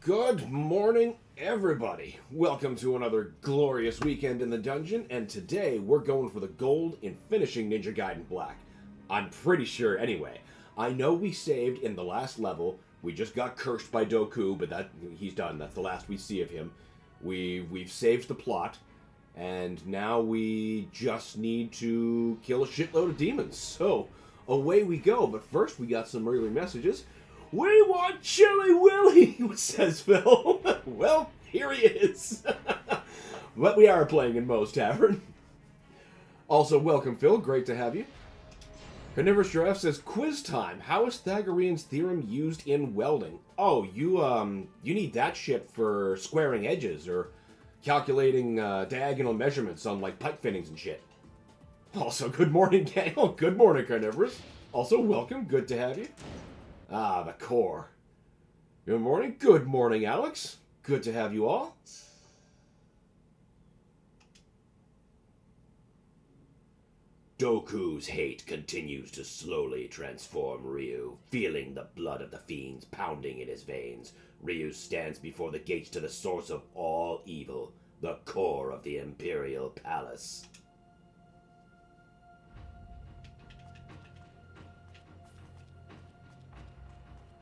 Good morning, everybody. Welcome to another glorious weekend in the dungeon, and today we're going for the gold in finishing Ninja Gaiden Black. I'm pretty sure, anyway. I know we saved in the last level We just got cursed by Doku, but he's done. That's the last we see of him. We've saved the plot, and now we just need to kill a shitload of demons. So, away we go. But first, we got some early messages. We want Chili Willy, says Phil. Well, here he is. But we are playing in Moe's Tavern. Also, welcome, Phil. Great to have you. Carnivorous Giraffe says, quiz time. How is Pythagorean's theorem used in welding? Oh, you need that shit for squaring edges or calculating diagonal measurements on, like, pipe fittings and shit. Also, good morning, gang. Oh, good morning, Carnivorous. Also, welcome. Good to have you. Ah, the core. Good morning. Good morning, Alex. Good to have you all. Doku's hate continues to slowly transform Ryu. Feeling the blood of the fiends pounding in his veins, Ryu stands before the gates to the source of all evil, the core of the Imperial Palace.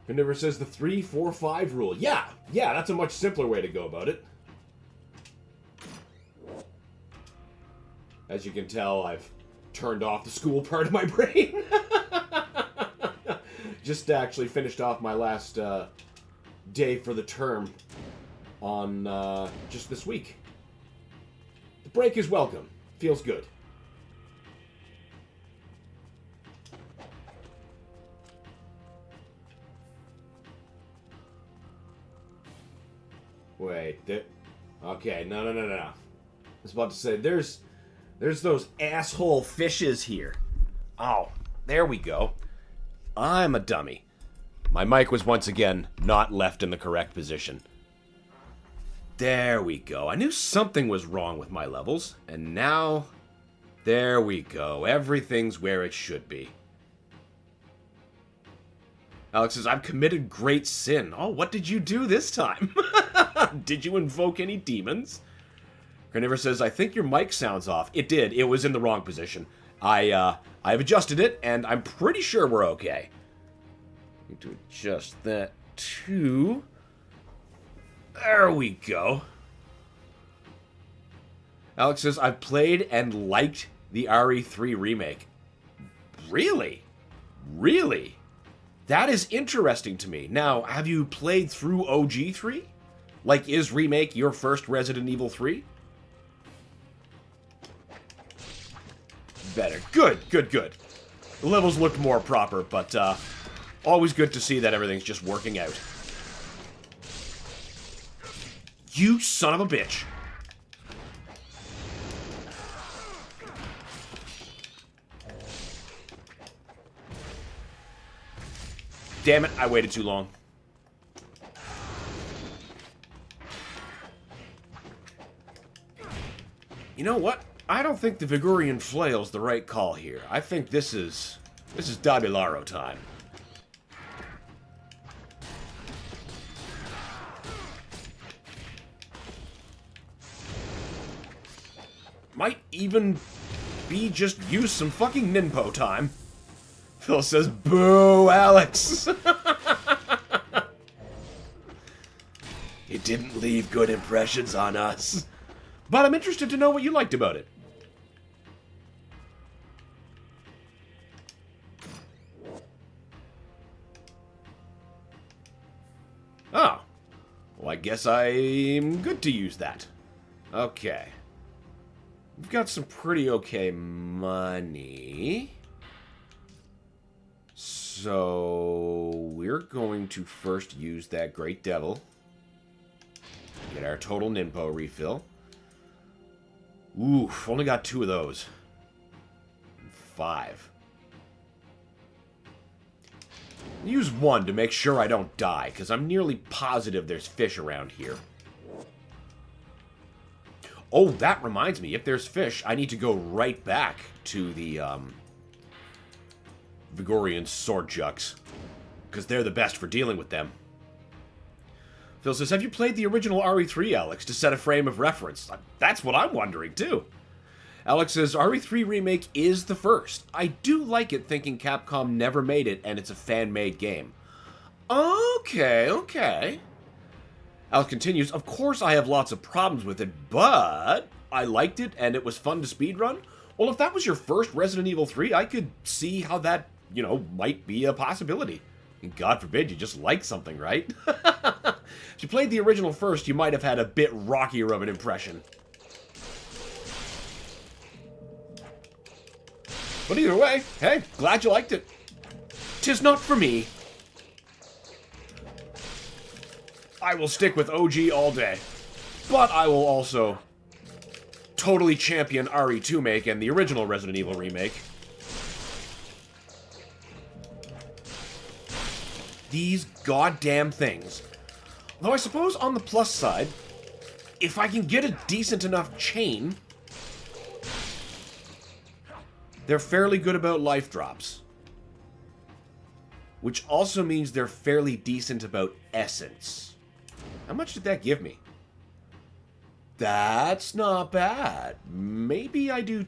Carnivore says the 3-4-5 rule. Yeah, that's a much simpler way to go about it. As you can tell, I've turned off the school part of my brain. Just actually finished off my last day for the term on just this week. The break is welcome. Feels good. Wait, okay, no. I was about to say, there's those asshole fishes here. Oh, there we go. I'm a dummy. My mic was once again not left in the correct position. There we go. I knew something was wrong with my levels, and now, there we go. Everything's where it should be. Alex says, I've committed great sin. Oh, what did you do this time? Did you invoke any demons? Carnivore says, I think your mic sounds off. It did. It was in the wrong position. I've adjusted it, and I'm pretty sure we're okay. Need to adjust that too. There we go. Alex says, I've played and liked the RE3 remake. Really? Really? That is interesting to me. Now, have you played through OG3? Like, is Remake your first Resident Evil 3? Better. Good. The levels looked more proper, but always good to see that everything's just working out. You son of a bitch. Damn it, I waited too long. You know what? I don't think the Vigorian Flail's the right call here. I think this is Dabilaro time. Might even be just use some fucking Ninpo time. Phil says, boo, Alex! It didn't leave good impressions on us. But I'm interested to know what you liked about it. Oh. Well, I guess I'm good to use that. Okay. We've got some pretty okay money. So, we're going to first use that Great Devil. Get our total Ninpo refill. Oof, only got 2 of those. 5. Use 1 to make sure I don't die, because I'm nearly positive there's fish around here. Oh, that reminds me, if there's fish, I need to go right back to the, Vigorian sword jugs, because they're the best for dealing with them. Phil says, have you played the original RE3, Alex, to set a frame of reference? That's what I'm wondering, too. Alex says, RE3 Remake is the first. I do like it thinking Capcom never made it and it's a fan-made game. Okay, okay. Alex continues, of course I have lots of problems with it, but I liked it and it was fun to speedrun. Well, if that was your first Resident Evil 3, I could see how that, might be a possibility. And God forbid you just like something, right? If you played the original first, you might have had a bit rockier of an impression. But either way, hey, glad you liked it. 'Tis not for me. I will stick with OG all day. But I will also totally champion RE2 and the original Resident Evil remake. These goddamn things. Though I suppose on the plus side, if I can get a decent enough chain, they're fairly good about life drops. Which also means they're fairly decent about essence. How much did that give me? That's not bad. Maybe I do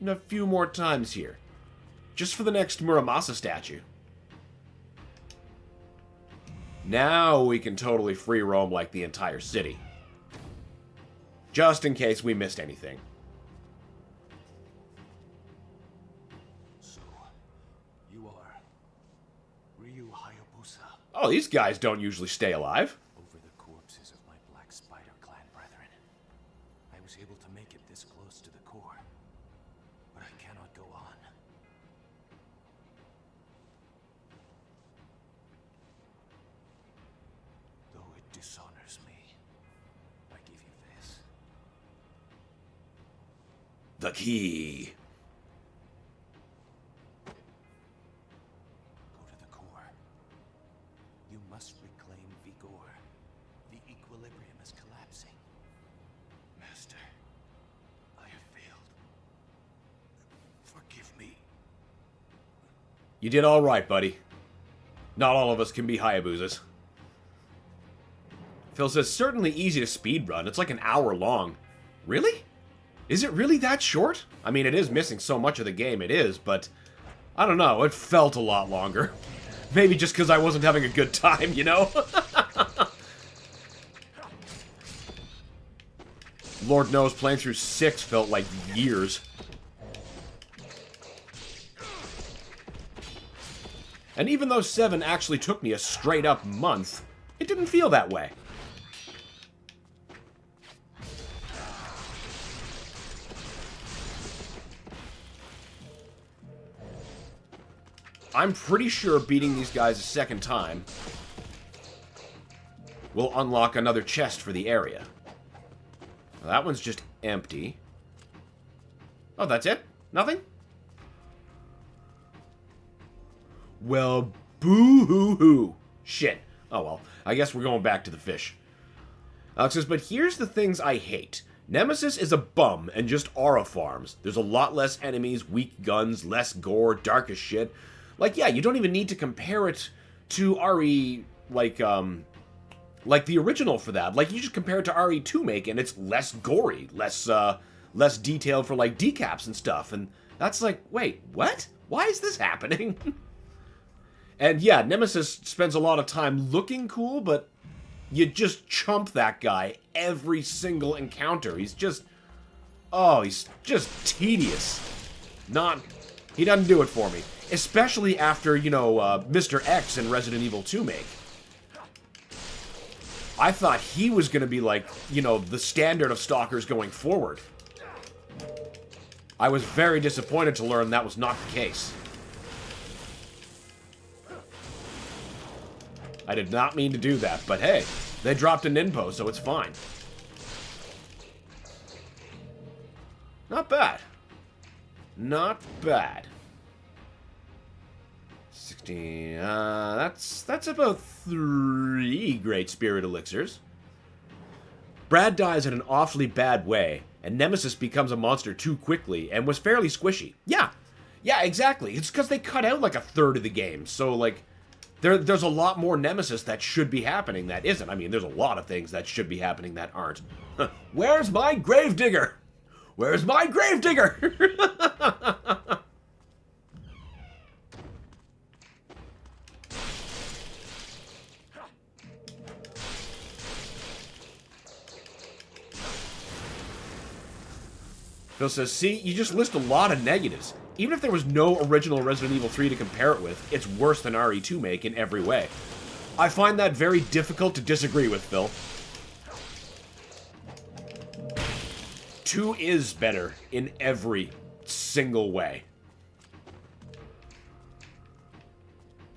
a few more times here. Just for the next Muramasa statue. Now we can totally free roam like the entire city. Just in case we missed anything. So, you are Ryu Hayabusa. Oh, these guys don't usually stay alive. Over the corpses of my Black Spider clan brethren, I was able to make it this close to the core. But I cannot go on. Though it dishonors me, I give you this. The key. Go to the core. You must reclaim Vigor. The equilibrium is collapsing. Master, I have failed. Forgive me. You did all right, buddy. Not all of us can be Hayabusas. Phil says, certainly easy to speedrun. It's like an hour long. Really? Is it really that short? I mean, it is missing so much of the game, it is, but I don't know, it felt a lot longer. Maybe just because I wasn't having a good time, you know? Lord knows, playing through 6 felt like years. And even though 7 actually took me a straight-up month, it didn't feel that way. I'm pretty sure beating these guys a second time will unlock another chest for the area. Well, that one's just empty. Oh, that's it? Nothing? Well, boo-hoo-hoo. Shit. Oh, well. I guess we're going back to the fish. Alex says, but here's the things I hate. Nemesis is a bum and just aura farms. There's a lot less enemies, weak guns, less gore, dark as shit. Like, yeah, you don't even need to compare it to RE, like the original for that. Like, you just compare it to RE2 and it's less gory, less detailed for, like, decaps and stuff. And that's like, wait, what? Why is this happening? And yeah, Nemesis spends a lot of time looking cool, but you just chump that guy every single encounter. He's just, oh, he's just tedious. He doesn't do it for me. Especially after, you know, Mr. X and Resident Evil 2 make. I thought he was going to be like, you know, the standard of stalkers going forward. I was very disappointed to learn that was not the case. I did not mean to do that, but hey, they dropped a Ninpo, so it's fine. Not bad. Not bad. 16, that's about 3 Great Spirit Elixirs. Brad dies in an awfully bad way, and Nemesis becomes a monster too quickly, and was fairly squishy. Yeah, exactly. It's because they cut out like a third of the game, so like, there's a lot more Nemesis that should be happening that isn't. I mean, there's a lot of things that should be happening that aren't. Where's my Gravedigger? Where's my Gravedigger? Phil says, see, you just list a lot of negatives. Even if there was no original Resident Evil 3 to compare it with, it's worse than RE2 make in every way. I find that very difficult to disagree with, Phil. 2 is better in every single way.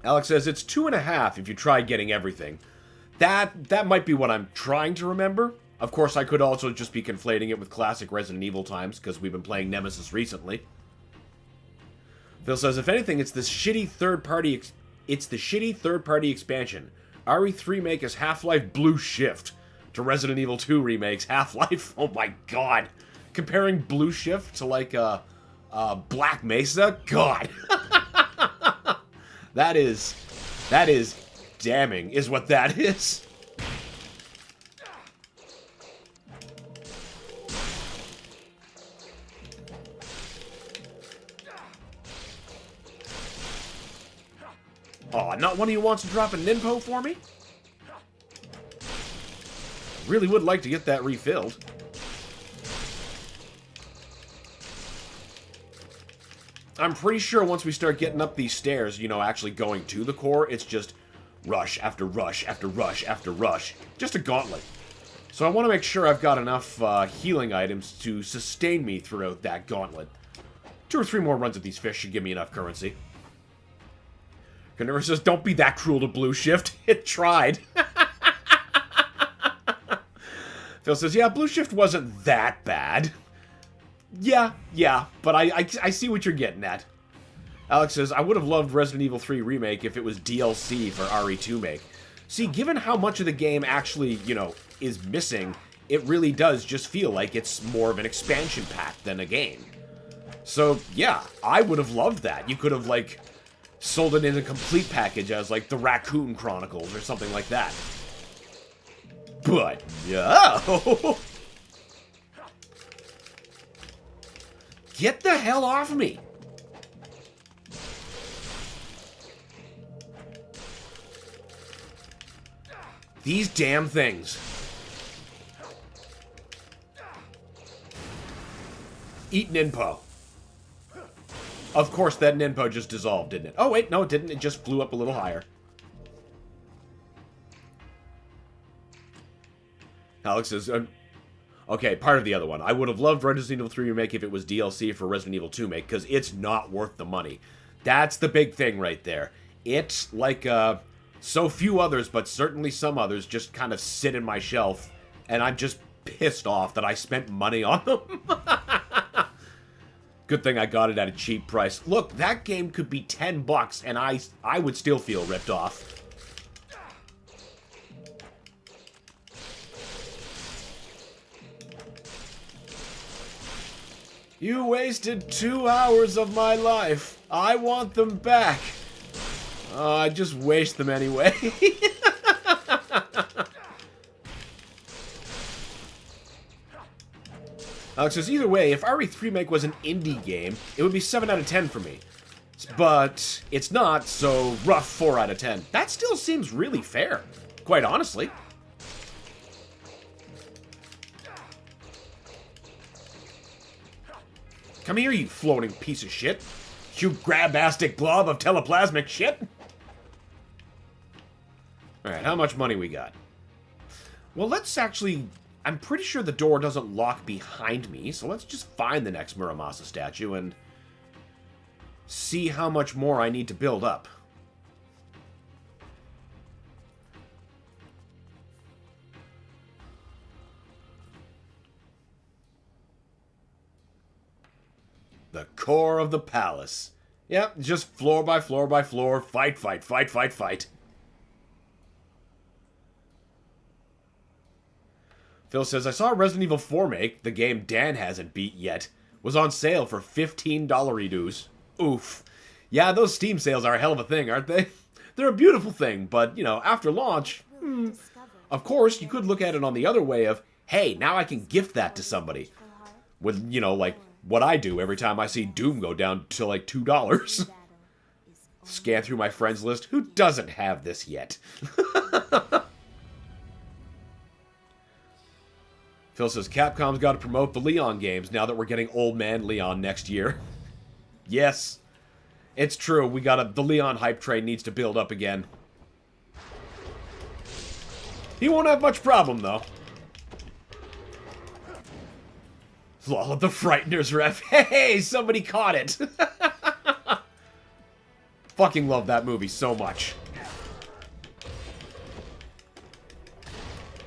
Alex says, it's 2.5 if you try getting everything. That might be what I'm trying to remember. Of course, I could also just be conflating it with classic Resident Evil times, because we've been playing Nemesis recently. Phil says, if anything, it's the shitty third-party expansion. RE3 remake is Half-Life Blue Shift to Resident Evil 2 remakes Half-Life. Oh my god. Comparing Blue Shift to, like, Black Mesa? God. That is damning, is what that is. Aw, not one of you wants to drop a ninpo for me? Really would like to get that refilled. I'm pretty sure once we start getting up these stairs, you know, actually going to the core, it's just rush after rush after rush after rush. Just a gauntlet. So I want to make sure I've got enough healing items to sustain me throughout that gauntlet. 2 or 3 more runs at these fish should give me enough currency. Carnivore says, don't be that cruel to Blue Shift. It tried. Phil says, yeah, Blue Shift wasn't that bad. Yeah, but I see what you're getting at. Alex says, I would have loved Resident Evil 3 Remake if it was DLC for RE2 make. See, given how much of the game actually, you know, is missing, it really does just feel like it's more of an expansion pack than a game. So, yeah, I would have loved that. You could have, like, sold it in a complete package as, like, the Raccoon Chronicles or something like that. But, no! Get the hell off me! These damn things. Eat Ninpo. Of course, that Ninpo just dissolved, didn't it? Oh, wait, no, it didn't. It just flew up a little higher. Alex says, okay, part of the other one. I would have loved Resident Evil 3 Remake if it was DLC for Resident Evil 2 Make, because it's not worth the money. That's the big thing right there. It's like, so few others, but certainly some others, just kind of sit in my shelf, and I'm just pissed off that I spent money on them. Good thing I got it at a cheap price. Look, that game could be $10, and I would still feel ripped off. You wasted 2 hours of my life. I want them back. I just waste them anyway. Alex says, either way, if RE3 Remake was an indie game, it would be 7 out of 10 for me. But it's not, so rough 4 out of 10. That still seems really fair, quite honestly. Come here, you floating piece of shit. You grabastic glob of teleplasmic shit. Alright, how much money we got? Well, let's actually... I'm pretty sure the door doesn't lock behind me, so let's just find the next Muramasa statue and see how much more I need to build up. The core of the palace. Yep, just floor by floor by floor, fight, fight, fight, fight, fight. Phil says, I saw Resident Evil 4 Make, the game Dan hasn't beat yet, was on sale for $15 dues. Oof. Yeah, those Steam sales are a hell of a thing, aren't they? They're a beautiful thing, but, you know, after launch, of course, you could look at it on the other way of, hey, now I can gift that to somebody. With, you know, like, what I do every time I see Doom go down to, like, $2. Scan through my friends list. Who doesn't have this yet? Phil says, Capcom's got to promote the Leon games now that we're getting Old Man Leon next year. Yes. It's true. The Leon hype train needs to build up again. He won't have much problem, though. Lol, the Frighteners ref. Hey, somebody caught it. Fucking love that movie so much.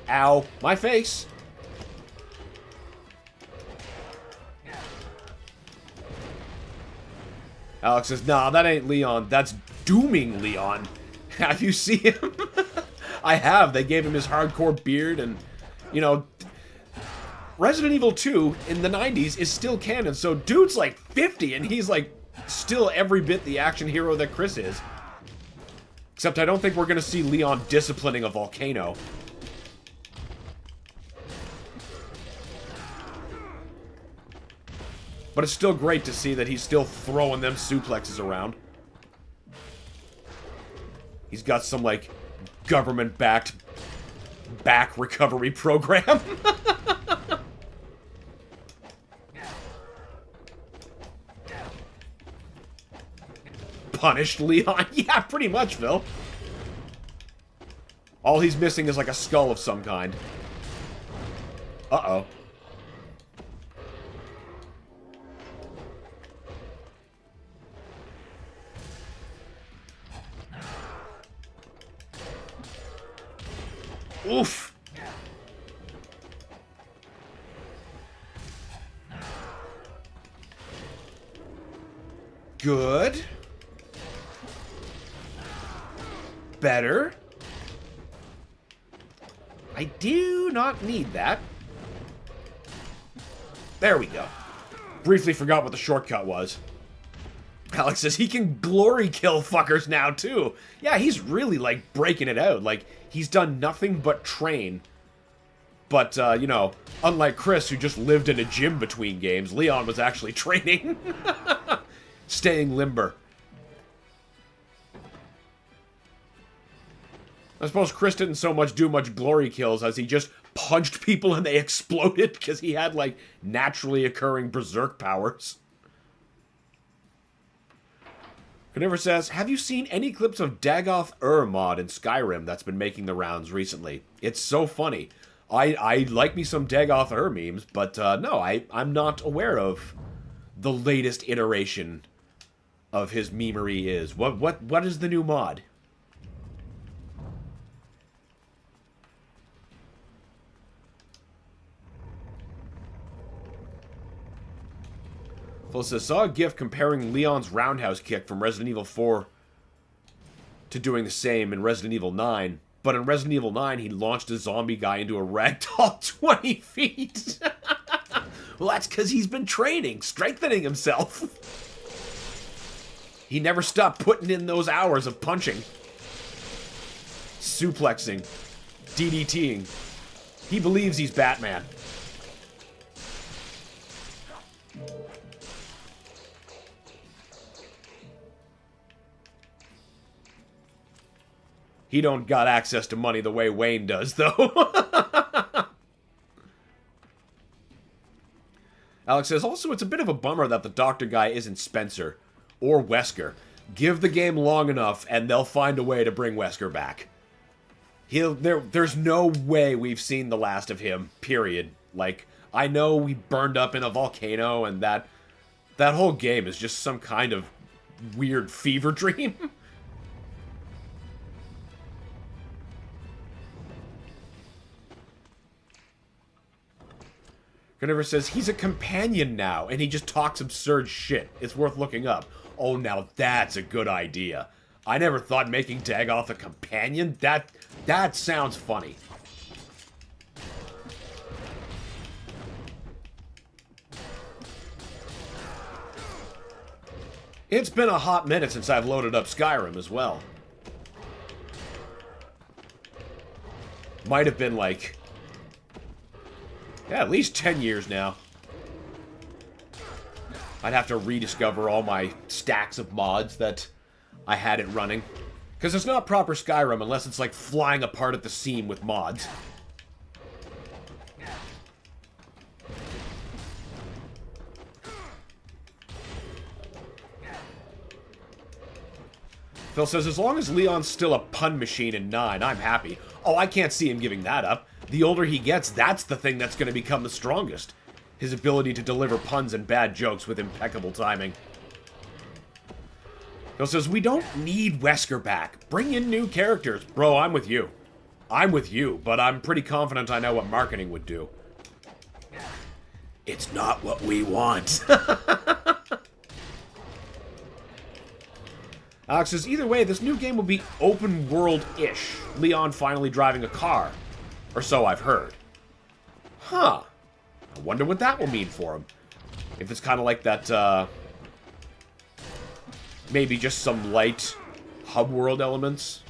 Ow. My face. Alex says, nah, that ain't Leon. That's Dooming Leon. Have you seen him? I have. They gave him his hardcore beard and, you know, Resident Evil 2 in the 90s is still canon, so dude's like 50 and he's like still every bit the action hero that Chris is. Except I don't think we're going to see Leon disciplining a volcano. But it's still great to see that he's still throwing them suplexes around. He's got some, like, government-backed back recovery program. Punished Leon? Yeah, pretty much, Phil. All he's missing is, like, a skull of some kind. Uh-oh. Oof. Good. Better. I do not need that. There we go. Briefly forgot what the shortcut was. Alex says he can glory kill fuckers now, too. Yeah, he's really, like, breaking it out. Like, he's done nothing but train. But, you know, unlike Chris, who just lived in a gym between games, Leon was actually training. Staying limber. I suppose Chris didn't so much do much glory kills as he just punched people and they exploded because he had, like, naturally occurring berserk powers. Carnivorous says, have you seen any clips of Dagoth mod in Skyrim that's been making the rounds recently? It's so funny. I like me some Dagoth memes, but no, I'm not aware of the latest iteration of his memery is. What is the new mod? Says, saw a gif comparing Leon's roundhouse kick from Resident Evil 4 to doing the same in Resident Evil 9. But in Resident Evil 9, he launched a zombie guy into a ragdoll 20 feet. Well, that's because he's been training, strengthening himself. He never stopped putting in those hours of punching, suplexing, DDTing. He believes he's Batman. He don't got access to money the way Wayne does, though. Alex says, also, it's a bit of a bummer that the doctor guy isn't Spencer or Wesker. Give the game long enough, and they'll find a way to bring Wesker back. There's no way we've seen the last of him, period. Like, I know we burned up in a volcano, and that whole game is just some kind of weird fever dream. Carnivore says, he's a companion now, and he just talks absurd shit. It's worth looking up. Oh, now that's a good idea. I never thought making Dagoth a companion. That sounds funny. It's been a hot minute since I've loaded up Skyrim as well. Might have been like... yeah, at least 10 years now. I'd have to rediscover all my stacks of mods that I had it running. Because it's not proper Skyrim unless it's like flying apart at the seam with mods. Phil says, as long as Leon's still a pun machine in 9, I'm happy. Oh, I can't see him giving that up. The older he gets, that's the thing that's going to become the strongest. His ability to deliver puns and bad jokes with impeccable timing. Phil says, we don't need Wesker back. Bring in new characters. Bro, I'm with you. I'm with you, but I'm pretty confident I know what marketing would do. It's not what we want. Alex says, either way, this new game will be open world-ish. Leon finally driving a car. Or so I've heard. Huh. I wonder what that will mean for him. If it's kind of like that, maybe just some light hub world elements.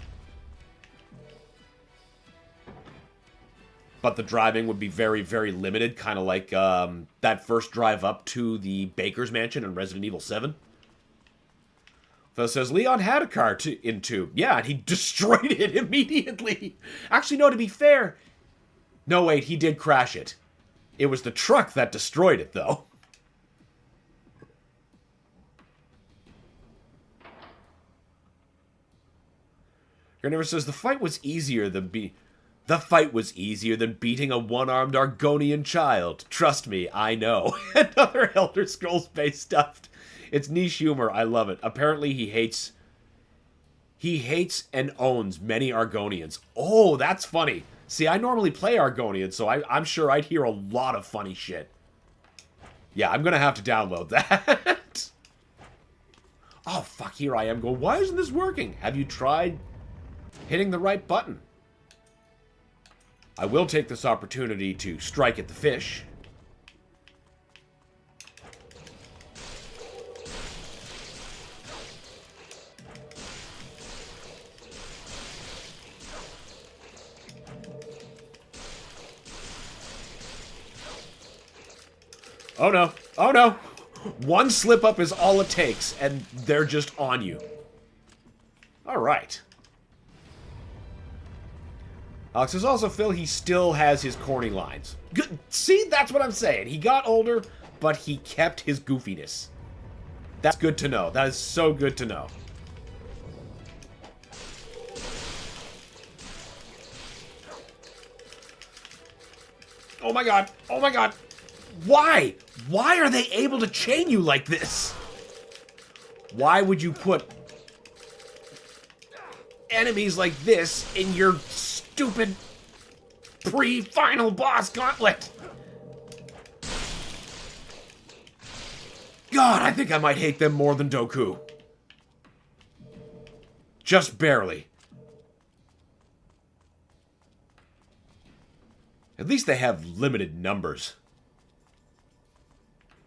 But the driving would be very, very limited. Kind of like that first drive up to the Baker's Mansion in Resident Evil 7. Phil says, Leon had a car in 2. Yeah, and he destroyed it immediately. Actually, no, to be fair. No, wait, he did crash it. It was the truck that destroyed it, though. Garnever says, the fight was easier than beating a one-armed Argonian child. Trust me, I know. Another Elder Scrolls-based stuff. It's niche humor. I love it. Apparently, he hates and owns many Argonians. Oh, that's funny. See, I normally play Argonian, so I'm sure I'd hear a lot of funny shit. Yeah, I'm gonna have to download that. Oh, fuck, here I am going, why isn't this working? Have you tried hitting the right button? I will take this opportunity to strike at the fish. Oh no. Oh no. One slip up is all it takes, and they're just on you. Alright. Alex says also, Phil, he still has his corny lines. Good. See, that's what I'm saying. He got older, but he kept his goofiness. That's good to know. That is so good to know. Oh my god. Oh my god. Why? Why are they able to chain you like this? Why would you put enemies like this in your stupid pre-final boss gauntlet? God, I think I might hate them more than Doku. Just barely. At least they have limited numbers.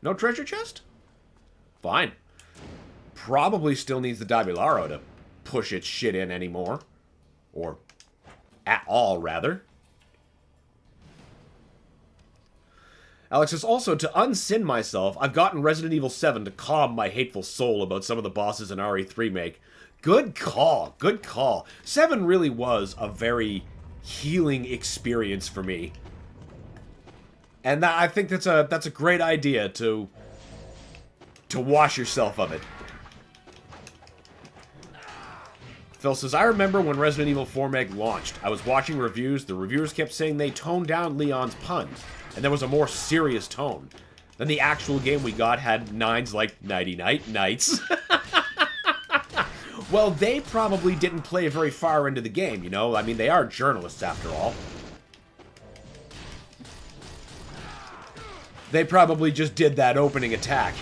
No treasure chest? Fine. Probably still needs the Dabularo to push its shit in anymore. Or at all, rather. Alex says, also, to unsin myself, I've gotten Resident Evil 7 to calm my hateful soul about some of the bosses in RE3 remake. Good call. Good call. 7 really was a very healing experience for me. And I think that's a great idea to wash yourself of it. Phil says, I remember when Resident Evil 4 Meg launched. I was watching reviews. The reviewers kept saying they toned down Leon's puns, and there was a more serious tone. Then the actual game we got had nines like Nighty Night Nights. Well, they probably didn't play very far into the game, you know? I mean, they are journalists after all. They probably just did that opening attack.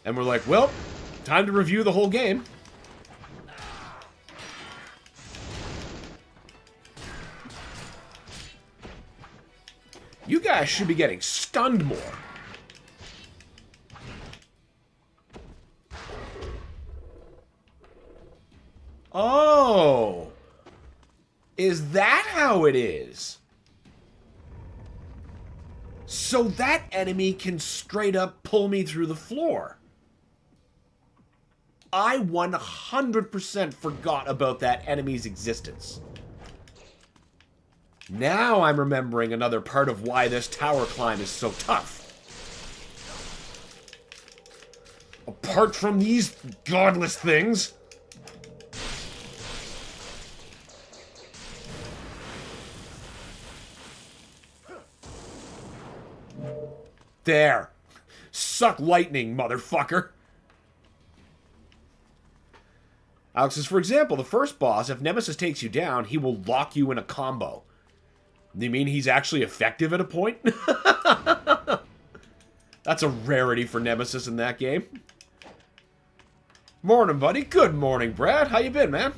And we're like, well, time to review the whole game. You guys should be getting stunned more. Oh. Is that how it is? So that enemy can straight up pull me through the floor. I 100% forgot about that enemy's existence. Now I'm remembering another part of why this tower climb is so tough. Apart from these godless things. There. Suck lightning, motherfucker. Alex says, for example, the first boss, if Nemesis takes you down, he will lock you in a combo. You mean he's actually effective at a point? That's a rarity for Nemesis in that game. Morning, buddy. Good morning, Brad. How you been, man?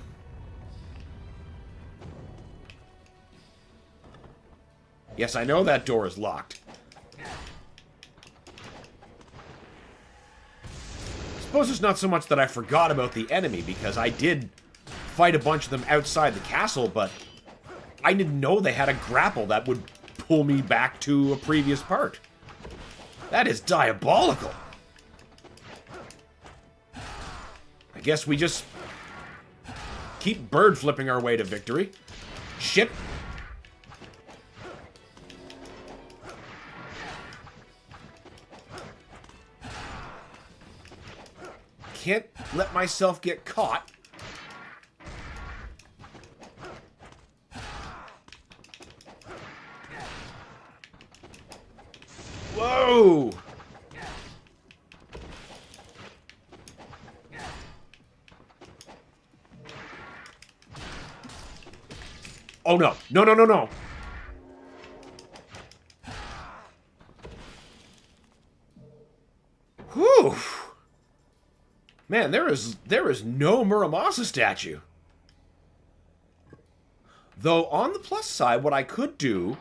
Yes, I know that door is locked. I suppose it's not so much that I forgot about the enemy, because I did fight a bunch of them outside the castle, but I didn't know they had a grapple that would pull me back to a previous part. That is diabolical. I guess we just keep bird flipping our way to victory. Shit. Can't let myself get caught. Whoa! Oh no. No, no, no, no. Whew. Man, there is no Muramasa statue. Though, on the plus side, what I could do,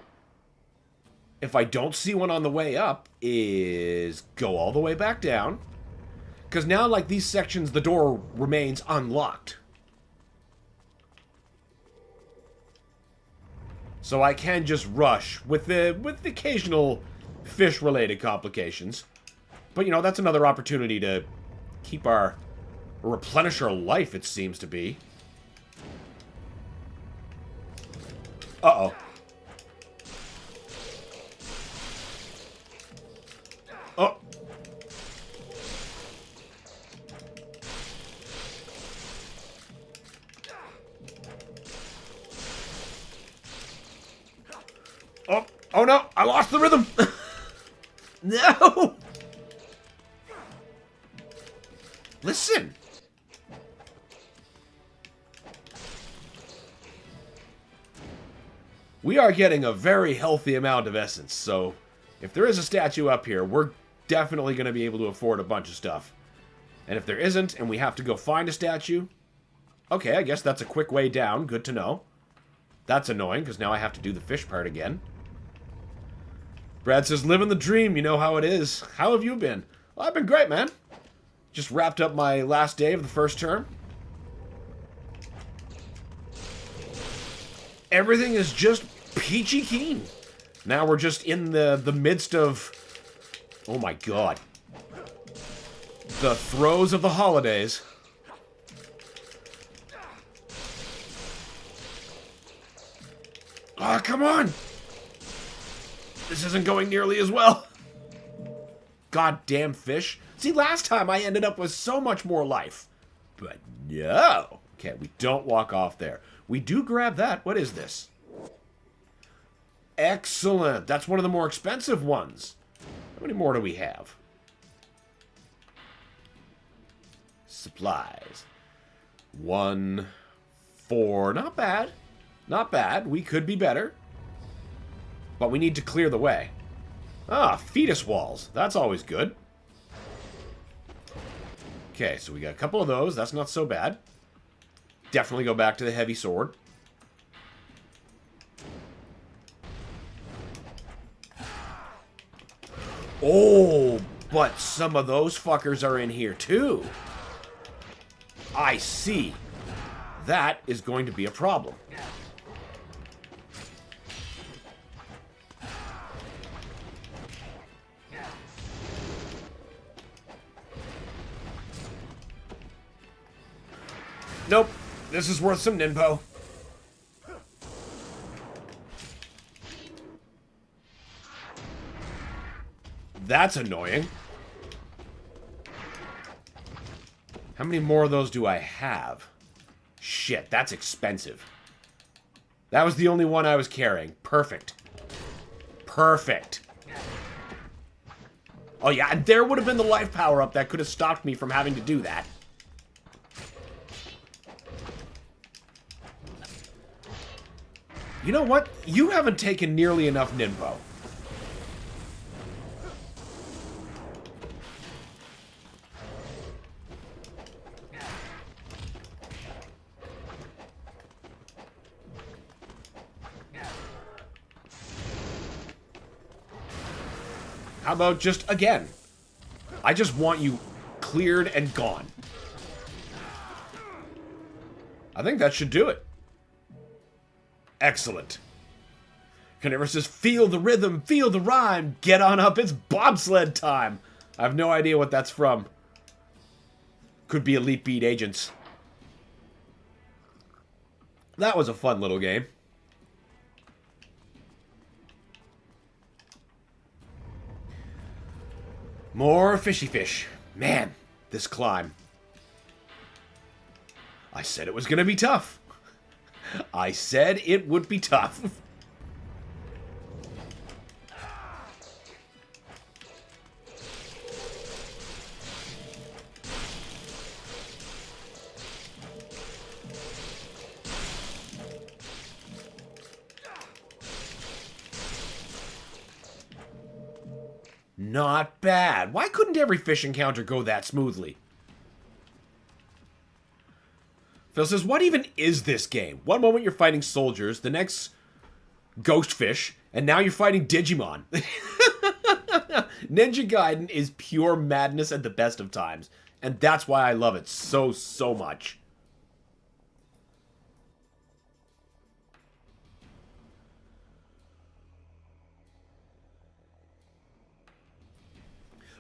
if I don't see one on the way up, is go all the way back down. Because now, like, these sections, the door remains unlocked. So I can just rush with the occasional fish-related complications. But, you know, that's another opportunity to keep our... replenish our life, it seems to be. Uh-oh. Oh. Oh. Oh no, I lost the rhythm. No. Listen. We are getting a very healthy amount of essence, so if there is a statue up here, we're definitely going to be able to afford a bunch of stuff. And if there isn't, and we have to go find a statue, okay, I guess that's a quick way down. Good to know. That's annoying, because now I have to do the fish part again. Brad says, living the dream, you know how it is. How have you been? Well, I've been great, man. Just wrapped up my last day of the first term. Everything is just peachy keen. Now we're just in the midst of... oh my god. The throes of the holidays. Ah, oh, come on! This isn't going nearly as well. Goddamn fish. See, last time I ended up with so much more life. But no. Okay, we don't walk off there. We do grab that. What is this? Excellent. That's one of the more expensive ones. How many more do we have? Supplies. 1, 4. Not bad. Not bad. We could be better. But we need to clear the way. Ah, fetus walls. That's always good. Okay, so we got a couple of those. That's not so bad. Definitely go back to the heavy sword. Oh, but some of those fuckers are in here too. I see. That is going to be a problem. Nope. This is worth some ninpo. That's annoying. How many more of those do I have? Shit, that's expensive. That was the only one I was carrying. Perfect. Perfect. Oh yeah, and there would have been the life power-up that could have stopped me from having to do that. You know what? You haven't taken nearly enough Ninpo. How about just, again, I just want you cleared and gone. I think that should do it. Excellent. Carnivorous says, feel the rhythm, feel the rhyme, get on up, it's bobsled time. I have no idea what that's from. Could be Elite Beat Agents. That was a fun little game. More fishy fish. Man, this climb. I said it was going to be tough. I said it would be tough. Not bad. Why couldn't every fish encounter go that smoothly? Phil says, what even is this game? One moment you're fighting soldiers, the next ghost fish, and now you're fighting Digimon. Ninja Gaiden is pure madness at the best of times, and that's why I love it so, so much.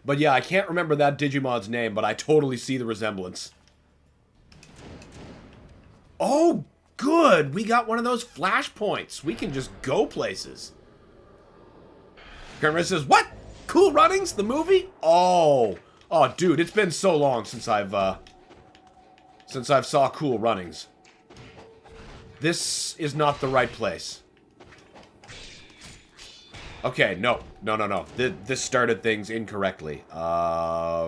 But yeah, I can't remember that Digimon's name, but I totally see the resemblance. Oh, good! We got one of those flashpoints. We can just go places. Kermit says, what? Cool Runnings? The movie? Oh. Oh, dude, it's been so long since I've saw Cool Runnings. This is not the right place. Okay, no. This started things incorrectly.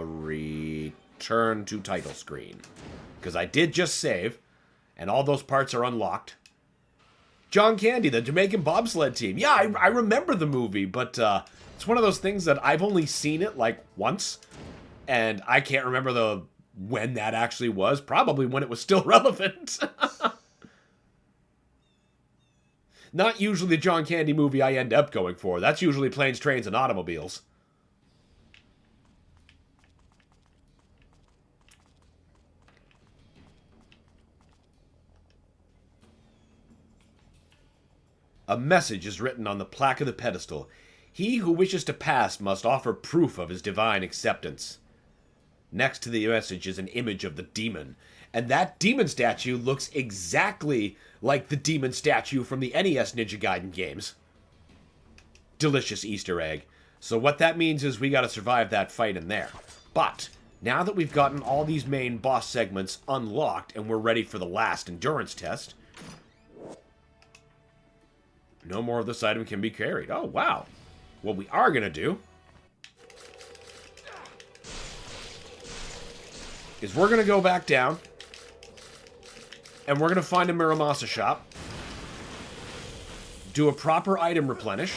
Return to title screen. Because I did just save, and all those parts are unlocked. John Candy, the Jamaican bobsled team. Yeah, I remember the movie, but it's one of those things that I've only seen it, like, once. And I can't remember when that actually was. Probably when it was still relevant. Not usually the John Candy movie I end up going for. That's usually Planes, Trains, and Automobiles. A message is written on the plaque of the pedestal. He who wishes to pass must offer proof of his divine acceptance. Next to the message is an image of the demon. And that demon statue looks exactly like the demon statue from the NES Ninja Gaiden games. Delicious Easter egg. So what that means is we gotta survive that fight in there. But, now that we've gotten all these main boss segments unlocked and we're ready for the last endurance test, no more of this item can be carried. Oh, wow. What we are gonna do is we're gonna go back down, and we're going to find a Muramasa shop, do a proper item replenish,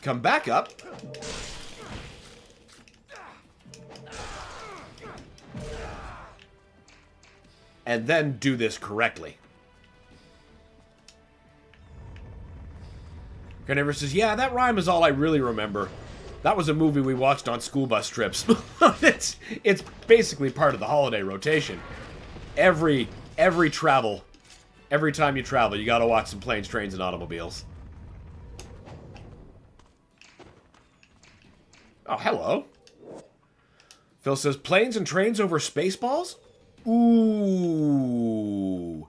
come back up, and then do this correctly. Carnivorous says, yeah, that rhyme is all I really remember. That was a movie we watched on school bus trips. It's basically part of the holiday rotation. Every travel, every time you travel, you gotta watch some Planes, Trains, and Automobiles. Oh, hello. Phil says, planes and trains over Spaceballs? Ooh.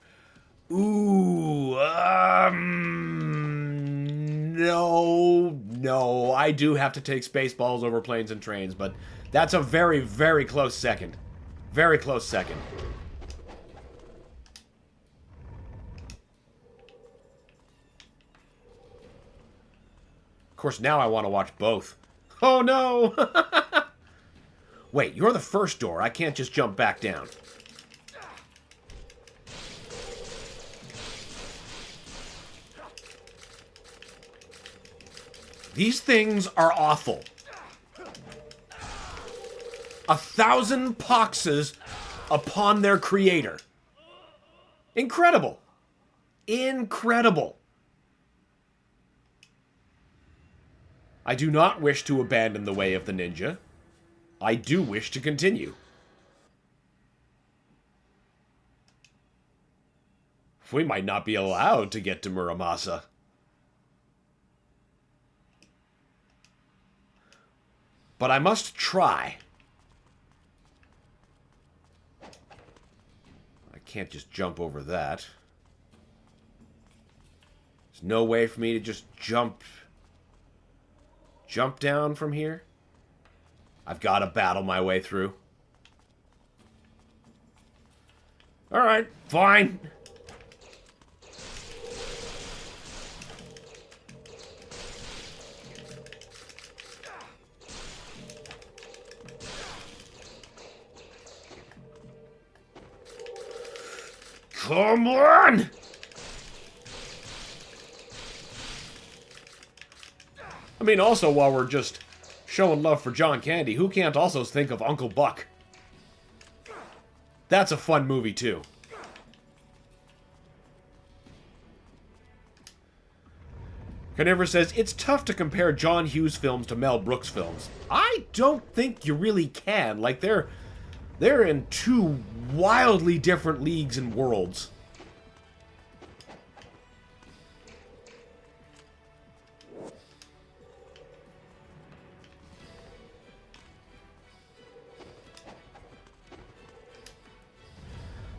No, I do have to take Spaceballs over planes and trains, but that's a very, very close second. Very close second. Of course, now I want to watch both. Oh no! Wait, you're the first door. I can't just jump back down. These things are awful. 1,000 poxes upon their creator. Incredible. Incredible. I do not wish to abandon the way of the ninja. I do wish to continue. We might not be allowed to get to Muramasa. But I must try. I can't just jump over that. There's no way for me to just jump down from here. I've got to battle my way through. Alright, fine. Come on! I mean, also, while we're just showing love for John Candy, who can't also think of Uncle Buck? That's a fun movie, too. Carnivorous says, it's tough to compare John Hughes films to Mel Brooks films. I don't think you really can. Like, they're in two wildly different leagues and worlds.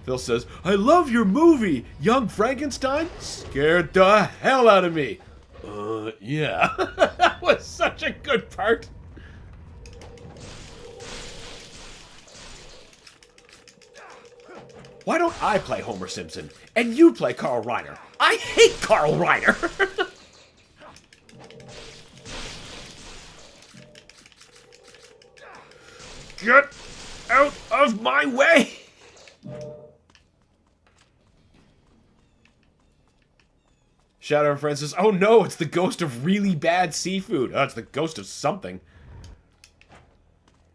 Phil says, I love your movie, Young Frankenstein. Scared the hell out of me. Yeah. That was such a good part. Why don't I play Homer Simpson and you play Carl Reiner? I hate Carl Reiner! Get out of my way! Shadow and Friend says, oh no, it's the ghost of really bad seafood. Oh, it's the ghost of something.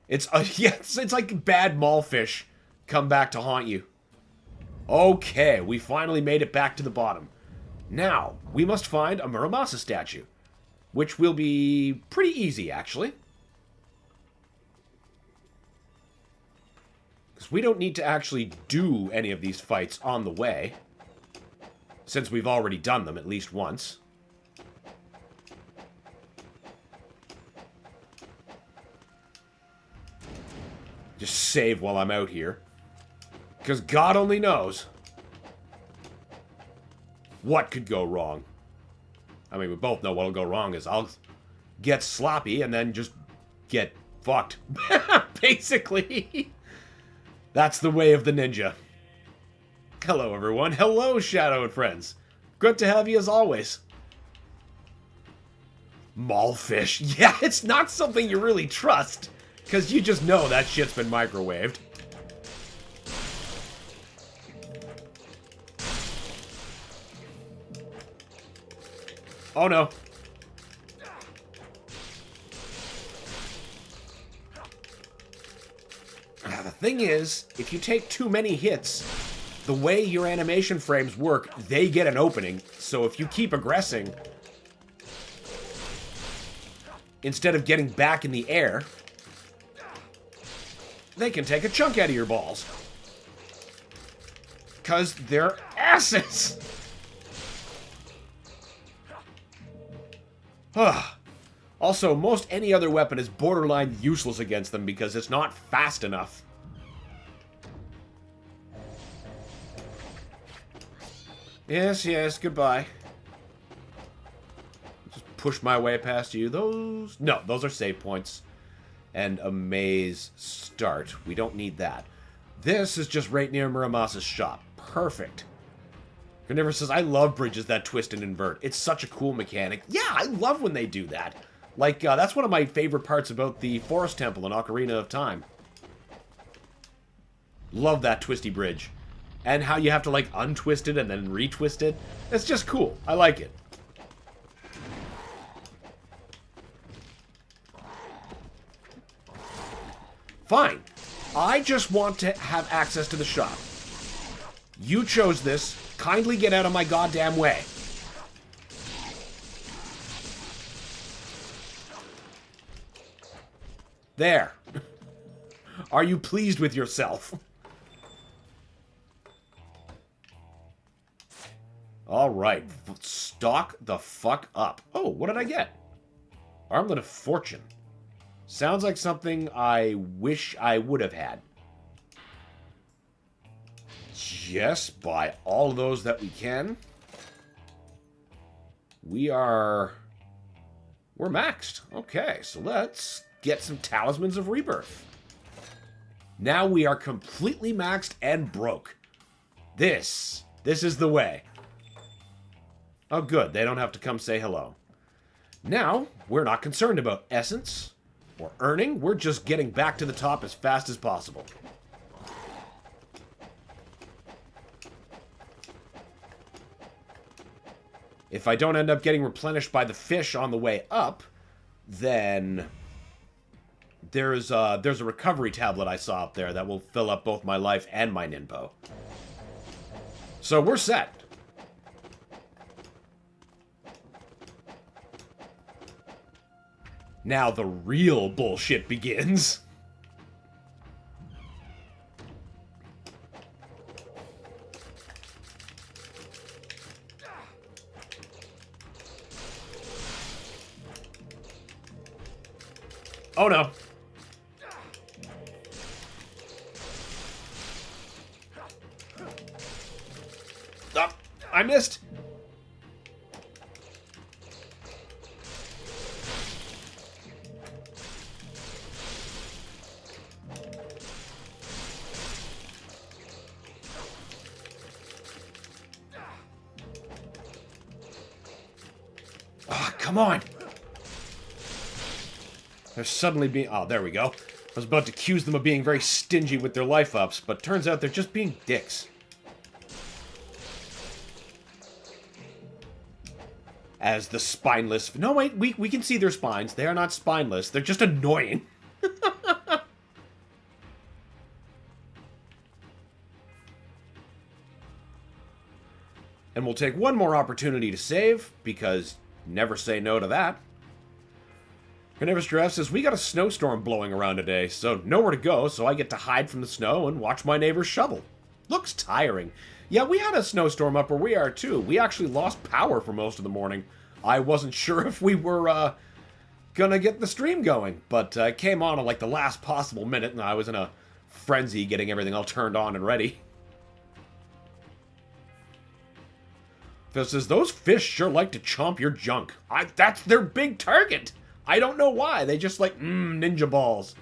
It's like bad mallfish come back to haunt you. Okay, we finally made it back to the bottom. Now, we must find a Muramasa statue, which will be pretty easy, actually. Because we don't need to actually do any of these fights on the way, since we've already done them at least once. Just save while I'm out here. Because God only knows what could go wrong. I mean, we both know what'll go wrong is I'll get sloppy and then just get fucked. Basically. That's the way of the ninja. Hello, everyone. Hello, Shadow and Friends. Good to have you as always. Mallfish. Yeah, it's not something you really trust, because you just know that shit's been microwaved. Oh no. The thing is, if you take too many hits, the way your animation frames work, they get an opening. So if you keep aggressing, instead of getting back in the air, they can take a chunk out of your balls. 'Cause they're asses! Also, most any other weapon is borderline useless against them because it's not fast enough. Yes, yes, goodbye. Just push my way past you. Those are save points. And a maze start. We don't need that. This is just right near Muramasa's shop. Perfect. Carnivorous says, I love bridges that twist and invert. It's such a cool mechanic. Yeah, I love when they do that. Like, that's one of my favorite parts about the Forest Temple in Ocarina of Time. Love that twisty bridge. And how you have to, like, untwist it and then retwist it. It's just cool. I like it. Fine. I just want to have access to the shop. You chose this. Kindly get out of my goddamn way. There. Are you pleased with yourself? Alright. Stock the fuck up. Oh, what did I get? Armlet of Fortune. Sounds like something I wish I would have had. Yes, buy all of those that we can. We're maxed. Okay, so let's get some Talismans of Rebirth. Now we are completely maxed and broke. This is the way. Oh good, they don't have to come say hello. Now, we're not concerned about essence or earning. We're just getting back to the top as fast as possible. If I don't end up getting replenished by the fish on the way up, then there's a recovery tablet I saw up there that will fill up both my life and my Ninpo. So we're set. Now the real bullshit begins. Oh no. Oh, I missed. Ah, come on. They're suddenly being... Oh, there we go. I was about to accuse them of being very stingy with their life ups, but turns out they're just being dicks. As the spineless... No, wait, we can see their spines. They are not spineless. They're just annoying. And we'll take one more opportunity to save, because never say no to that. Carnivorous Giraffe says, we got a snowstorm blowing around today, so nowhere to go, so I get to hide from the snow and watch my neighbors shovel. Looks tiring. Yeah, we had a snowstorm up where we are, too. We actually lost power for most of the morning. I wasn't sure if we were, gonna get the stream going, but it came on at, like, the last possible minute, and I was in a frenzy getting everything all turned on and ready. Phil says, those fish sure like to chomp your junk. That's their big target. I don't know why. They just like, ninja balls.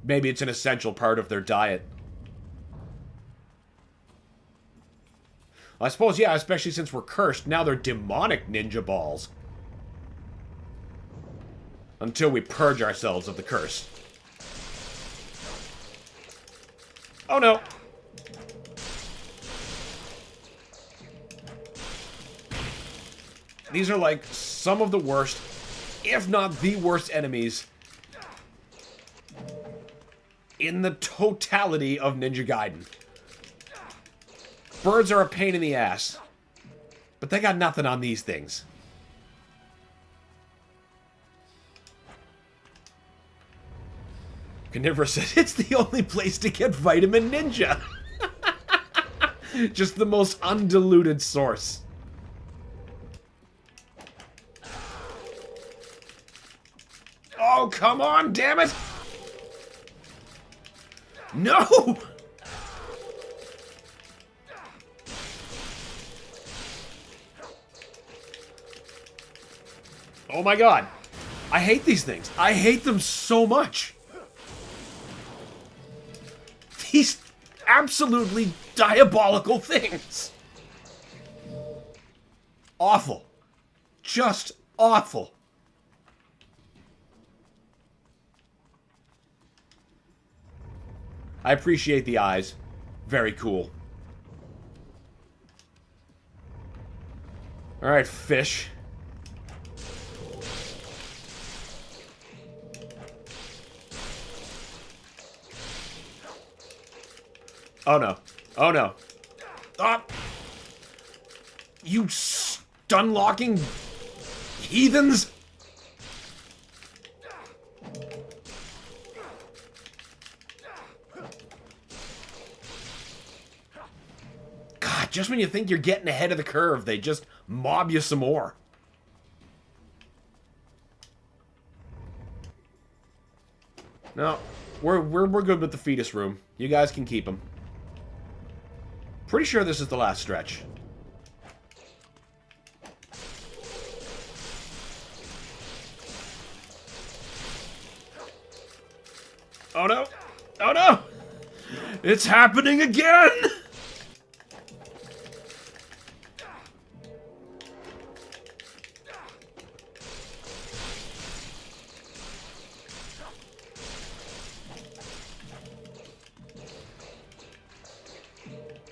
Maybe it's an essential part of their diet. I suppose, yeah, especially since we're cursed. Now they're demonic ninja balls. Until we purge ourselves of the curse. Oh no. These are like some of the worst, if not the worst enemies in the totality of Ninja Gaiden. Birds are a pain in the ass, but they got nothing on these things. Carnivorous said, it's the only place to get Vitamin Ninja. Just the most undiluted source. Oh, come on, damn it! No! Oh my god. I hate these things. I hate them so much. These absolutely diabolical things. awful. Just awful. I appreciate the eyes. Very cool. Alright, fish. Oh no. Oh no. Ah! You stun-locking heathens! God, just when you think you're getting ahead of the curve, they just mob you some more. No, we're good with the fetus room. You guys can keep them. Pretty sure this is the last stretch. Oh no! Oh no! It's happening again!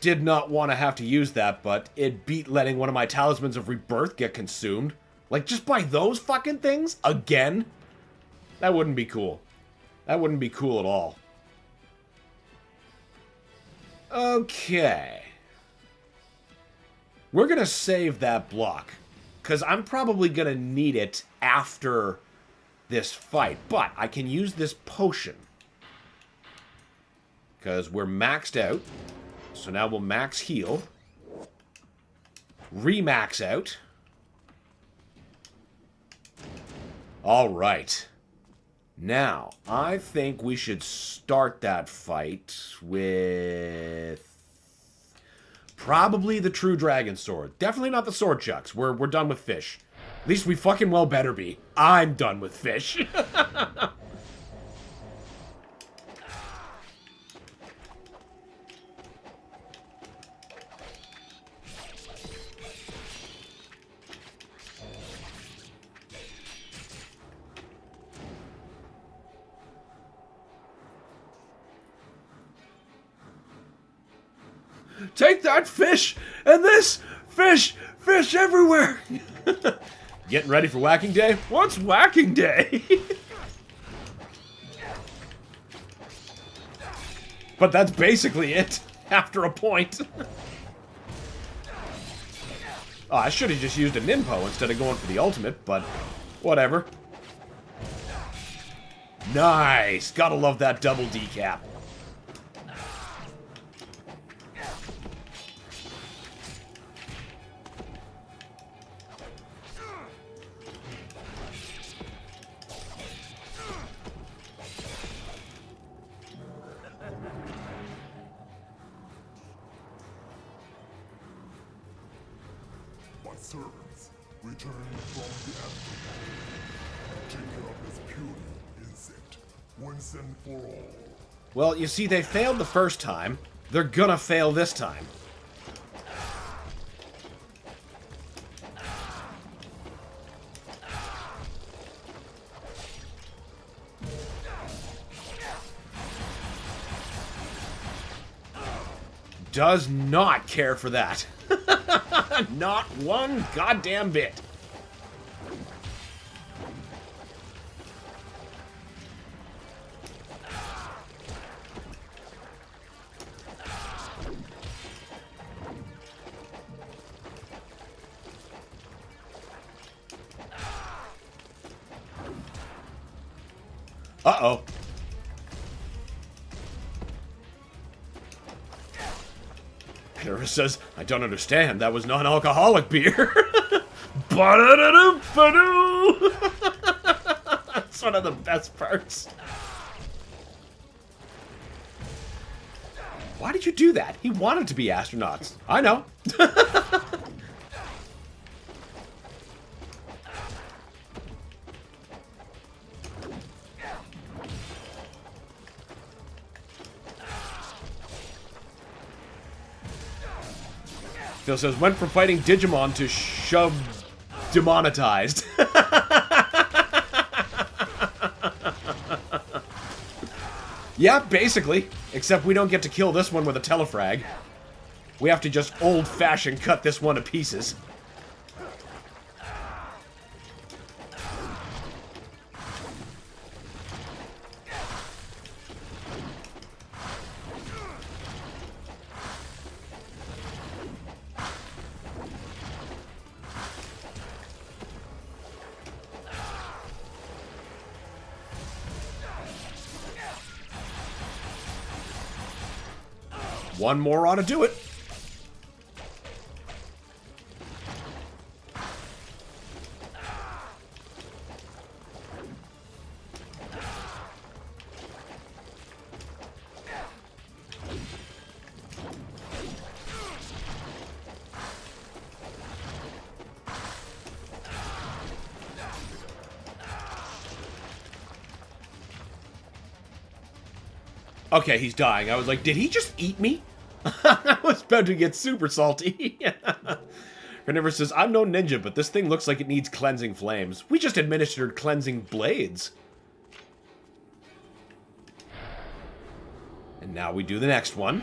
Did not want to have to use that, but it beat letting one of my talismans of rebirth get consumed. Like, just by those fucking things? Again? That wouldn't be cool. That wouldn't be cool at all. Okay. We're gonna save that block, because I'm probably gonna need it after this fight. But I can use this potion, because we're maxed out. So now we'll max heal. Remax out. Alright. Now, I think we should start that fight with probably the true dragon sword. Definitely not the sword chucks. We're done with fish. At least we fucking well better be. I'm done with fish. Take that fish! And this! Fish! Fish everywhere! Getting ready for whacking day? What's whacking day? But that's basically it, after a point. Oh, I should have just used a Ninpo instead of going for the ultimate, but whatever. Nice! Gotta love that double decap. Servants, return from the afterlife. Take care of this puny insect, once and for all. Well, you see, they failed the first time. They're gonna fail this time. Does not care for that. Not one goddamn bit. Uh-oh. Kara says, I don't understand. That was non-alcoholic beer. Ba-da-da-doo-ba-doo. That's one of the best parts. Why did you do that? He wanted to be astronauts. I know. Phil says, went from fighting Digimon to shove demonetized. Yeah, basically. Except we don't get to kill this one with a telefrag. We have to just old-fashioned cut this one to pieces. One more ought to do it. Okay, he's dying. I was like, did he just eat me? I was about to get super salty. Carnivorous says, I'm no ninja, but this thing looks like it needs cleansing flames. We just administered cleansing blades. And now we do the next one.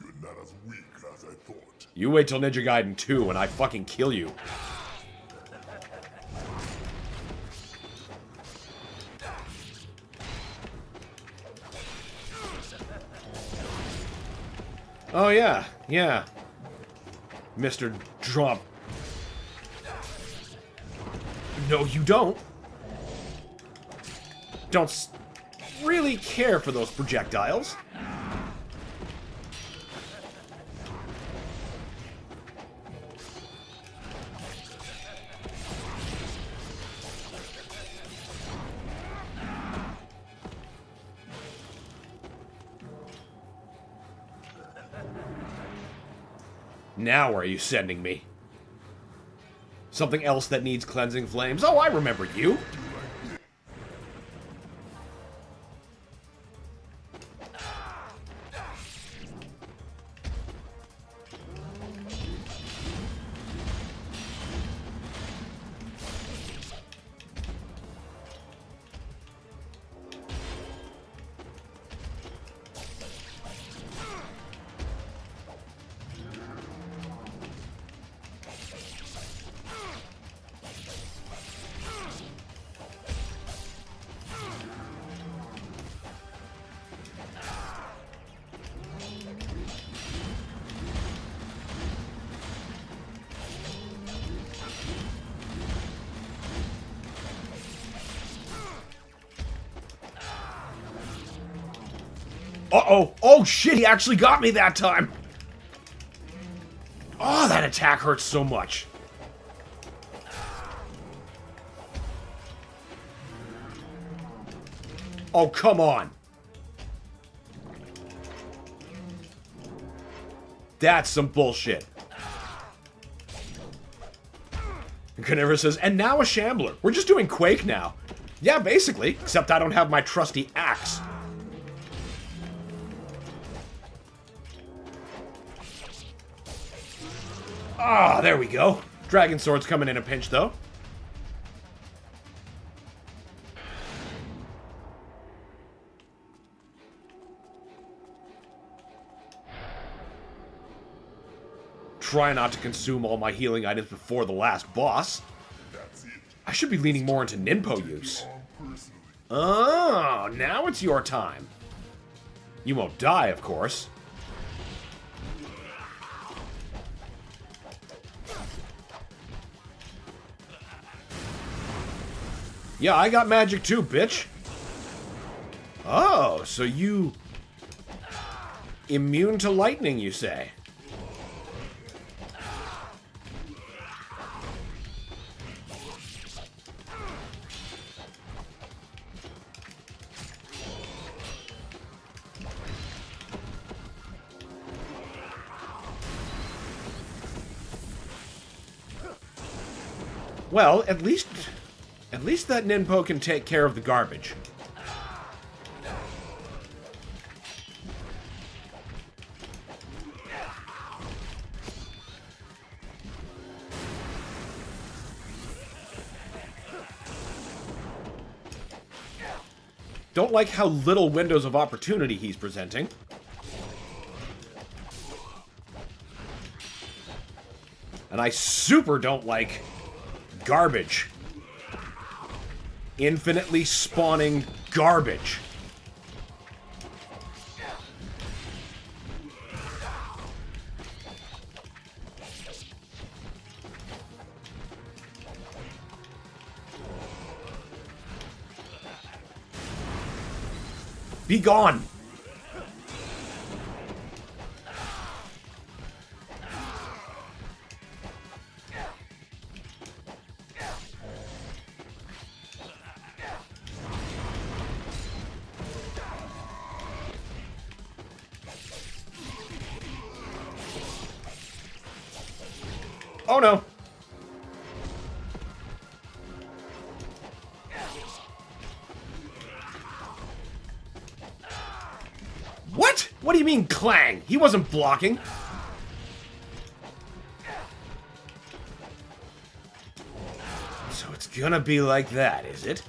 You're not as weak as I thought. You wait till Ninja Gaiden 2 and I fucking kill you. Oh, yeah. Mr. Drop. No, you don't. Don't really care for those projectiles. Now where are you sending me? Something else that needs cleansing flames? Oh, I remember you. Uh-oh. Oh, shit, he actually got me that time. Oh, that attack hurts so much. Oh, come on. That's some bullshit. Carnivorous says, and now a Shambler. We're just doing Quake now. Yeah, basically, except I don't have my trusty axe. Ah, there we go. Dragon Sword's coming in a pinch, though. Try not to consume all my healing items before the last boss. That's it. I should be leaning more into Ninpo use. On personally. Oh, now it's your time. You won't die, of course. Yeah, I got magic too, bitch. Oh, so you... immune to lightning, you say? Well, at least that Ninpo can take care of the garbage. Don't like how little windows of opportunity he's presenting. And I super don't like garbage. Infinitely spawning garbage. Be gone! Oh no! What? What do you mean, clang? He wasn't blocking. So it's gonna be like that, is it?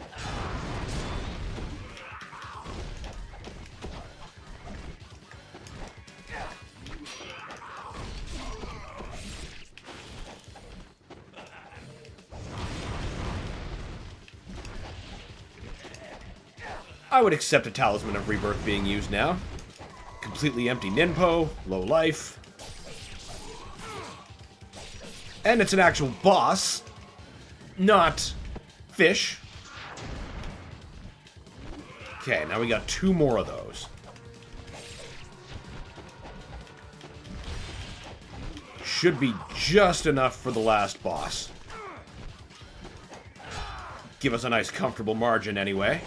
I would accept a Talisman of Rebirth being used now. Completely empty Ninpo, low life. And it's an actual boss, not fish. Okay, now we got 2 more of those. Should be just enough for the last boss. Give us a nice comfortable margin anyway.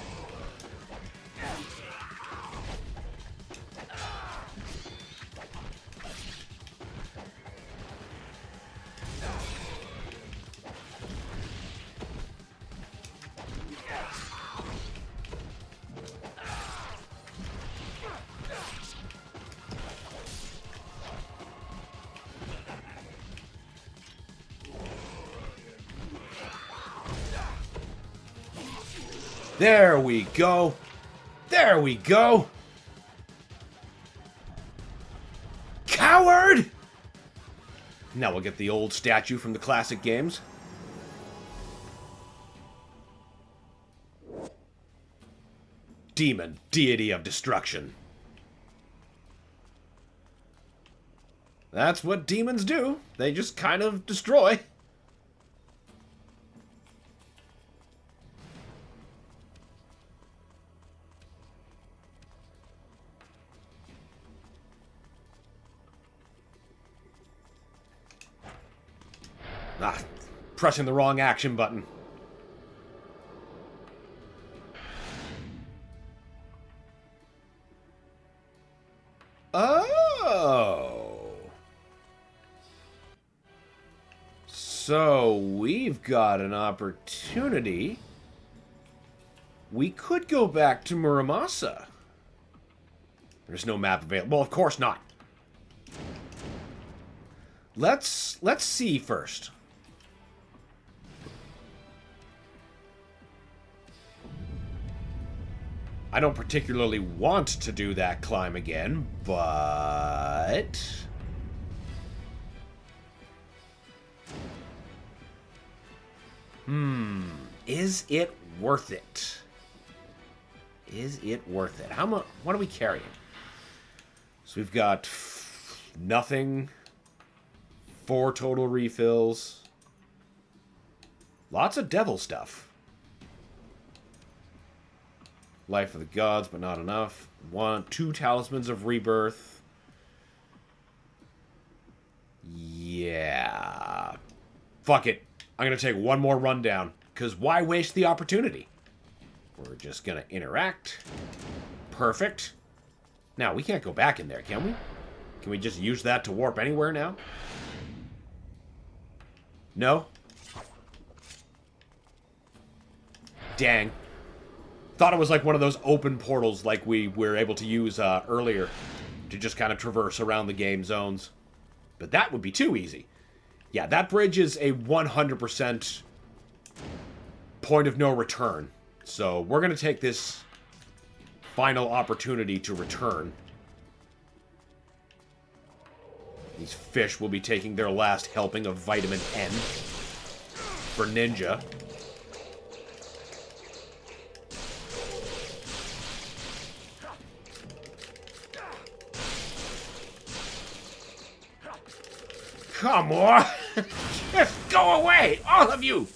There we go. There we go. Coward! Now we'll get the old statue from the classic games. Demon, deity of destruction. That's what demons do. They just kind of destroy. Ah, pressing the wrong action button. Oh. So we've got an opportunity. We could go back to Muramasa. There's no map available. Well, of course not. Let's see first. I don't particularly want to do that climb again, but... Is it worth it? Is it worth it? How much? What are we carrying? So we've got nothing. 4 total refills. Lots of devil stuff. Life of the Gods, but not enough. 2 Talismans of Rebirth. Yeah. Fuck it. I'm going to take one more rundown. Because why waste the opportunity? We're just going to interact. Perfect. Now, we can't go back in there, can we? Can we just use that to warp anywhere now? No? Dang. Thought it was like one of those open portals like we were able to use earlier to just kind of traverse around the game zones. But that would be too easy. Yeah, that bridge is a 100% point of no return. So we're going to take this final opportunity to return. These fish will be taking their last helping of vitamin N for Ninja. Come on! Just go away! All of you!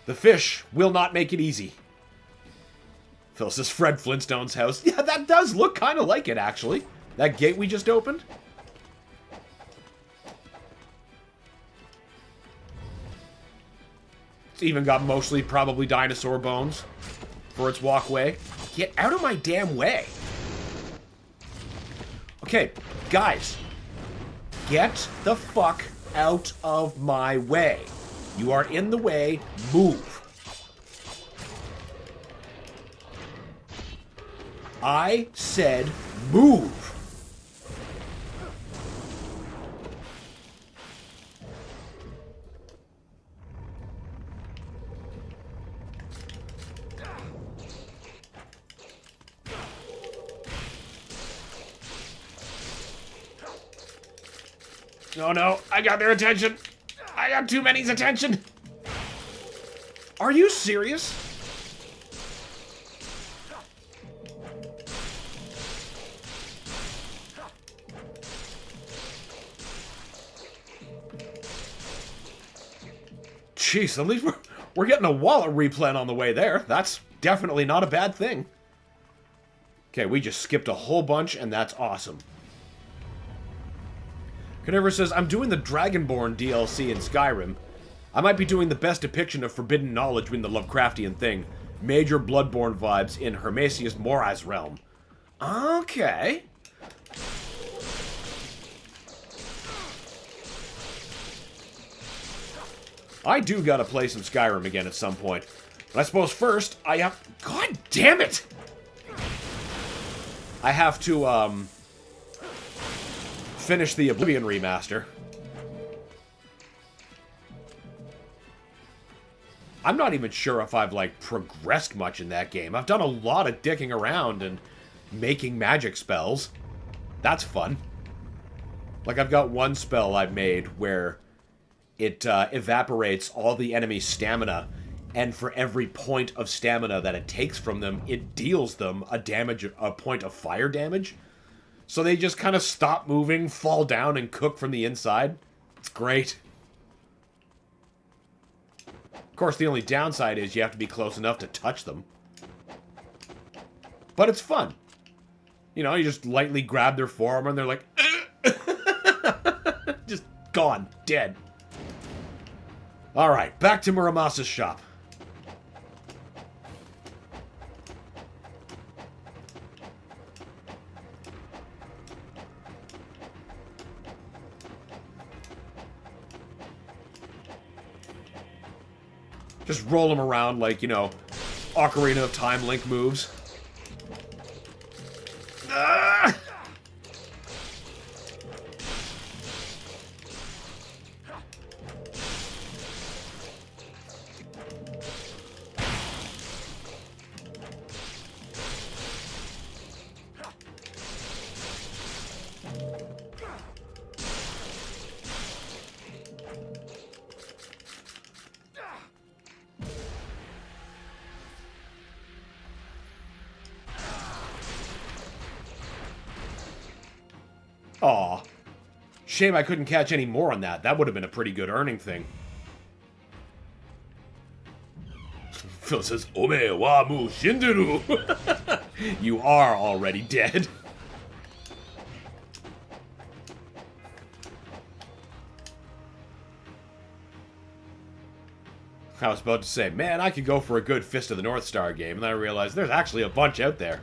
The fish will not make it easy. Phil says Fred Flintstone's house. Yeah, that does look kind of like it, actually. That gate we just opened. It's even got mostly probably dinosaur bones for its walkway. Get out of my damn way. Okay, guys. Get the fuck out of my way. You are in the way. Move. I said move. Oh no, I got their attention. I got too many's attention. Are you serious? Jeez, at least we're getting a wallet replan on the way there. That's definitely not a bad thing. Okay, we just skipped a whole bunch, and that's awesome. Carnivorous says, I'm doing the Dragonborn DLC in Skyrim. I might be doing the best depiction of forbidden knowledge in the Lovecraftian thing. Major Bloodborne vibes in Hermesius Mora's realm. Okay. I do gotta play some Skyrim again at some point. But I suppose first, I have... God damn it! I have to, finish the Oblivion remaster. I'm not even sure if I've, like, progressed much in that game. I've done a lot of dicking around and making magic spells. That's fun. Like, I've got one spell I've made where it evaporates all the enemy's stamina, and for every point of stamina that it takes from them, it deals them a point of fire damage. So they just kind of stop moving, fall down, and cook from the inside. It's great. Of course, the only downside is you have to be close enough to touch them. But it's fun. You know, you just lightly grab their forearm and they're like... just gone. Dead. Alright, back to Muramasa's shop. Just roll them around like, you know, Ocarina of Time Link moves. Ah! Aw. Shame I couldn't catch any more on that. That would have been a pretty good earning thing. Phil says, Ome wa mu shinderu. You are already dead. I was about to say, man, I could go for a good Fist of the North Star game, and then I realized there's actually a bunch out there.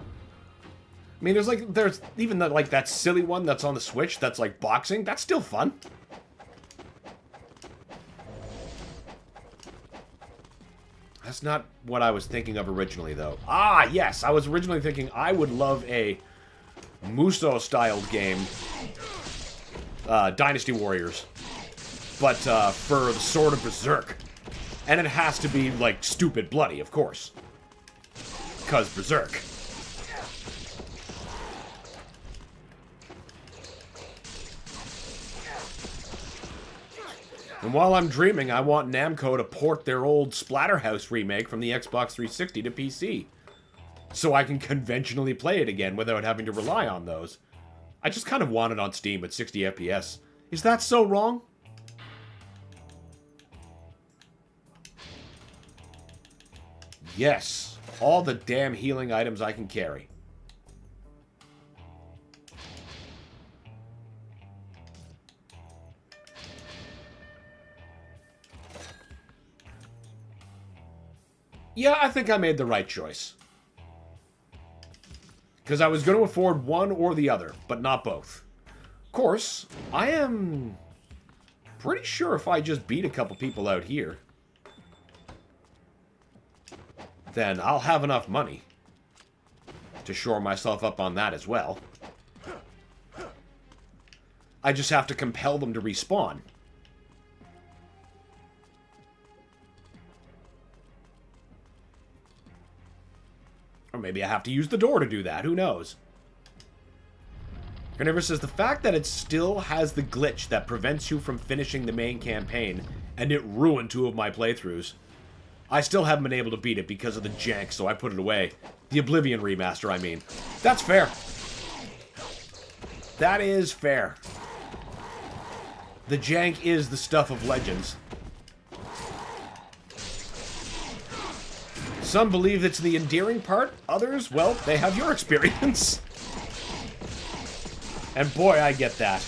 I mean, there's even that silly one that's on the Switch that's like boxing. That's still fun. That's not what I was thinking of originally, though. Ah, yes, I was originally thinking I would love a Muso-styled game, Dynasty Warriors, but for the Sword of Berserk. And it has to be, like, stupid bloody, of course. 'Cause Berserk. And while I'm dreaming, I want Namco to port their old Splatterhouse remake from the Xbox 360 to PC. So I can conventionally play it again without having to rely on those. I just kind of want it on Steam at 60 FPS. Is that so wrong? Yes. All the damn healing items I can carry. Yeah, I think I made the right choice. Because I was going to afford one or the other, but not both. Of course, I am pretty sure if I just beat a couple people out here, then I'll have enough money to shore myself up on that as well. I just have to compel them to respawn. Or maybe I have to use the door to do that. Who knows? Carnivorous says, the fact that it still has the glitch that prevents you from finishing the main campaign, and it ruined 2 of my playthroughs. I still haven't been able to beat it because of the jank, so I put it away. The Oblivion remaster, I mean. That's fair. That is fair. The jank is the stuff of legends. Some believe it's the endearing part. Others, well, they have your experience. And boy, I get that.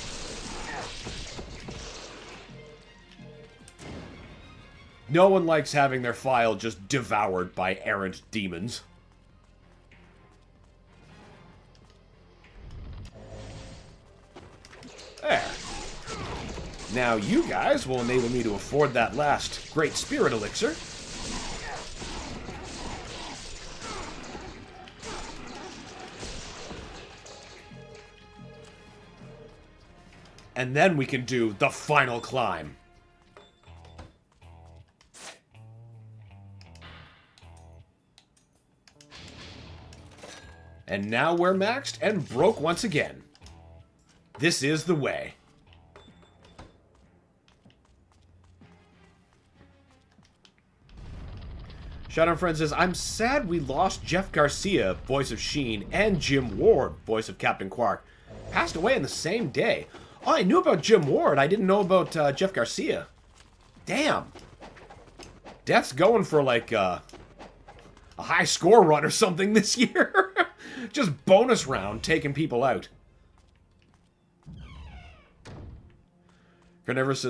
No one likes having their file just devoured by errant demons. There. Now you guys will enable me to afford that last Great Spirit Elixir. And then we can do the final climb. And now we're maxed and broke once again. This is the way. Shadow Friend says, I'm sad we lost Jeff Garcia, voice of Sheen, and Jim Ward, voice of Captain Quark. Passed away in the same day. Oh, I knew about Jim Ward. I didn't know about Jeff Garcia. Damn. Death's going for like a high score run or something this year. Just bonus round taking people out. Carnivorous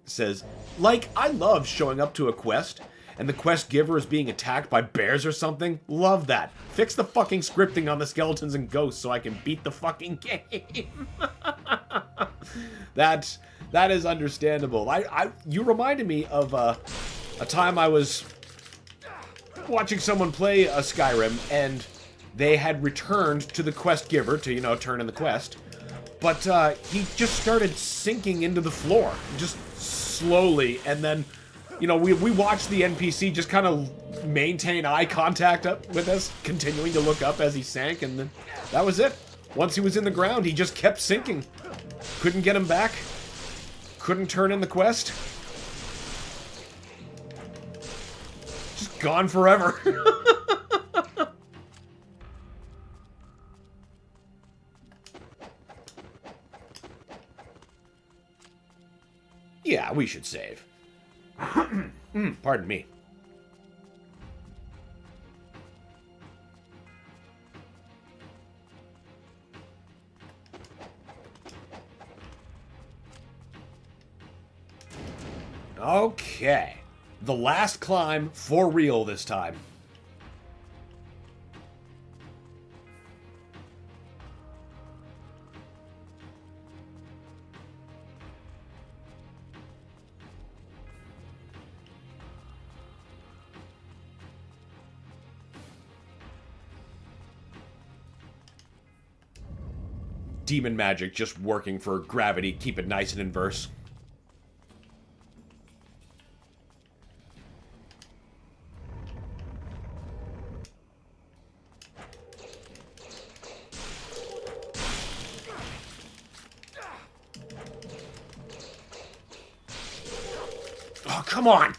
says, I love showing up to a quest and the quest giver is being attacked by bears or something. Love that. Fix the fucking scripting on the skeletons and ghosts so I can beat the fucking game. That is understandable. You reminded me of a time I was watching someone play a Skyrim and they had returned to the quest giver to, turn in the quest. But he just started sinking into the floor, just slowly, and then, we watched the NPC just kind of maintain eye contact up with us, continuing to look up as he sank, and then that was it. Once he was in the ground, he just kept sinking. Couldn't get him back. Couldn't turn in the quest. Just gone forever. Yeah, we should save. Pardon me. Okay. The last climb for real this time. Demon magic just working for gravity, keep it nice and inverse. Oh, come on!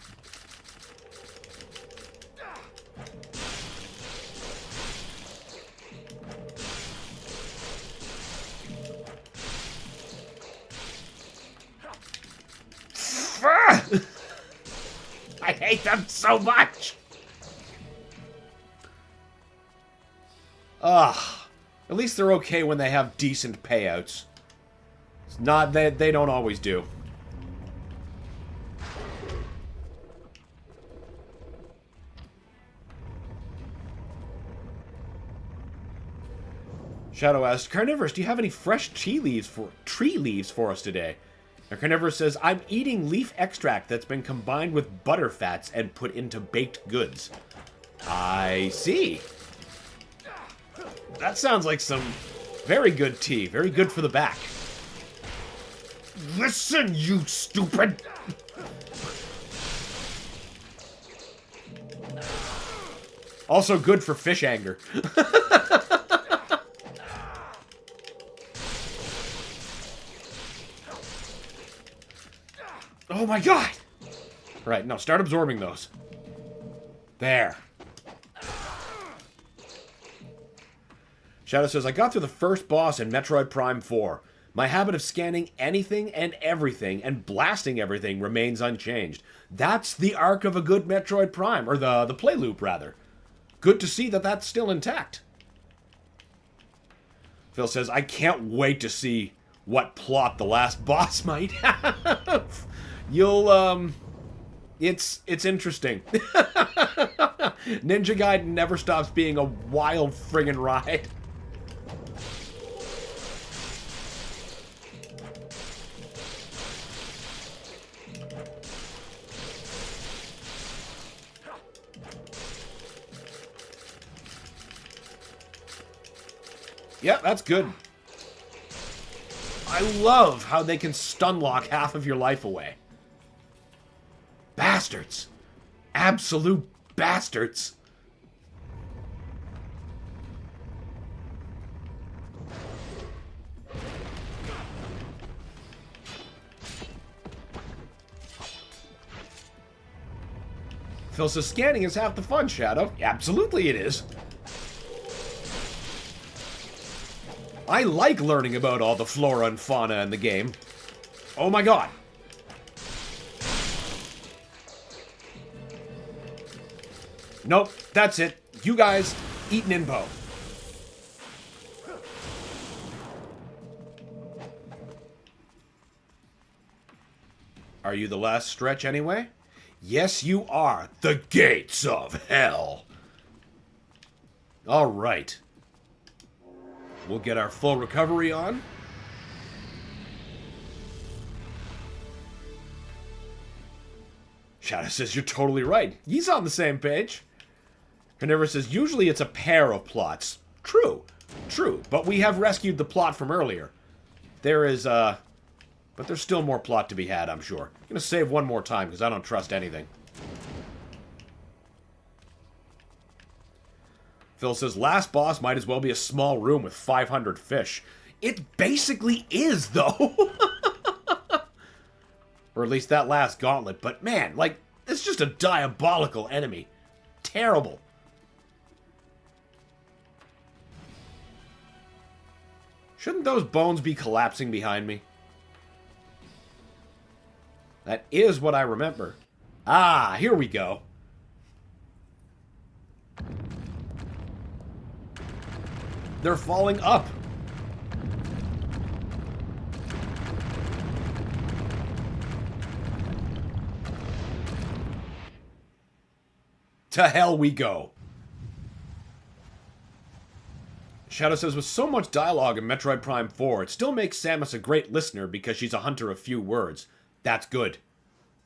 I hate them so much! At least they're okay when they have decent payouts. It's not that they don't always do. Shadow asks, Carnivorous, do you have any fresh tree leaves for us today? Now Carnivorous says, I'm eating leaf extract that's been combined with butter fats and put into baked goods. I see. That sounds like some very good tea. Very good for the back. Listen, you stupid! Also good for fish anger. Oh my god! Right, now start absorbing those. There. Shadow says, I got through the first boss in Metroid Prime 4. My habit of scanning anything and everything and blasting everything remains unchanged. That's the arc of a good Metroid Prime, or the play loop, rather. Good to see that that's still intact. Phil says, I can't wait to see what plot the last boss might have. You'll, it's interesting. Ninja Gaiden never stops being a wild friggin' ride. Yep, that's good. I love how they can stun lock half of your life away. Bastards. Absolute bastards. Phil says scanning is half the fun, Shadow. Absolutely it is. I like learning about all the flora and fauna in the game. Oh my god. Nope, that's it. You guys, eat an info. Are you the last stretch anyway? Yes, you are. The gates of hell. All right. We'll get our full recovery on. Shadow says you're totally right. He's on the same page. Carnivorous says usually it's a pair of plots. True. True. But we have rescued the plot from earlier. There is, but there's still more plot to be had, I'm sure. I'm gonna save one more time because I don't trust anything. Phil says, last boss might as well be a small room with 500 fish. It basically is, though. Or at least that last gauntlet. But man, like, it's just a diabolical enemy. Terrible. Shouldn't those bones be collapsing behind me? That is what I remember. Ah, here we go. They're falling up. To hell we go. Shadow says, with so much dialogue in Metroid Prime 4, it still makes Samus a great listener because she's a hunter of few words. That's good.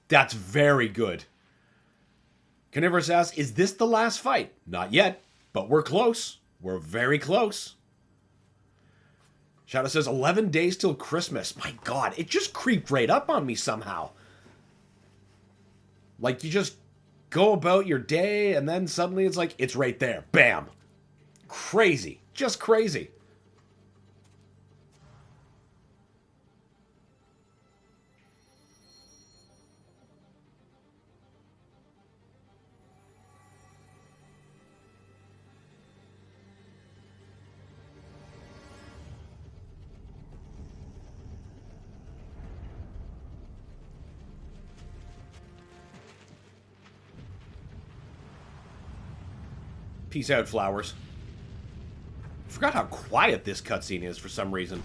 That's very good. Carnivorous asks, is this the last fight? Not yet, but we're close. We're very close. Shadow says, 11 days till Christmas. My god, it just creeped right up on me somehow. Like, you just go about your day, and then suddenly it's like, it's right there. Bam. Crazy. Just crazy. Peace out, flowers. Forgot how quiet this cutscene is for some reason.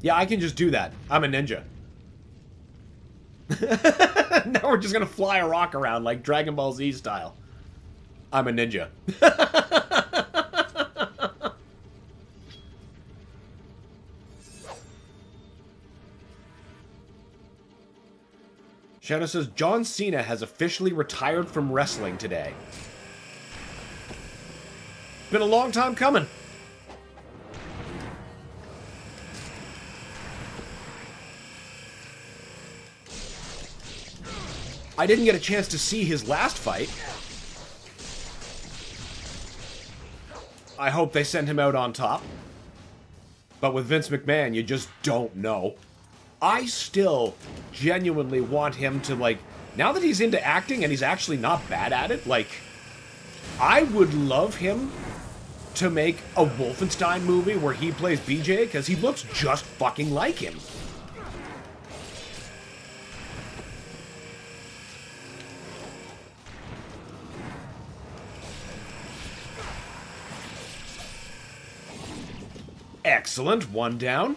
Yeah, I can just do that. I'm a ninja. Now we're just gonna fly a rock around like Dragon Ball Z style. I'm a ninja. Shadow says, John Cena has officially retired from wrestling today. Been a long time coming. I didn't get a chance to see his last fight. I hope they send him out on top. But with Vince McMahon, you just don't know. I still genuinely want him to, like, now that he's into acting and he's actually not bad at it, like, I would love him to make a Wolfenstein movie where he plays BJ, because he looks just fucking like him. Excellent, one down.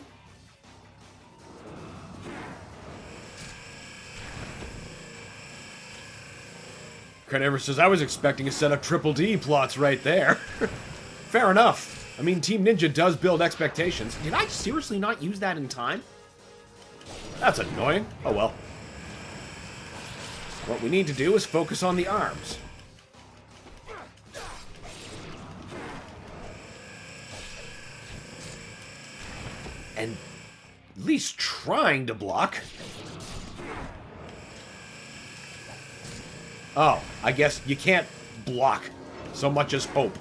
Carnivorous says, I was expecting a set of Triple D plots right there. Fair enough. I mean, Team Ninja does build expectations. Did I seriously not use that in time? That's annoying. Oh well. What we need to do is focus on the arms. And at least trying to block. Oh, I guess you can't block so much as hope.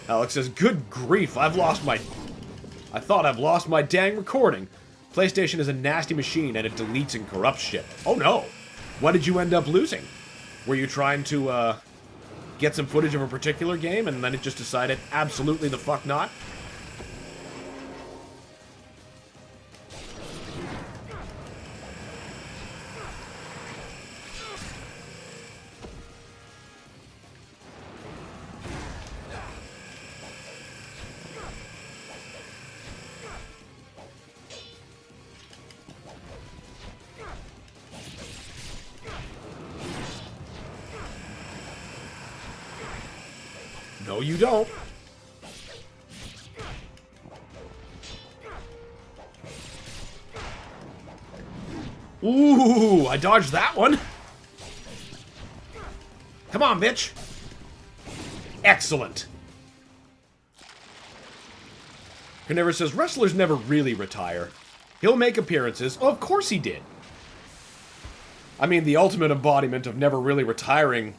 Alex says, good grief, I thought I've lost my dang recording. PlayStation is a nasty machine and it deletes and corrupts shit. Oh no! What did you end up losing? Were you trying to, get some footage of a particular game and then it just decided absolutely the fuck not? No, you don't. Ooh, I dodged that one. Come on, bitch. Excellent. Carnivorous says, wrestlers never really retire. He'll make appearances. Oh, of course he did. I mean, the ultimate embodiment of never really retiring,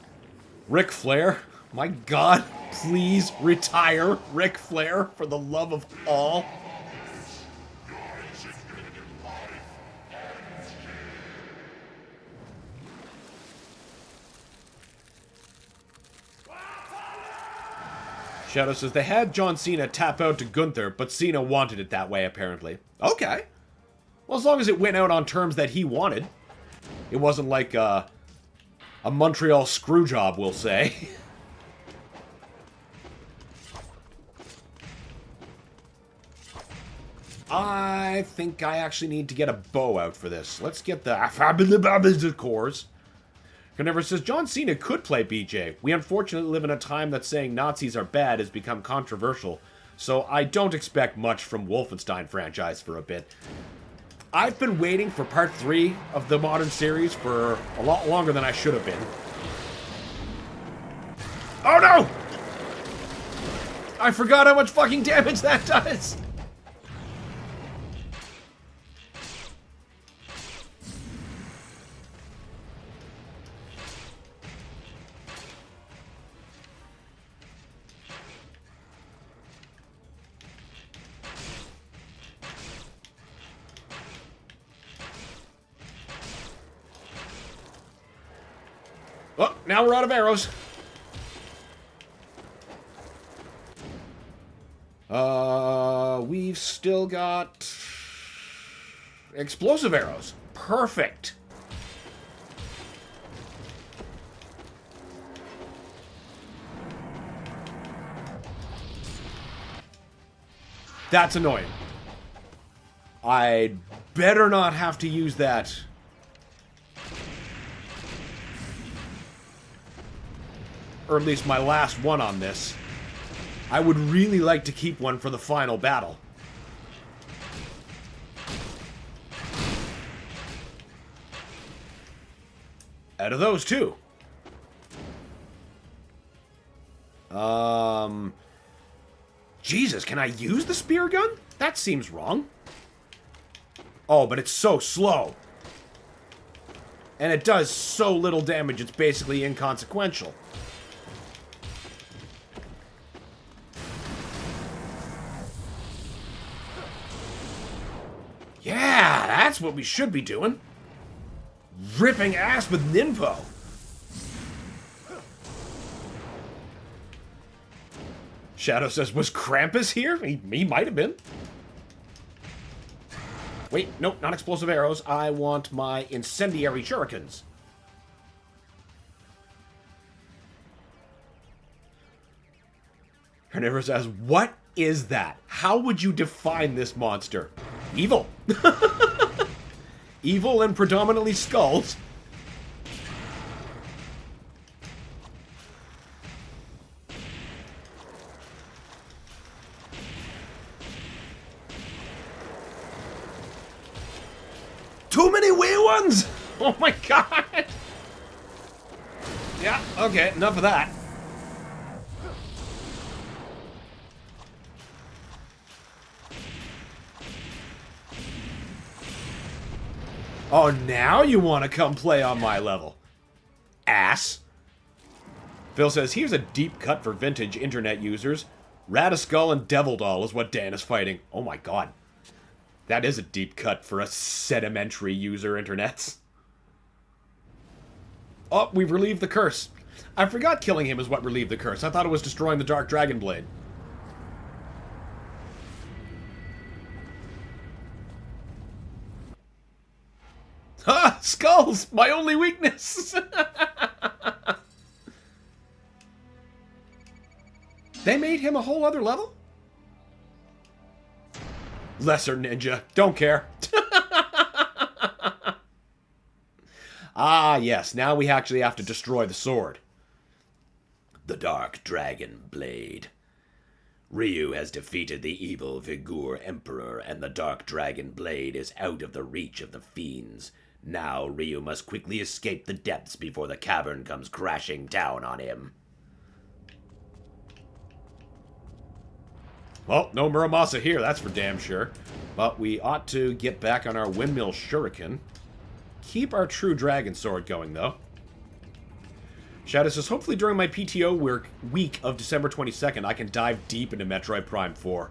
Ric Flair. My God, please retire, Ric Flair, for the love of all. Shadow says, they had John Cena tap out to Gunther, but Cena wanted it that way, apparently. Okay. Well, as long as it went out on terms that he wanted. It wasn't like a Montreal screw job, we'll say. I think I actually need to get a bow out for this. Let's get the cores. Carnivorous says, John Cena could play BJ. We unfortunately live in a time that saying Nazis are bad has become controversial, so I don't expect much from Wolfenstein franchise for a bit. I've been waiting for part 3 of the modern series for a lot longer than I should have been. Oh no! I forgot how much fucking damage that does! Oh, now we're out of arrows. We've still got explosive arrows. Perfect. That's annoying. I'd better not have to use that. Or at least my last one on this. I would really like to keep one for the final battle. Out of those two. Jesus, can I use the spear gun? That seems wrong. Oh, but it's so slow. And it does so little damage, it's basically inconsequential. Yeah, that's what we should be doing. Ripping ass with Ninpo. Shadow says, was Krampus here? He might have been. Wait, nope, not explosive arrows. I want my incendiary shurikens. Carnivorous says, what is that? How would you define this monster? Evil. Evil and predominantly skulls. Too many wee ones! Oh my god! Yeah, okay, enough of that. Oh, now you want to come play on my level. Ass. Phil says, here's a deep cut for vintage internet users. Radiskull and Devil Doll is what Dan is fighting. Oh my god. That is a deep cut for a sedimentary user internets. Oh, we've relieved the curse. I forgot killing him is what relieved the curse. I thought it was destroying the Dark Dragon Blade. Ha! Skulls! My only weakness! They made him a whole other level? Lesser ninja. Don't care. Ah, yes. Now we actually have to destroy the sword. The Dark Dragon Blade. Ryu has defeated the evil Vigor Emperor, and the Dark Dragon Blade is out of the reach of the fiends. Now Ryu must quickly escape the depths before the cavern comes crashing down on him. Well, no Muramasa here, that's for damn sure. But we ought to get back on our Windmill Shuriken. Keep our True Dragon Sword going, though. Shadow says, hopefully during my PTO week of December 22nd, I can dive deep into Metroid Prime 4.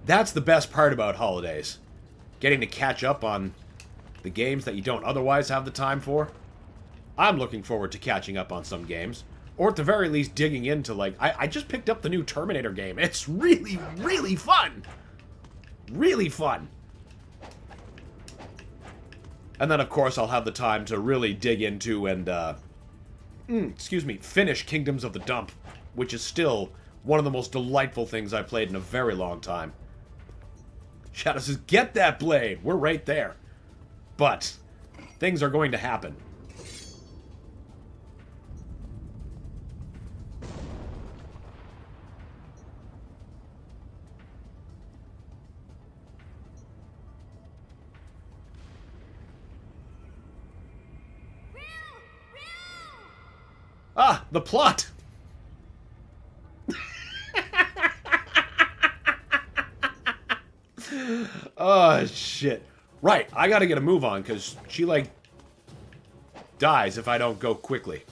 That's the best part about holidays. Getting to catch up on the games that you don't otherwise have the time for. I'm looking forward to catching up on some games. Or at the very least digging into, like, I just picked up the new Terminator game. It's really, really fun. Really fun. And then, of course, I'll have the time to really dig into and, finish Kingdoms of the Dump, which is still one of the most delightful things I've played in a very long time. Shadow says, get that blade! We're right there. But, things are going to happen. Ah, the plot! Oh, shit. Right, I gotta get a move on, because she, like, dies if I don't go quickly.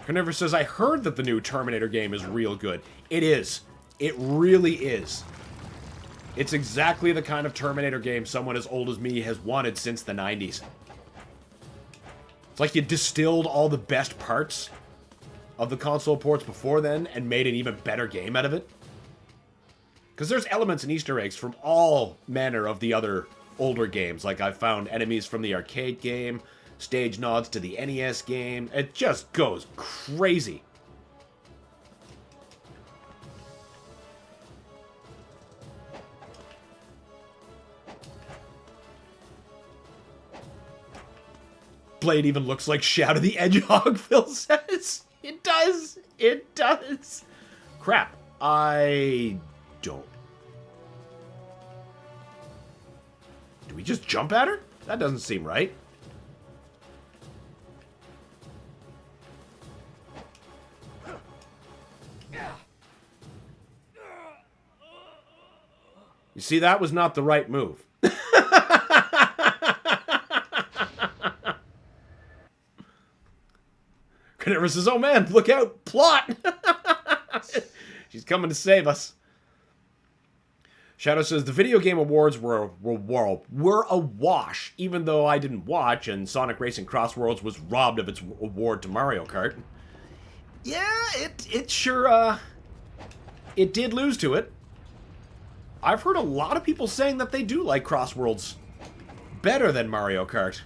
Carnivorous says, I heard that the new Terminator game is real good. It is. It really is. It's exactly the kind of Terminator game someone as old as me has wanted since the 90s. It's like you distilled all the best parts of the console ports before then and made an even better game out of it. Because there's elements and Easter eggs from all manner of the other older games. Like I found enemies from the arcade game, stage nods to the NES game. It just goes crazy. Blade even looks like Shadow the Hedgehog, Phil says. It does. It does. Crap. I don't. Do we just jump at her? That doesn't seem right. You see, that was not the right move. Carnivorous says, oh man, look out, plot! She's coming to save us. Shadow says, the video game awards were a wash, even though I didn't watch, and Sonic Racing Crossworlds was robbed of its award to Mario Kart. Yeah, it sure, it did lose to it. I've heard a lot of people saying that they do like Crossworlds better than Mario Kart.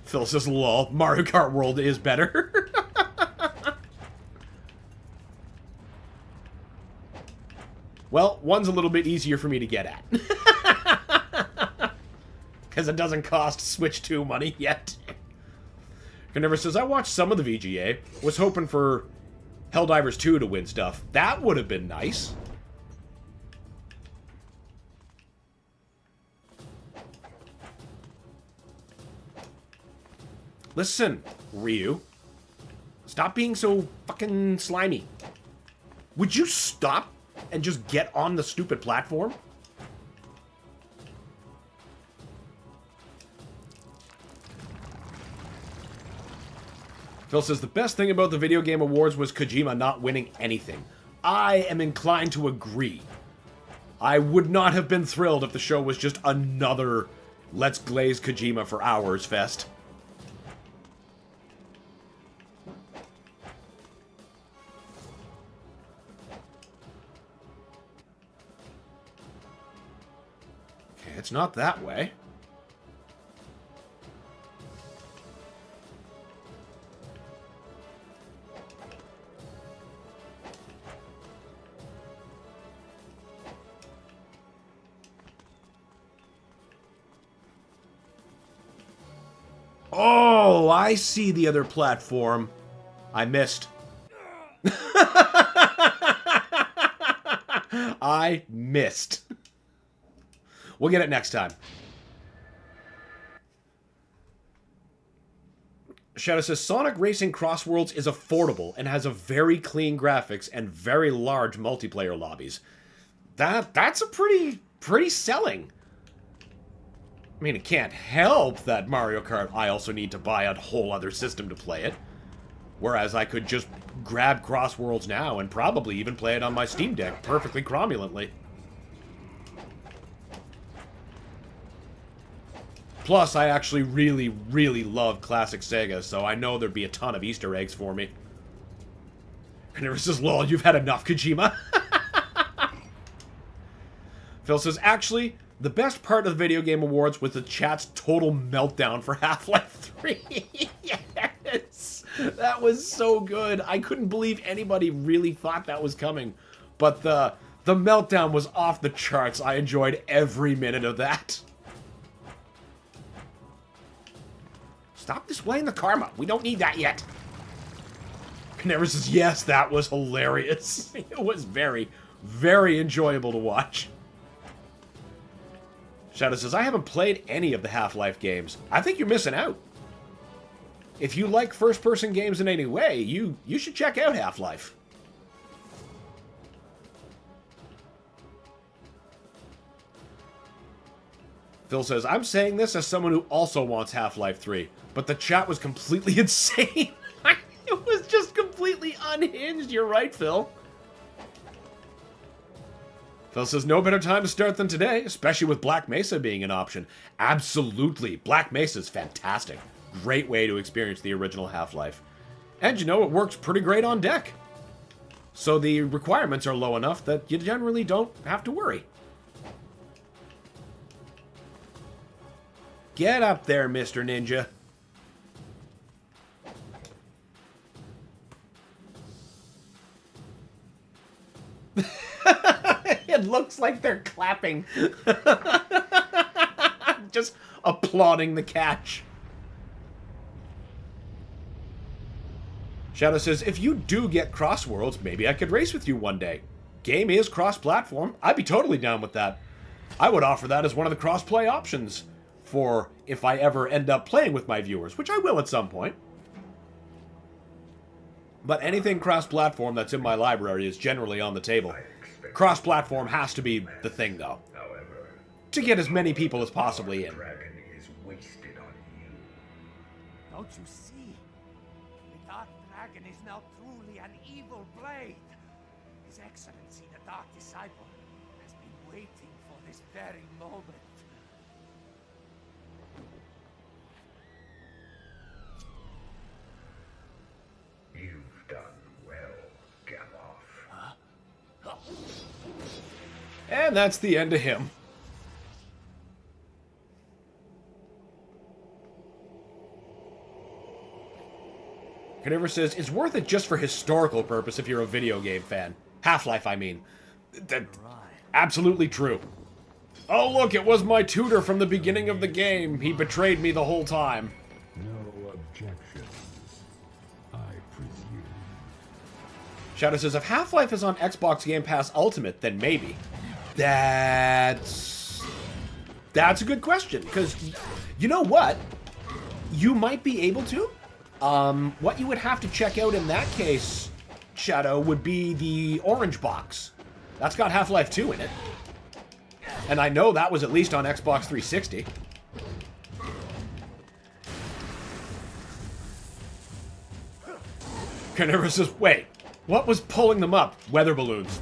Phil says, lol, Mario Kart World is better. Well, one's a little bit easier for me to get at. Because it doesn't cost Switch 2 money yet. Carnivorous says, I watched some of the VGA. Was hoping for Helldivers 2 to win stuff. That would have been nice. Listen, Ryu. Stop being so fucking slimy. Would you stop and just get on the stupid platform? Phil says, the best thing about the Video Game Awards was Kojima not winning anything. I am inclined to agree. I would not have been thrilled if the show was just another Let's Glaze Kojima for Hours fest. Okay, it's not that way. Oh, I see the other platform. I missed. I missed. We'll get it next time. Shadow says, Sonic Racing Crossworlds is affordable and has a very clean graphics and very large multiplayer lobbies. That's a pretty selling. I mean, it can't help that Mario Kart, I also need to buy a whole other system to play it. Whereas I could just grab Crossworlds now and probably even play it on my Steam Deck perfectly cromulently. Plus, I actually really, really love classic Sega, so I know there'd be a ton of Easter eggs for me. And it was just, lol, you've had enough, Kojima. Phil says, actually, the best part of the Video Game Awards was the chat's total meltdown for Half-Life 3. Yes! That was so good. I couldn't believe anybody really thought that was coming. But the meltdown was off the charts. I enjoyed every minute of that. Stop displaying the karma. We don't need that yet. Canary says, yes, that was hilarious. It was very, very enjoyable to watch. Shadow says, I haven't played any of the Half-Life games. I think you're missing out. If you like first-person games in any way, you should check out Half-Life. Phil says, I'm saying this as someone who also wants Half-Life 3. but the chat was completely insane. It was just completely unhinged. You're right, Phil. Phil says, no better time to start than today, especially with Black Mesa being an option. Absolutely. Black Mesa is fantastic. Great way to experience the original Half-Life. And you know, it works pretty great on deck. So the requirements are low enough that you generally don't have to worry. Get up there, Mr. Ninja. It looks like they're clapping. Just applauding the catch. Shadow says, if you do get Crossworlds, maybe I could race with you one day. Game is cross-platform. I'd be totally down with that. I would offer that as one of the cross-play options for if I ever end up playing with my viewers, which I will at some point. But anything cross-platform that's in my library is generally on the table. Cross-platform has to be the thing, though. To get as many people as possibly in. Don't you see? The Dark Dragon is now truly an evil blade. His Excellency, the Dark Disciple, has been waiting for this very moment. You've done well, Gamoth. Huh? And that's the end of him. Carnivorous says, it's worth it just for historical purpose if you're a video game fan. Half-Life, I mean. Absolutely true. Oh, look, it was my tutor from the beginning of the game. He betrayed me the whole time. No objections, I presume. Shadow says, if Half-Life is on Xbox Game Pass Ultimate, then maybe. That's a good question, because you know what? You might be able to. What you would have to check out in that case, Shadow, would be the orange box. That's got Half-Life 2 in it. And I know that was at least on Xbox 360. Carnivorous says, wait, what was pulling them up? Weather balloons.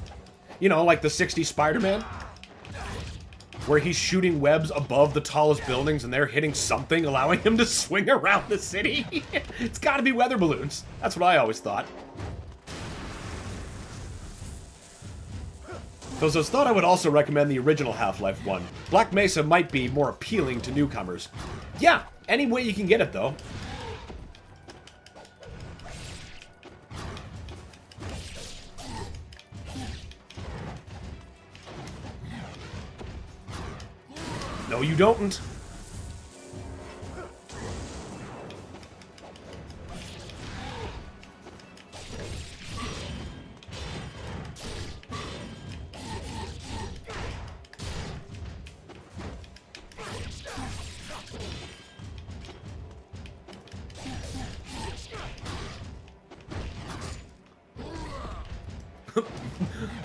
You know, like the 60s Spider-Man? Where he's shooting webs above the tallest buildings and they're hitting something, allowing him to swing around the city. It's gotta be weather balloons. That's what I always thought. Those thought I would also recommend the original Half-Life 1. Black Mesa might be more appealing to newcomers. Yeah, any way you can get it, though. No, you don't.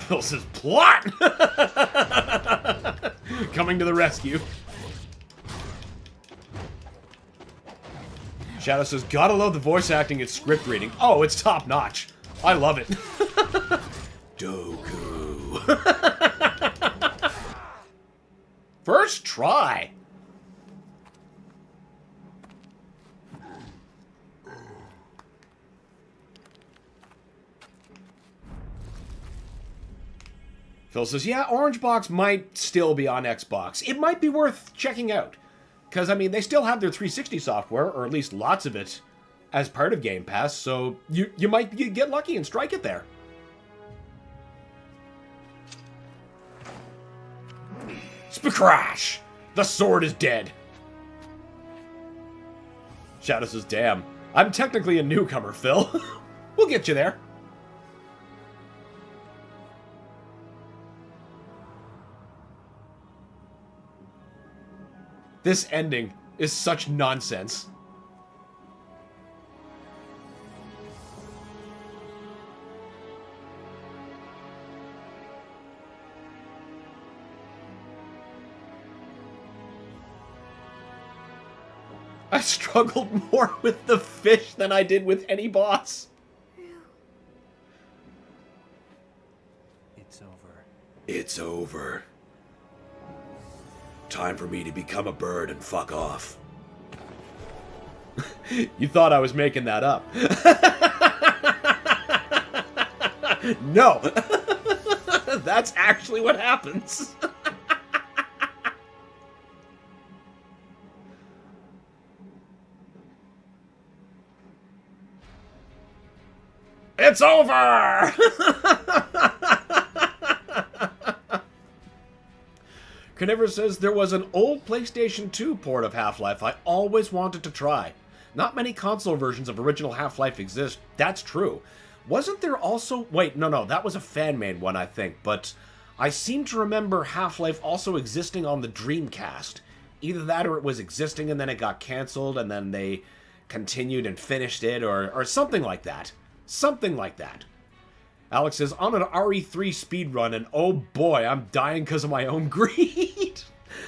Phil says, plot! Coming to the rescue. Shadow says, gotta love the voice acting and script reading. Oh, it's top notch. I love it. Doku. First try. Phil says, yeah, Orange Box might still be on Xbox. It might be worth checking out. Because, I mean, they still have their 360 software, or at least lots of it, as part of Game Pass, so you might get lucky and strike it there. Spcrash! The sword is dead. Shadow says, damn, I'm technically a newcomer, Phil. We'll get you there. This ending is such nonsense. I struggled more with the fish than I did with any boss. It's over. It's over. Time for me to become a bird and fuck off. You thought I was making that up. No. That's actually what happens. It's over! Carnivorous says, there was an old PlayStation 2 port of Half-Life I always wanted to try. Not many console versions of original Half-Life exist. That's true. Wasn't there also... Wait, no, that was a fan-made one, I think. But I seem to remember Half-Life also existing on the Dreamcast. Either that or it was existing and then it got cancelled and then they continued and finished it or something like that. Something like that. Alex says, on an RE3 speedrun, and oh boy, I'm dying because of my own greed.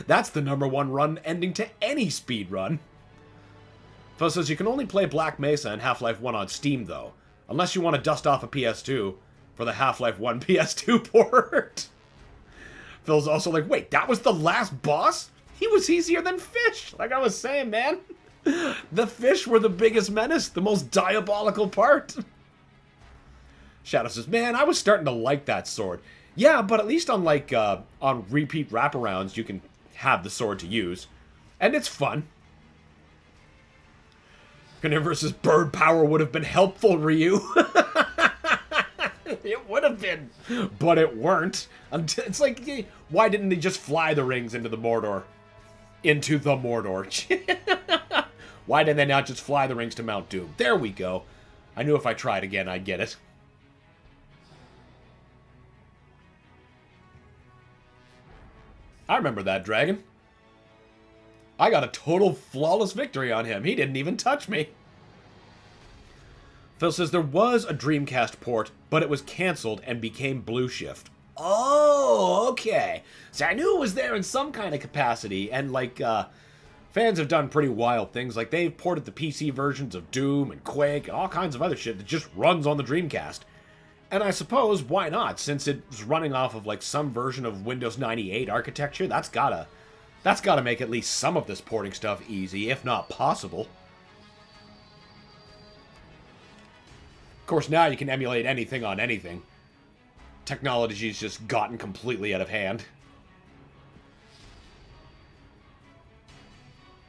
That's the #1 run ending to any speedrun. Phil says, you can only play Black Mesa and Half-Life 1 on Steam, though. Unless you want to dust off a PS2 for the Half-Life 1 PS2 port. Phil's also like, wait, that was the last boss? He was easier than fish, like I was saying, man. The fish were the biggest menace, the most diabolical part. Shadow says, man, I was starting to like that sword. Yeah, but at least on repeat wraparounds, you can have the sword to use. And it's fun. Carnivorous says, bird power would have been helpful, Ryu. It would have been, but it weren't. It's like, why didn't they just fly the rings into the Mordor? Into the Mordor. Why did they not just fly the rings to Mount Doom? There we go. I knew if I tried again, I'd get it. I remember that dragon. I got a total flawless victory on him. He didn't even touch me. Phil says there was a Dreamcast port, but it was cancelled and became Blue Shift. Oh, okay. So I knew it was there in some kind of capacity, and fans have done pretty wild things. Like they've ported the PC versions of Doom and Quake and all kinds of other shit that just runs on the Dreamcast. And I suppose, why not? Since it's running off of some version of Windows 98 architecture, that's gotta make at least some of this porting stuff easy, if not possible. Of course, now you can emulate anything on anything. Technology's just gotten completely out of hand.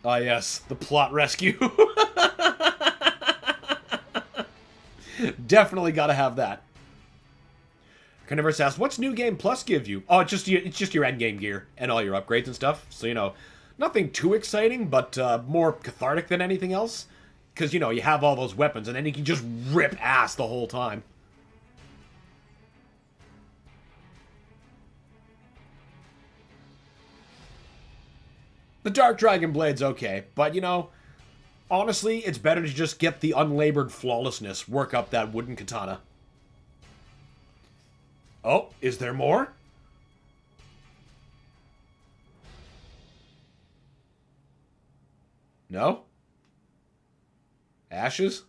Ah, yes, the plot rescue. Definitely gotta have that. Carnivorous asks, what's New Game Plus give you? Oh, it's just your endgame gear and all your upgrades and stuff. So, nothing too exciting, but more cathartic than anything else. Because, you have all those weapons, and then you can just rip ass the whole time. The Dark Dragon Blade's okay, but, honestly, it's better to just get the unlabored flawlessness, work up that wooden katana. Oh, is there more? No? Ashes?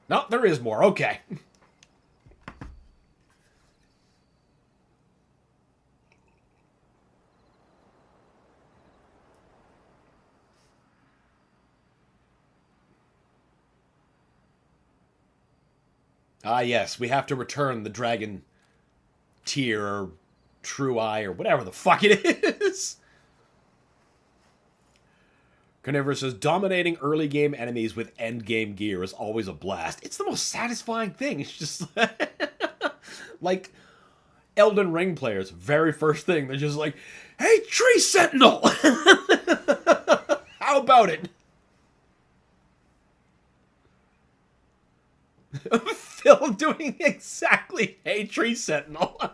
No, there is more. Okay. Ah, yes, we have to return the dragon tear or true eye or whatever the fuck it is. Carnivorous says, dominating early game enemies with end game gear is always a blast. It's the most satisfying thing. It's just like Elden Ring players, very first thing, they're just like, hey, Tree Sentinel! How about it? Phil doing exactly Hey Tree Sentinel.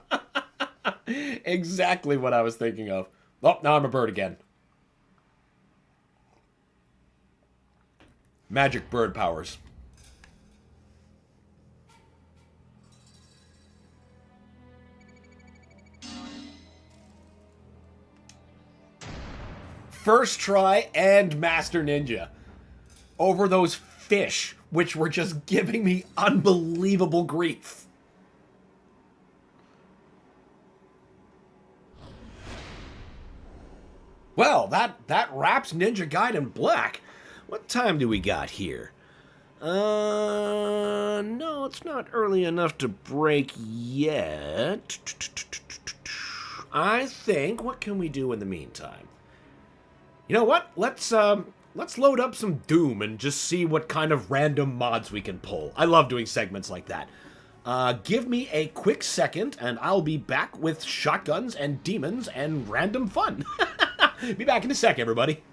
Exactly what I was thinking of. Oh, now I'm a bird again. Magic bird powers. First try and Master Ninja. Over those fish, which were just giving me unbelievable grief. Well, that wraps Ninja Gaiden Black. What time do we got here? No, it's not early enough to break yet. I think, what can we do in the meantime? You know what? Let's load up some Doom and just see what kind of random mods we can pull. I love doing segments like that. Give me a quick second, and I'll be back with shotguns and demons and random fun. Be back in a sec, everybody.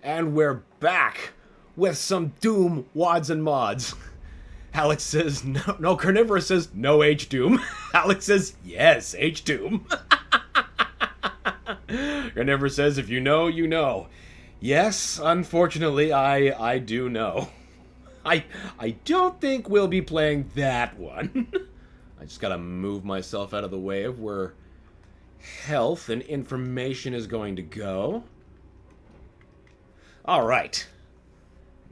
And we're back with some Doom wads and mods. Alex says, no, Carnivorous says, no H-Doom. Alex says, yes, H-Doom. Carnivorous says, if you know, you know. Yes, unfortunately, I do know. I don't think we'll be playing that one. I just gotta move myself out of the way of where health and information is going to go. Alright.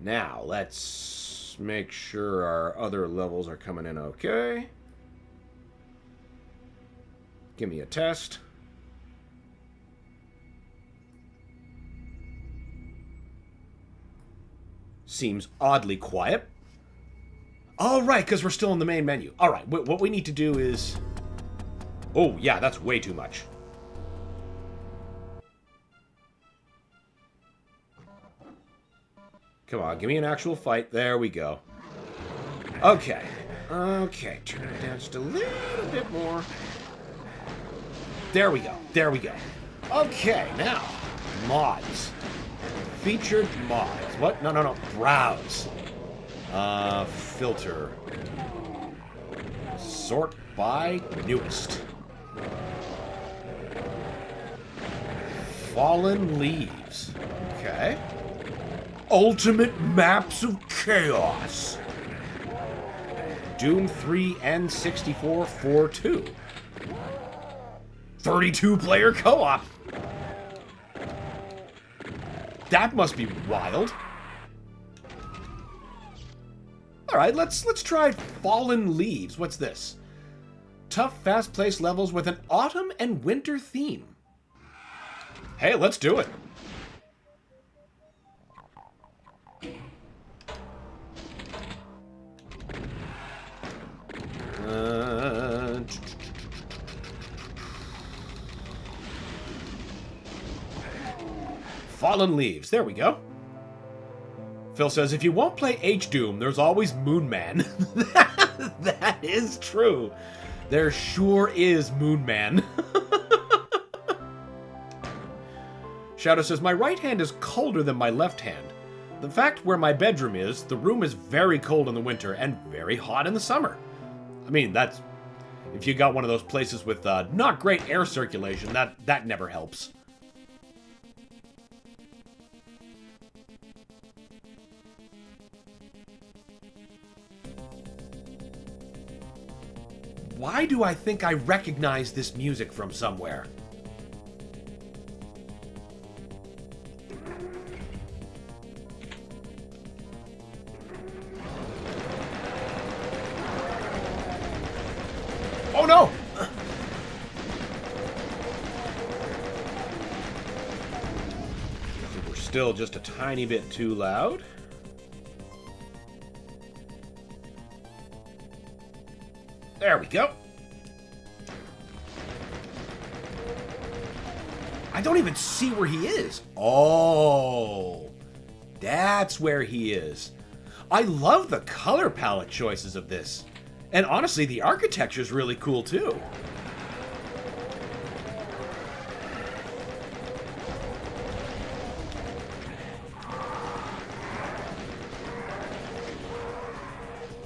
Now, let's make sure our other levels are coming in okay. Give me a test. Seems oddly quiet. Alright, because we're still in the main menu. Alright, what we need to do is... Oh, yeah, that's way too much. Come on, give me an actual fight. There we go. Okay. Okay, turn it down just a little bit more. There we go. There we go. Okay, now, mods. Featured mods. What? No. Browse. Filter. Sort by newest. Fallen Leaves. Okay. Ultimate Maps of Chaos. Doom 3 N64 4-2. 32-player co-op. That must be wild. All right, let's try Fallen Leaves. What's this? Tough, fast-paced levels with an autumn and winter theme. Hey, let's do it. Fallen Leaves. There we go. Phil says, if you won't play H-Doom, there's always Moon Man. That is true. There sure is Moon Man. Shadow says, my right hand is colder than my left hand. The fact where my bedroom is, the room is very cold in the winter and very hot in the summer. I mean, that's... if you got one of those places with not great air circulation, that never helps. Why do I think I recognize this music from somewhere? Oh no! We're still just a tiny bit too loud. There we go. I don't even see where he is. Oh, that's where he is. I love the color palette choices of this. And honestly, the architecture's really cool too.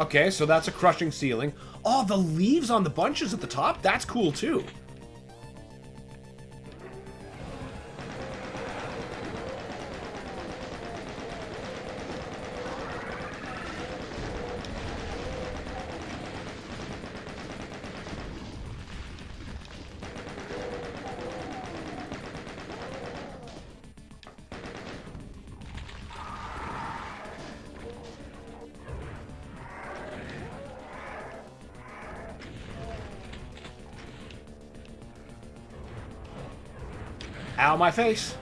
Okay, so that's a crushing ceiling. Oh, the leaves on the bunches at the top? That's cool too. Ow, my face.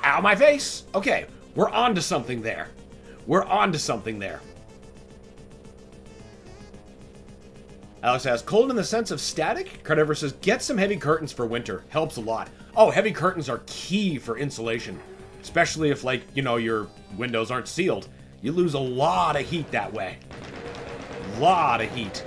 Ow, my face. Okay, we're on to something there. We're on to something there. Alex asks, cold in the sense of static? Carnivorous says, get some heavy curtains for winter. Helps a lot. Oh, heavy curtains are key for insulation. Especially if, like, you know, your windows aren't sealed. You lose a lot of heat that way. Lot of heat.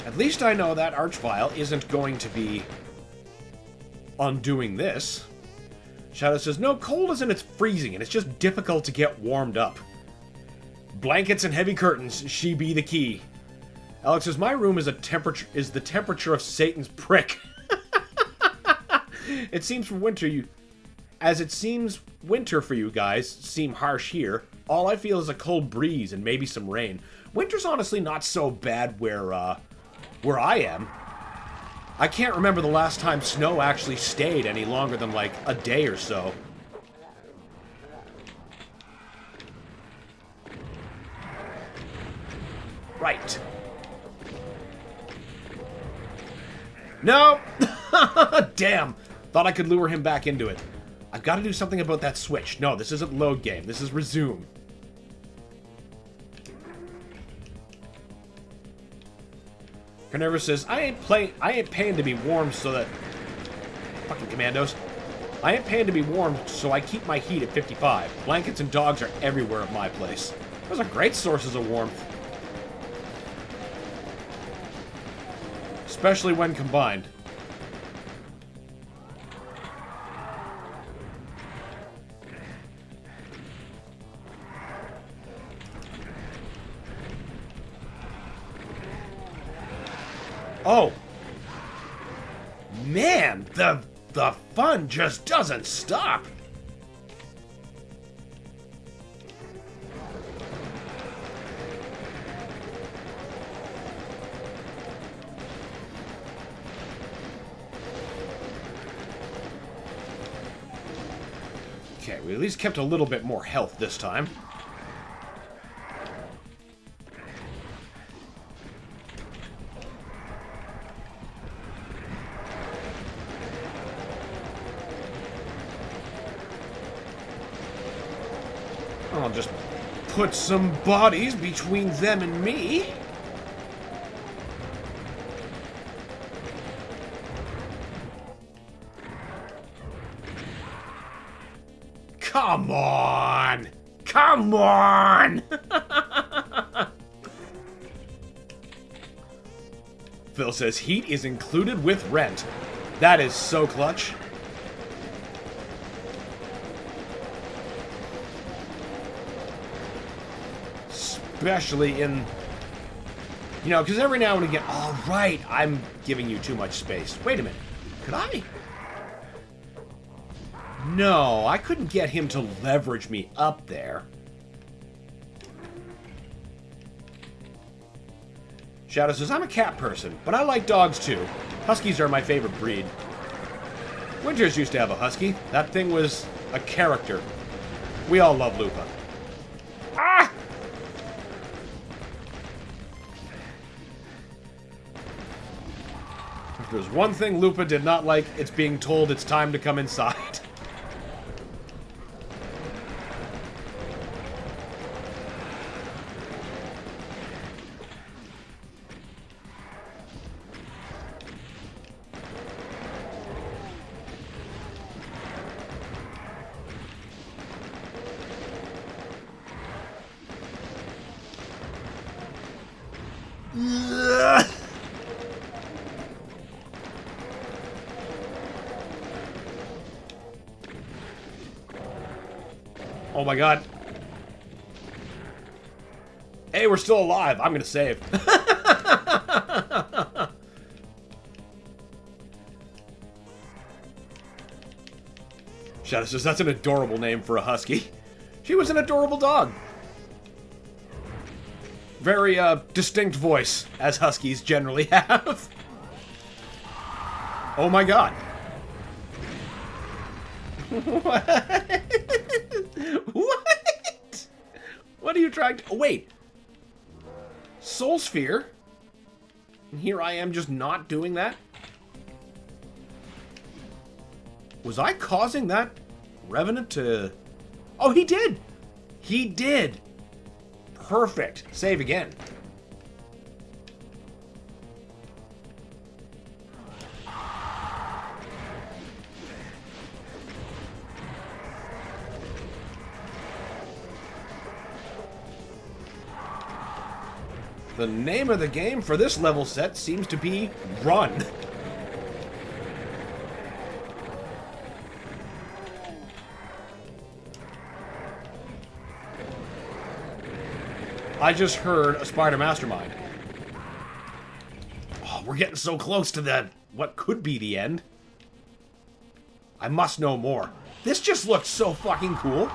At least I know that Archvile isn't going to be undoing this. Shadow says, no, cold isn't, it's freezing, and it's just difficult to get warmed up. Blankets and heavy curtains, she be the key. Alex says, my room is the temperature of Satan's prick. It seems for winter as it seems winter for you guys seem harsh here. All I feel is a cold breeze and maybe some rain. Winter's honestly not so bad where I am. I can't remember the last time snow actually stayed any longer than like a day or so. Right. No! Damn! Thought I could lure him back into it. I've got to do something about that switch. No, this isn't load game. This is resume. Carnivorous says, I ain't paying to be warm so that... Fucking commandos. I ain't paying to be warm, so I keep my heat at 55. Blankets and dogs are everywhere at my place. Those are great sources of warmth. Especially when combined. Oh, man, the fun just doesn't stop. Okay, we at least kept a little bit more health this time. I'll just put some bodies between them and me. Come on! Come on! Phil says heat is included with rent. That is so clutch. Especially in... You know, because every now and again... Oh, right, I'm giving you too much space. Wait a minute. Could I? No, I couldn't get him to leverage me up there. Shadow says, I'm a cat person, but I like dogs too. Huskies are my favorite breed. Winters used to have a husky. That thing was a character. We all love Lupa. Ah! If there's one thing Lupa did not like, it's being told it's time to come inside. Oh my god. Hey, we're still alive. I'm gonna save. Shadow says that's an adorable name for a husky. She was an adorable dog. Very, distinct voice, as huskies generally have. Oh my god. What? What? What are you trying to... Oh, wait. Soul Sphere? And here I am just not doing that? Was I causing that Revenant to... Oh, he did! He did! Perfect. Save again. The name of the game for this level set seems to be Run. I just heard a Spider Mastermind. Oh, we're getting so close to the what could be the end. I must know more. This just looks so fucking cool.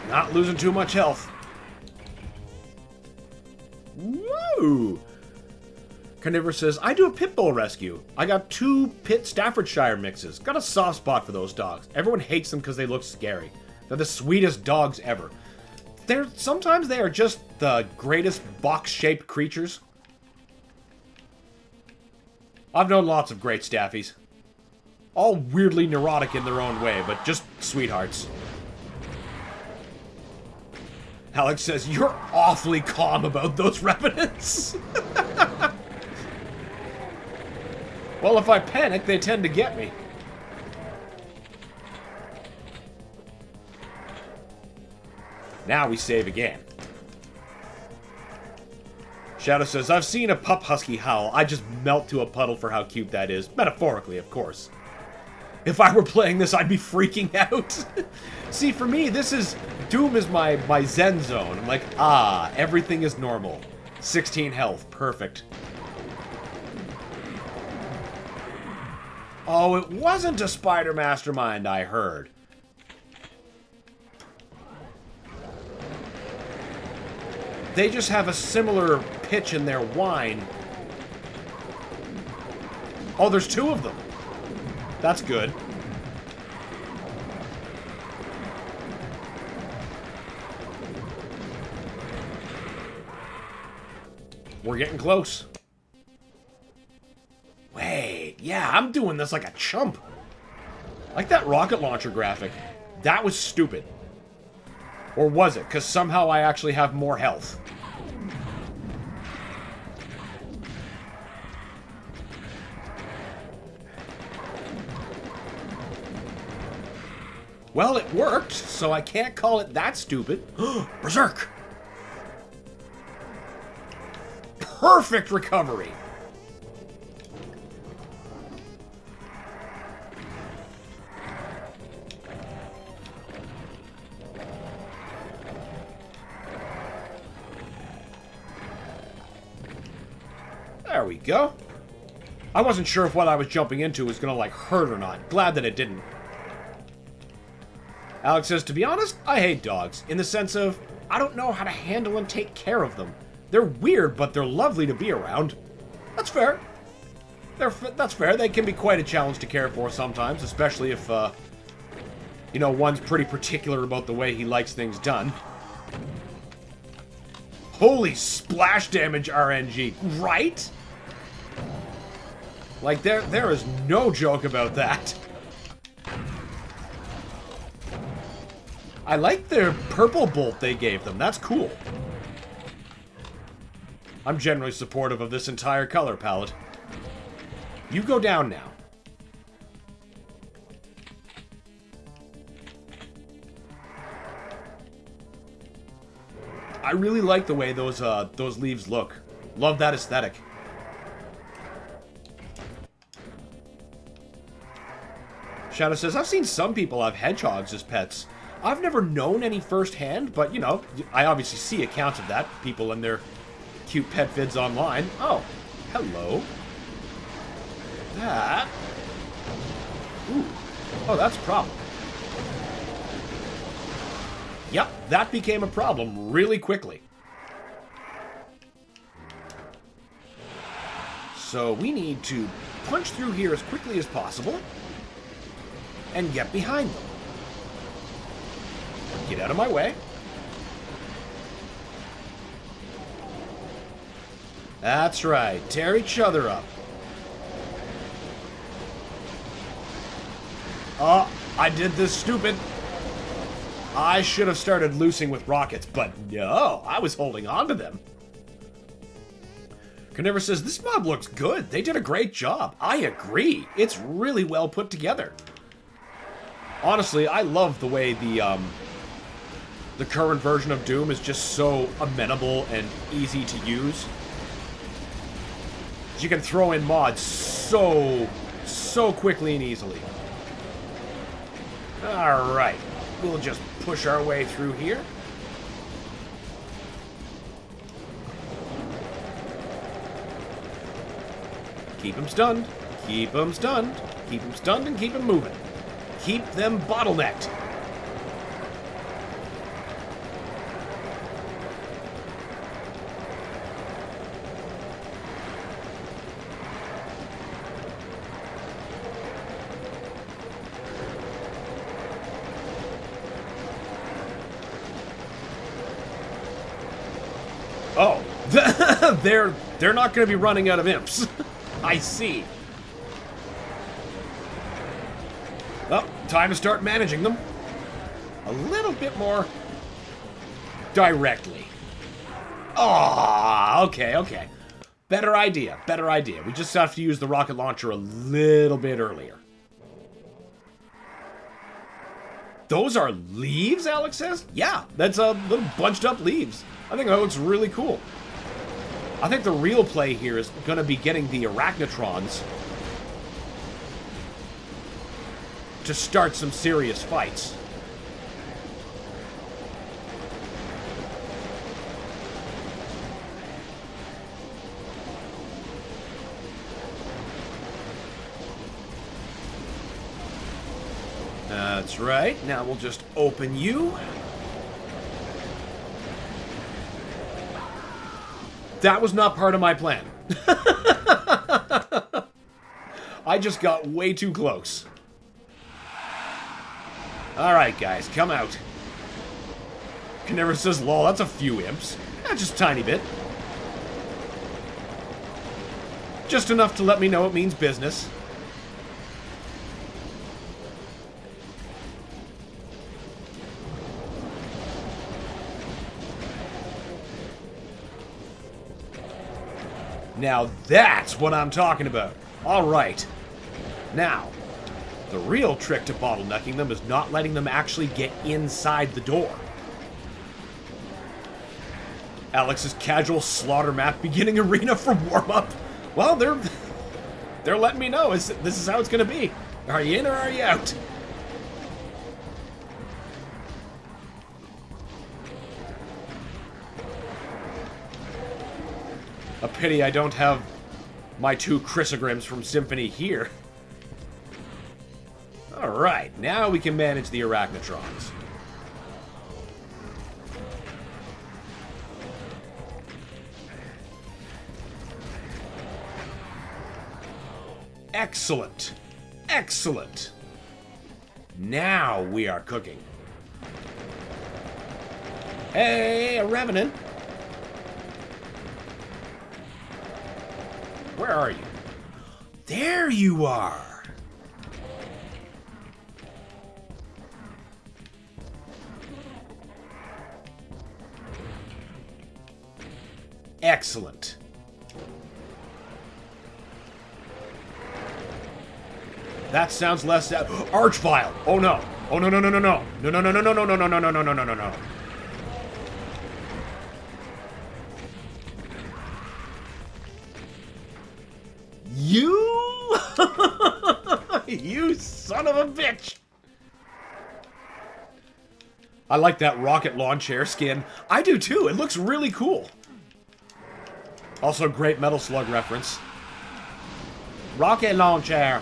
Not losing too much health. Woo! Carnivorous says, I do a pit bull rescue. I got 2 Pit Staffordshire mixes. Got a soft spot for those dogs. Everyone hates them because they look scary. They're the sweetest dogs ever. Sometimes they are just the greatest box-shaped creatures. I've known lots of great staffies. All weirdly neurotic in their own way, but just sweethearts. Alex says, you're awfully calm about those revenants. Well, if I panic, they tend to get me. Now we save again. Shadow says, I've seen a pup husky howl. I just melt to a puddle for how cute that is. Metaphorically, of course. If I were playing this, I'd be freaking out. See, for me, this is... Doom is my zen zone. I'm like, ah, everything is normal. 16 health, perfect. Oh, it wasn't a Spider Mastermind, I heard. They just have a similar pitch in their whine. Oh, there's 2 of them. That's good. We're getting close. Wait, yeah, I'm doing this like a chump. Like that rocket launcher graphic. That was stupid. Or was it? Because somehow I actually have more health. Well, it worked, so I can't call it that stupid. Berserk! Perfect recovery! There we go. I wasn't sure if what I was jumping into was gonna, like, hurt or not. Glad that it didn't. Alex says, to be honest, I hate dogs. In the sense of, I don't know how to handle and take care of them. They're weird, but they're lovely to be around. That's fair. That's fair. They can be quite a challenge to care for sometimes, especially if, you know, one's pretty particular about the way he likes things done. Holy splash damage RNG, right? Like, there is no joke about that. I like their purple bolt they gave them. That's cool. I'm generally supportive of this entire color palette. You go down now. I really like the way those leaves look. Love that aesthetic. Shadow says, I've seen some people have hedgehogs as pets. I've never known any firsthand, but, you know, I obviously see accounts of that. People in their cute pet vids online. Oh, hello. That. Ooh. Oh, that's a problem. Yep, that became a problem really quickly. So we need to punch through here as quickly as possible and get behind them. Get out of my way. That's right. Tear each other up. Oh, I did this stupid. I should have started loosing with rockets, but no, I was holding on to them. Carnivore says, this mob looks good. They did a great job. I agree. It's really well put together. Honestly, I love the way the current version of Doom is just so amenable and easy to use. You can throw in mods so quickly and easily. Alright, we'll just push our way through here. Keep them stunned, keep them stunned, keep them stunned and keep them moving. Keep them bottlenecked. Oh, they're not going to be running out of imps. I see. Well, time to start managing them a little bit more directly. Ah, okay. Better idea. We just have to use the rocket launcher a little bit earlier. Those are leaves, Alex says? Yeah, that's a little bunched up leaves. I think that looks really cool. I think the real play here is going to be getting the arachnotrons to start some serious fights. That's right. Now we'll just open you. That was not part of my plan. I just got way too close. Alright, guys, come out. Canary says, lol, that's a few imps. Just a tiny bit. Just enough to let me know it means business. Now that's what I'm talking about. Alright. Now, the real trick to bottlenecking them is not letting them actually get inside the door. Alex's casual slaughter map beginning arena for warm-up. Well, they're letting me know this is how it's gonna be. Are you in or are you out? A pity I don't have my 2 Crissaegrims from Symphony here. Alright, now we can manage the Arachnotrons. Excellent. Excellent. Now we are cooking. Hey, a Revenant. Where are you? There you are. Excellent. That sounds less... Archvile! Oh no! Oh no no no no no! No no no no no no no no no no no no no no! You... you son of a bitch! I like that rocket launcher skin. I do too. It looks really cool. Also, great Metal Slug reference. Rocket launcher.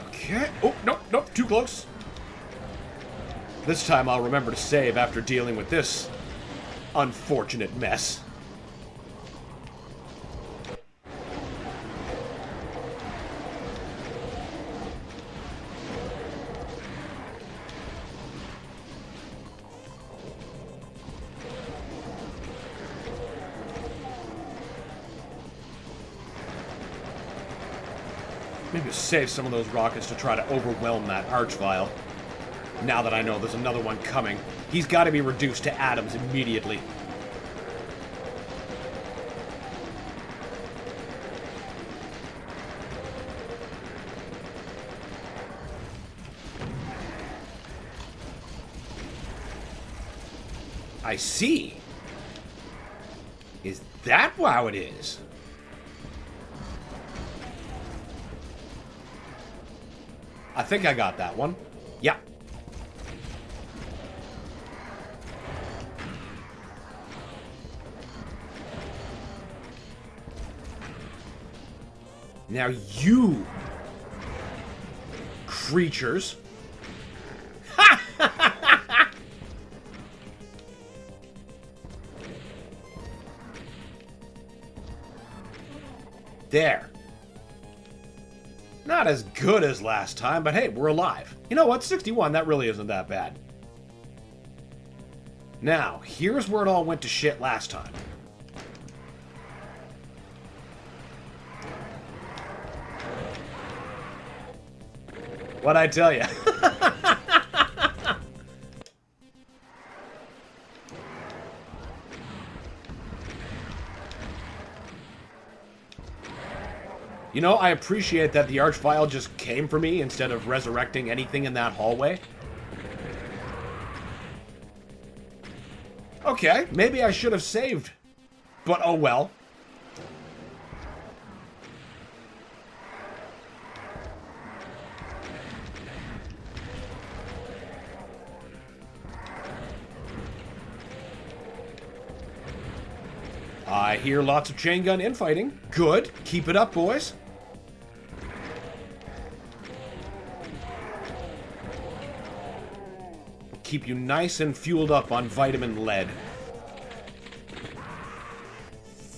Okay. Oh, nope, nope, too close. This time I'll remember to save after dealing with this unfortunate mess. Maybe save some of those rockets to try to overwhelm that Archvile. Now that I know there's another one coming, he's got to be reduced to atoms immediately. I see. Is that how it is? I think I got that one. Yeah. Now you creatures. There. Not as good as last time, but hey, we're alive. You know what? 61, that really isn't that bad. Now, here's where it all went to shit last time. What'd I tell you? You know, I appreciate that the Archvile just came for me instead of resurrecting anything in that hallway. Okay, maybe I should have saved. But oh well. I hear lots of chain gun infighting. Good. Keep it up, boys. Keep you nice and fueled up on vitamin lead.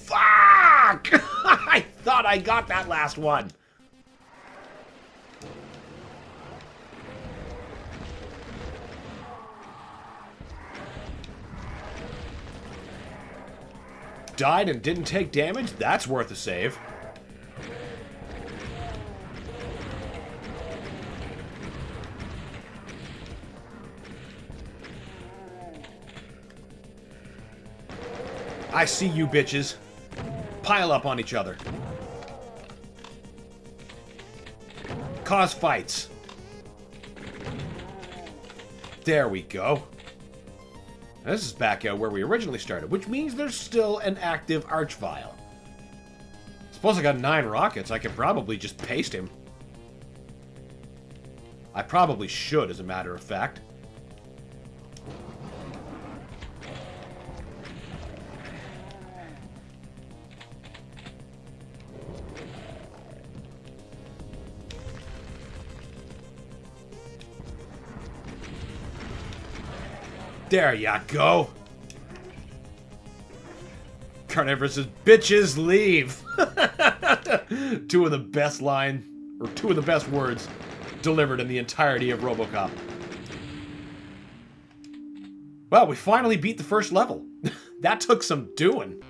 Fuck! I thought I got that last one. Died and didn't take damage? That's worth a save. I see you bitches. Pile up on each other. Cause fights. There we go. This is back out where we originally started, which means there's still an active Archvile. Suppose I got 9 rockets, I could probably just paste him. I probably should, as a matter of fact. There ya go. Carnivorous bitches leave. Two of the best words delivered in the entirety of RoboCop. Well, we finally beat the first level. That took some doing.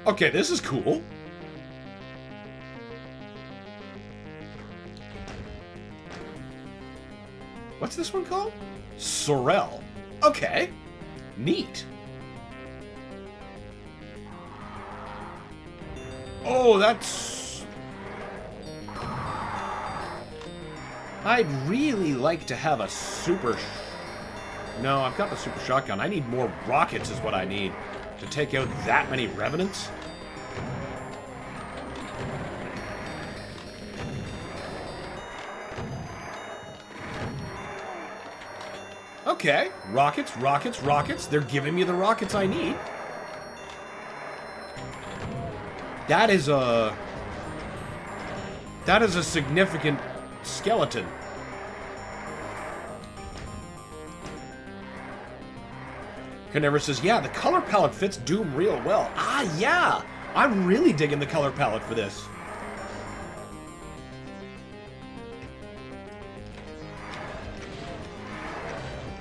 Okay, this is cool. What's this one called? Sorrel. Okay. Neat. Oh, that's... I'd really like to have a super... No, I've got the super shotgun. I need more rockets is what I need to take out that many revenants. Okay, rockets, rockets, rockets. They're giving me the rockets I need. That is a significant skeleton. Carnivorous says, yeah, the color palette fits Doom real well. Ah, yeah! I'm really digging the color palette for this.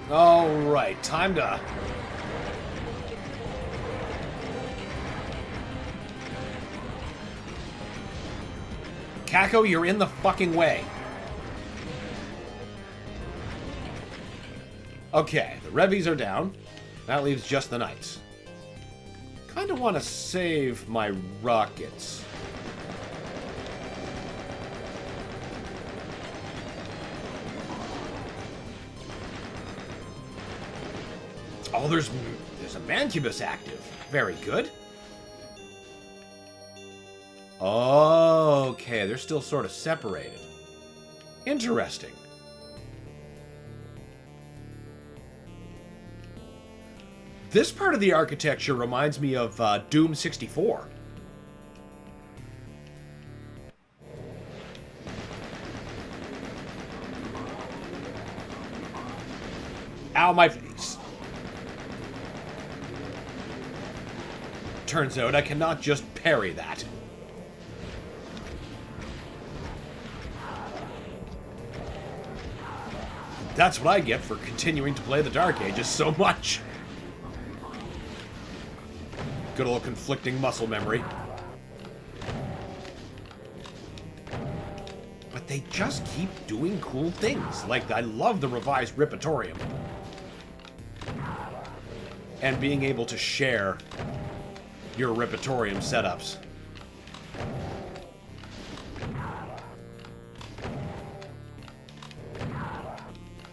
Alright, time to... Kako, you're in the fucking way. Okay, the Revies are down. That leaves just the Knights. Kinda want to save my rockets. Oh, there's a Mancubus active. Very good. Okay, they're still sort of separated. Interesting. This part of the architecture reminds me of Doom 64. Ow, my face. Turns out I cannot just parry that. That's what I get for continuing to play the Dark Ages so much. Good old conflicting muscle memory. But they just keep doing cool things. Like, I love the revised Ripatorium. And being able to share your Ripatorium setups.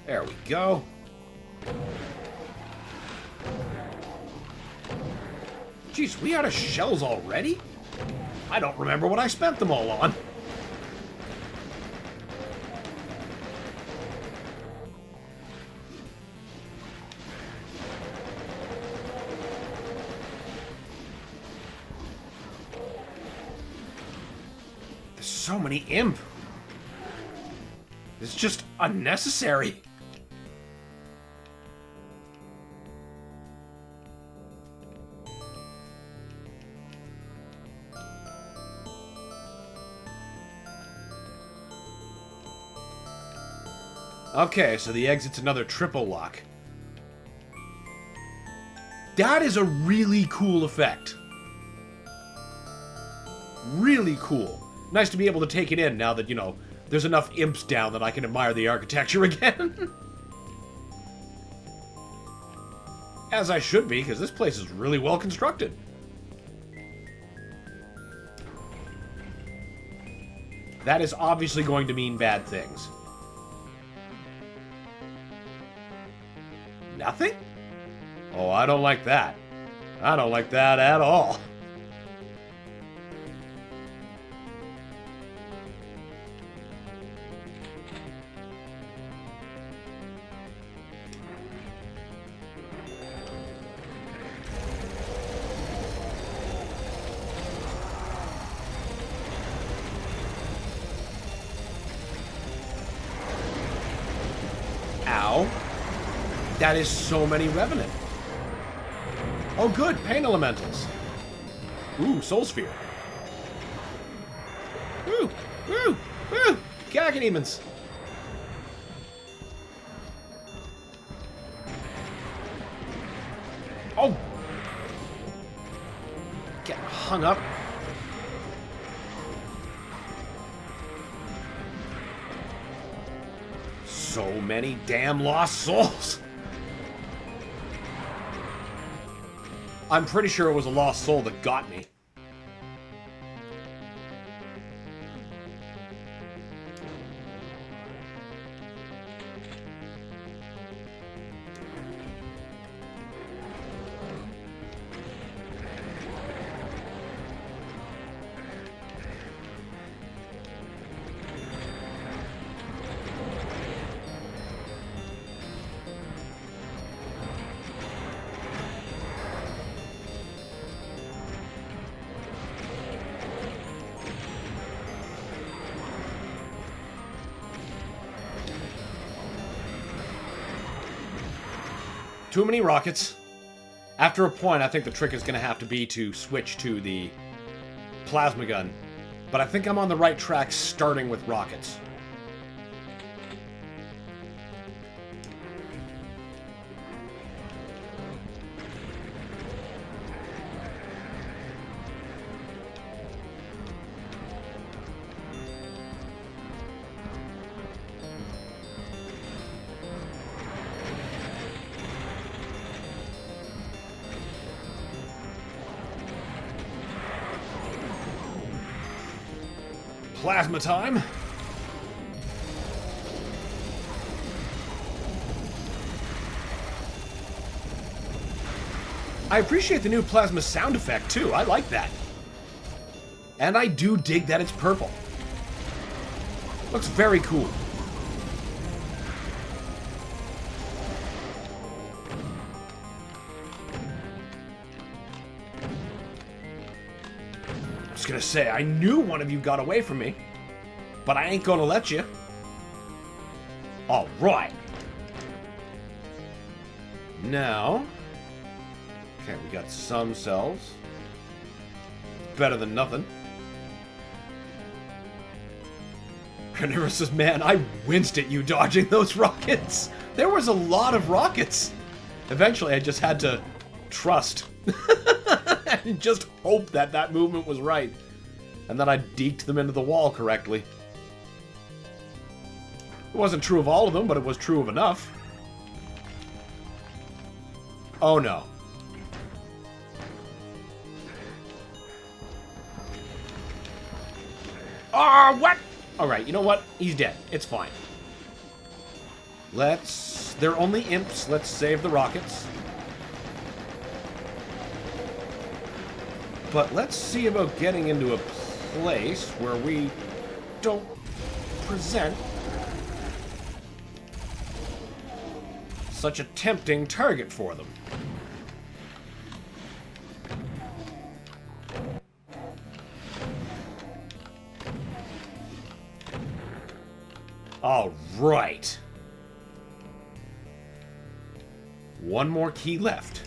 There we go. Jeez, we out of shells already? I don't remember what I spent them all on. So many imp. It's just unnecessary. Okay, so the exit's another triple lock. That is a really cool effect. Really cool. Nice to be able to take it in now that, you know, there's enough imps down that I can admire the architecture again. As I should be, because this place is really well constructed. That is obviously going to mean bad things. Nothing? Oh, I don't like that. I don't like that at all. Ow. That is so many Revenant. Oh good, Pain Elementals. Ooh, Soul Sphere. Woo! Woo! Woo! Cacodemons. Oh! Get hung up. So many damn lost souls. I'm pretty sure it was a lost soul that got me. Too many rockets. After a point, I think the trick is going to have to be to switch to the plasma gun. But I think I'm on the right track starting with rockets. Plasma time. I appreciate the new plasma sound effect too. I like that. And I do dig that it's purple. Looks very cool. I was gonna say, I knew one of you got away from me, but I ain't gonna let you. All right. Now, okay, we got some cells. Better than nothing. Carnivore says, man, I winced at you dodging those rockets. There was a lot of rockets. Eventually, I just had to trust. And just hope that that movement was right. And that I deked them into the wall correctly. It wasn't true of all of them, but it was true of enough. Oh no. Ah, what? Alright, you know what? He's dead. It's fine. They're only imps. Let's save the rockets. But let's see about getting into a place where we don't present such a tempting target for them. All right. One more key left.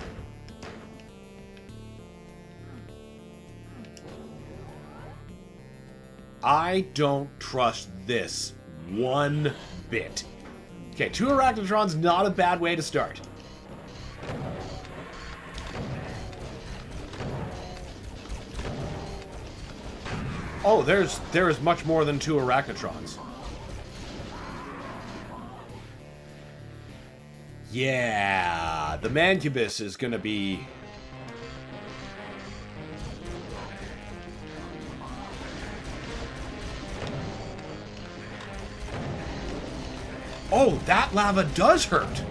I don't trust this one bit. Okay, 2 Arachnotrons, not a bad way to start. Oh, there is much more than 2 Arachnotrons. Yeah, the Mancubus is gonna be... Oh, that lava does hurt!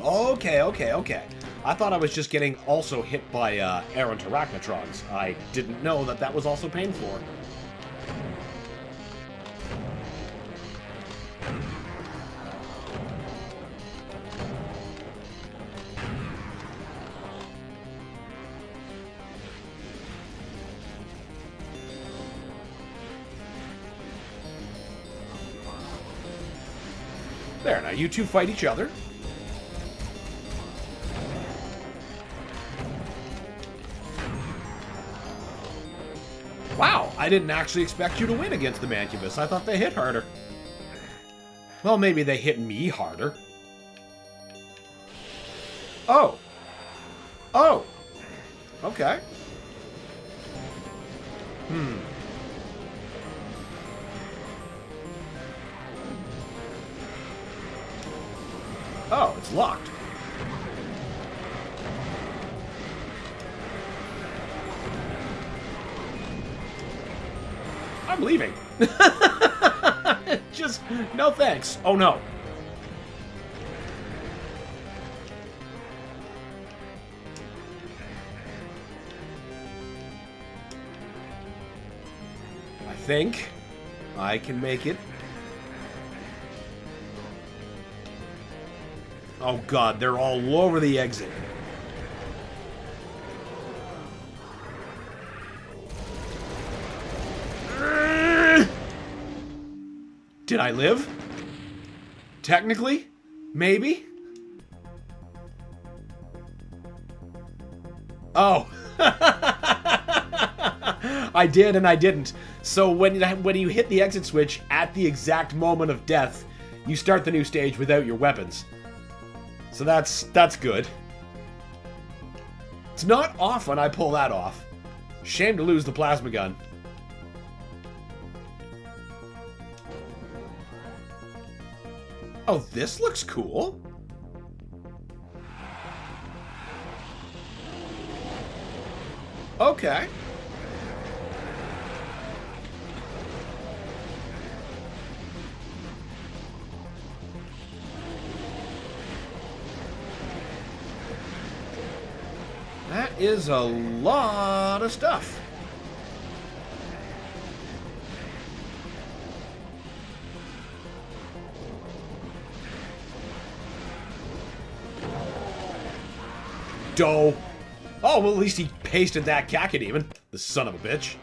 Okay. I thought I was just getting also hit by errant Arachnotrons. I didn't know that that was also painful. There, now you two fight each other. Wow, I didn't actually expect you to win against the Mancubus. I thought they hit harder. Well, maybe they hit me harder. Oh. Oh. Okay. Oh, it's locked. I'm leaving. Just, no thanks. Oh no. I think I can make it. Oh god, they're all over the exit. Did I live? Technically? Maybe? Oh. I did and I didn't. So when you hit the exit switch at the exact moment of death, you start the new stage without your weapons. So that's good. It's not often I pull that off. Shame to lose the plasma gun. Oh, this looks cool. Okay. That is a lot of stuff. Doe. Oh, well, at least he pasted that cacodemon. The son of a bitch.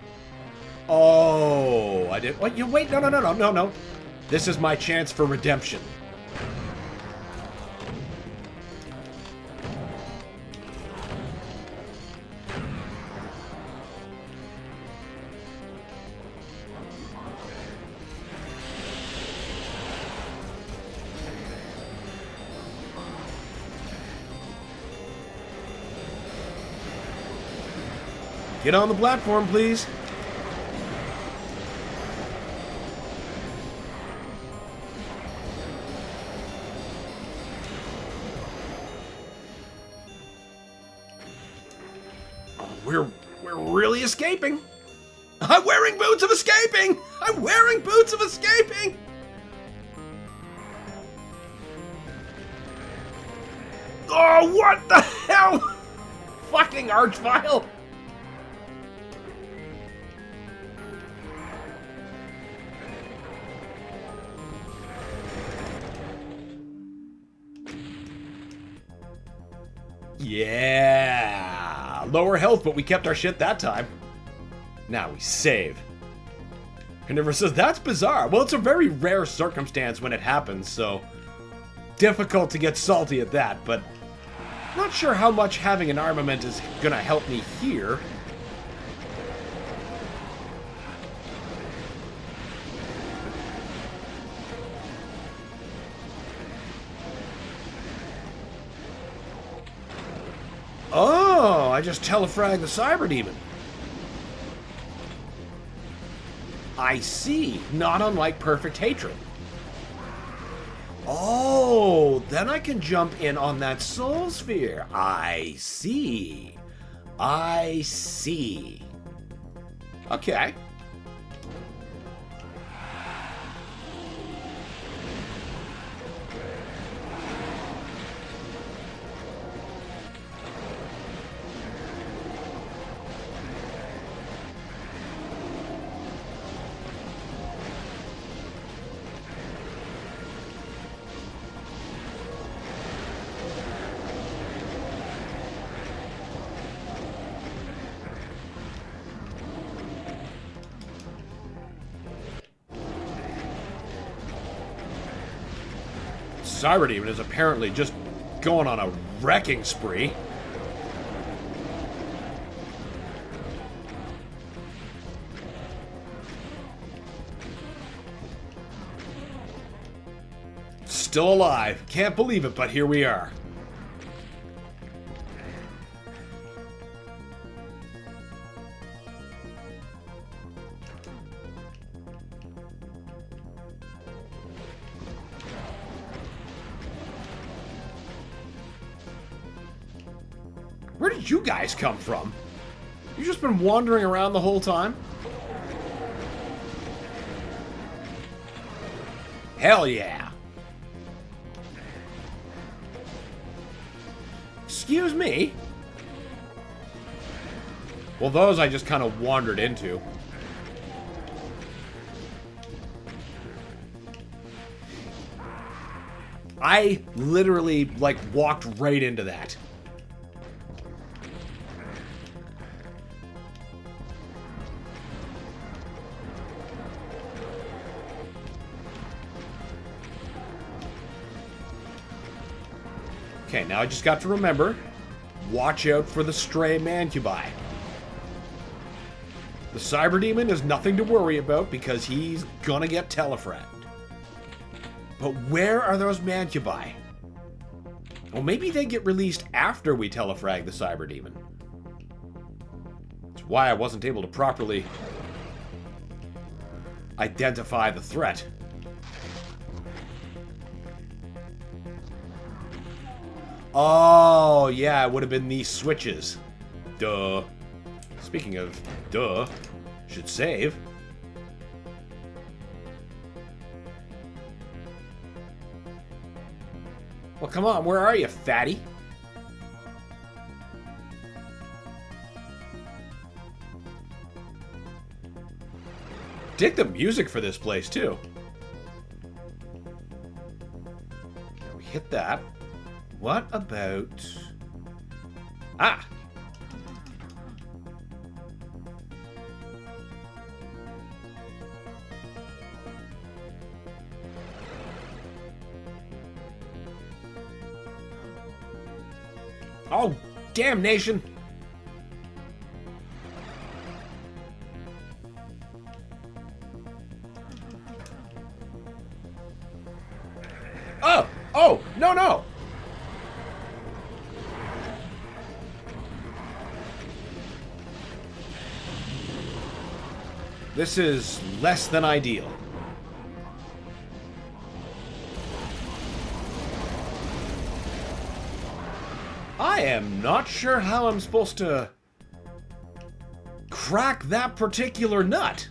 Oh, I did. What? You wait. No. This is my chance for redemption. Get on the platform, please. Oh, we're really escaping. I'm wearing boots of escaping. I'm wearing boots of escaping. Oh, what the hell? Fucking Archvile. Yeah! Lower health, but we kept our shit that time. Now we save. Carnivore says, that's bizarre. Well, it's a very rare circumstance when it happens, so difficult to get salty at that, but not sure how much having an armament is gonna help me here. Oh, I just telefragged the Cyber Demon. I see. Not unlike Perfect Hatred. Oh, then I can jump in on that Soul Sphere. I see. I see. Okay. Cyber Demon is apparently just going on a wrecking spree. Still alive. Can't believe it, but here we are. Where did you guys come from? You just been wandering around the whole time? Hell yeah. Excuse me? Well, those I just kind of wandered into. I literally, like, walked right into that. Okay, now I just got to remember, watch out for the stray mancubi. The Cyber Demon is nothing to worry about because he's gonna get telefragged. But where are those mancubi? Well, maybe they get released after we telefrag the Cyber Demon. That's why I wasn't able to properly identify the threat. Oh, yeah, it would have been these switches. Duh. Speaking of duh, should save. Well, come on, where are you, fatty? Dig the music for this place, too. Now we hit that. What about... Ah! Oh, damnation! Oh! Oh! No, no! This is less than ideal. I am not sure how I'm supposed to crack that particular nut.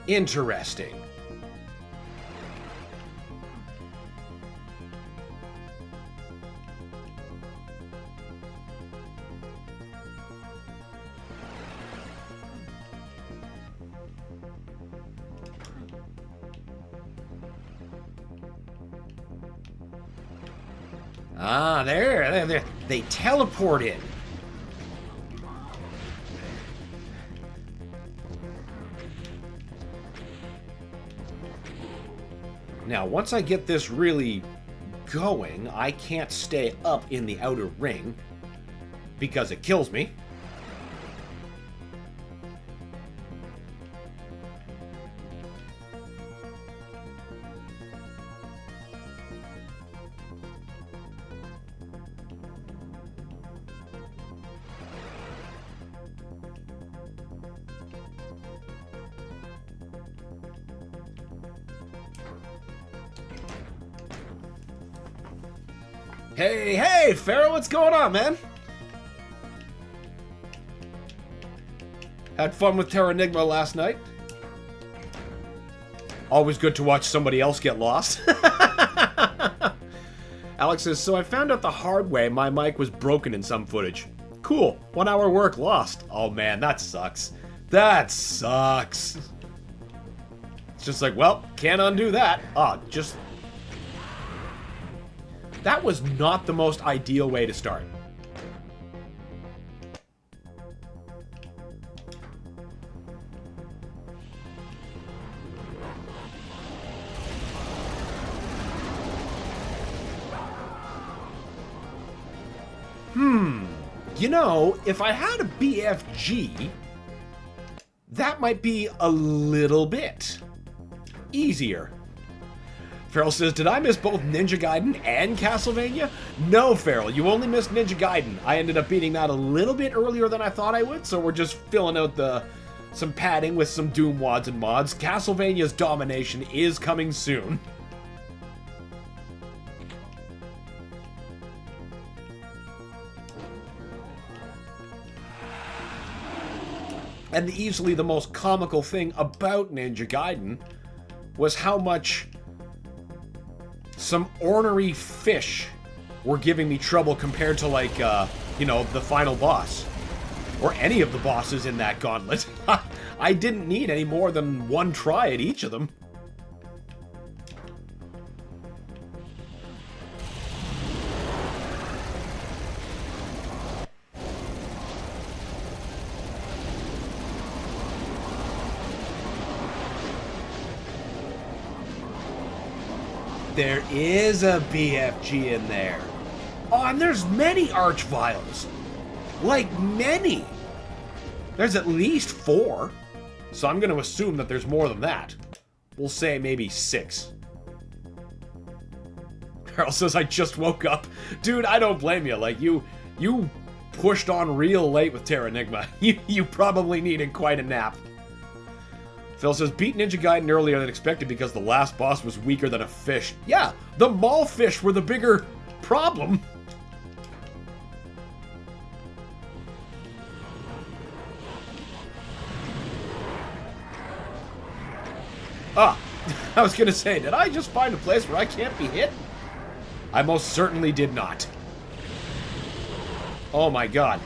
Interesting. Ah, there. They teleport in. Now, once I get this really going, I can't stay up in the outer ring because it kills me. Hey, Pharaoh, what's going on, man? Had fun with Terranigma last night. Always good to watch somebody else get lost. Alex says, so I found out the hard way my mic was broken in some footage. Cool, 1 hour work lost. Oh man, that sucks. That sucks. It's just like, well, can't undo that. That was not the most ideal way to start. You know, if I had a BFG, that might be a little bit easier. Farrell says, did I miss both Ninja Gaiden and Castlevania? No, Farrell, you only missed Ninja Gaiden. I ended up beating that a little bit earlier than I thought I would, so we're just filling out some padding with some Doom wads and mods. Castlevania's domination is coming soon. And easily the most comical thing about Ninja Gaiden was how much some ornery fish were giving me trouble compared to, like, the final boss. Or any of the bosses in that gauntlet. I didn't need any more than one try at each of them. There is a BFG in there. Oh, and there's many Archviles. Like, many. There's at least 4. So I'm going to assume that there's more than that. We'll say maybe 6. Carl says, I just woke up. Dude, I don't blame you. Like, you pushed on real late with Terranigma. You probably needed quite a nap. Phil says, beat Ninja Gaiden earlier than expected because the last boss was weaker than a fish. Yeah, the mall fish were the bigger problem. Ah, I was gonna say, did I just find a place where I can't be hit? I most certainly did not. Oh my god.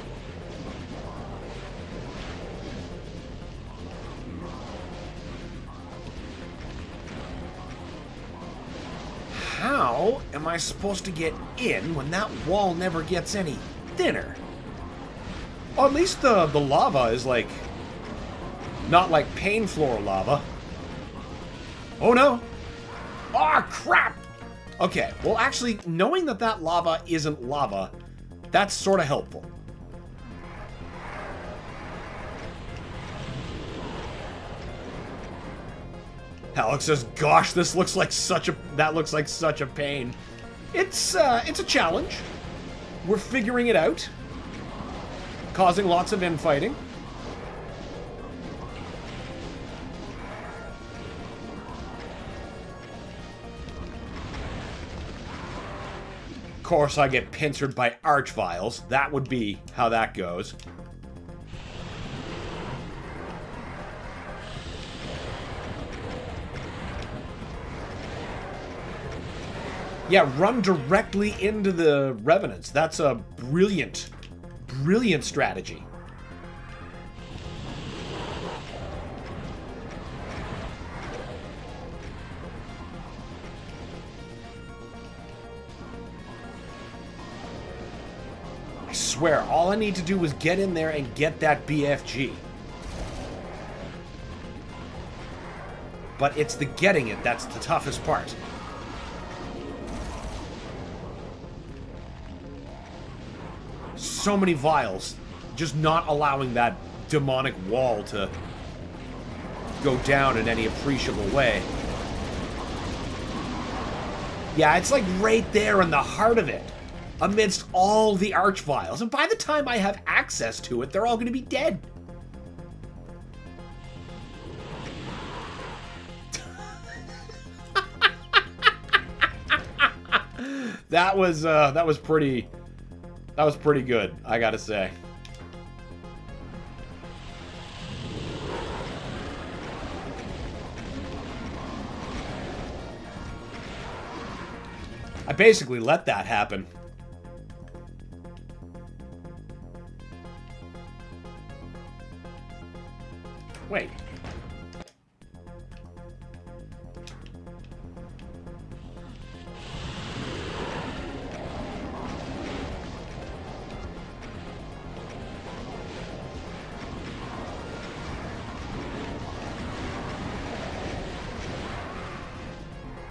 How am I supposed to get in when that wall never gets any thinner? Oh, at least the lava is like, not like pain floor lava. Oh no! Oh crap! Okay, well actually, knowing that lava isn't lava, that's sort of helpful. Alex says, gosh, this looks like that looks like such a pain. It's a challenge. We're figuring it out. Causing lots of infighting. Of course, I get pincered by Archviles. That would be how that goes. Yeah, run directly into the Revenants. That's a brilliant, brilliant strategy. I swear, all I need to do was get in there and get that BFG. But it's the getting it that's the toughest part. So many vials, just not allowing that demonic wall to go down in any appreciable way. Yeah, it's like right there in the heart of it, amidst all the arch vials. And by the time I have access to it, they're all going to be dead. That was pretty good, I gotta say. I basically let that happen. Wait.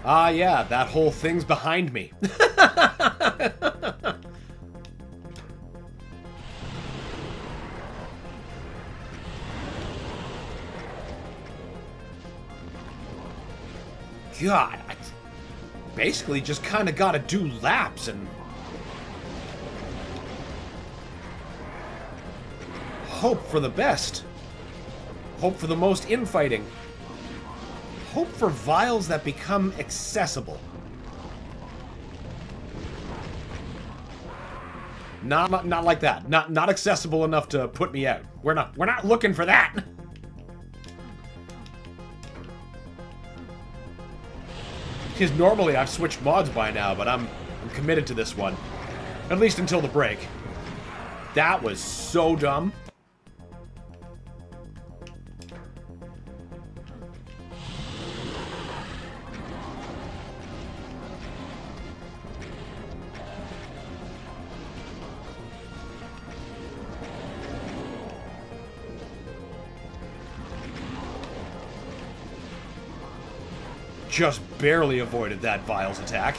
Ah, yeah, that whole thing's behind me. God, I basically just kind of gotta do laps and hope for the best. Hope for the most infighting. Hope for vials that become accessible. Not like that. Not accessible enough to put me out. We're not looking for that. Because normally I've switched mods by now, but I'm committed to this one. At least until the break. That was so dumb. Just barely avoided that vials attack.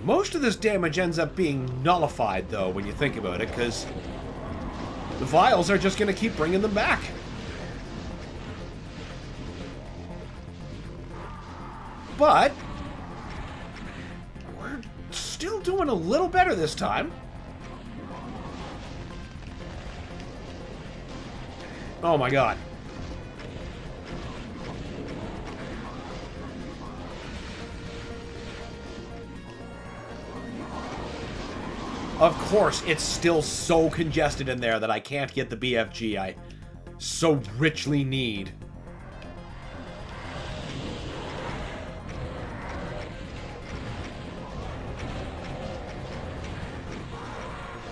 Most of this damage ends up being nullified, though, when you think about it, because the vials are just going to keep bringing them back. But we're still doing a little better this time. Oh my god. Of course, it's still so congested in there that I can't get the BFG I so richly need.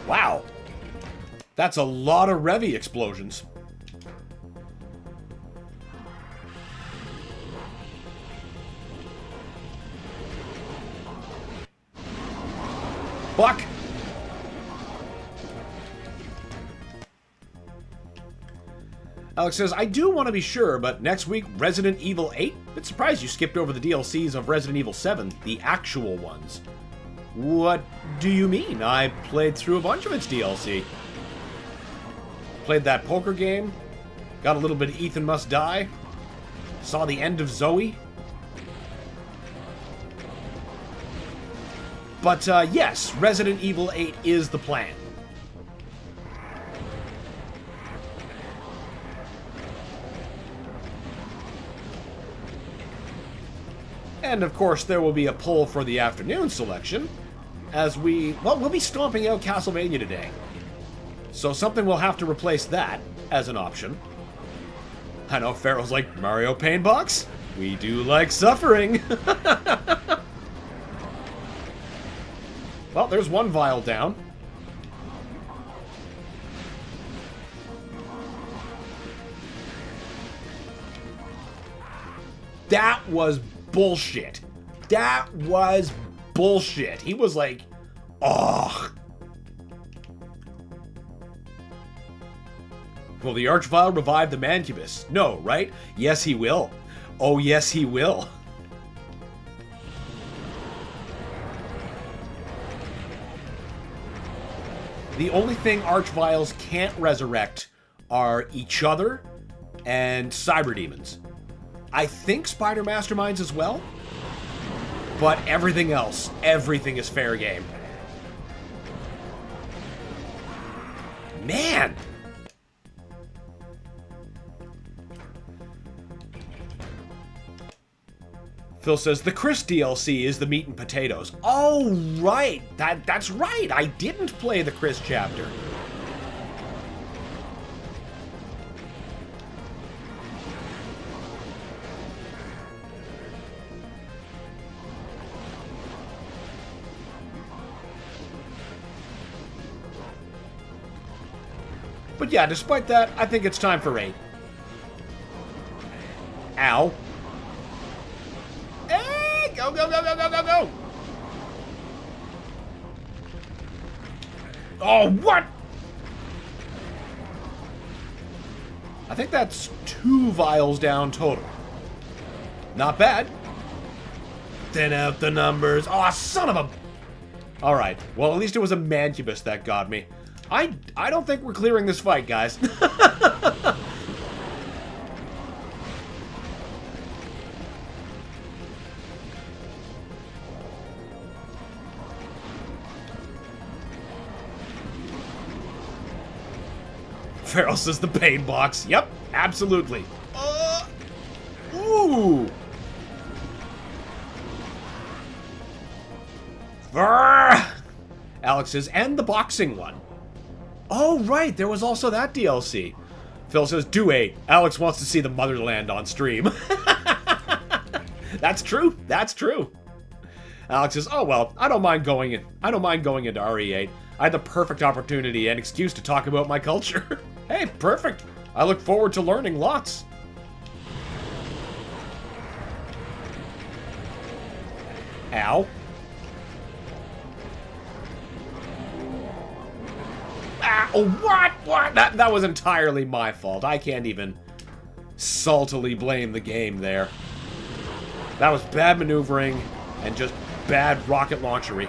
Wow. That's a lot of Revy explosions. Fuck! Alex says, I do want to be sure, but next week, Resident Evil 8? Bit surprised you skipped over the DLCs of Resident Evil 7, the actual ones. What do you mean? I played through a bunch of its DLC. Played that poker game, got a little bit of Ethan Must Die, saw the end of Zoe. But yes, Resident Evil 8 is the plan. And of course, there will be a poll for the afternoon selection, as we'll be stomping out Castlevania today. So something will have to replace that as an option. I know Farrell's like, Mario Pain Box? We do like suffering. Well, there's one vial down. That was bullshit. That was bullshit. He was like, ugh. Will the Archvile revive the Mancubus? No, right? Yes, he will. Oh, yes, he will. The only thing Archviles can't resurrect are each other and Cyber Demons. I think Spider Masterminds as well. But everything else, everything is fair game. Man! Phil says, the Chris DLC is the meat and potatoes. Oh, right. That's right. I didn't play the Chris chapter. But yeah, despite that, I think it's time for raid. Ow. Hey, go, go, go, go, go, go, go! Oh, what? I think that's 2 vials down total. Not bad. Thin out the numbers. Oh, son of a... Alright, well, at least it was a Mancubus that got me. I don't think we're clearing this fight, guys. Farrell says the pain box. Yep, absolutely. Ooh. Alex says, and the boxing one. Oh, right, there was also that DLC. Phil says, do 8. Alex wants to see the motherland on stream. That's true. That's true. Alex says, oh, well, I don't mind going into RE8. I had the perfect opportunity and excuse to talk about my culture. Hey, perfect. I look forward to learning lots. Ow. Ah, oh, what? What? That was entirely my fault. I can't even saltily blame the game there. That was bad maneuvering and just bad rocket launchery.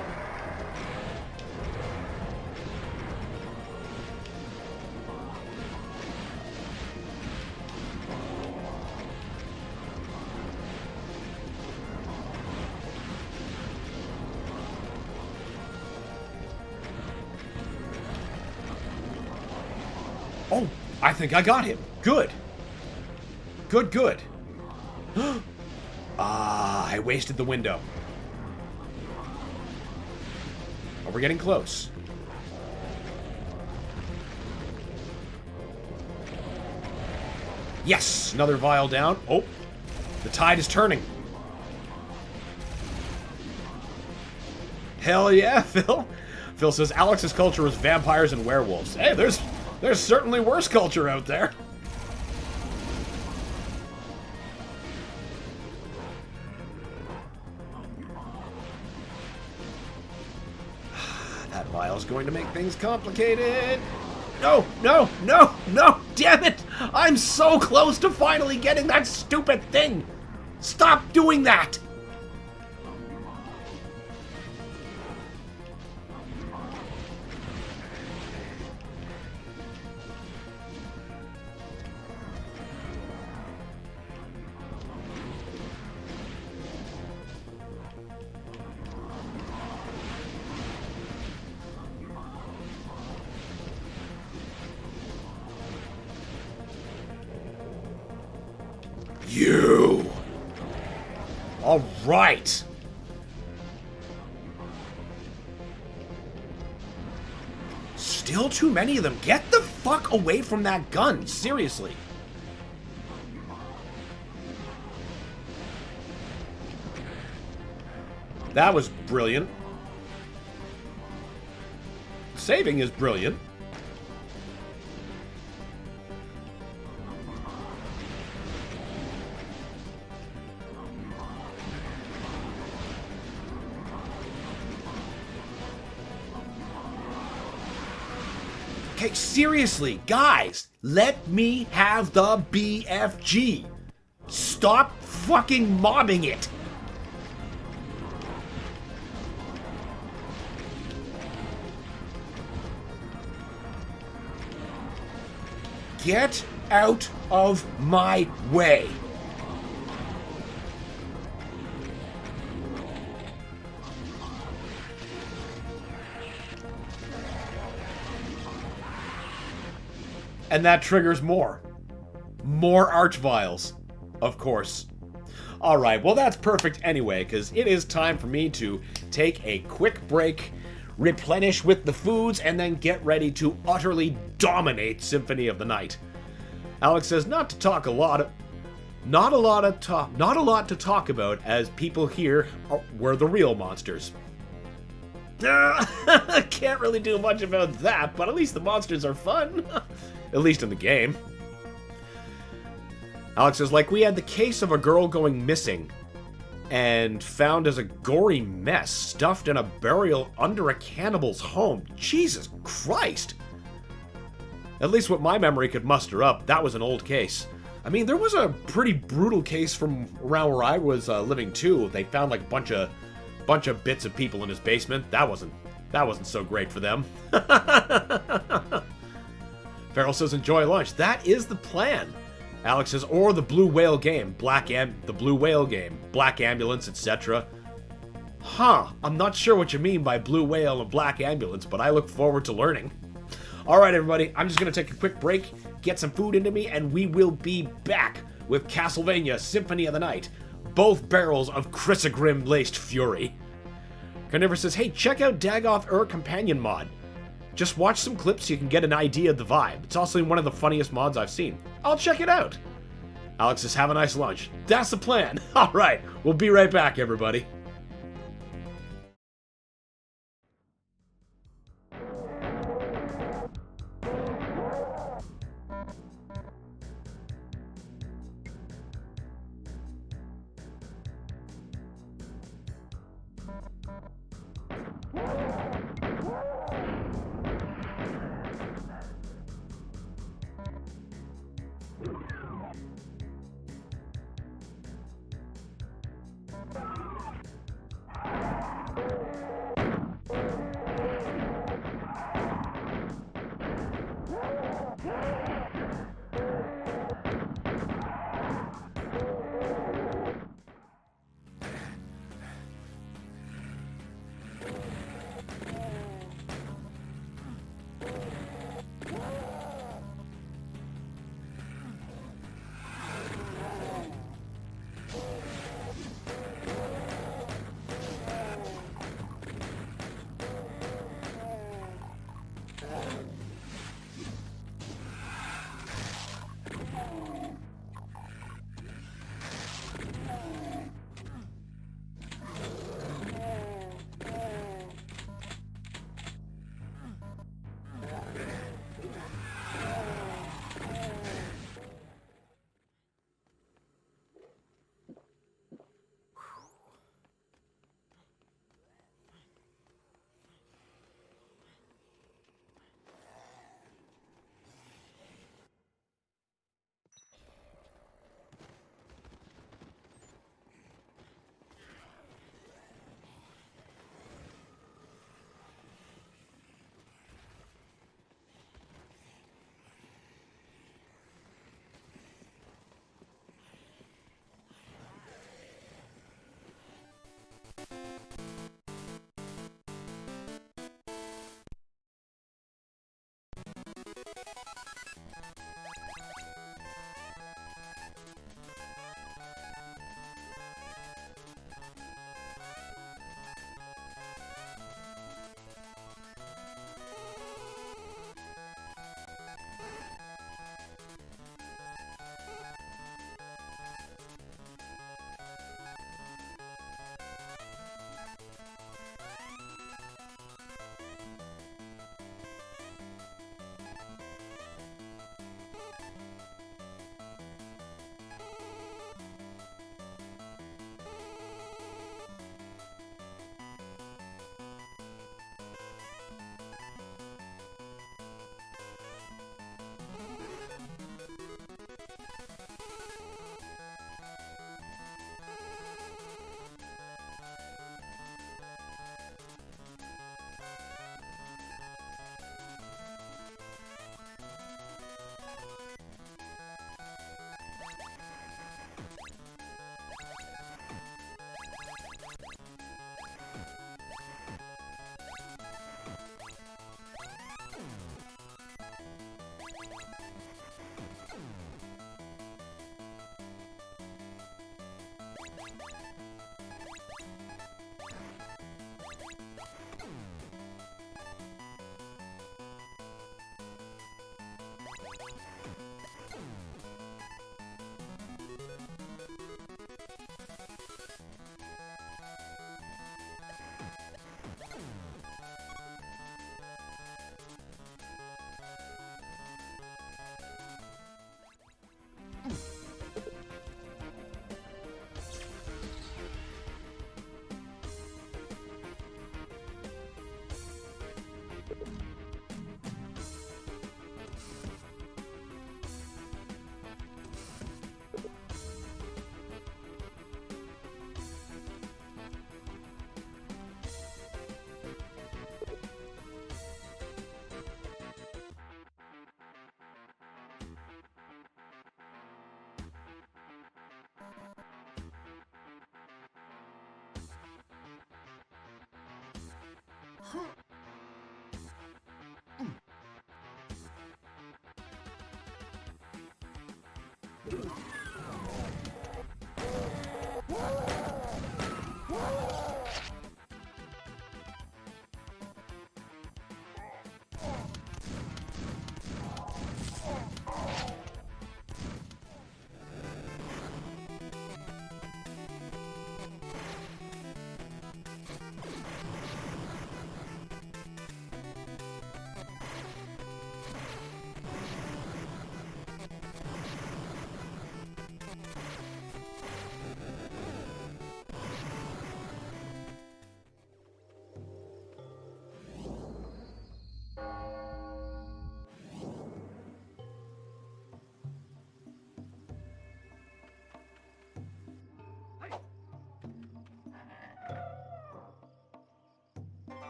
Oh, I think I got him. Good. Good, good. Ah, I wasted the window. Oh, we're getting close. Yes, another vial down. Oh, the tide is turning. Hell yeah, Phil. Phil says Alex's culture is vampires and werewolves. Hey, there's certainly worse culture out there. That vial's going to make things complicated. No, no, no, no, damn it! I'm so close to finally getting that stupid thing! Stop doing that! You! All right! Still too many of them. Get the fuck away from that gun, seriously. That was brilliant. Saving is brilliant. Okay, seriously, guys, let me have the BFG. Stop fucking mobbing it. Get out of my way. And that triggers more. More archviles, of course. Alright, well that's perfect anyway, because it is time for me to take a quick break, replenish with the foods, and then get ready to utterly dominate Symphony of the Night. Alex says not to talk a lot, not a lot to talk about, as people here were the real monsters. Can't really do much about that, but at least the monsters are fun. At least in the game. Alex says, like, we had the case of a girl going missing and found as a gory mess stuffed in a burial under a cannibal's home. Jesus Christ! At least what my memory could muster up, that was an old case. I mean, there was a pretty brutal case from around where I was living too. They found like a bunch of bits of people in his basement. That wasn't so great for them. Farrell says, enjoy lunch. That is the plan. Alex says, or the Blue Whale game, the Blue Whale game, Black Ambulance, etc. Huh, I'm not sure what you mean by Blue Whale and Black Ambulance, but I look forward to learning. Alright everybody, I'm just going to take a quick break, get some food into me, and we will be back with Castlevania Symphony of the Night. Both barrels of Crissaegrim laced fury. Carnivorous says, hey, check out Dagoth Companion mod. Just watch some clips so you can get an idea of the vibe. It's also one of the funniest mods I've seen. I'll check it out. Alex says, have a nice lunch. That's the plan. Alright, we'll be right back, everybody.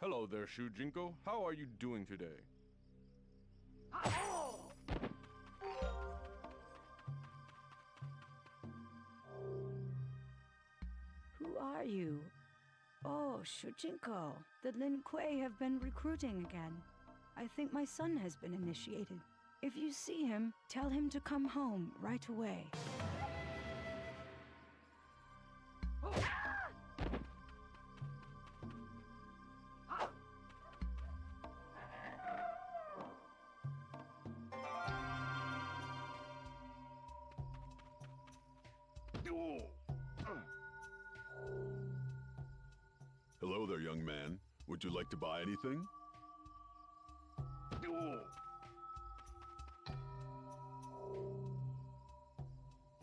Hello there, Shujinko. How are you doing today? Who are you? Oh, Shujinko. The Lin Kuei have been recruiting again. I think my son has been initiated. If you see him, tell him to come home right away. Hello there, young man. Would you like to buy anything?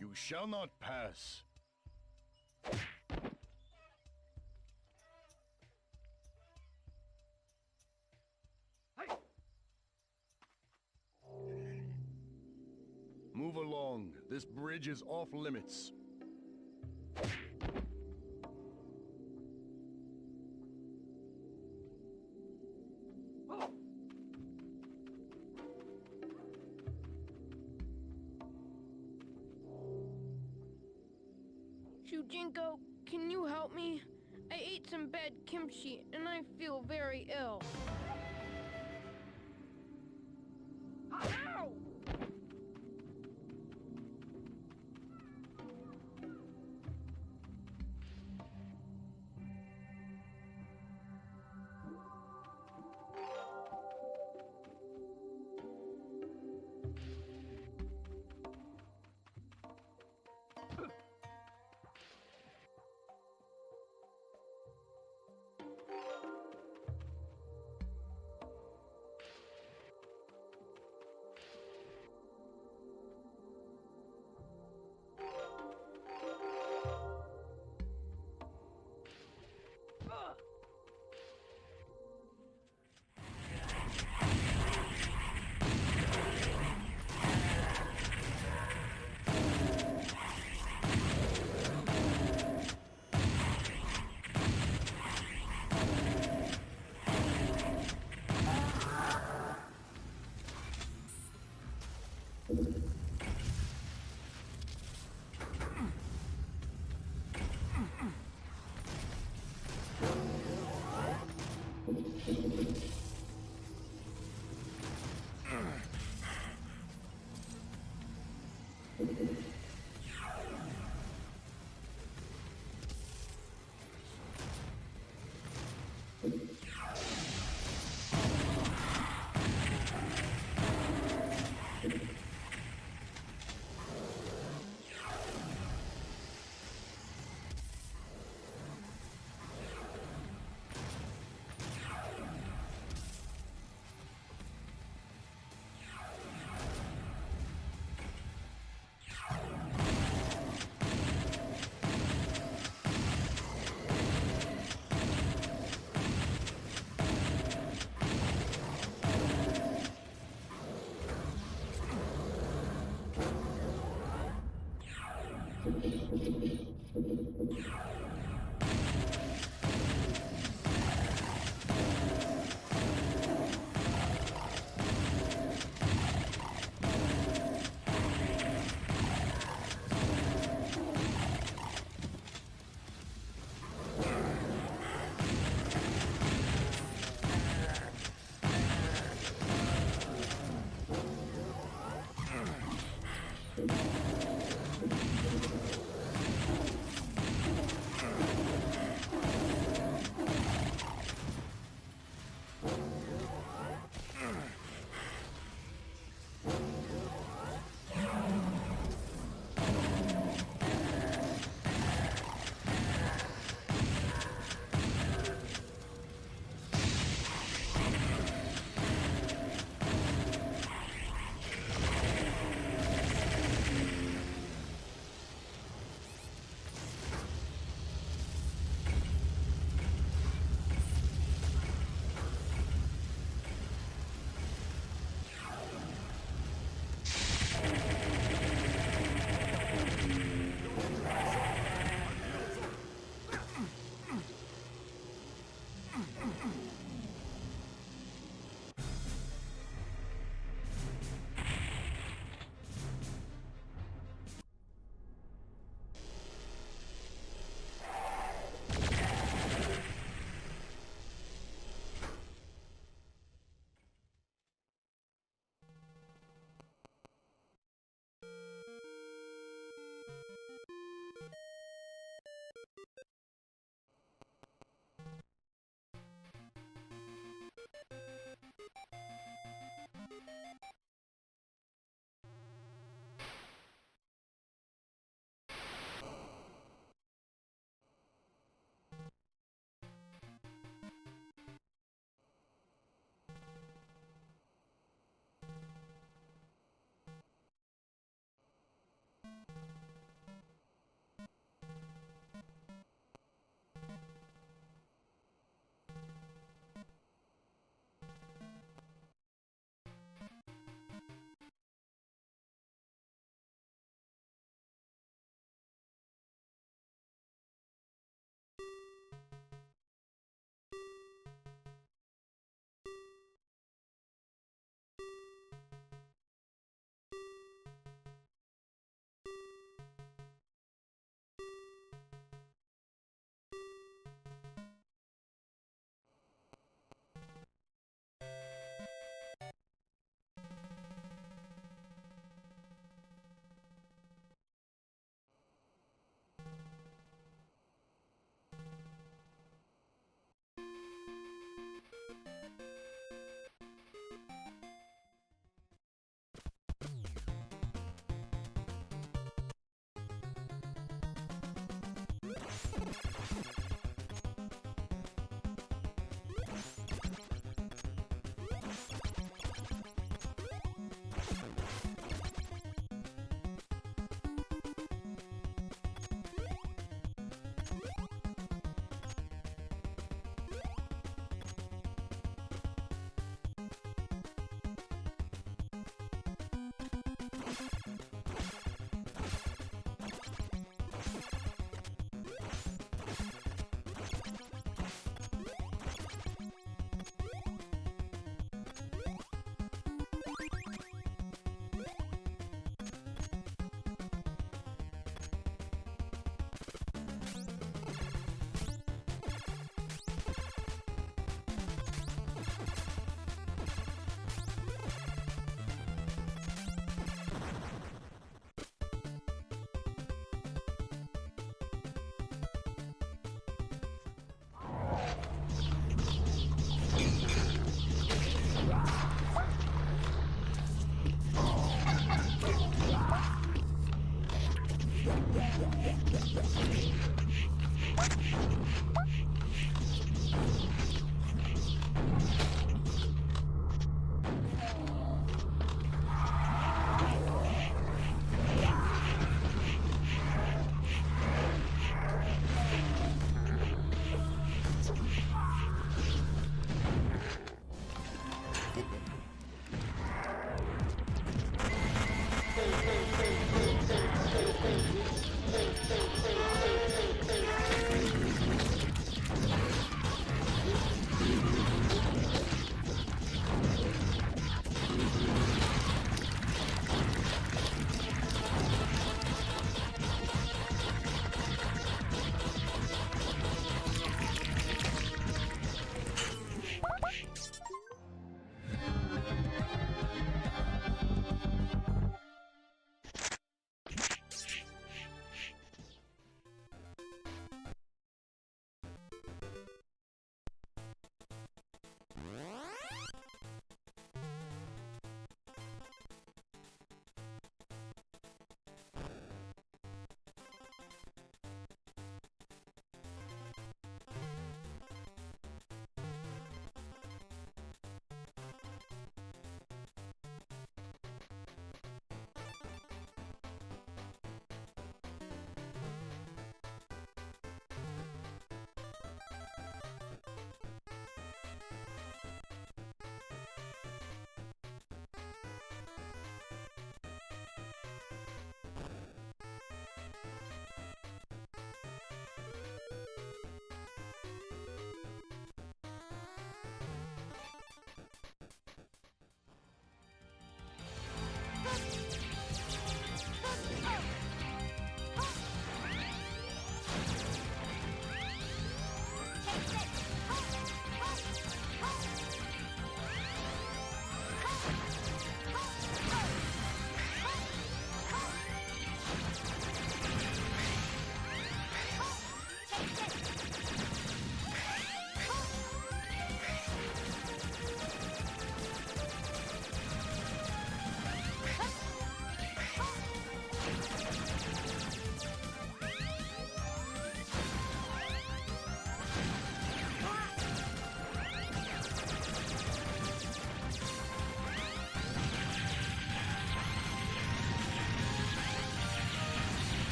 You shall not pass. Move along. This bridge is off limits. Shujinko, can you help me? I ate some bad kimchi and I feel very ill. Ow!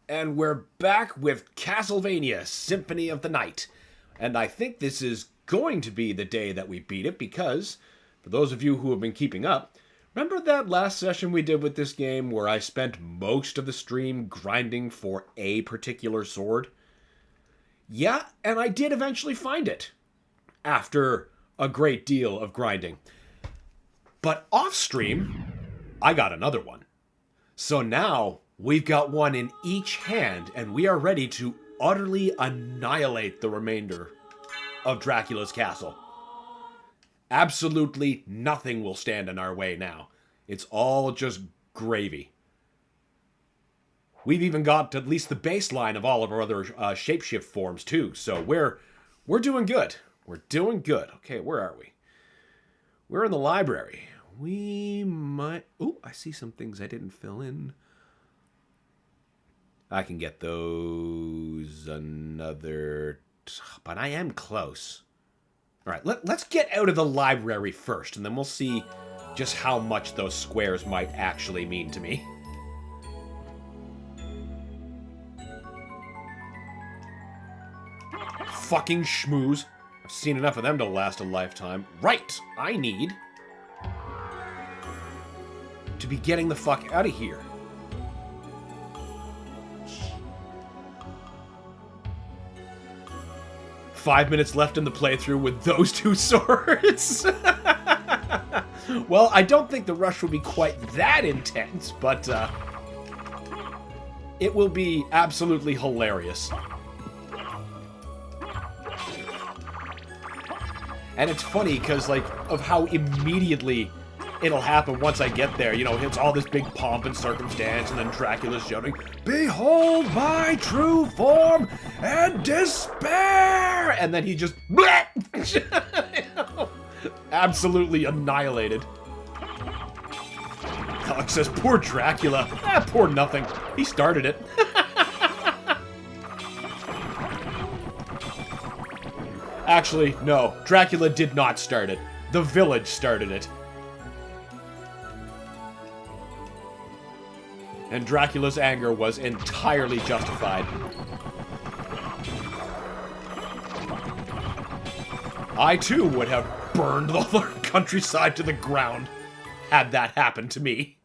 And we're back with Castlevania Symphony of the Night. And I think this is going to be the day that we beat it because, for those of you who have been keeping up, remember that last session we did with this game where I spent most of the stream grinding for a particular sword? Yeah, and I did eventually find it. After a great deal of grinding. But off-stream, I got another one. So now, we've got one in each hand, and we are ready to utterly annihilate the remainder of Dracula's castle. Absolutely nothing will stand in our way now. It's all just gravy. We've even got at least the baseline of all of our other shapeshift forms too, so we're doing good. We're doing good. Okay, where are we? We're in the library. We might... Ooh, I see some things I didn't fill in. I can get those another... But I am close. All right, let's get out of the library first, and then we'll see just how much those squares might actually mean to me. Fucking schmooze. I've seen enough of them to last a lifetime. Right, I need to be getting the fuck out of here. "5 minutes left in the playthrough with those two swords." Well, I don't think the rush will be quite that intense, but it will be absolutely hilarious. And it's funny because, like, of how immediately it'll happen once I get there. You know, it's all this big pomp and circumstance, and then Dracula's shouting, "Behold my true form and despair!" And then he just... absolutely annihilated. Alex says, "Poor Dracula." Poor nothing. He started it. Actually, no. Dracula did not start it. The village started it. And Dracula's anger was entirely justified. I, too, would have burned the whole countryside to the ground had that happened to me.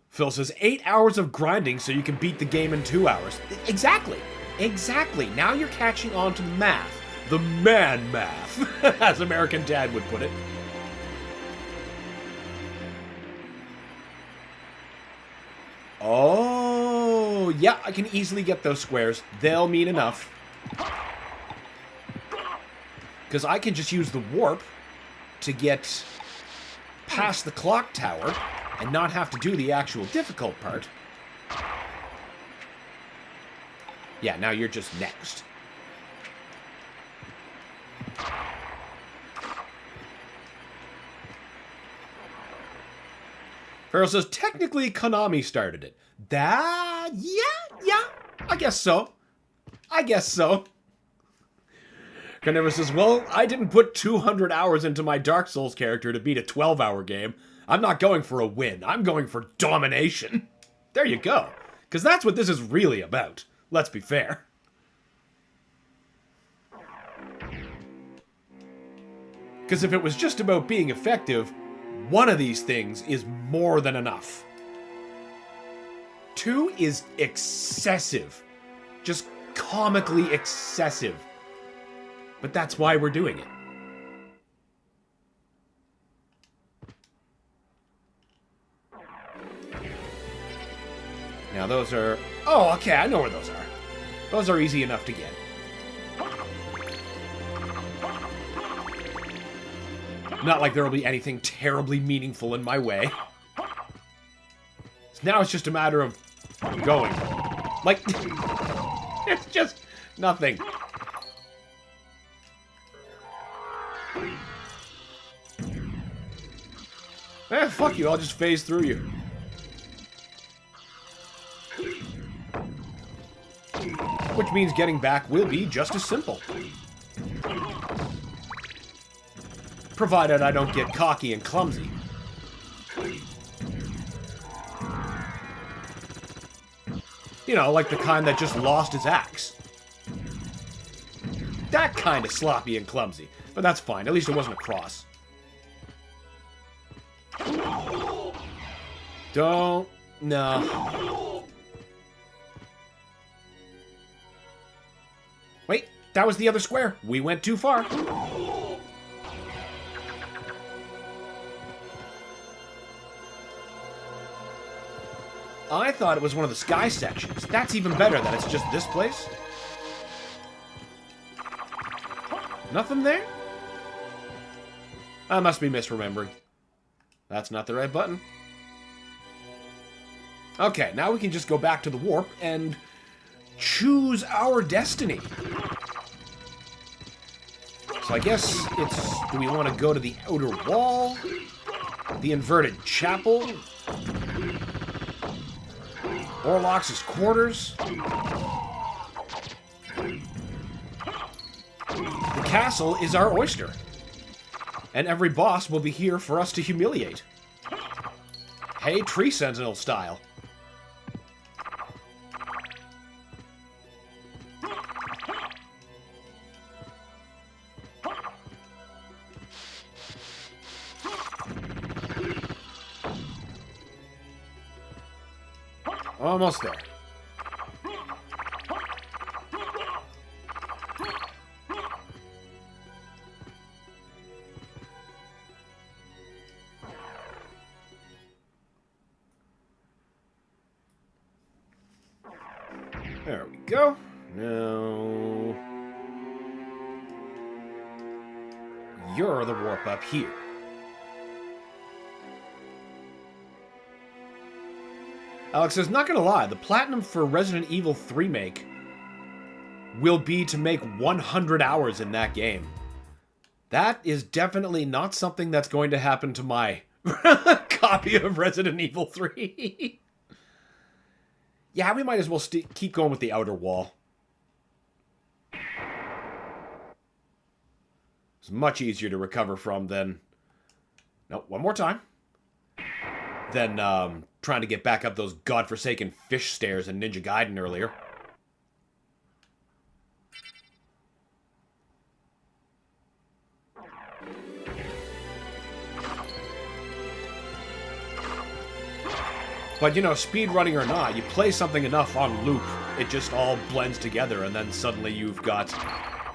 Phil says, 8 hours of grinding so you can beat the game in 2 hours. Exactly. Exactly. Now you're catching on to the math. The man math, as American Dad would put it. Oh, yeah, I can easily get those squares. They'll mean enough. Because I can just use the warp to get past the clock tower and not have to do the actual difficult part. Yeah, now you're just next. Farrell says, technically, Konami started it. Yeah, I guess so. I guess so. Carnivorous says, well, I didn't put 200 hours into my Dark Souls character to beat a 12-hour game. I'm not going for a win. I'm going for domination. There you go. Because that's what this is really about. Let's be fair. Because if it was just about being effective, one of these things is more than enough. 2 is excessive. Just comically excessive. But that's why we're doing it. Now those are... Oh, okay, I know where those are. Those are easy enough to get. Not like there will be anything terribly meaningful in my way. So now it's just a matter of going. Like, it's just nothing. Fuck you, I'll just phase through you. which means getting back will be just as simple. Provided I don't get cocky and clumsy. You know, like the kind that just lost his axe. That kind of sloppy and clumsy. But that's fine, at least it wasn't a cross. Don't... no. Wait, that was the other square. We went too far. I thought it was one of the sky sections. That's even better that it's just this place. Nothing there? I must be misremembering. That's not the right button. Okay, now we can just go back to the warp and choose our destiny. So I guess it's, do we want to go to the outer wall? The inverted chapel? Orlox's quarters? The castle is our oyster. And every boss will be here for us to humiliate. Hey, Tree Sentinel style. Almost there. There we go. Now... you're the warp up here. Alex says, not gonna lie, the platinum for Resident Evil 3 make will be to make 100 hours in that game. That is definitely not something that's going to happen to my copy of Resident Evil 3. Yeah, we might as well keep going with the outer wall. It's much easier to recover from than... Nope, one more time. Than trying to get back up those godforsaken fish stairs in Ninja Gaiden earlier. But, you know, speedrunning or not, you play something enough on loop, it just all blends together, and then suddenly you've got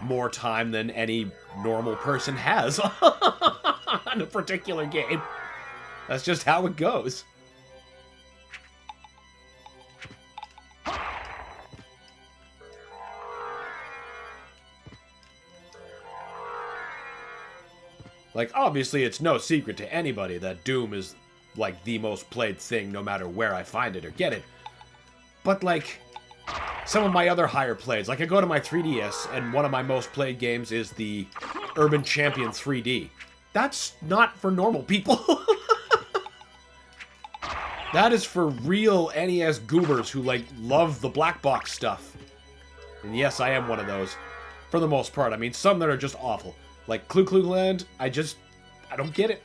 more time than any normal person has on a particular game. That's just how it goes. Like, obviously it's no secret to anybody that Doom is, like, the most played thing no matter where I find it or get it. But, like, some of my other higher plays, like I go to my 3DS and one of my most played games is the Urban Champion 3D. That's not for normal people. That is for real NES goobers who, like, love the black box stuff. And yes, I am one of those. For the most part. I mean, some that are just awful. Like, Clu Clu Land, I don't get it.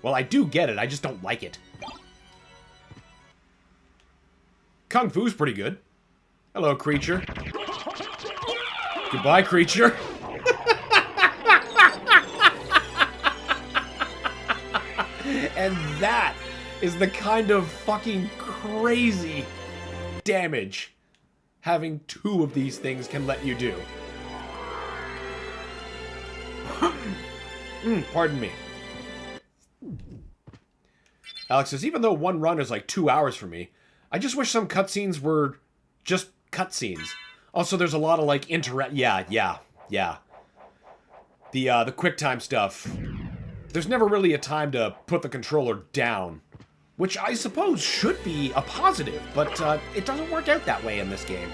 Well, I do get it, I just don't like it. Kung Fu's pretty good. Hello, creature. Goodbye, creature. And that is the kind of fucking crazy damage having two of these things can let you do. Pardon me. Alex says, even though one run is like 2 hours for me, I just wish some cutscenes were just cutscenes. Also, there's a lot of like Yeah. The QuickTime stuff. There's never really a time to put the controller down. Which I suppose should be a positive, but it doesn't work out that way in this game.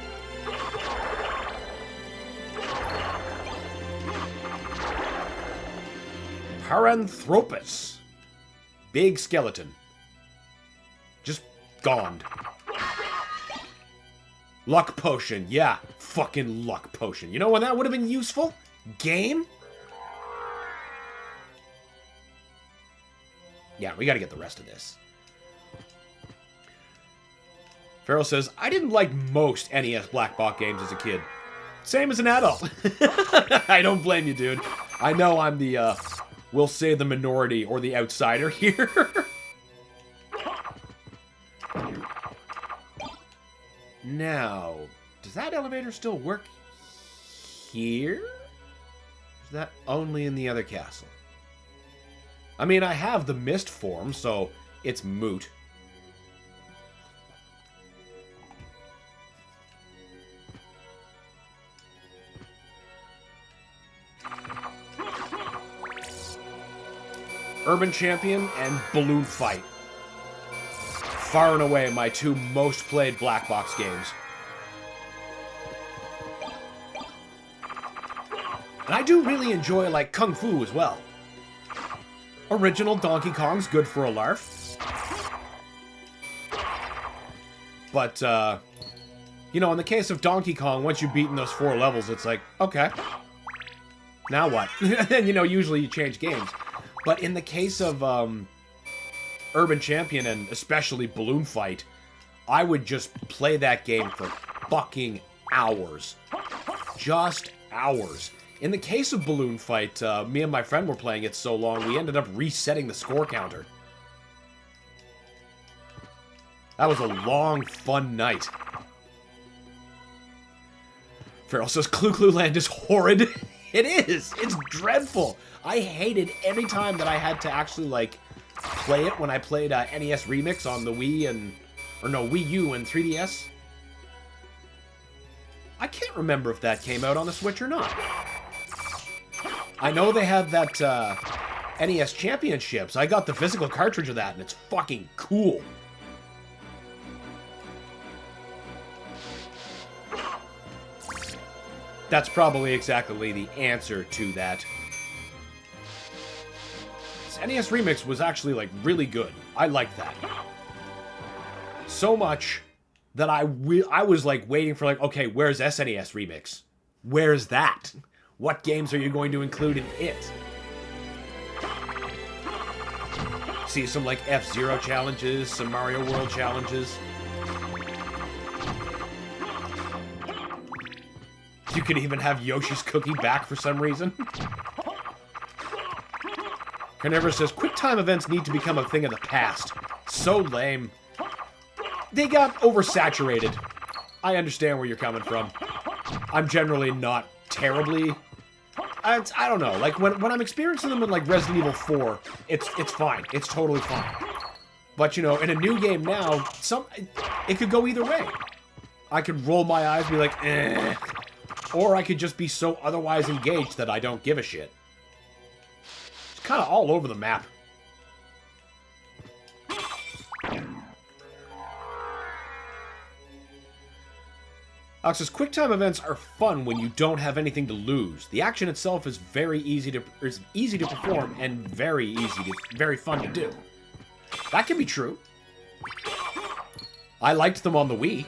Paranthropus. Big skeleton. Just gone. Luck potion. Yeah, fucking luck potion. You know when that would have been useful? Game? Yeah, we gotta get the rest of this. Farrell says, I didn't like most NES Black Box games as a kid. Same as an adult. I don't blame you, dude. I know I'm the, we'll say the minority or the outsider here. Now, does that elevator still work here? Or is that only in the other castle? I mean, I have the mist form, so it's moot. Urban Champion and Balloon Fight. Far and away my two most played Black Box games. And I do really enjoy, like, Kung Fu as well. Original Donkey Kong's good for a larf. But, you know, in the case of Donkey Kong, once you've beaten those 4 levels, it's like, okay. Now what? And, you know, usually you change games. But in the case of, Urban Champion and especially Balloon Fight, I would just play that game for fucking hours. Just hours. In the case of Balloon Fight, me and my friend were playing it so long, we ended up resetting the score counter. That was a long, fun night. Farrell says, Clue Clue Land is horrid. It is! It's dreadful! I hated every time that I had to actually, like, play it when I played NES Remix on the Wii and... or no, Wii U and 3DS. I can't remember if that came out on the Switch or not. I know they had that NES Championships. I got the physical cartridge of that, and it's fucking cool. That's probably exactly the answer to that. This NES Remix was actually, like, really good. I liked that. So much that I was, like, waiting for, like, okay, where's SNES Remix? Where's that? What games are you going to include in it? See some, like, F-Zero challenges, some Mario World challenges. You could even have Yoshi's Cookie back for some reason. Carnivorous says, QuickTime events need to become a thing of the past. So lame. They got oversaturated. I understand where you're coming from. I'm generally not terribly... I don't know. Like, when I'm experiencing them in, like, Resident Evil 4, it's fine. It's totally fine. But, you know, in a new game now, it could go either way. I could roll my eyes and be like, eh. Or I could just be so otherwise engaged that I don't give a shit. It's kind of all over the map. Alex says, QuickTime events are fun when you don't have anything to lose. The action itself is very easy to perform and very fun to do. That can be true. I liked them on the Wii.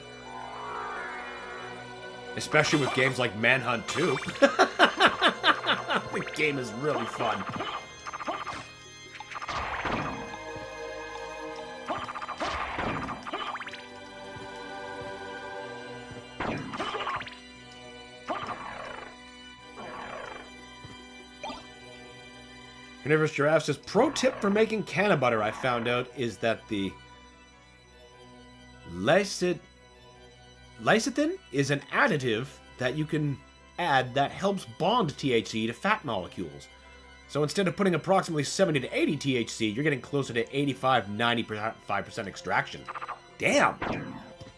Especially with games like Manhunt 2. The game is really fun. Carnivorous Giraffe says, pro tip for making canna butter I found out is that the lecithin is an additive that you can add that helps bond THC to fat molecules. So instead of putting approximately 70 to 80 THC, you're getting closer to 85-95% extraction. Damn!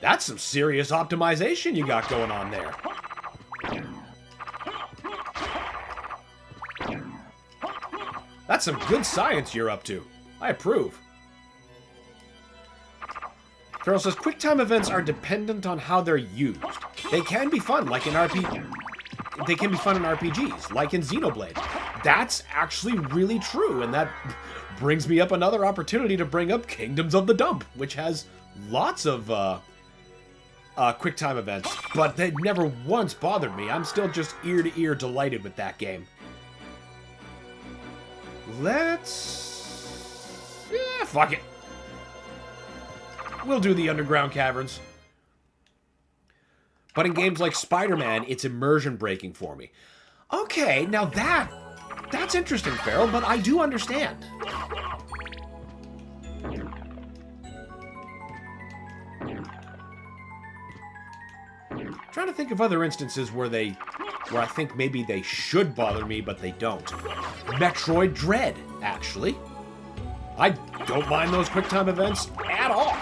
That's some serious optimization you got going on there. That's some good science you're up to. I approve. Farrell says, QuickTime events are dependent on how they're used. They can be fun, like in They can be fun in RPGs, like in Xenoblade. That's actually really true, and that brings me up another opportunity to bring up Kingdoms of the Dump, which has lots of QuickTime events, but they never once bothered me. I'm still just ear-to-ear delighted with that game. Let's... yeah, fuck it. We'll do the underground caverns. But in games like Spider-Man, it's immersion breaking for me. Okay, now that's interesting, Farrell, but I do understand. Trying to think of other instances where I think maybe they should bother me, but they don't. Metroid Dread, actually. I don't mind those QuickTime events at all.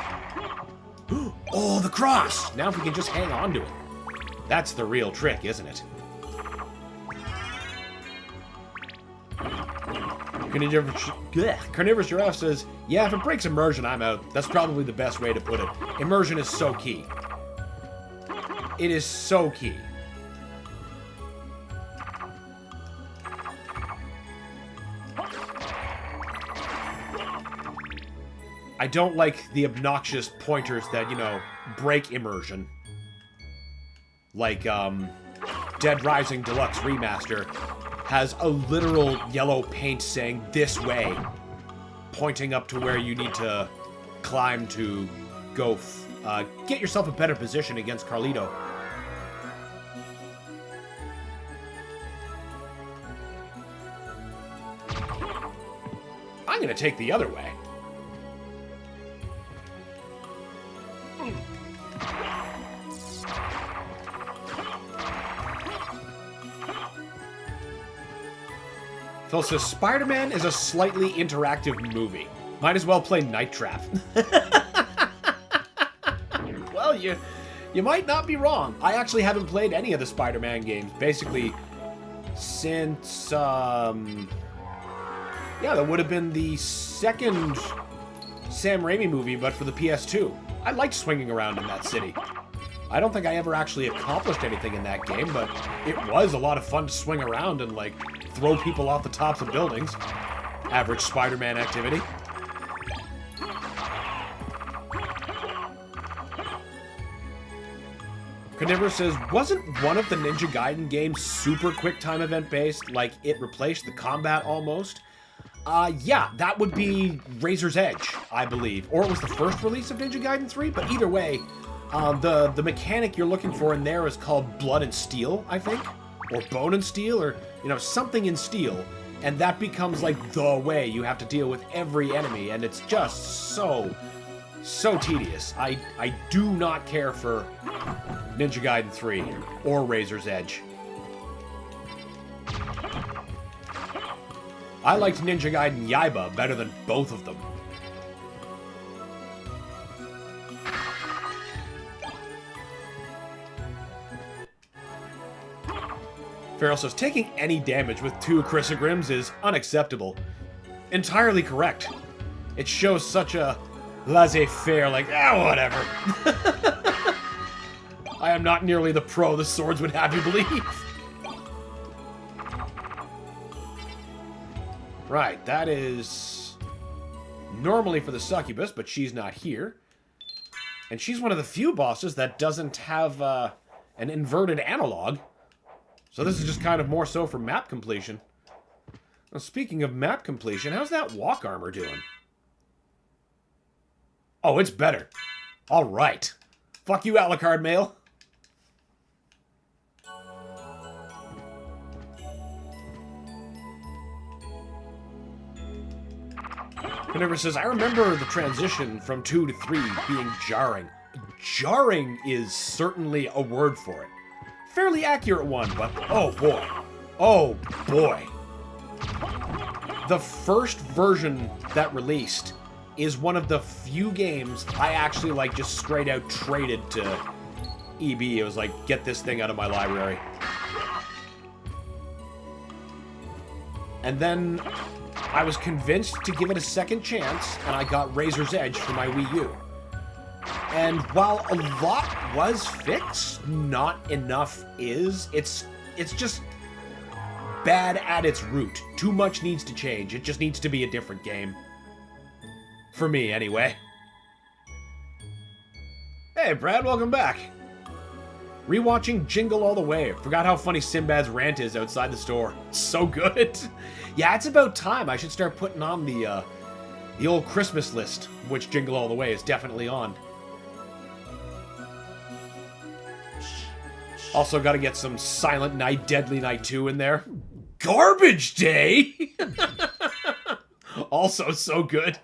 Oh, the cross! Now if we can just hang on to it. That's the real trick, isn't it? Carnivorous Giraffe says, yeah, if it breaks immersion, I'm out. That's probably the best way to put it. Immersion is so key. It is so key. I don't like the obnoxious pointers that, you know, break immersion. Like, Dead Rising Deluxe Remaster has a literal yellow paint saying this way, pointing up to where you need to climb to go get yourself a better position against Carlito. I'm gonna take the other way. Phil says, Spider-Man is a slightly interactive movie. Might as well play Night Trap. Well, you might not be wrong. I actually haven't played any of the Spider-Man games, basically, since, yeah, that would have been the second Sam Raimi movie, but for the PS2. I liked swinging around in that city. I don't think I ever actually accomplished anything in that game, but it was a lot of fun to swing around and, like, throw people off the tops of buildings. Average Spider-Man activity. Carnivorous says, wasn't one of the Ninja Gaiden games super QuickTime event based? Like, it replaced the combat almost? Yeah, that would be Razor's Edge, I believe. Or it was the first release of Ninja Gaiden 3, but either way, the mechanic you're looking for in there is called Blood and Steel, I think? Or Bone and Steel, or, you know, something in steel. And that becomes, like, the way you have to deal with every enemy, and it's just so tedious. I do not care for Ninja Gaiden 3 or Razor's Edge. I liked Ninja Gaiden Yaiba better than both of them. Farrell says, taking any damage with 2 Crissaegrims is unacceptable. Entirely correct. It shows such a laissez-faire, like, whatever. I am not nearly the pro the swords would have you believe. Right, that is normally for the succubus, but she's not here. And she's one of the few bosses that doesn't have an inverted analog. So this is just kind of more so for map completion. Now, speaking of map completion, how's that walk armor doing? Oh, it's better. All right. Fuck you, Alucard Mail. Whenever says, I remember the transition from 2 to 3 being jarring. Jarring is certainly a word for it. Fairly accurate one, but oh boy. Oh boy. The first version that released is one of the few games I actually, like, just straight out traded to EB. It was like, get this thing out of my library. And then I was convinced to give it a second chance, and I got Razor's Edge for my Wii U. And while a lot was fixed, not enough is. It's just bad at its root. Too much needs to change. It just needs to be a different game. For me, anyway. Hey, Brad, welcome back. Rewatching Jingle All the Way. Forgot how funny Sinbad's rant is outside the store. It's so good. Yeah, it's about time. I should start putting on the old Christmas list, which Jingle All the Way is definitely on. Also got to get some Silent Night, Deadly Night 2 in there. Garbage Day! Also so good.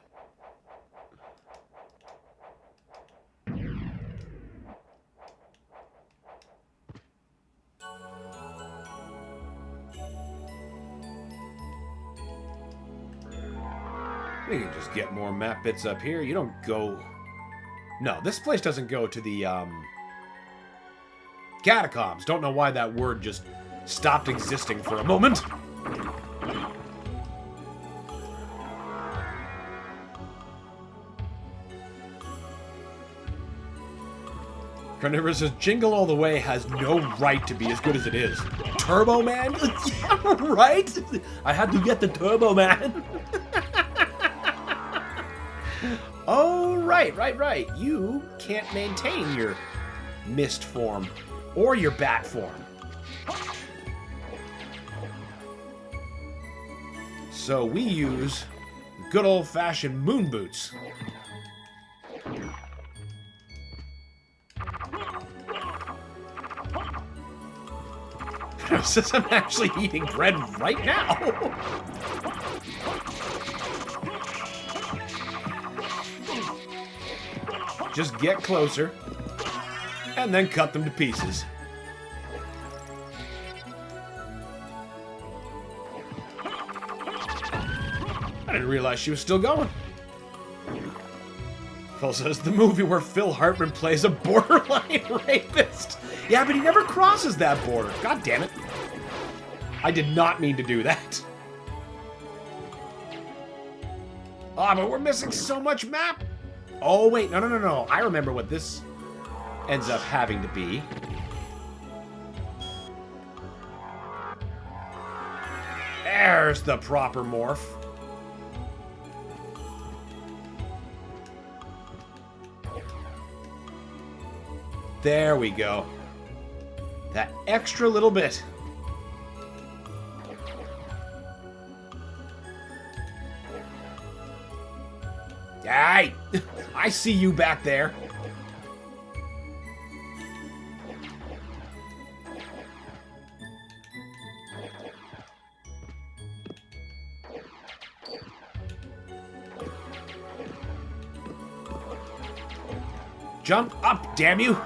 We can just get more map bits up here. You don't go... No, this place doesn't go to the, catacombs. Don't know why that word just stopped existing for a moment. Carnivorous says, Jingle All the Way has no right to be as good as it is. Turbo Man? Yeah, right? I had to get the Turbo Man. Oh, right. You can't maintain your mist form or your bat form. So we use good old-fashioned moon boots. Says I'm actually eating bread right now. Just get closer, and then cut them to pieces. I didn't realize she was still going. Phil says, the movie where Phil Hartman plays a borderline rapist. Yeah, but he never crosses that border. God damn it. I did not mean to do that. Ah, but we're missing so much map. Oh, wait. No. I remember what this ends up having to be. There's the proper morph. There we go. That extra little bit. Hey! I see you back there. Jump up, damn you!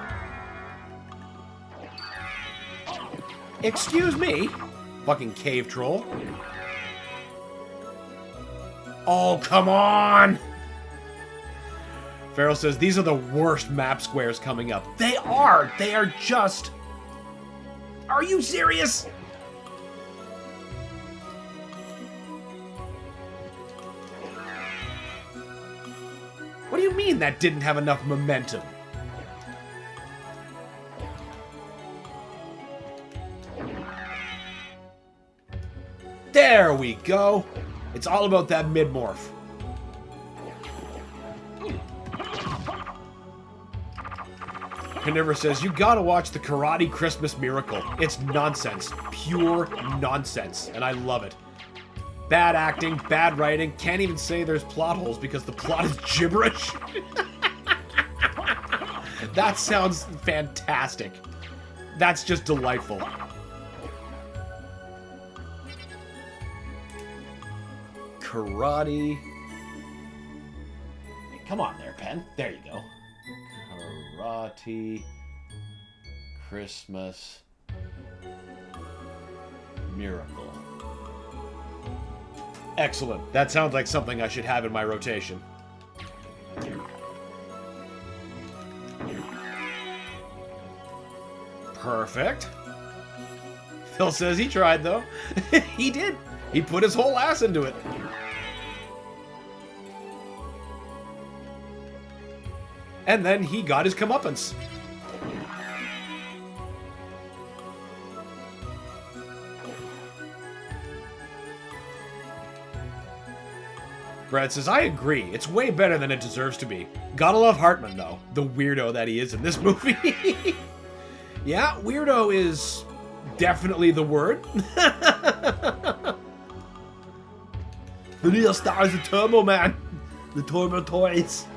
Excuse me, fucking cave troll. Oh, come on! Farrell says, these are the worst map squares coming up. They are! They are just... Are you serious? What do you mean that didn't have enough momentum? There we go. It's all about that mid-morph. Carnivore says, you gotta watch the Karate Christmas Miracle. It's nonsense. Pure nonsense. And I love it. Bad acting, bad writing. Can't even say there's plot holes because the plot is gibberish. That sounds fantastic. That's just delightful. Karate. Hey, come on there, pen. There you go. Karate Christmas Miracle. Excellent. That sounds like something I should have in my rotation. Perfect. Phil says he tried, though. He did. He put his whole ass into it. And then he got his comeuppance. Brad says, I agree. It's way better than it deserves to be. Gotta love Hartman, though. The weirdo that he is in this movie. Yeah, weirdo is definitely the word. The real star is the Turbo Man. The Turbo Toys.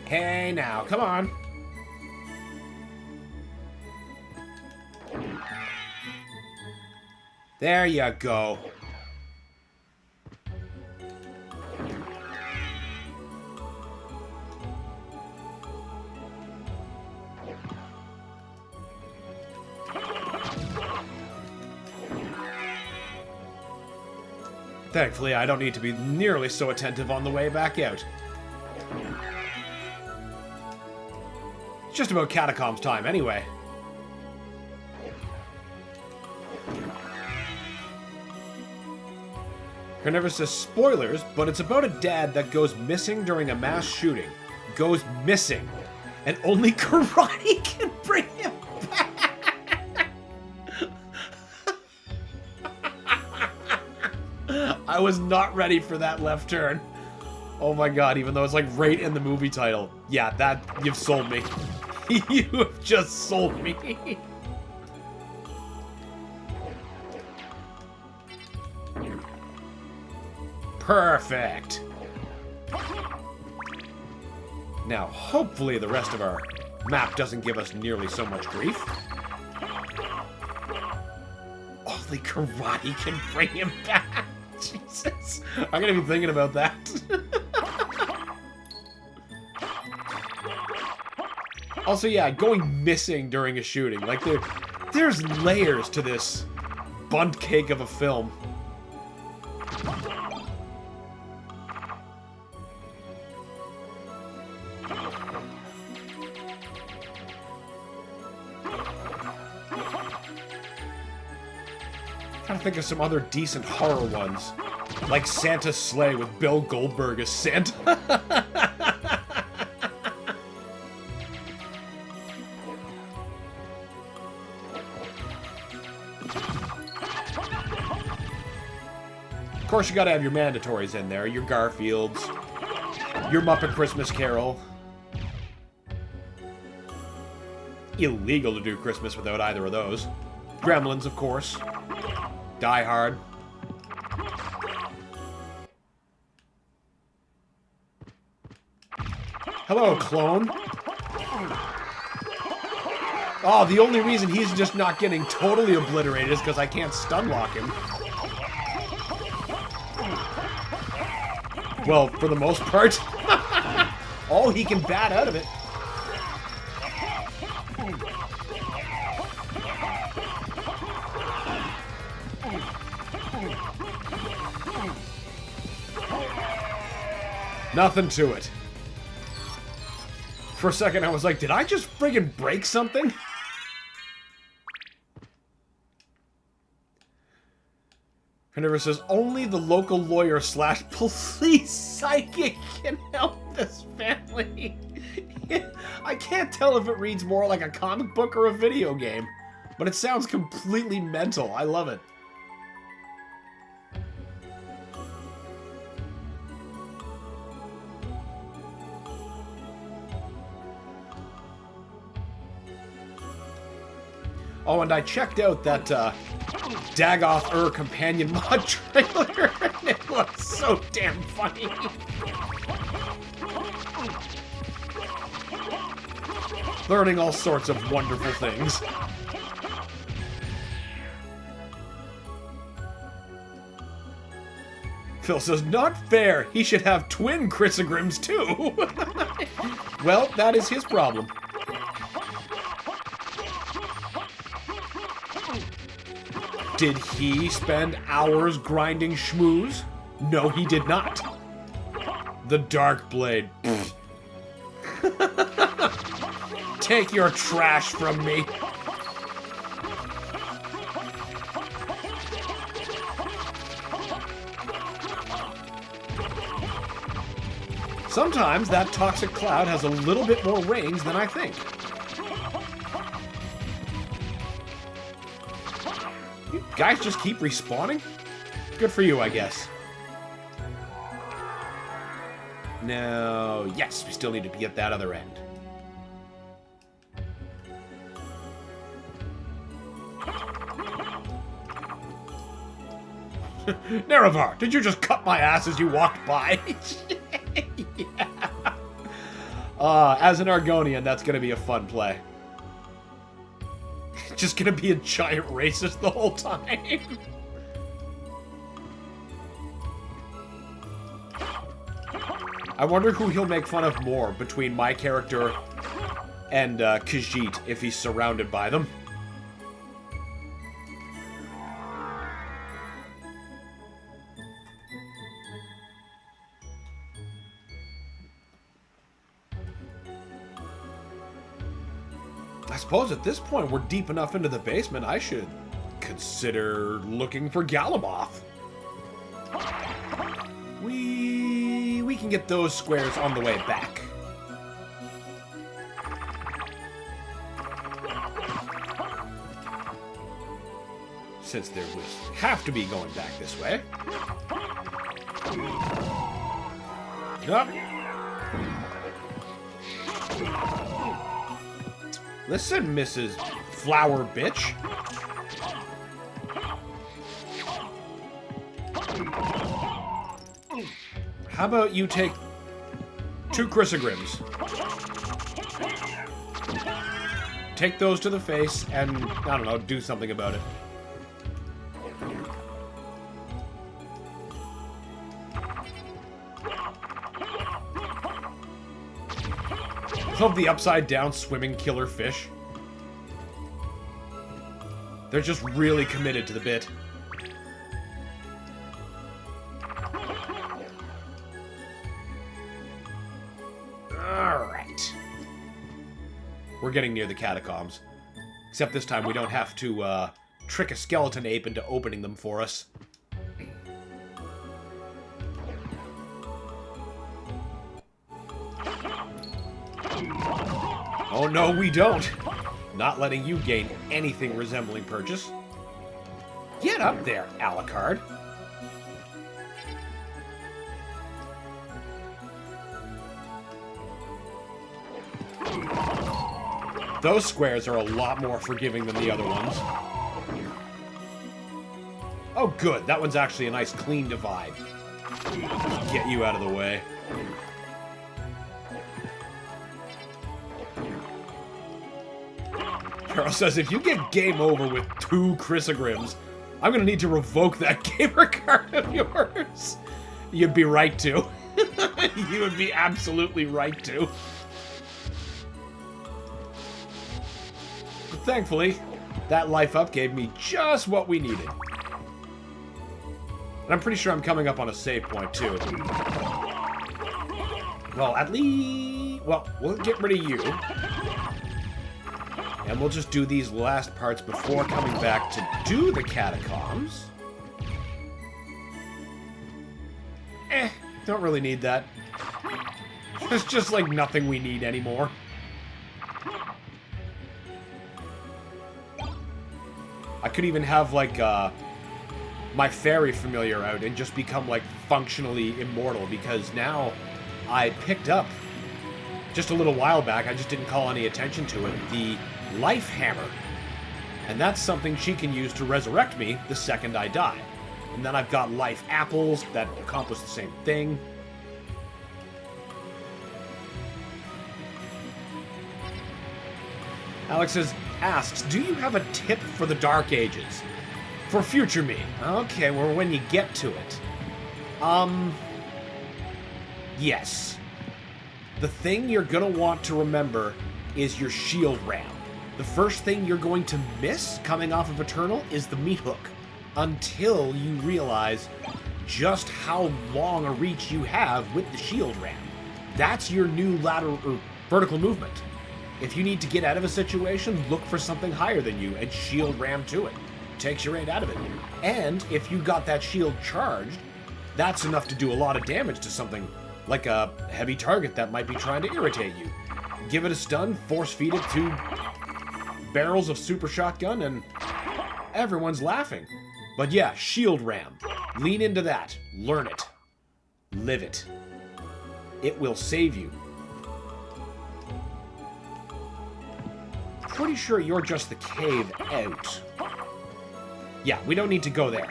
Hey now, come on. There you go. Thankfully, I don't need to be nearly so attentive on the way back out. It's just about catacombs time, anyway. Carnivorous says spoilers, but it's about a dad that goes missing during a mass shooting. Goes missing. And only karate can bring him back. I was not ready for that left turn. Oh my god, even though it's like right in the movie title. Yeah, that, you've sold me. You have just sold me. Perfect. Now, hopefully the rest of our map doesn't give us nearly so much grief. Only karate can bring him back. Jesus. I'm gonna be thinking about that. Also, yeah, going missing during a shooting. Like, there's layers to this bunt cake of a film. Trying to think of some other decent horror ones. Like Santa's Sleigh with Bill Goldberg as Santa. Of course, you gotta have your mandatories in there. Your Garfields. Your Muppet Christmas Carol. Illegal to do Christmas without either of those. Gremlins, of course. Die Hard. Hello, clone. Oh, the only reason he's just not getting totally obliterated is because I can't stun lock him. Well, for the most part. Oh, he can bat out of it. Nothing to it. For a second, I was like, did I just friggin' break something? Carnivorous says, only the local lawyer / police psychic can help this family. I can't tell if it reads more like a comic book or a video game, but it sounds completely mental. I love it. Oh, and I checked out that Dagoth companion mod trailer, and it looks so damn funny. Learning all sorts of wonderful things. Phil says, not fair. He should have twin Crissaegrims too. Well, that is his problem. Did he spend hours grinding schmooze? No, he did not. The Dark Blade. Take your trash from me. Sometimes that toxic cloud has a little bit more range than I think. You guys just keep respawning? Good for you, I guess. Now, yes, we still need to be at that other end. Nerevar, did you just cut my ass as you walked by? Yeah. As an Argonian, that's going to be a fun play. Just going to be a giant racist the whole time. I wonder who he'll make fun of more between my character and Khajiit if he's surrounded by them. I suppose at this point we're deep enough into the basement, I should consider looking for Galamoth. We can get those squares on the way back. Since there was have to be going back this way. Yup. Listen, Mrs. Flower Bitch. How about you take 2 Crissaegrims? Take those to the face and, I don't know, do something about it. Love the upside-down swimming killer fish. They're just really committed to the bit. Alright. We're getting near the catacombs. Except this time we don't have to trick a skeleton ape into opening them for us. Oh no, we don't. Not letting you gain anything resembling purchase. Get up there, Alucard. Those squares are a lot more forgiving than the other ones. Oh good, that one's actually a nice clean divide. Get you out of the way. Carol says, if you get game over with 2 Crissaegrims, I'm gonna need to revoke that gamer card of yours. You'd be right to. You would be absolutely right to. But thankfully, that life up gave me just what we needed. And I'm pretty sure I'm coming up on a save point, too. Well, at least... Well, we'll get rid of you. And we'll just do these last parts before coming back to do the catacombs. Don't really need that. There's just like nothing we need anymore. I could even have like my fairy familiar out and just become like functionally immortal, because now I picked up just a little while back, I just didn't call any attention to it, the Life Hammer. And that's something she can use to resurrect me the second I die. And then I've got life apples that accomplish the same thing. Alex asks, do you have a tip for the Dark Ages? For future me? Okay, well, when you get to it. Yes. The thing you're gonna want to remember is your shield ram. The first thing you're going to miss coming off of Eternal is the meat hook, until you realize just how long a reach you have with the shield ram. That's your new lateral or vertical movement. If you need to get out of a situation, look for something higher than you and shield ram to it. Takes your aid out of it. And if you got that shield charged, that's enough to do a lot of damage to something like a heavy target that might be trying to irritate you. Give it a stun, force feed it 2 barrels of super shotgun, and everyone's laughing. But yeah, shield ram. Lean into that. Learn it. Live it. It will save you. Pretty sure you're just the cave out. Yeah, we don't need to go there.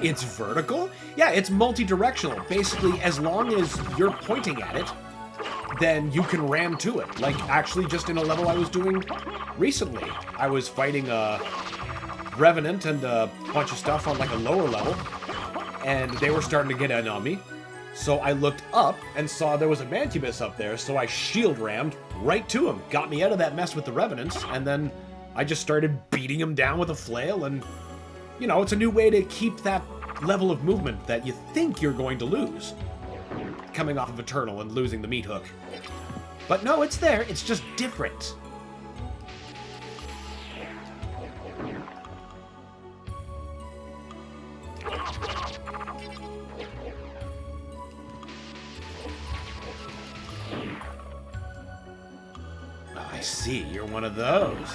It's vertical? Yeah, it's multi-directional. Basically, as long as you're pointing at it, then you can ram to it. Like, actually, just in a level I was doing recently. I was fighting a Revenant and a bunch of stuff on, like, a lower level, and they were starting to get in on me. So I looked up and saw there was a Mantubus up there, so I shield rammed right to him. Got me out of that mess with the Revenants, and then I just started beating him down with a flail, and, you know, it's a new way to keep that level of movement that you think you're going to lose. Coming off of Eternal and losing the meat hook. But no, it's there, it's just different. Oh, I see, you're one of those.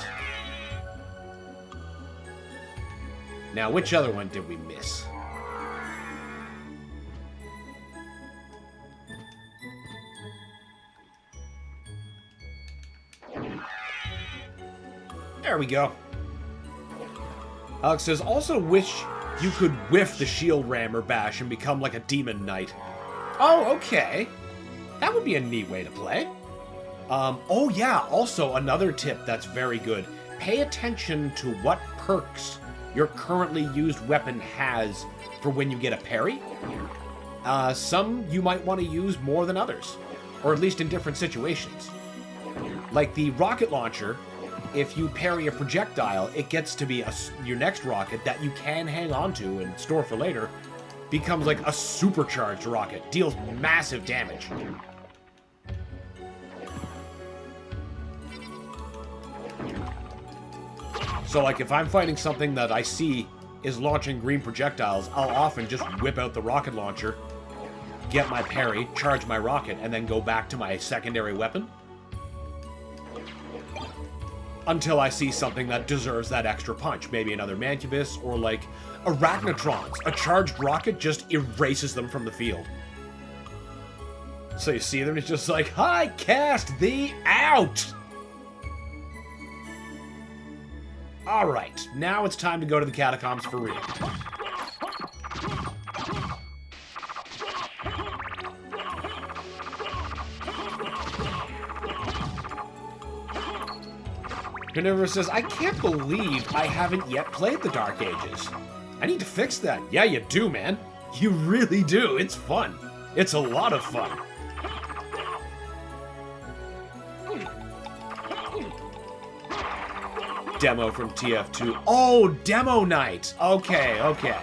Now, which other one did we miss? There we go. Alex says, also wish you could whiff the shield rammer bash and become like a demon knight. Oh, okay. That would be a neat way to play. Oh yeah, also another tip that's very good. Pay attention to what perks your currently used weapon has for when you get a parry. Some you might want to use more than others, or at least in different situations. Like the rocket launcher, if you parry a projectile, it gets to be your next rocket that you can hang on to and store for later, becomes like a supercharged rocket, deals massive damage. So like if I'm fighting something that I see is launching green projectiles, I'll often just whip out the rocket launcher, get my parry, charge my rocket, and then go back to my secondary weapon. Until I see something that deserves that extra punch. Maybe another Mantubus, or like Arachnotrons. A charged rocket just erases them from the field. So you see them, it's just like, I cast thee out! Alright, now it's time to go to the catacombs for real. Carnivorous says, I can't believe I haven't yet played the Dark Ages. I need to fix that. Yeah, you do, man. You really do. It's fun. It's a lot of fun. Demo from TF2. Oh, demo night. Okay, okay.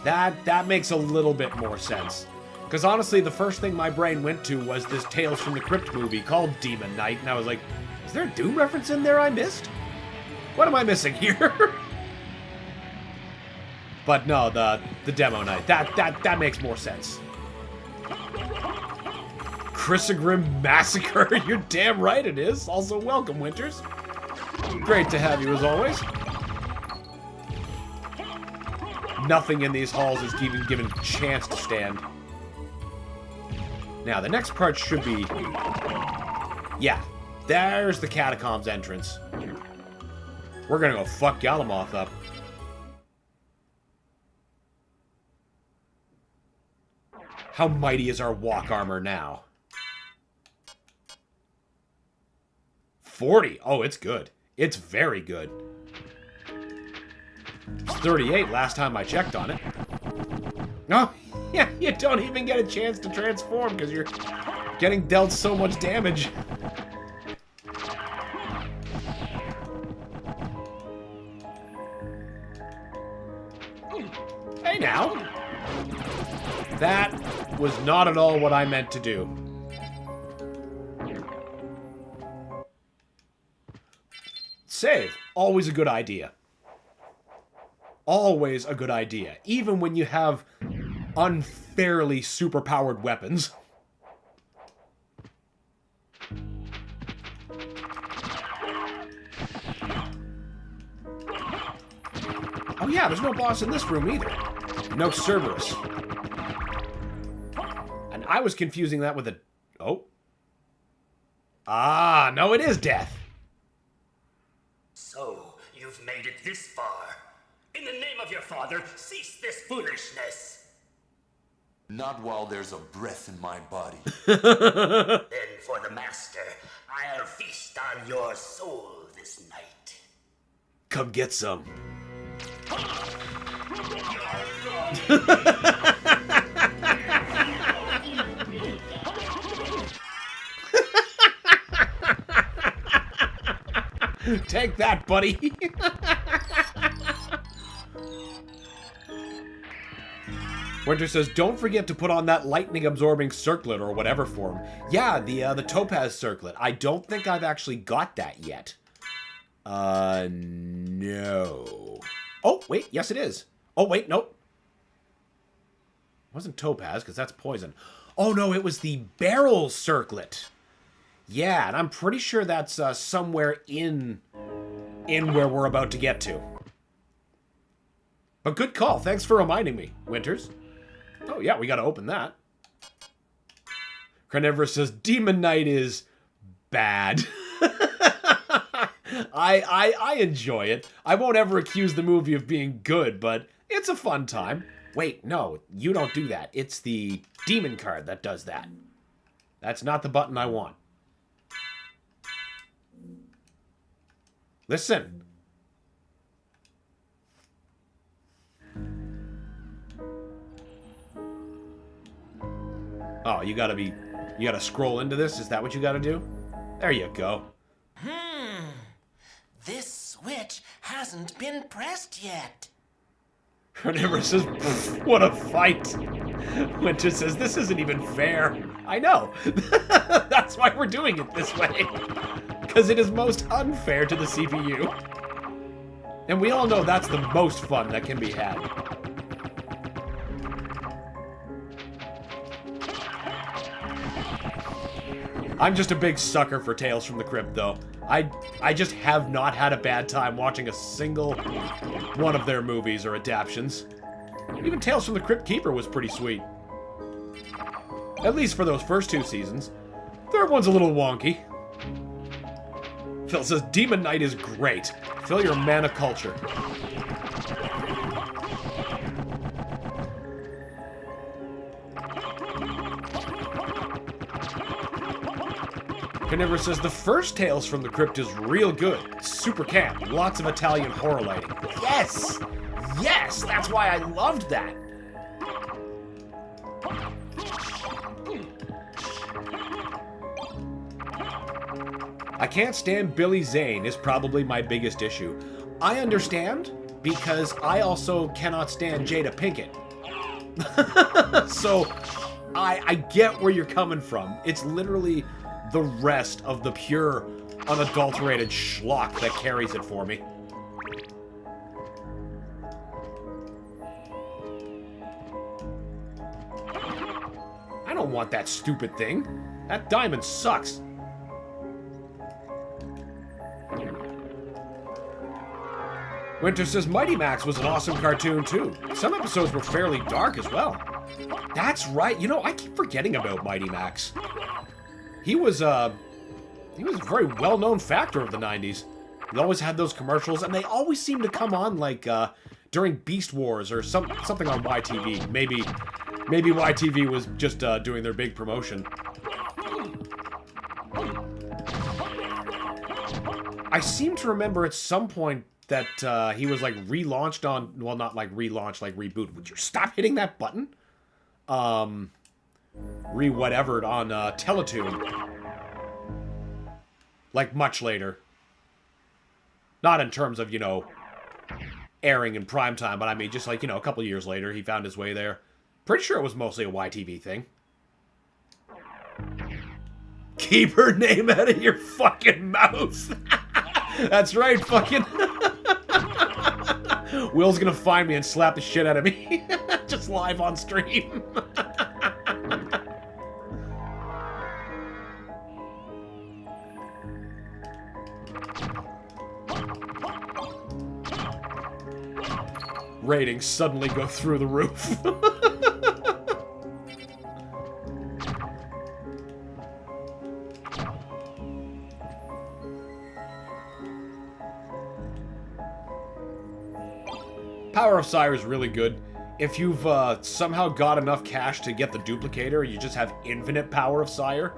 That makes a little bit more sense. Because honestly, the first thing my brain went to was this Tales from the Crypt movie called Demon Knight, and I was like, is there a Doom reference in there I missed? What am I missing here? But no, the demo night. That makes more sense. Crissaegrim Massacre. You're damn right it is. Also, welcome, Winters. Great to have you as always. Nothing in these halls is even given a chance to stand. Now, the next part should be... Yeah, there's the catacombs entrance. We're gonna go fuck Yalamoth up. How mighty is our walk armor now? 40. Oh, it's good. It's very good. It's 38 last time I checked on it. Oh, yeah, you don't even get a chance to transform because you're getting dealt so much damage. Hey now. That was not at all what I meant to do. Save. Always a good idea. Always a good idea. Even when you have unfairly superpowered weapons. Oh yeah, there's no boss in this room either. No Cerberus. And I was confusing that with a... Oh. Ah, no, it is death. So, you've made it this far. In the name of your father, cease this foolishness. Not while there's a breath in my body. Then for the master, I'll feast on your soul this night. Come get some. Take that, buddy. Winter says, don't forget to put on that lightning-absorbing circlet or whatever form. Yeah, the topaz circlet. I don't think I've actually got that yet. No. Oh, wait, yes it is. Oh, wait, nope. It wasn't topaz, because that's poison. Oh, no, it was the barrel circlet. Yeah, and I'm pretty sure that's somewhere in where we're about to get to. But good call. Thanks for reminding me, Winters. Oh, yeah, we got to open that. Carnivorous says, Demon Knight is bad. I enjoy it. I won't ever accuse the movie of being good, but it's a fun time. Wait, no, you don't do that. It's the demon card that does that. That's not the button I want. Listen. Oh, you gotta scroll into this? Is that what you gotta do? There you go. This switch hasn't been pressed yet. Carnivorous says, what a fight. Winter says, this isn't even fair. I know. That's why we're doing it this way. Because it is most unfair to the CPU. And we all know that's the most fun that can be had. I'm just a big sucker for Tales from the Crypt, though. I just have not had a bad time watching a single one of their movies or adaptions. Even Tales from the Crypt Keeper was pretty sweet. At least for those first 2 seasons. Third one's a little wonky. Phil says, Demon Knight is great. Fill your mana culture. Carnivorous says, the first Tales from the Crypt is real good. Super camp. Lots of Italian horror lighting. Yes! Yes! That's why I loved that. I can't stand Billy Zane is probably my biggest issue. I understand, because I also cannot stand Jada Pinkett. So, I get where you're coming from. It's literally the rest of the pure, unadulterated schlock that carries it for me. I don't want that stupid thing. That diamond sucks. Winter says Mighty Max was an awesome cartoon too. Some episodes were fairly dark as well. That's right. You know, I keep forgetting about Mighty Max. He was a very well-known factor of the 90s. He always had those commercials, and they always seemed to come on like during Beast Wars or something on YTV. Maybe YTV was just doing their big promotion. I seem to remember at some point that he was like relaunched on, well, not like relaunched, like reboot. Would you stop hitting that button? Re-whatevered on Teletoon. Like much later. Not in terms of, you know, airing in primetime, but I mean just like, you know, a couple years later he found his way there. Pretty sure it was mostly a YTV thing. Keep her name out of your fucking mouth. That's right, fucking. Will's gonna find me and slap the shit out of me. Just this live on stream. Ratings suddenly go through the roof. Power of Sire is really good. If you've somehow got enough cash to get the duplicator, you just have infinite Power of Sire.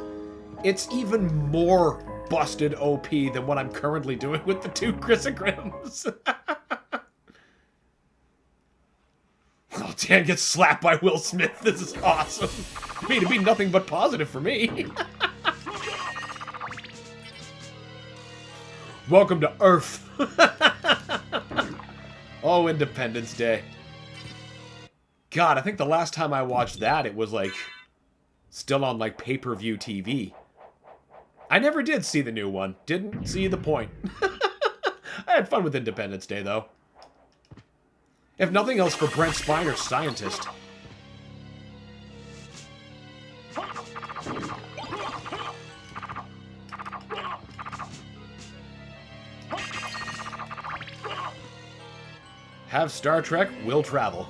It's even more busted OP than what I'm currently doing with the 2 Crissaegrims. Oh, Dan gets slapped by Will Smith. This is awesome. I mean, it'd be nothing but positive for me. Welcome to Earth. Oh, Independence Day. God, I think the last time I watched that, it was, like, still on, like, pay-per-view TV. I never did see the new one. Didn't see the point. I had fun with Independence Day, though. If nothing else, for Brent Spiner's Scientist. Have Star Trek, will travel.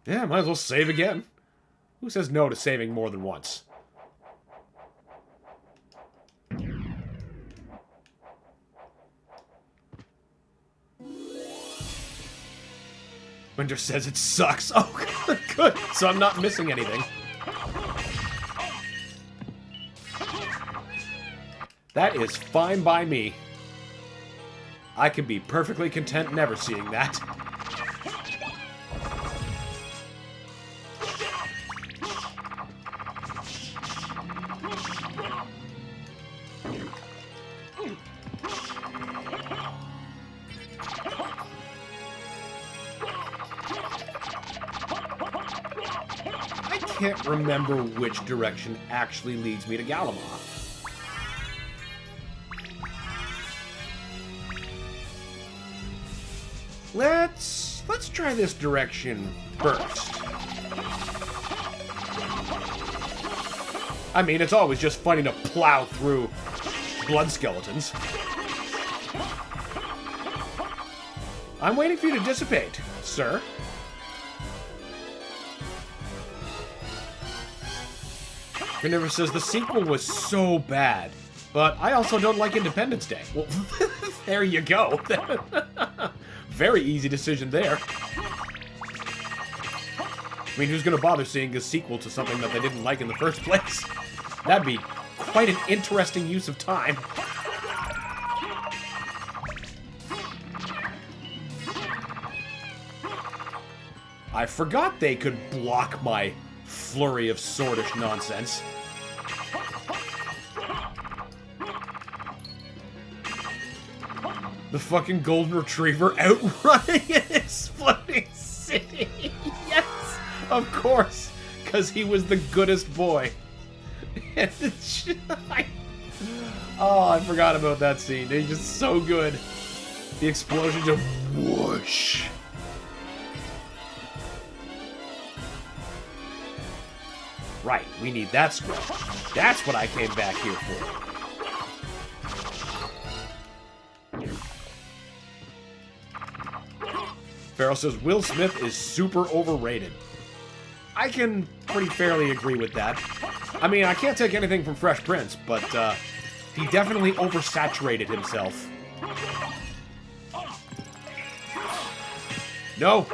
Yeah, might as well save again. Who says no to saving more than once? Winter says it sucks. Oh, good. So I'm not missing anything. That is fine by me. I can be perfectly content never seeing that. I can't remember which direction actually leads me to Gallimar. Let's try this direction first. I mean, it's always just funny to plow through blood skeletons. I'm waiting for you to dissipate, sir. Carnivorous says the sequel was so bad, but I also don't like Independence Day. Well, there you go. Very easy decision there. I mean, who's going to bother seeing a sequel to something that they didn't like in the first place? That'd be quite an interesting use of time. I forgot they could block my flurry of swordish nonsense. The fucking golden retriever outrunning an exploding city. Yes, of course, because he was the goodest boy. Oh, I forgot about that scene. He's just so good. The explosion just whoosh. Right, we need that scroll. That's what I came back here for. Farrell says, Will Smith is super overrated. I can pretty fairly agree with that. I mean, I can't take anything from Fresh Prince, but he definitely oversaturated himself. No!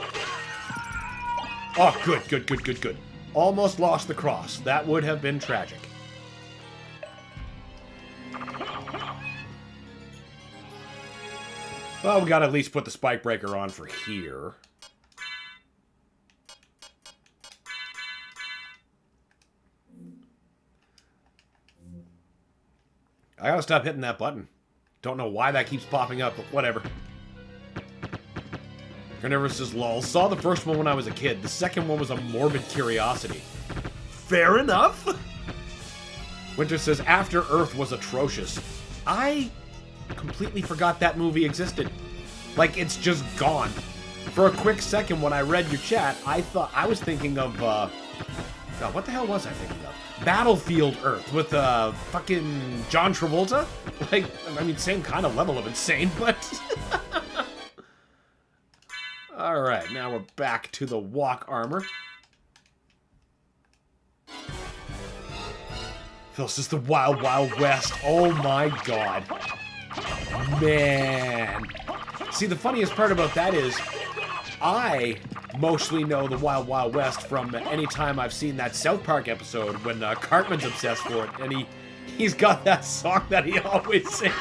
Oh, good. Almost lost the cross. That would have been tragic. Well, we gotta at least put the spike breaker on for here. I gotta stop hitting that button. Don't know why that keeps popping up, but whatever. Carnivorous says, lol. Saw the first one when I was a kid. The second one was a morbid curiosity. Fair enough. Winter says, After Earth was atrocious. I completely forgot that movie existed. Like, it's just gone. For a quick second when I read your chat, I was thinking of, God, what the hell was I thinking of? Battlefield Earth with, fucking John Travolta? Like, I mean, same kind of level of insane, but... Alright, now we're back to the walk armor. This is the Wild Wild West. Oh my god. Man. See, the funniest part about that is, I mostly know the Wild Wild West from any time I've seen that South Park episode when Cartman's obsessed for it, and he's got that song that he always sings.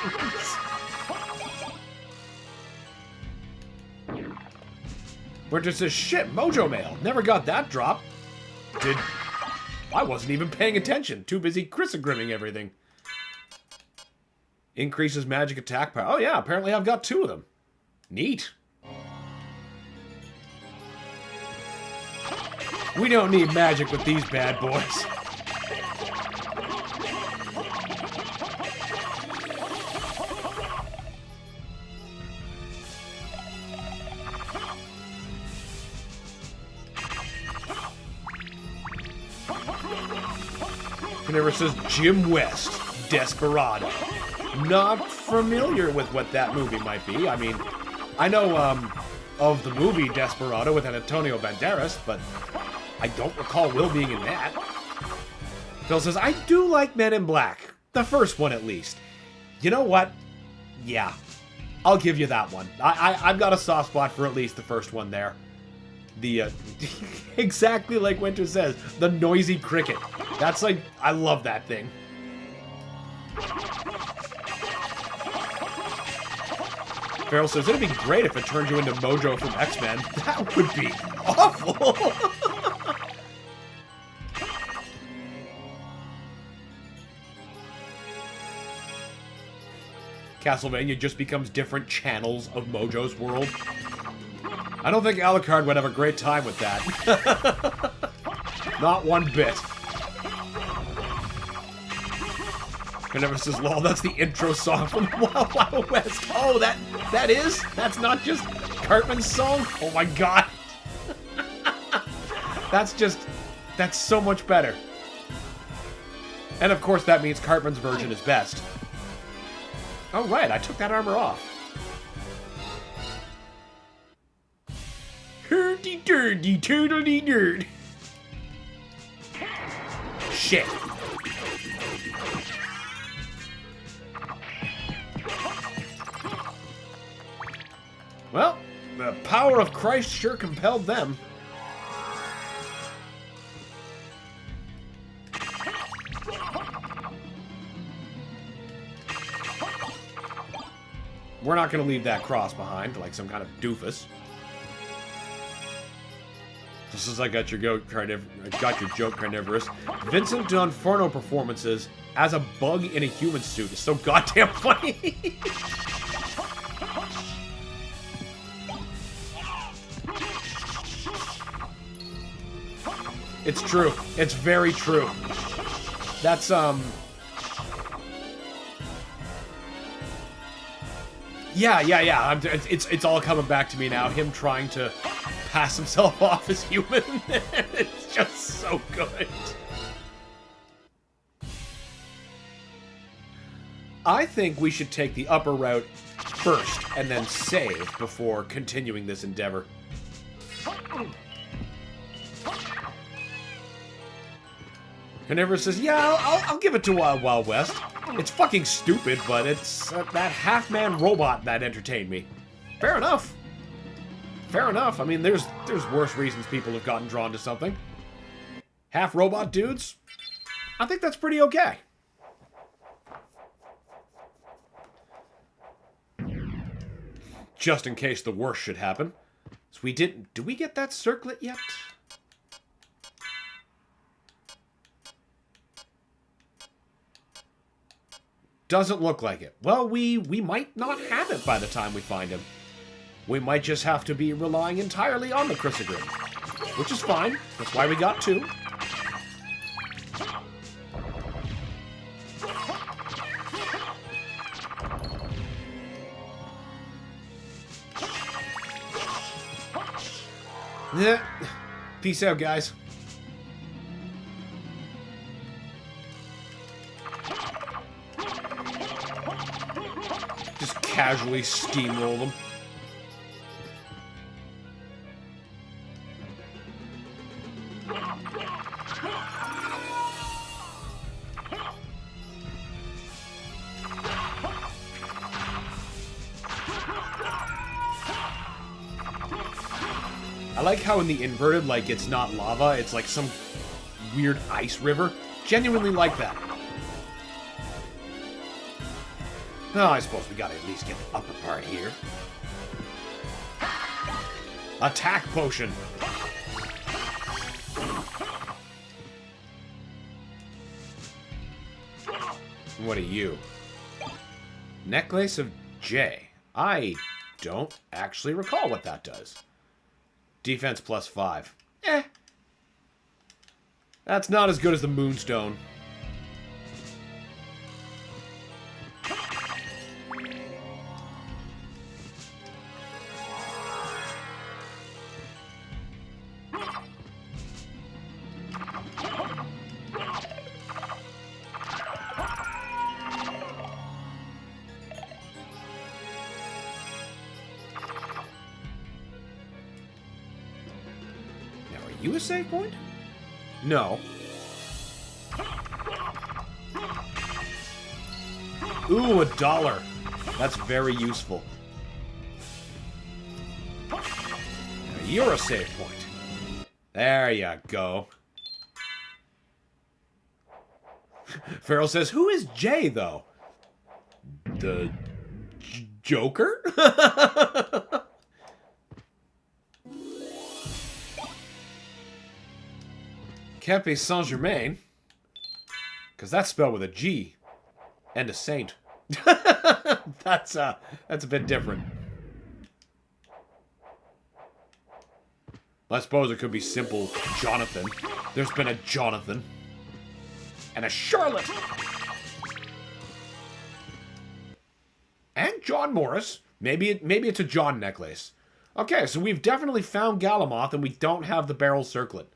Winter says, shit, Mojo Mail. Never got that drop. I wasn't even paying attention. Too busy Crissaegrimming everything. Increases magic attack power. Oh yeah, apparently I've got 2 of them. Neat. We don't need magic with these bad boys. Whenever it says Jim West, Desperado. Not familiar with what that movie might be. I mean, I know of the movie Desperado with Antonio Banderas, but I don't recall Will being in that. Phil says, I do like Men in Black. The first one, at least. You know what? Yeah. I'll give you that one. I've got a soft spot for at least the first one there. The, exactly like Winter says, the noisy cricket. That's like, I love that thing. Farrell says, it'd be great if it turned you into Mojo from X-Men. That would be awful. Castlevania just becomes different channels of Mojo's world. I don't think Alucard would have a great time with that. Not one bit. Whenever says, lol, that's the intro song from Wild Wild West. Oh, that is? That's not just Cartman's song? Oh my god. That's so much better. And of course that means Cartman's version is best. Oh right, I took that armor off. Hurdy-durdy, turtledy-durd. Shit. Well, the power of Christ sure compelled them. We're not going to leave that cross behind like some kind of doofus. This is I got your joke, carnivorous. Vincent D'Onofrio performances as a bug in a human suit is so goddamn funny. It's true. It's very true. That's, Yeah. It's all coming back to me now. Him trying to pass himself off as human. It's just so good. I think we should take the upper route first and then save before continuing this endeavor. Carnivorous says, yeah, I'll give it to Wild Wild West. It's fucking stupid, but it's that half-man robot that entertained me. Fair enough. Fair enough. I mean, there's worse reasons people have gotten drawn to something. Half-robot dudes? I think that's pretty okay. Just in case the worst should happen. So we didn't... Did we get that circlet yet? Doesn't look like it. Well, we might not have it by the time we find him. We might just have to be relying entirely on the Crissaegrim. Which is fine. That's why we got 2. Yeah. Peace out, guys. Just casually steamroll them. I like how in the inverted, like, it's not lava, it's like some weird ice river. Genuinely like that. Oh, I suppose we gotta at least get the upper part here. Attack potion! What are you? Necklace of J. I don't actually recall what that does. Defense +5. Eh. That's not as good as the Moonstone. You a save point? No. Ooh, $1. That's very useful. Now you're a save point. There you go. Farrell says, who is Jay, though? The Joker? Can't be Saint-Germain. Because that's spelled with a G. And a saint. That's a bit different. I suppose it could be simple Jonathan. There's been a Jonathan. And a Charlotte. And John Morris. Maybe it's a John necklace. Okay, so we've definitely found Galamoth and we don't have the barrel circlet.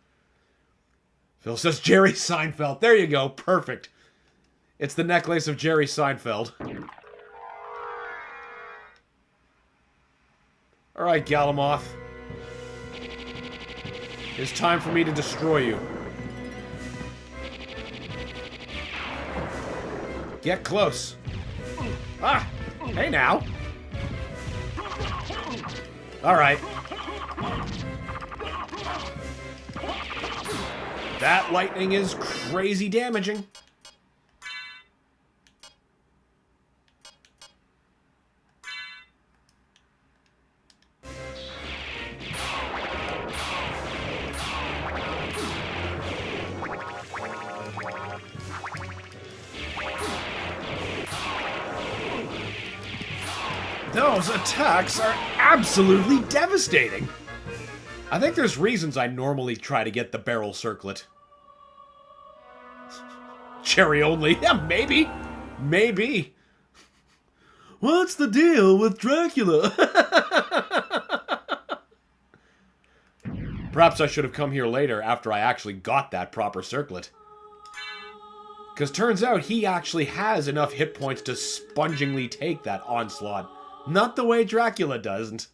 Phil says Jerry Seinfeld. There you go. Perfect. It's the necklace of Jerry Seinfeld. Alright, Galamoth. It's time for me to destroy you. Get close. Ah! Hey now. Alright. That lightning is crazy damaging. Those attacks are absolutely devastating. I think there's reasons I normally try to get the barrel circlet. Cherry only. Yeah, maybe. Maybe. What's the deal with Dracula? Perhaps I should have come here later after I actually got that proper circlet. Because turns out he actually has enough hit points to spongingly take that onslaught. Not the way Dracula doesn't.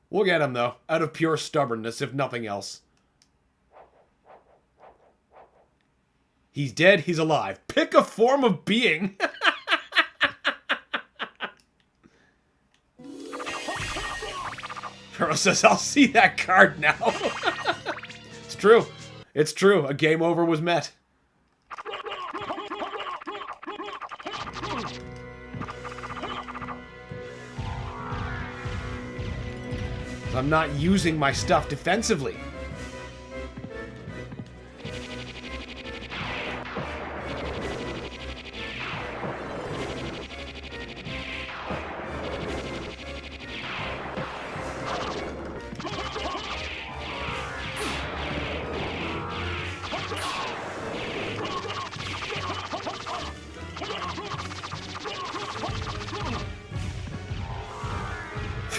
We'll get him, though, out of pure stubbornness, if nothing else. He's dead, he's alive. Pick a form of being! Pharaoh says, I'll see that card now. It's true. It's true. A game over was met. I'm not using my stuff defensively.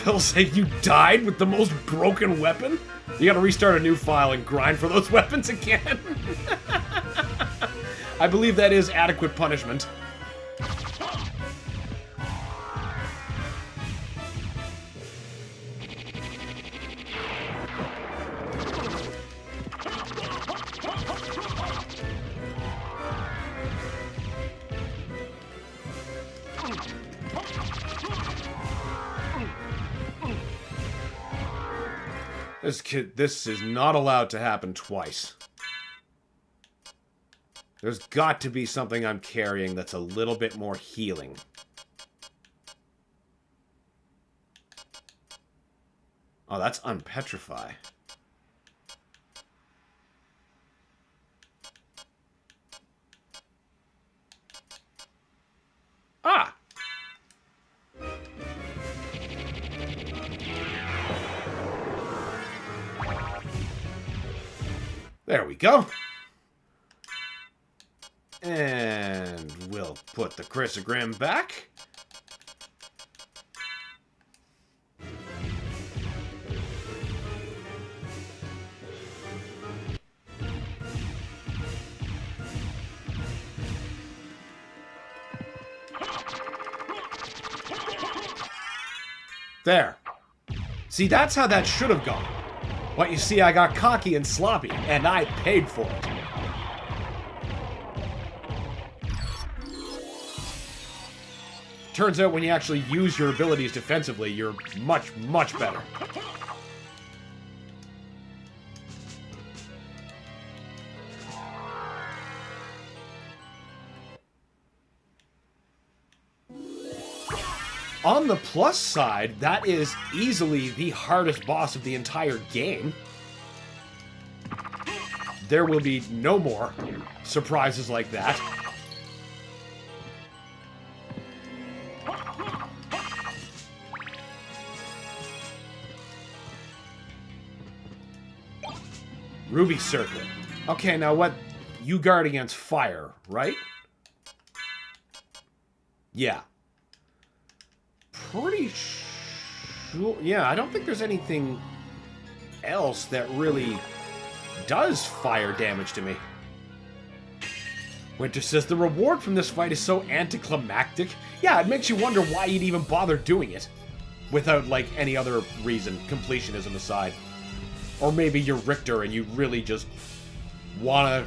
Phil saying you died with the most broken weapon? You gotta restart a new file and grind for those weapons again. I believe that is adequate punishment. This is not allowed to happen twice. There's got to be something I'm carrying that's a little bit more healing. Oh, that's unpetrify. Ah! There we go. And we'll put the Crissaegrim back. There. See, that's how that should have gone. But you see, I got cocky and sloppy, and I paid for it. Turns out when you actually use your abilities defensively, you're much, much better. On the plus side, that is easily the hardest boss of the entire game. There will be no more surprises like that. Ruby Circlet. Okay, now what? You guard against fire, right? Yeah. Pretty sure. Yeah, I don't think there's anything else that really does fire damage to me. Winter says the reward from this fight is so anticlimactic. Yeah, it makes you wonder why you'd even bother doing it. Without, like, any other reason, completionism aside. Or maybe you're Richter and you really just want to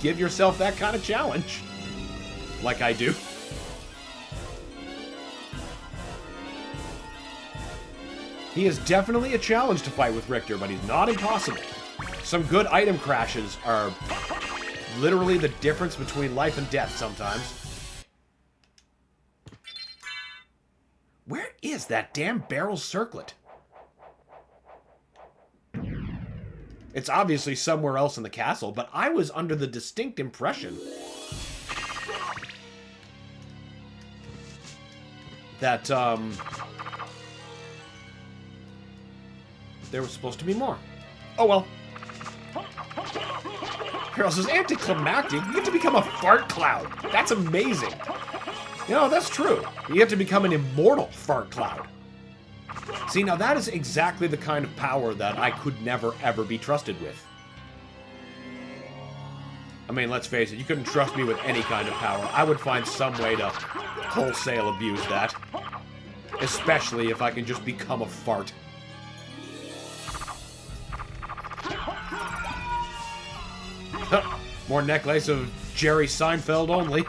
give yourself that kind of challenge. Like I do. He is definitely a challenge to fight with Richter, but he's not impossible. Some good item crashes are literally the difference between life and death sometimes. Where is that damn barrel circlet? It's obviously somewhere else in the castle, but I was under the distinct impression that, there was supposed to be more. Oh well. Carol says, anticlimactic? You get to become a fart cloud. That's amazing. You know, that's true. You get to become an immortal fart cloud. See, now that is exactly the kind of power that I could never, ever be trusted with. I mean, let's face it, you couldn't trust me with any kind of power. I would find some way to wholesale abuse that. Especially if I can just become a fart. More necklace of Jerry Seinfeld only.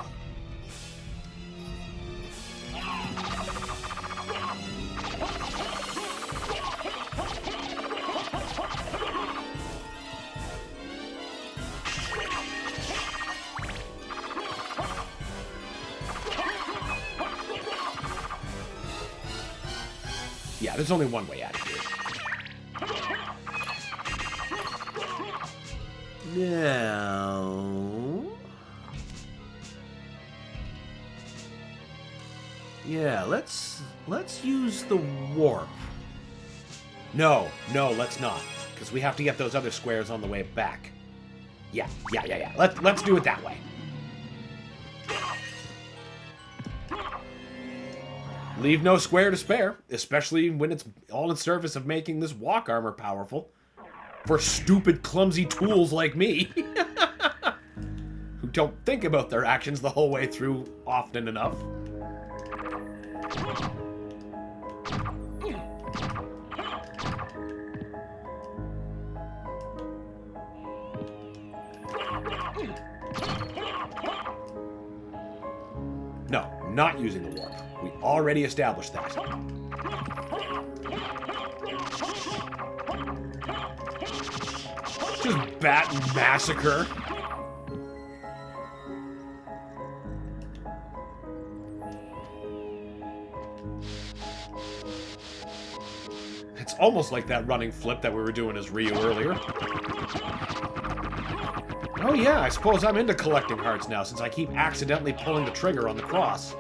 Yeah, there's only one way out of here. Now... yeah, let's use the warp. No, let's not. Because we have to get those other squares on the way back. Yeah. Let's do it that way. Leave no square to spare, especially when it's all in service of making this walk armor powerful. For stupid, clumsy tools like me. Who don't think about their actions the whole way through often enough. No, not using the warp. We already established that. Just bat and massacre. It's almost like that running flip that we were doing as Ryu earlier. Oh yeah, I suppose I'm into collecting hearts now since I keep accidentally pulling the trigger on the cross.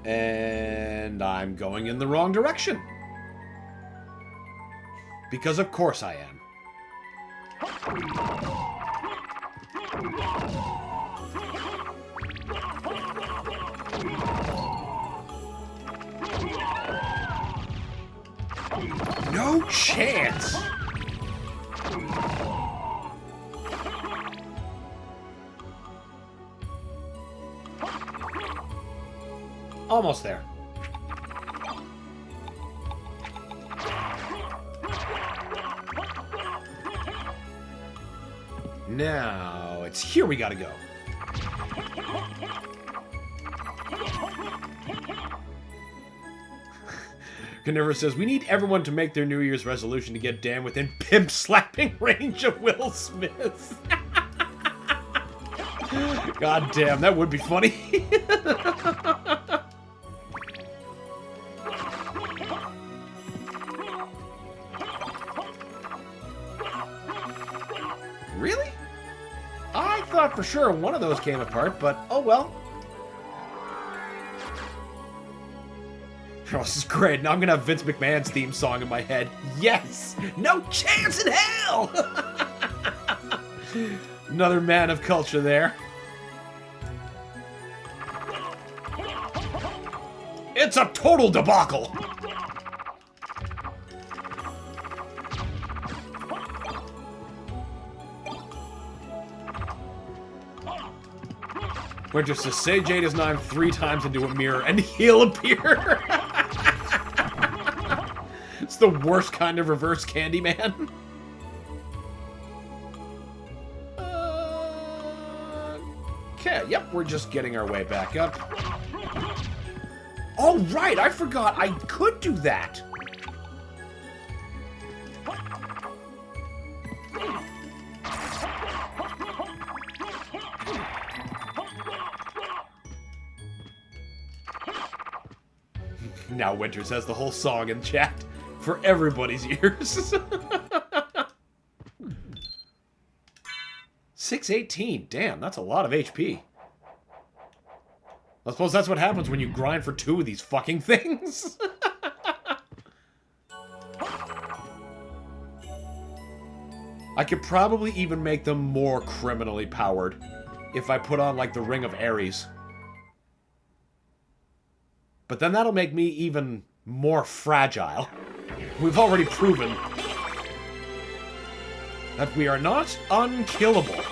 And I'm going in the wrong direction. Because of course I am. No chance! Almost there. Now, it's here we gotta go. Carnivore says, we need everyone to make their New Year's resolution to get Dan within pimp-slapping range of Will Smith. God damn, that would be funny. Really? I thought for sure one of those came apart, but oh well. Oh, this is great. Now I'm gonna have Vince McMahon's theme song in my head. Yes! No chance in hell! Another man of culture there. It's a total debacle! Winter says, say Jade is knocked 3 times into a mirror and he'll appear. It's the worst kind of reverse Candyman. Okay, yep, we're just getting our way back up. Oh, right, I forgot I could do that. Now Winters has the whole song in chat for everybody's ears. 618. Damn, that's a lot of HP. I suppose that's what happens when you grind for 2 of these fucking things. I could probably even make them more criminally powered if I put on, like, the Ring of Ares. But then that'll make me even more fragile. We've already proven that we are not unkillable.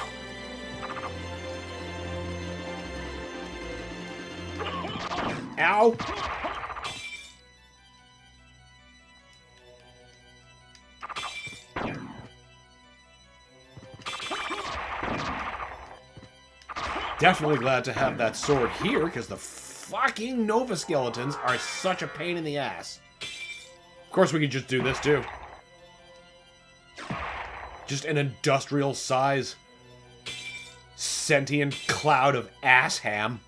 Ow! Definitely glad to have that sword here, because the fucking Nova Skeletons are such a pain in the ass. Of course we could just do this too. Just an industrial size sentient cloud of ass ham.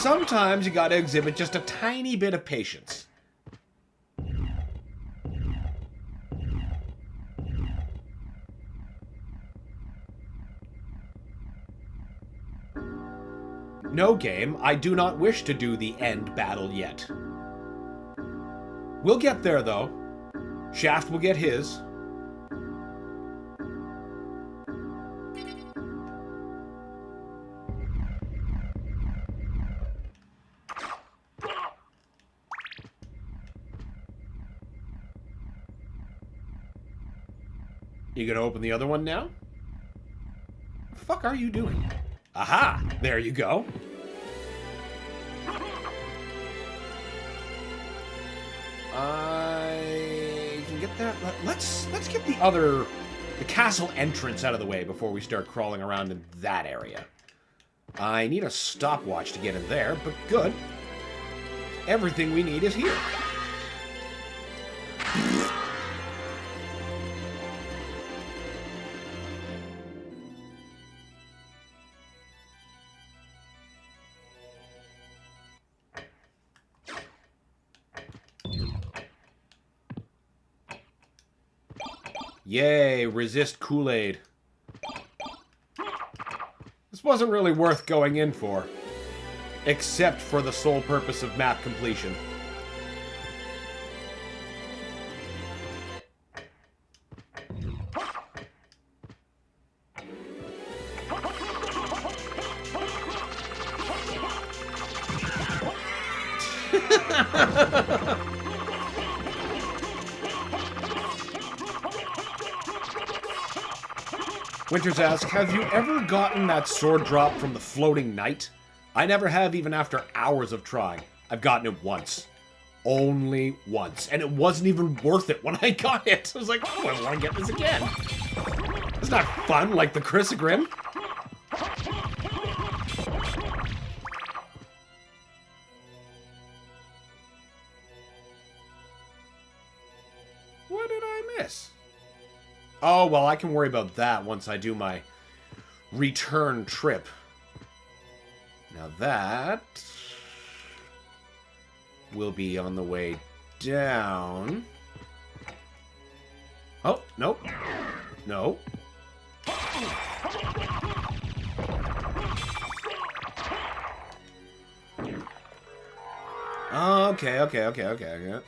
sometimes you gotta exhibit just a tiny bit of patience. No, game, I do not wish to do the end battle yet. We'll get there, though. Shaft will get his. You gonna open the other one now? What the fuck are you doing? Aha! There you go. I can get that. Let's get the castle entrance out of the way before we start crawling around in that area. I need a stopwatch to get in there, but good. Everything we need is here. Yay, resist Kool-Aid. This wasn't really worth going in for. Except for the sole purpose of map completion. Winters asks, have you ever gotten that sword drop from the floating knight? I never have, even after hours of trying. I've gotten it once. Only once. And it wasn't even worth it when I got it. I was like, oh, I want to get this again. It's not fun like the Crissaegrim. What did I miss? Oh, well, I can worry about that once I do my return trip. Now that will be on the way down. Oh, nope. No. Okay.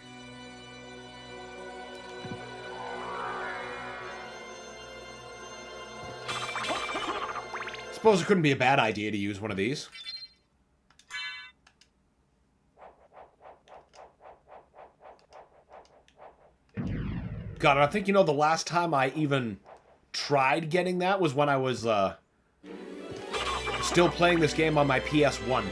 Suppose it couldn't be a bad idea to use one of these. God, I think, you know, the last time I even tried getting that was when I was still playing this game on my PS1.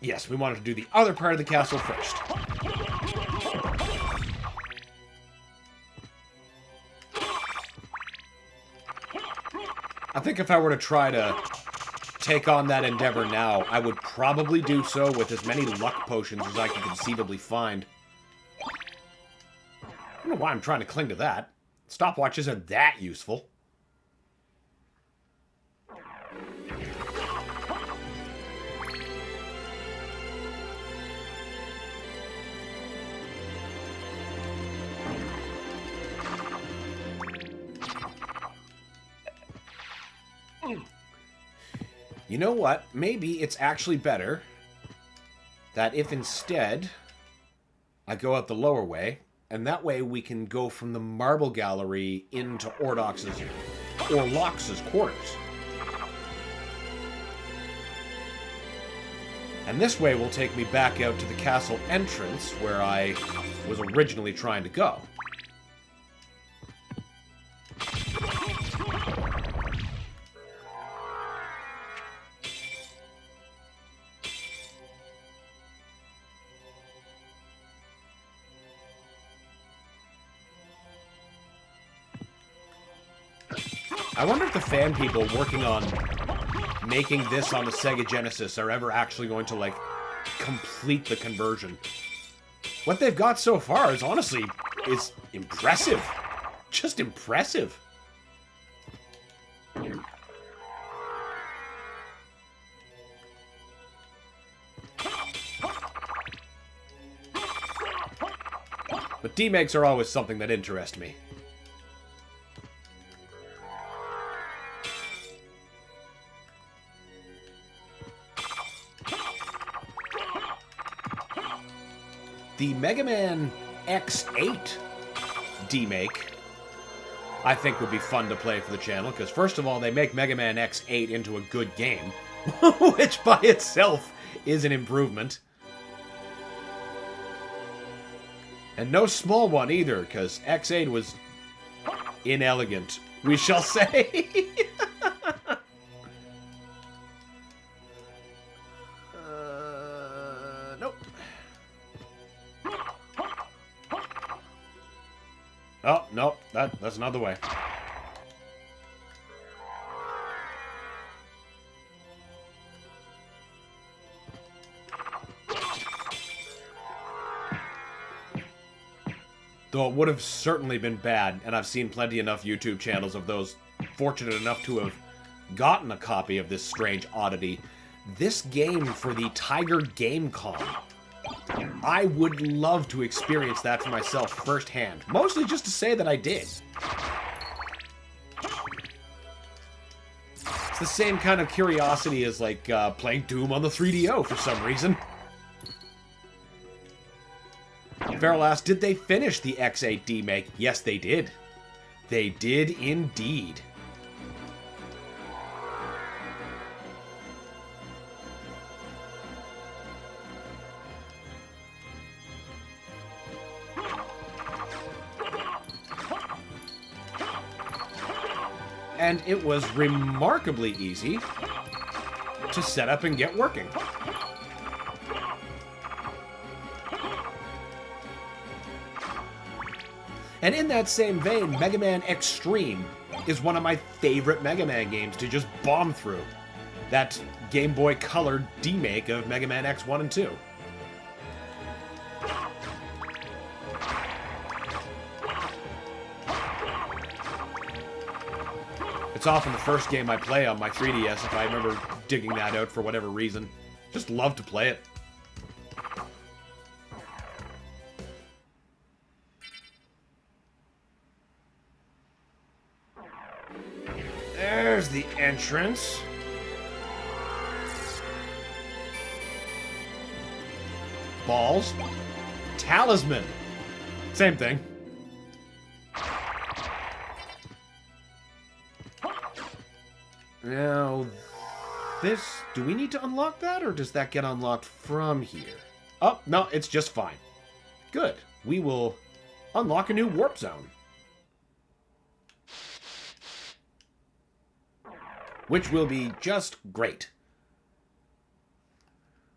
Yes, we wanted to do the other part of the castle first. I think if I were to try to take on that endeavor now, I would probably do so with as many luck potions as I could conceivably find. I don't know why I'm trying to cling to that. Stopwatches aren't that useful. You know what? Maybe it's actually better that if instead I go out the lower way, and that way we can go from the marble gallery into Orlox's quarters. And this way will take me back out to the castle entrance where I was originally trying to go. I wonder if the fan people working on making this on the Sega Genesis are ever actually going to, like, complete the conversion. What they've got so far is honestly is impressive. Just impressive. But D-makes are always something that interest me. The Mega Man X8 D-make, I think, would be fun to play for the channel, because first of all, they make Mega Man X8 into a good game, which by itself is an improvement. And no small one either, because X8 was inelegant, we shall say. Nope. Oh, nope, that's another way. Though it would have certainly been bad, and I've seen plenty enough YouTube channels of those fortunate enough to have gotten a copy of this strange oddity. This game for the Tiger Gamecom. I would love to experience that for myself firsthand. Mostly just to say that I did. It's the same kind of curiosity as, like, playing Doom on the 3DO for some reason. Farrell asked, did they finish the X8 D-make? Yes, they did. They did indeed. And it was remarkably easy to set up and get working. And in that same vein, Mega Man Extreme is one of my favorite Mega Man games to just bomb through. That Game Boy Color D-make of Mega Man X1 and 2. It's often the first game I play on my 3DS if I remember digging that out for whatever reason. Just love to play it. There's the entrance. Balls. Talisman. Same thing. Now, this... do we need to unlock that, or does that get unlocked from here? Oh, no, it's just fine. Good. We will unlock a new warp zone. Which will be just great.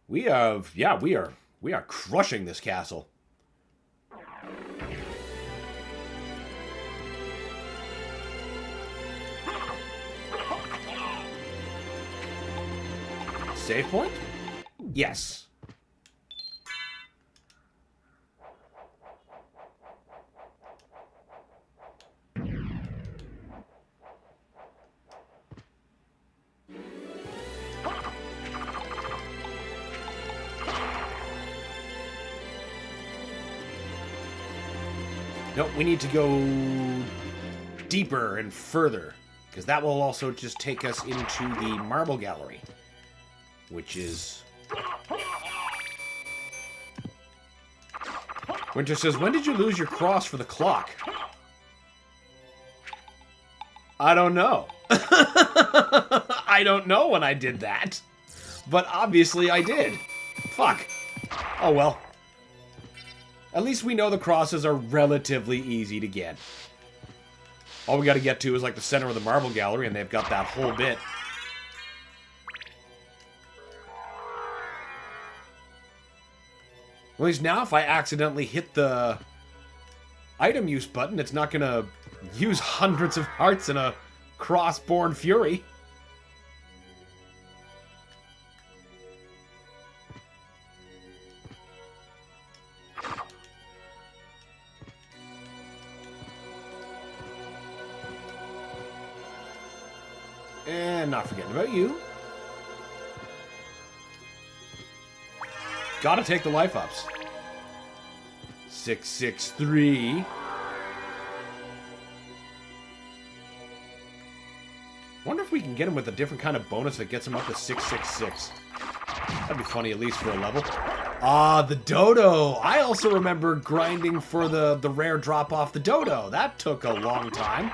We have... yeah, we are crushing this castle. Save point? Yes. Nope, we need to go deeper and further, because that will also just take us into the marble gallery, which is... Winter says, when did you lose your cross for the clock? I don't know. I don't know when I did that, but obviously I did. Fuck. Oh well. At least we know the crosses are relatively easy to get. All we gotta get to is like the center of the marble gallery, and they've got that whole bit. At least now if I accidentally hit the item use button, it's not gonna use hundreds of hearts in a cross-born fury. And not forgetting about you. Gotta take the life ups. 663. Wonder if we can get him with a different kind of bonus that gets him up to 666. That'd be funny, at least for a level. Ah, the dodo. I also remember grinding for the rare drop off the dodo. That took a long time.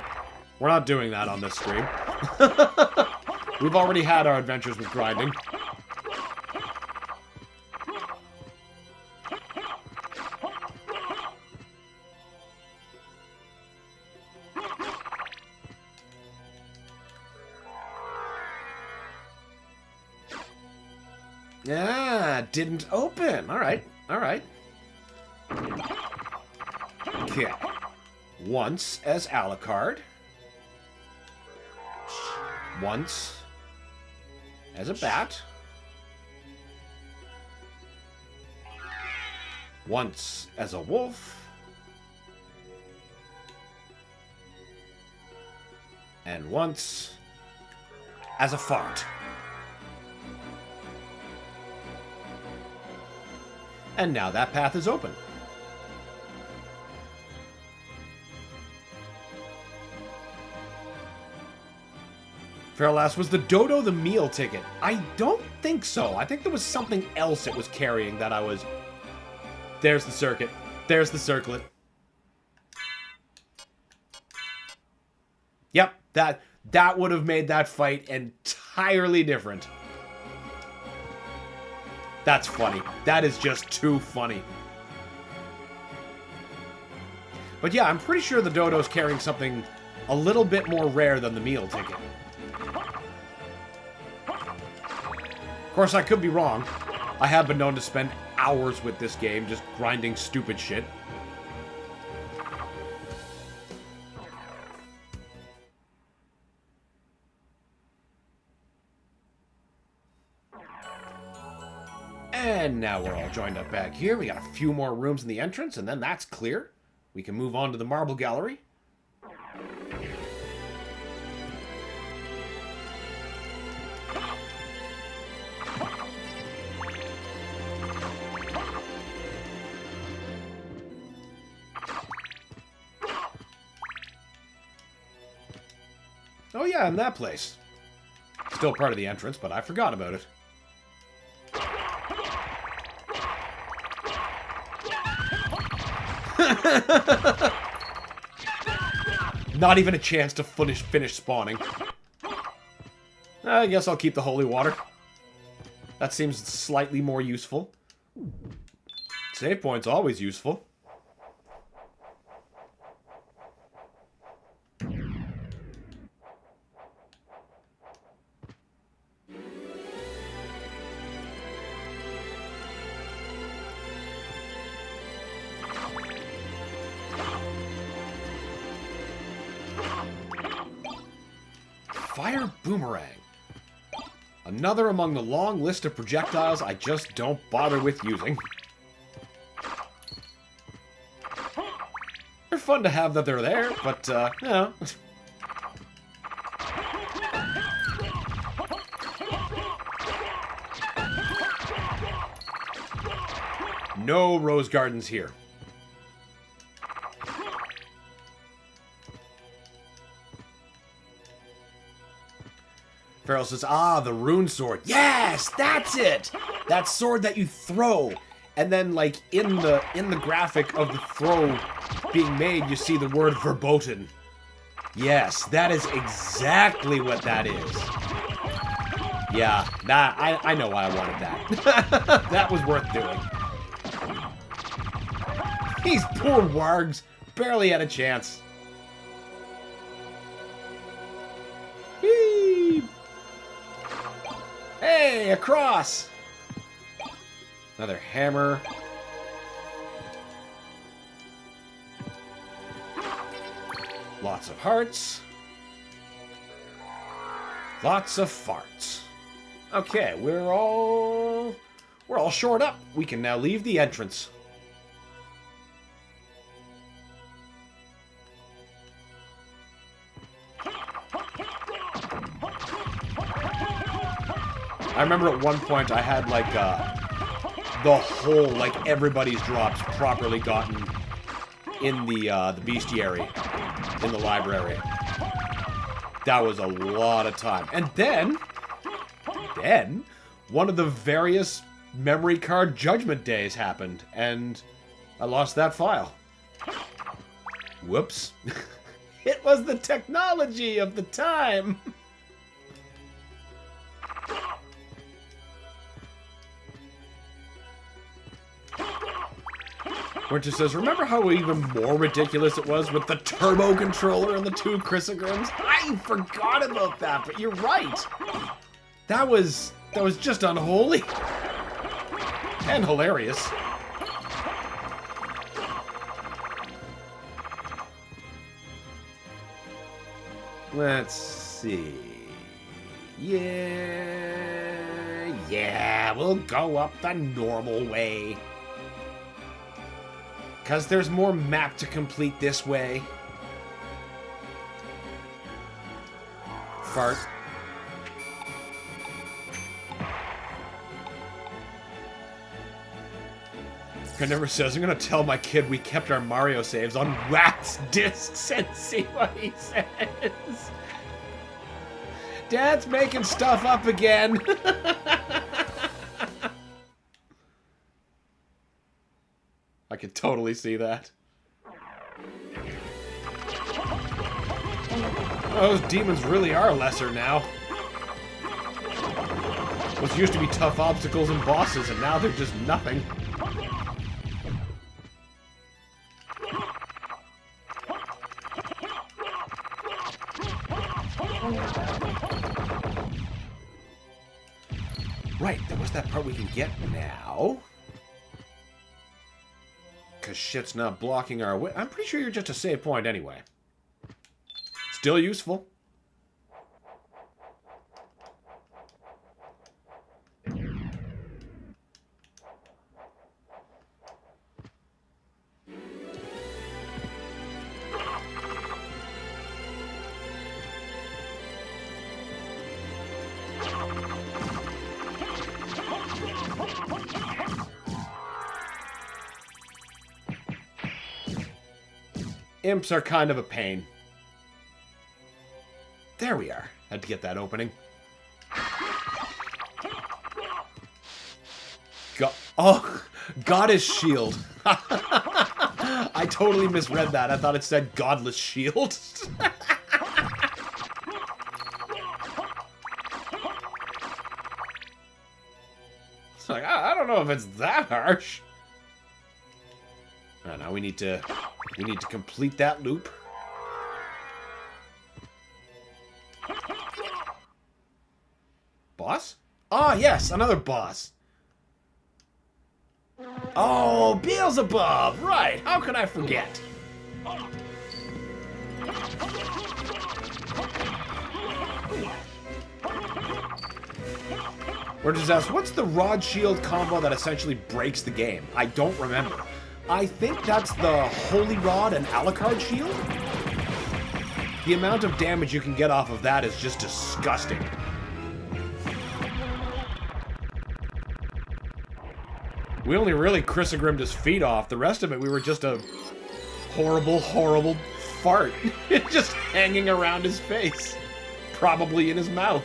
We're not doing that on this stream. We've already had our adventures with grinding. Yeah, didn't open. All right, all right. Okay. Once as Alucard. Once as a bat. Once as a wolf. And once as a fart. And now that path is open. Feral asked, was the dodo the meal ticket? I don't think so. I think there was something else it was carrying that I was... There's the circuit. There's the circlet. Yep, that would have made that fight entirely different. That's funny. That is just too funny. But yeah, I'm pretty sure the dodo's carrying something a little bit more rare than the meal ticket. Of course, I could be wrong. I have been known to spend hours with this game just grinding stupid shit. And now we're all joined up back here. We got a few more rooms in the entrance, and then that's clear. We can move on to the marble gallery. Oh yeah, and that place. Still part of the entrance, but I forgot about it. Not even a chance to finish spawning. I guess I'll keep the holy water. That seems slightly more useful. Save point's always useful. Fire boomerang. Another among the long list of projectiles I just don't bother with using. They're fun to have that they're there, but, you know. No rose gardens here. Feral says, ah, the rune sword. Yes, that's it! That sword that you throw. And then, like, in the graphic of the throw being made, you see the word verboten. Yes, that is exactly what that is. Yeah, I know why I wanted that. That was worth doing. These poor wargs barely had a chance. Whee! Hey, a cross! Another hammer. Lots of hearts. Lots of farts. Okay, we're all shored up. We can now leave the entrance. I remember at one point I had, like, the whole, like, everybody's drops properly gotten in the bestiary, in the library. That was a lot of time. And then, one of the various memory card judgment days happened, and I lost that file. Whoops. It was the technology of the time. Winter says, remember how even more ridiculous it was with the turbo controller and the 2 Crissaegrims? I forgot about that, but you're right. That was just unholy. And hilarious. Let's see. Yeah, we'll go up the normal way. 'Cause there's more map to complete this way. Fart. Never says, I'm gonna tell my kid we kept our Mario saves on wax discs and see what he says. Dad's making stuff up again. I could totally see that. Those demons really are lesser now. Those used to be tough obstacles and bosses, and now they're just nothing. Right, there was that part we can get now. Because shit's not blocking our way. I'm pretty sure you're just a save point anyway. Still useful. Imps are kind of a pain. There we are. Had to get that opening. Goddess Shield. I totally misread that. I thought it said Godless Shield. It's like, I don't know if it's that harsh. Oh, now we need to complete that loop. Boss? Ah, yes, another boss. Oh, Beelzebub! Right, how can I forget? We're just asked, what's the rod shield combo that essentially breaks the game? I don't remember. I think that's the Holy Rod and Alucard shield? The amount of damage you can get off of that is just disgusting. We only really Crissaegrimmed his feet off. The rest of it, we were just a horrible, horrible fart. Just hanging around his face. Probably in his mouth.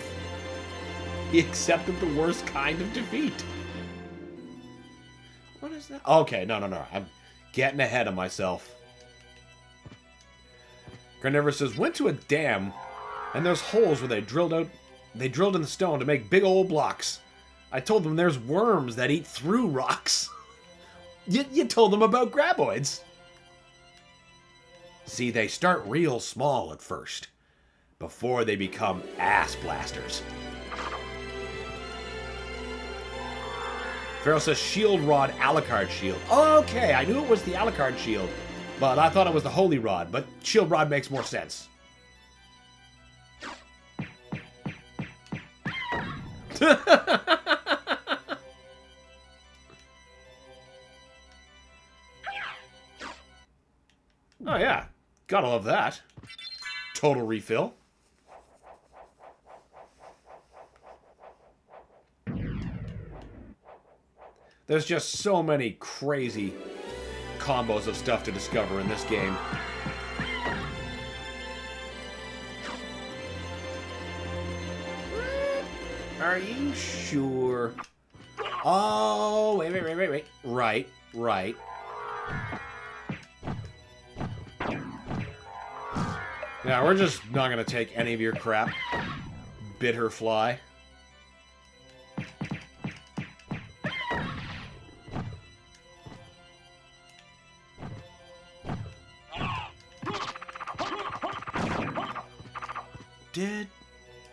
He accepted the worst kind of defeat. What is that? Okay, no. I'm getting ahead of myself. Carnivorous says, went to a dam, and there's holes where they drilled in the stone to make big old blocks. I told them there's worms that eat through rocks. You told them about graboids. See, they start real small at first, before they become ass blasters. Pharaoh says Shield Rod Alucard Shield. Okay, I knew it was the Alucard Shield, but I thought it was the Holy Rod, but Shield Rod makes more sense. Oh yeah, gotta love that. Total refill. There's just so many crazy combos of stuff to discover in this game. Are you sure? Oh, wait. Right. Yeah, we're just not gonna take any of your crap. Bitter fly.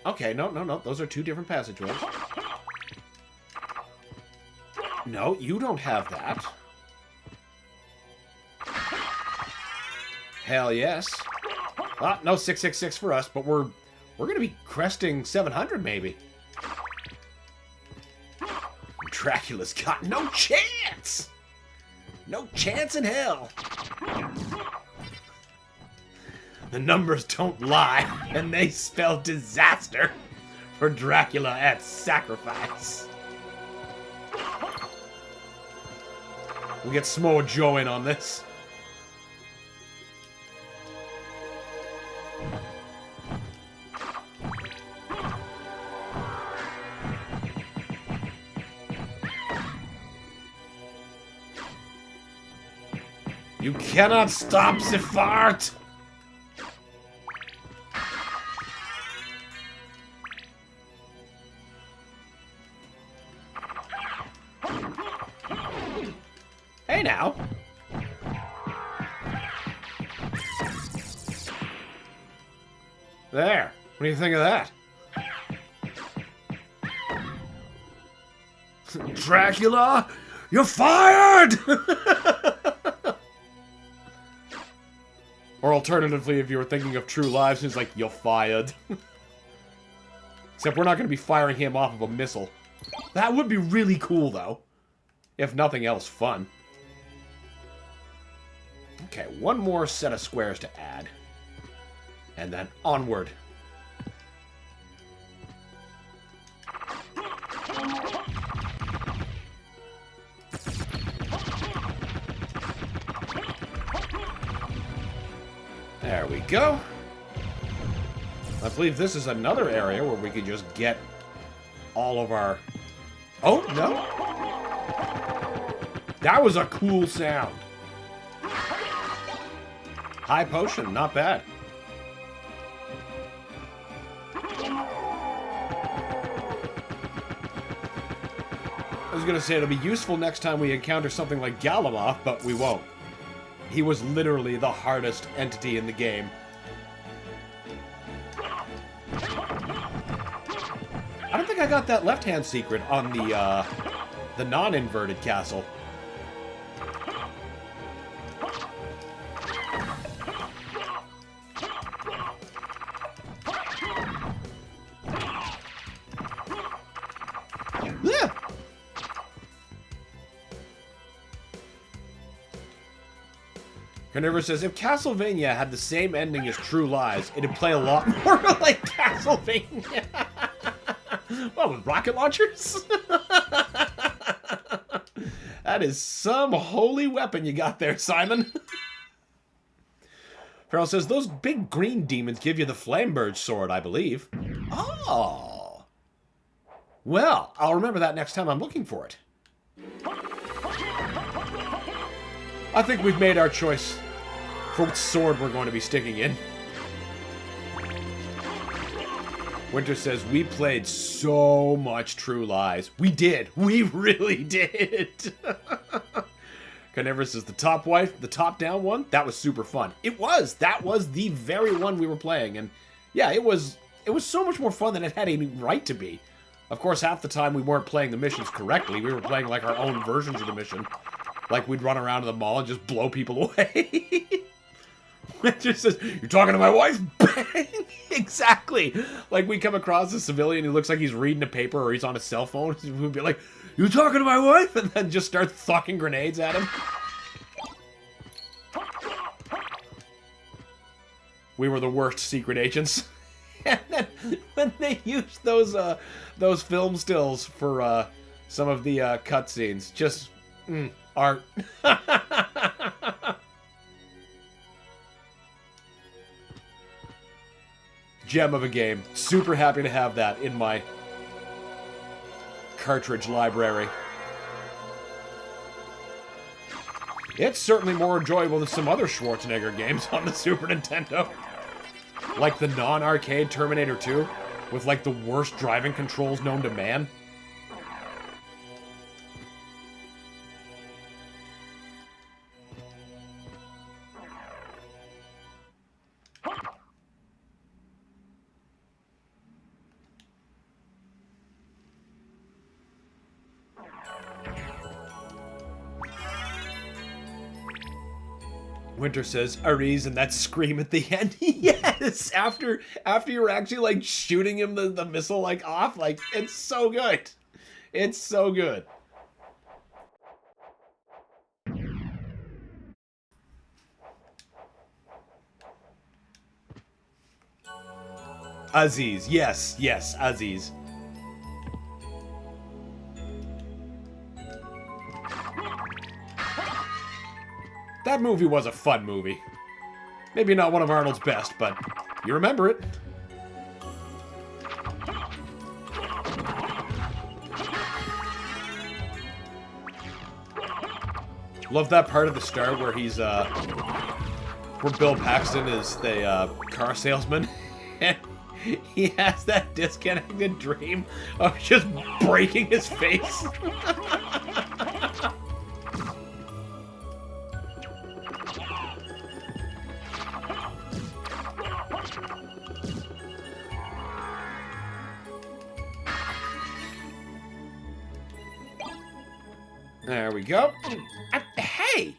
Okay, no. Those are two different passageways. No, you don't have that. Hell yes. Ah, no 666 for us, but we're gonna be cresting 700 maybe. Dracula's got no chance! No chance in hell! The numbers don't lie, and they spell disaster for Dracula at sacrifice. We'll get Samoa Joe in on this. You cannot stop the fart! Hey now! There. What do you think of that? Dracula, you're fired! Or alternatively, if you were thinking of True Lives, it's like, you're fired. Except we're not going to be firing him off of a missile. That would be really cool, though. If nothing else, fun. Okay, one more set of squares to add. And then onward. There we go. I believe this is another area where we could just get all of our... Oh, no. That was a cool sound. High potion, not bad. I was going to say it'll be useful next time we encounter something like Galamoth, but we won't. He was literally the hardest entity in the game. I don't think I got that left-hand secret on the non-inverted castle. Yeah. Carnivore says, if Castlevania had the same ending as True Lies, it'd play a lot more like Castlevania. What, with rocket launchers? That is some holy weapon you got there, Simon. Farrell says, those big green demons give you the Flamberge sword, I believe. Oh. Well, I'll remember that next time I'm looking for it. I think we've made our choice for what sword we're going to be sticking in. Winter says, we played so much True Lies. We did. We really did. Carnivore says, the top wife, the top-down one, that was super fun. It was. That was the very one we were playing. And yeah, it was so much more fun than it had any right to be. Of course, half the time we weren't playing the missions correctly. We were playing like our own versions of the mission. Like we'd run around in the mall and just blow people away. Winter says, you're talking to my wife? Bang! Exactly. Like we come across a civilian who looks like he's reading a paper or he's on a cell phone. We'd be like, you talking to my wife? And then just start thucking grenades at him. We were the worst secret agents. And then when they used those film stills for some of the cutscenes. Just art. Gem of a game. Super happy to have that in my cartridge library. It's certainly more enjoyable than some other Schwarzenegger games on the Super Nintendo. Like the non-arcade Terminator 2, with like the worst driving controls known to man. Winter says, Ares and that scream at the end. Yes! After you're actually, like, shooting him the missile, like, off. Like, it's so good. It's so good. Aziz. Yes, yes, Aziz. That movie was a fun movie. Maybe not one of Arnold's best, but you remember it. Love that part of the start where he's, where Bill Paxton is the, car salesman. And he has that disconnected dream of just breaking his face. There we go. Hey!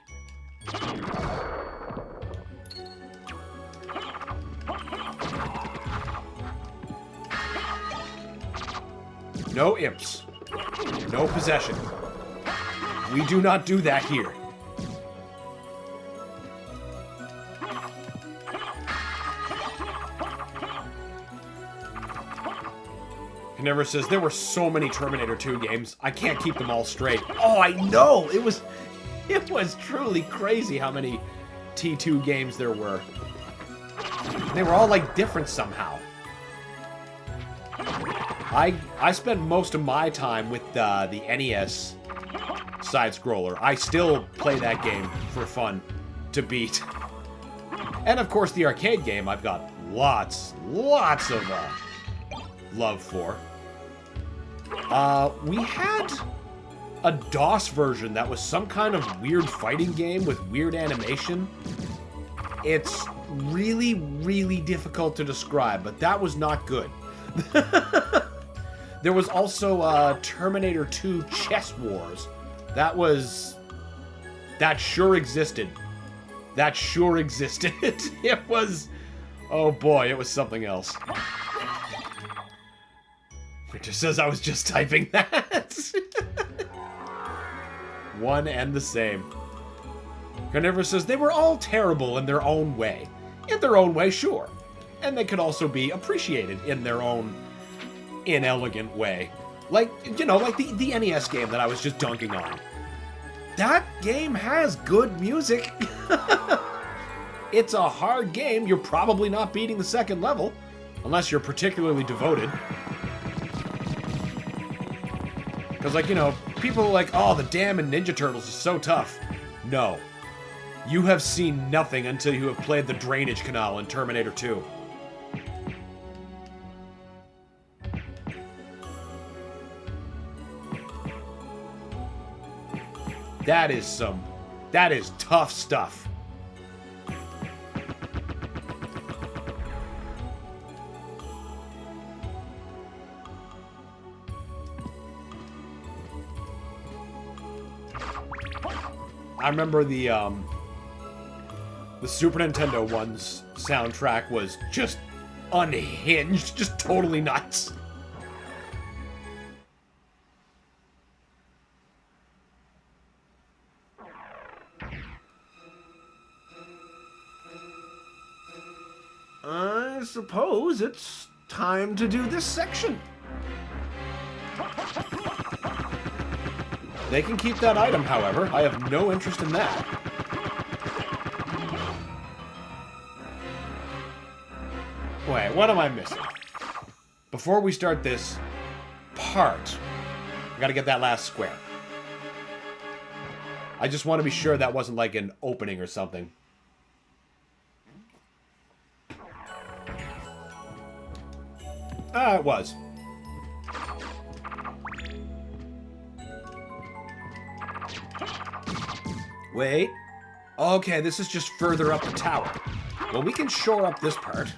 No imps. No possession. We do not do that here. Never says, there were so many Terminator 2 games, I can't keep them all straight. Oh, I know! It was truly crazy how many T2 games there were. They were all, like, different somehow. I spent most of my time with the NES side-scroller. I still play that game for fun to beat. And, of course, the arcade game I've got lots of love for. We had a DOS version that was some kind of weird fighting game with weird animation. It's really, really difficult to describe, but that was not good. There was also Terminator 2 Chess Wars. That sure existed. That sure existed. It was, oh boy, it was something else. Winter says I was just typing that. One and the same. Carnivorous says they were all terrible in their own way. In their own way, sure. And they could also be appreciated in their own inelegant way. Like, you know, like the NES game that I was just dunking on. That game has good music. It's a hard game. You're probably not beating the second level. Unless you're particularly devoted. Because, like, you know, people are like, oh, the dam in Ninja Turtles is so tough. No. You have seen nothing until you have played the drainage canal in Terminator 2. That is tough stuff. I remember the Super Nintendo one's soundtrack was just unhinged, just totally nuts. I suppose it's time to do this section. They can keep that item, however. I have no interest in that. Wait, what am I missing? Before we start this part, I gotta get that last square. I just want to be sure that wasn't like an opening or something. It was. Wait. Okay, this is just further up the tower. Well, we can shore up this part.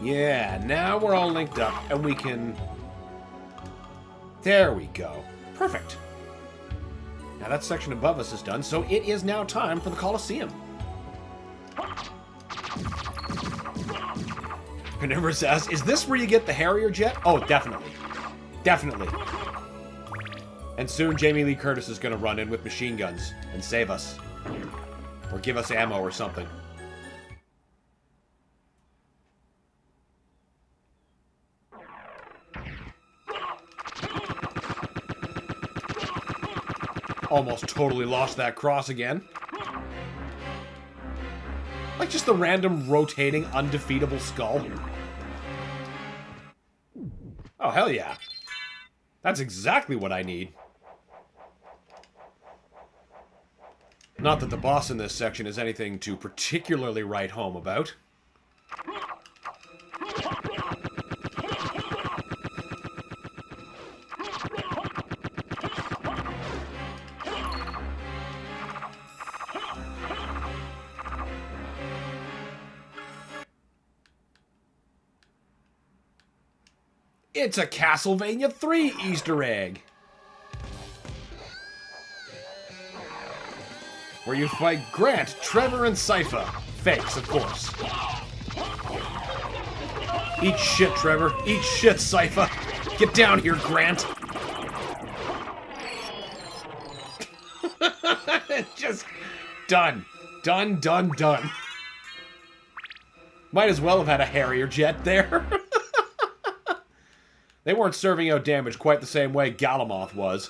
Yeah, now we're all linked up, and we can... There we go. Perfect. Now that section above us is done, so it is now time for the Colosseum. Carnivorous asks, is this where you get the Harrier jet? Oh, definitely. Definitely. And soon Jamie Lee Curtis is going to run in with machine guns and save us. Or give us ammo or something. Almost totally lost that cross again. Like just the random rotating undefeatable skull. Oh, hell yeah. That's exactly what I need. Not that the boss in this section is anything to particularly write home about. It's a Castlevania 3 Easter egg! Where you fight Grant, Trevor, and Sypha. Fakes, of course. Eat shit, Trevor. Eat shit, Sypha. Get down here, Grant. Just done. Done, done, done. Might as well have had a Harrier jet there. They weren't serving out damage quite the same way Galamoth was.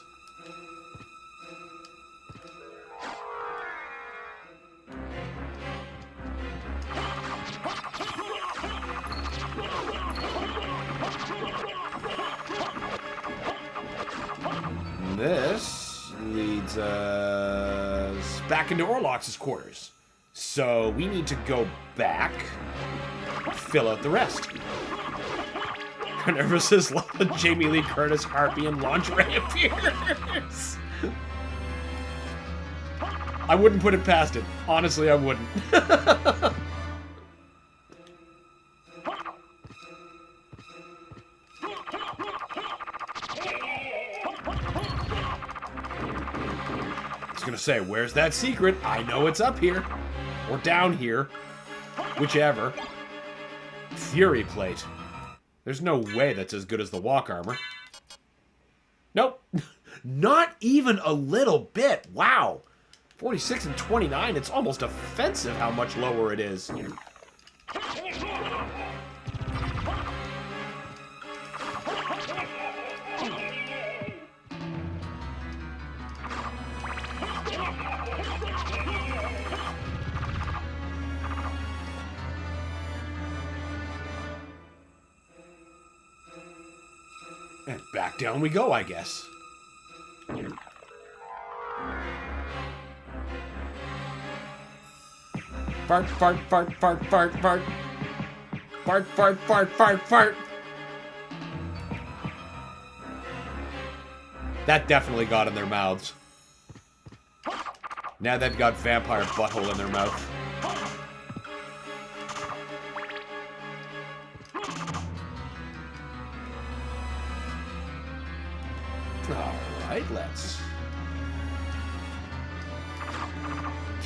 This leads us back into Orlox's quarters. So we need to go back, fill out the rest. Carnivorous' Jamie Lee Curtis Harpian lingerie appears. I wouldn't put it past it. Honestly, I wouldn't. I was gonna say, where's that secret? I know it's up here. Or down here. Whichever. Fury plate. There's no way that's as good as the walk armor. Nope. Not even a little bit. Wow. 46 and 29. It's almost offensive how much lower it is. And back down we go, I guess. Fart, fart, fart, fart, fart, fart. Fart, fart, fart, fart, fart. That definitely got in their mouths. Now they've got vampire butthole in their mouth. Alright, let's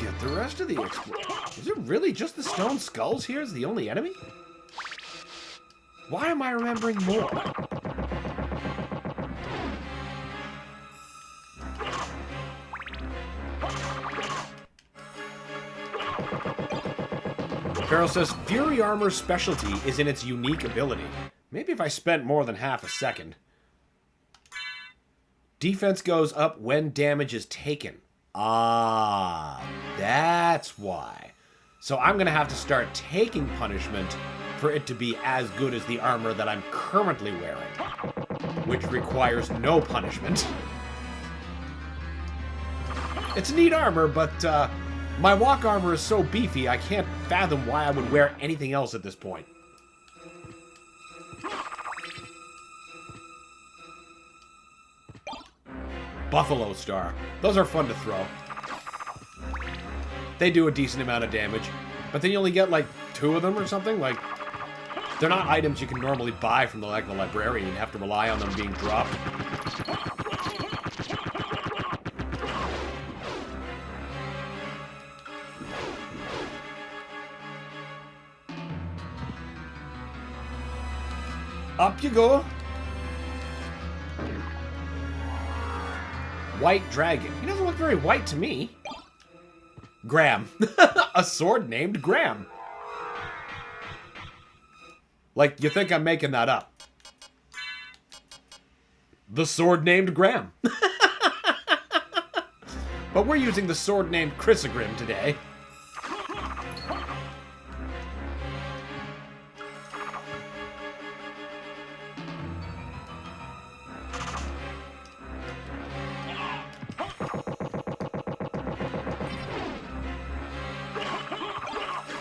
get the rest of the explosion. Is it really just the stone skulls here as the only enemy? Why am I remembering more? Carol says, Fury Armor's specialty is in its unique ability. Maybe if I spent more than half a second. Defense goes up when damage is taken. Ah, that's why. So I'm going to have to start taking punishment for it to be as good as the armor that I'm currently wearing, which requires no punishment. It's neat armor, but my walk armor is so beefy I can't fathom why I would wear anything else at this point. Buffalo Star. Those are fun to throw. They do a decent amount of damage, but then you only get like 2 of them or something. Like, they're not items you can normally buy from the librarian. You have to rely on them being dropped. Up you go. White dragon. He doesn't look very white to me. Graham. A sword named Graham. Like, you think I'm making that up. The sword named Graham. But we're using the sword named Crissaegrim today.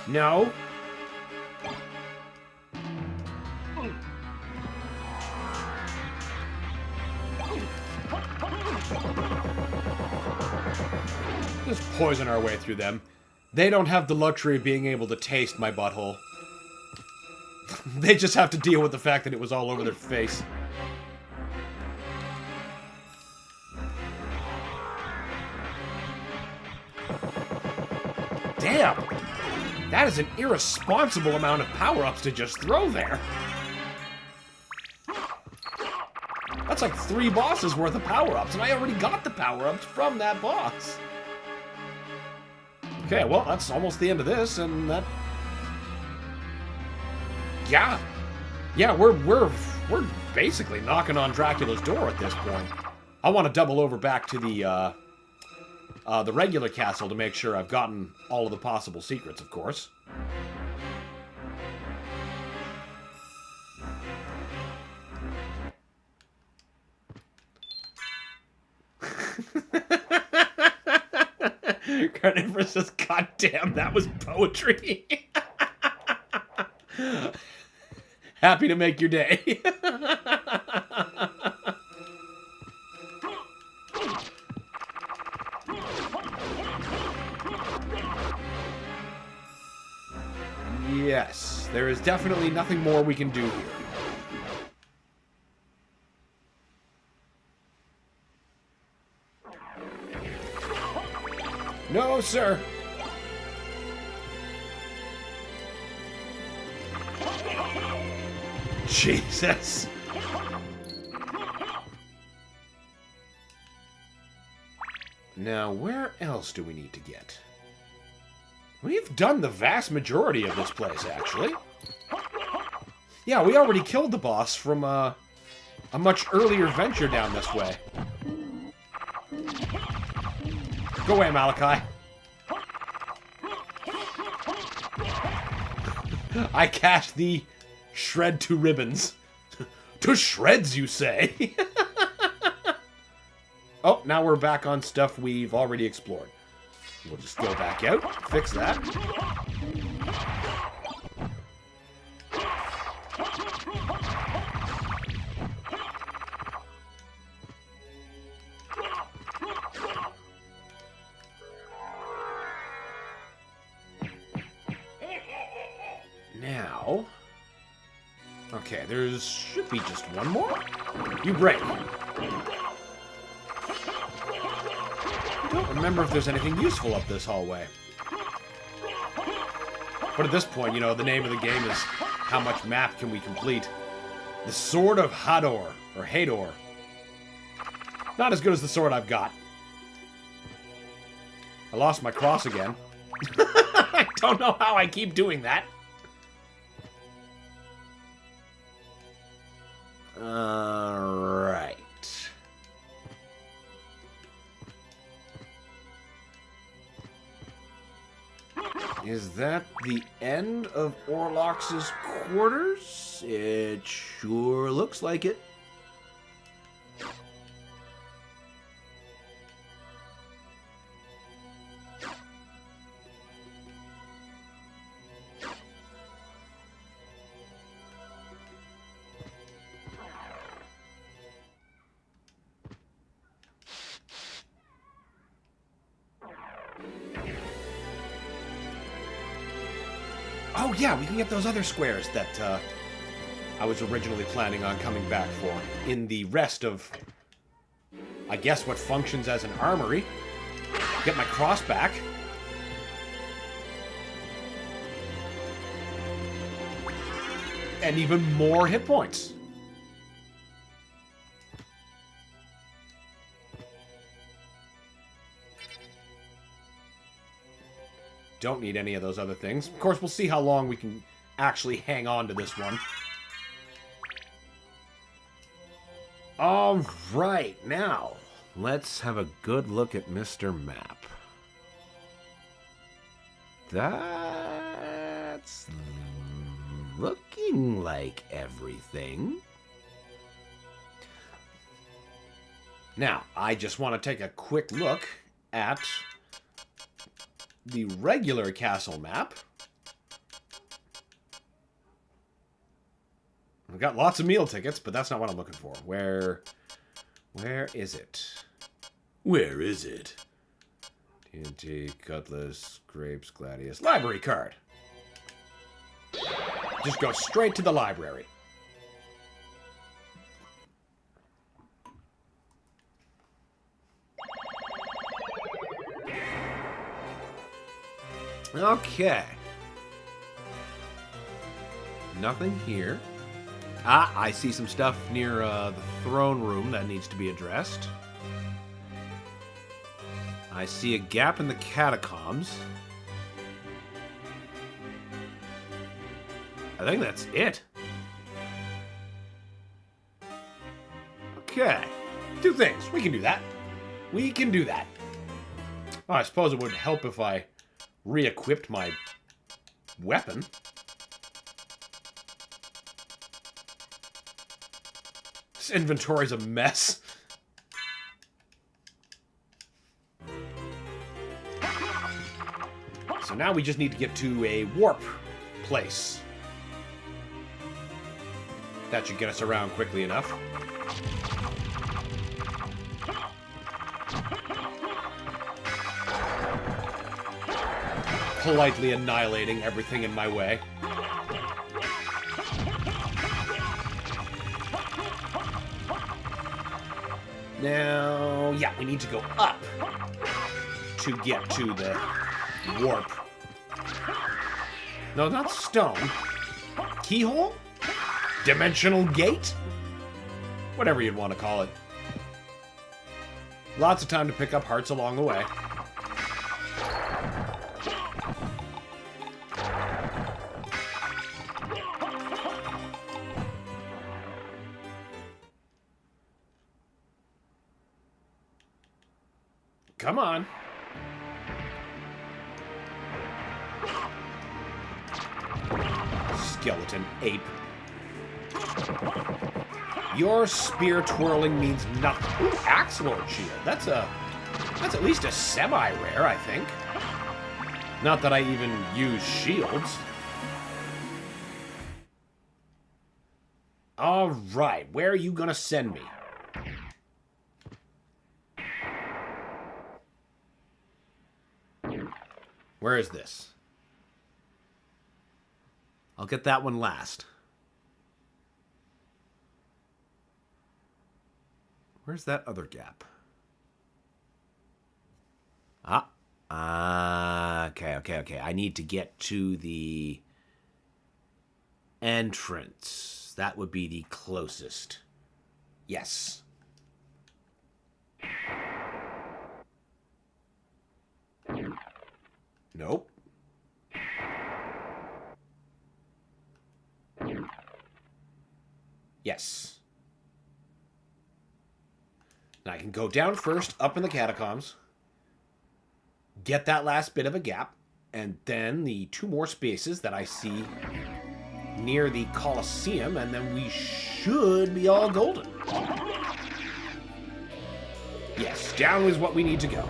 No. Just poison our way through them. They don't have the luxury of being able to taste my butthole. They just have to deal with the fact that it was all over their face. Damn! That is an irresponsible amount of power-ups to just throw there. That's like 3 bosses worth of power-ups, and I already got the power-ups from that boss. Okay, well, that's almost the end of this, and that... Yeah. Yeah, we're basically knocking on Dracula's door at this point. I want to double over back to the regular castle to make sure I've gotten all of the possible secrets, of course. Carnivorous says, "God damn, that was poetry." Happy to make your day. Yes, there is definitely nothing more we can do here. No, sir. Jesus. Now, where else do we need to get? We've done the vast majority of this place, actually. Yeah, we already killed the boss from a much earlier venture down this way. Go away, Malachi. I cast the shred to ribbons. To shreds, you say? Oh, now we're back on stuff we've already explored. We'll just go back out, fix that. Now... Okay, there should be just one more. You break. I don't remember if there's anything useful up this hallway. But at this point, you know, the name of the game is how much map can we complete. The Sword of Hador, or Hador. Not as good as the sword I've got. I lost my cross again. I don't know how I keep doing that. Alright. Is that the end of Orlox's quarters? It sure looks like it. Oh yeah, we can get those other squares that I was originally planning on coming back for in the rest of, I guess, what functions as an armory. Get my cross back. And even more hit points. Don't need any of those other things. Of course, we'll see how long we can actually hang on to this one. All right, now, let's have a good look at Mr. Map. That's looking like everything. Now, I just want to take a quick look at the regular castle map. I've got lots of meal tickets, but that's not what I'm looking for. Where is it? Where is it? TNT, Cutlass, Grapes, Gladius. Library card! Just go straight to the library. Okay. Nothing here. Ah, I see some stuff near the throne room that needs to be addressed. I see a gap in the catacombs. I think that's it. Okay. Two things. We can do that. We can do that. Oh, I suppose it would help if I re-equipped my weapon. This inventory's a mess. So now we just need to get to a warp place. That should get us around quickly enough. Politely annihilating everything in my way. Now, yeah, we need to go up to get to the warp. No, not stone. Keyhole? Dimensional gate? Whatever you'd want to call it. Lots of time to pick up hearts along the way. Come on. Skeleton ape. Your spear twirling means nothing. Ooh, Axelord shield. That's at least a semi-rare, I think. Not that I even use shields. All right, where are you gonna send me? Where is this? I'll get that one last. Where's that other gap? Okay. I need to get to the entrance. That would be the closest. Yes. Nope. Yes. Now I can go down first, up in the catacombs, get that last bit of a gap, And then the 2 more spaces that I see near the Colosseum, and then we should be all golden. Yes, down is what we need to go.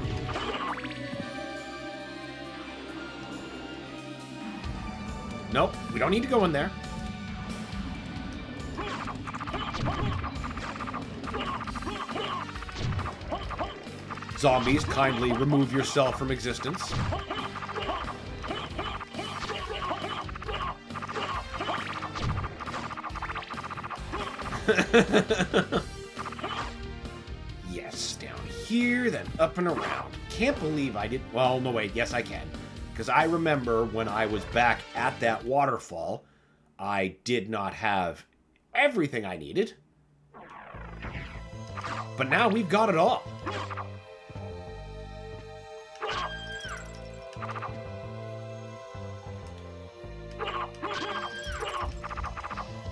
Nope, we don't need to go in there. Zombies, kindly remove yourself from existence. Yes, down here, then up and around. Can't believe I didn't... Well, no, wait. Yes, I can. Because I remember when I was back at that waterfall, I did not have everything I needed. But now we've got it all.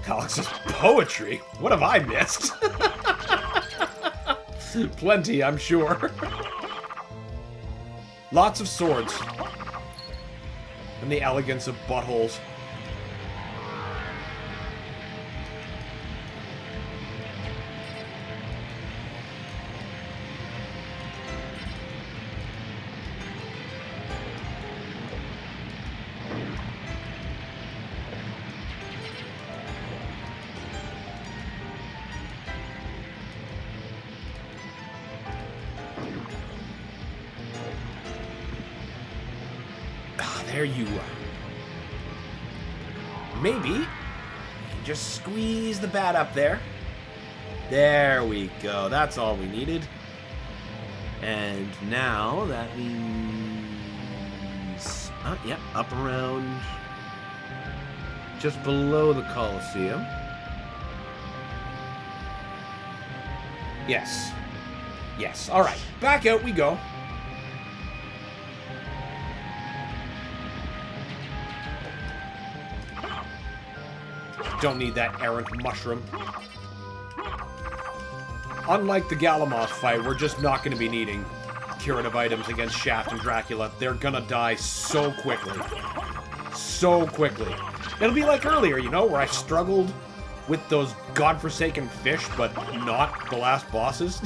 Alex's poetry? What have I missed? Plenty, I'm sure. Lots of swords. And the elegance of buttholes. There you are. Maybe you can just squeeze the bat up there. There we go. That's all we needed. And now that means... yeah, up around just below the Colosseum. Yes. Yes. All right. Back out we go. Don't need that errant mushroom. Unlike the Galamoth fight, we're just not going to be needing curative items against Shaft and Dracula. They're gonna die so quickly. So quickly. It'll be like earlier, you know, where I struggled with those godforsaken fish, but not the last bosses.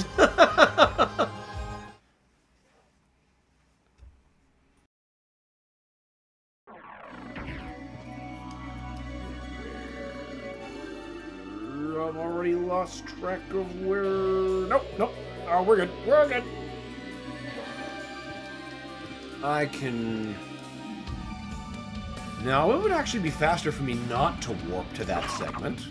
I've already lost track of where... Nope, nope. Oh, we're good. We're good. I can... Now, it would actually be faster for me not to warp to that segment.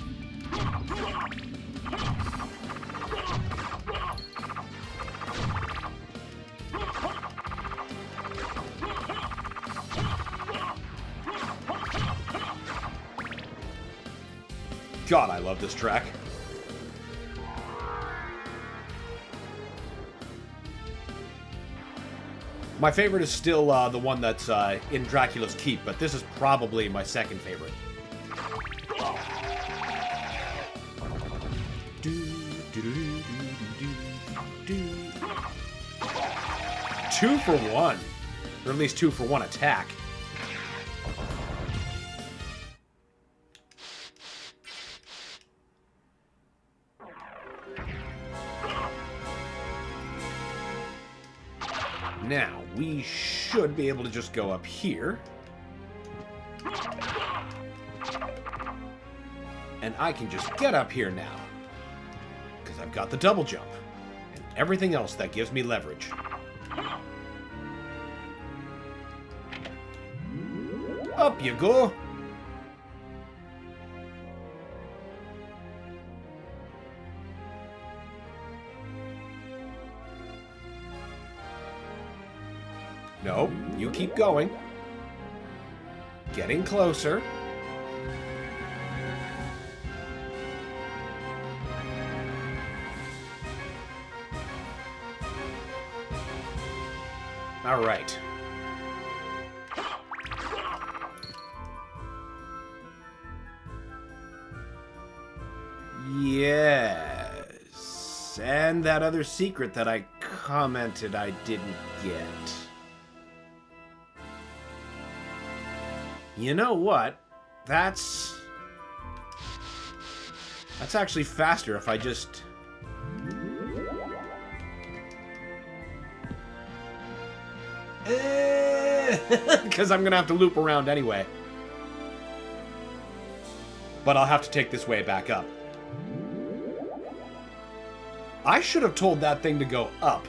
God, I love this track. My favorite is still the one that's in Dracula's Keep, but this is probably my second favorite. 2 for 1. Or at least 2 for 1 attack. Now, we should be able to just go up here. And I can just get up here now. Because I've got the double jump. And everything else that gives me leverage. Up you go! No, you keep going. Getting closer. All right. Yes. And that other secret that I commented I didn't get. You know what? That's actually faster if I just... Because I'm going to have to loop around anyway. But I'll have to take this way back up. I should have told that thing to go up.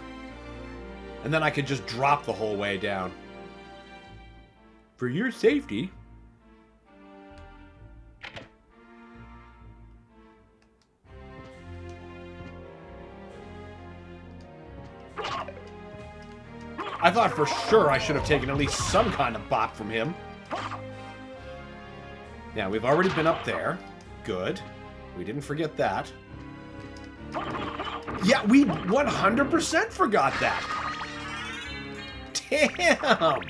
And then I could just drop the whole way down. For your safety. I thought for sure I should have taken at least some kind of bop from him. Yeah, we've already been up there. Good. We didn't forget that. Yeah, we 100% forgot that. Damn!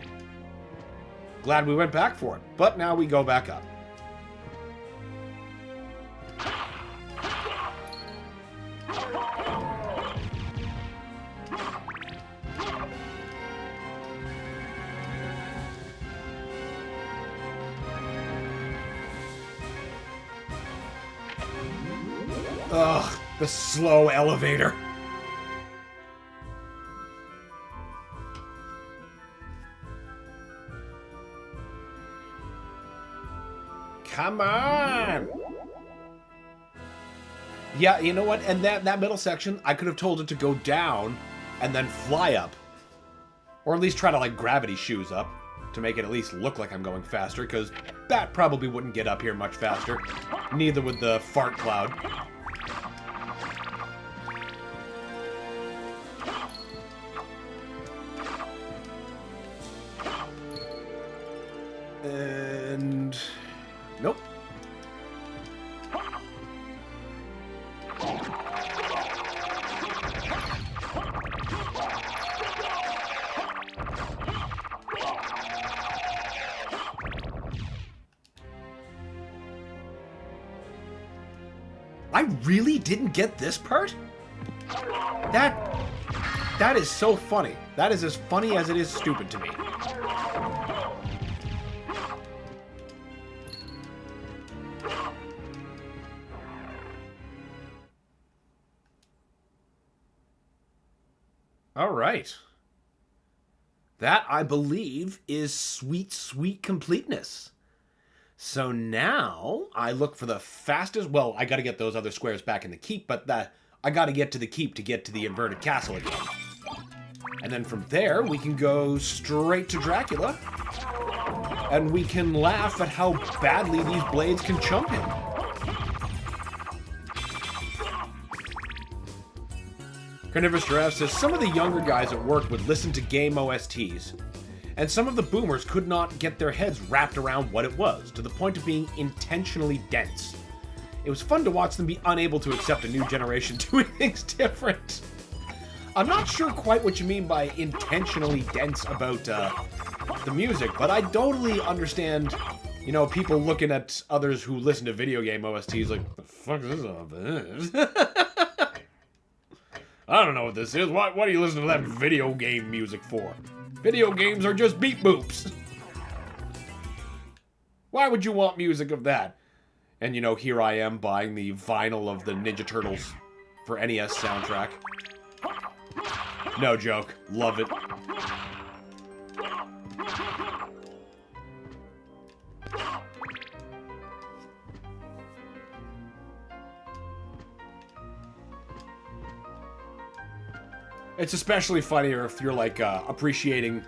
Glad we went back for it. But now we go back up. Ugh, the slow elevator. Come on! Yeah, you know what? And that middle section, I could have told it to go down and then fly up. Or at least try to, like, gravity shoes up to make it at least look like I'm going faster, because that probably wouldn't get up here much faster. Neither would the fart cloud. And... nope. I really didn't get this part? That is so funny. That is as funny as it is stupid to me. All right. That, I believe, is sweet, sweet completeness. So now I look for the fastest... well, I got to get those other squares back in the keep, but I got to get to the keep to get to the inverted castle again. And then from there, we can go straight to Dracula. And we can laugh at how badly these blades can chump him. Carnivorous Giraffe says, some of the younger guys at work would listen to game OSTs, and some of the boomers could not get their heads wrapped around what it was, to the point of being intentionally dense. It was fun to watch them be unable to accept a new generation doing things different. I'm not sure quite what you mean by intentionally dense about the music, but I totally understand, you know, people looking at others who listen to video game OSTs like, the fuck is this all about? I don't know what this is. What do you listen to that video game music for? Video games are just beat boops. Why would you want music of that? And, you know, here I am buying the vinyl of the Ninja Turtles for NES soundtrack. No joke. Love it. It's especially funnier if you're, like, appreciating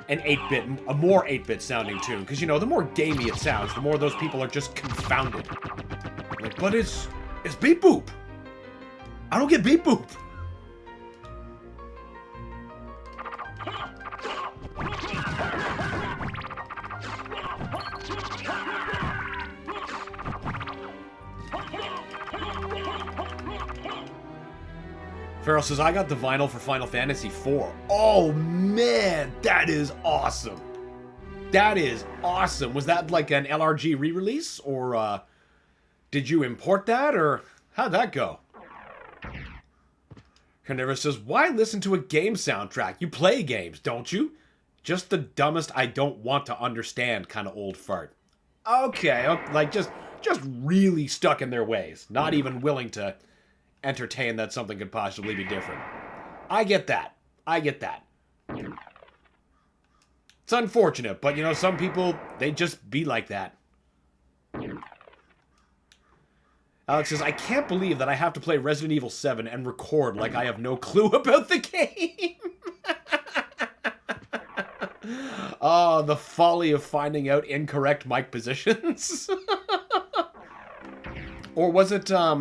an 8-bit, a more 8-bit sounding tune. Because, you know, the more gamey it sounds, the more those people are just confounded. Like, but it's beep boop. I don't get beep boop. Farrell says, I got the vinyl for Final Fantasy IV. Oh, man, that is awesome. That is awesome. Was that like an LRG re-release? Or did you import that? Or how'd that go? Carnivore says, why listen to a game soundtrack? You play games, don't you? Just the dumbest, I don't want to understand kind of old fart. Okay, like just really stuck in their ways. Not even willing to entertain that something could possibly be different. I get that. I get that. It's unfortunate, but you know, some people, they just be like that. Alex says, I can't believe that I have to play Resident Evil 7 and record like I have no clue about the game. Oh, the folly of finding out incorrect mic positions. Or was it a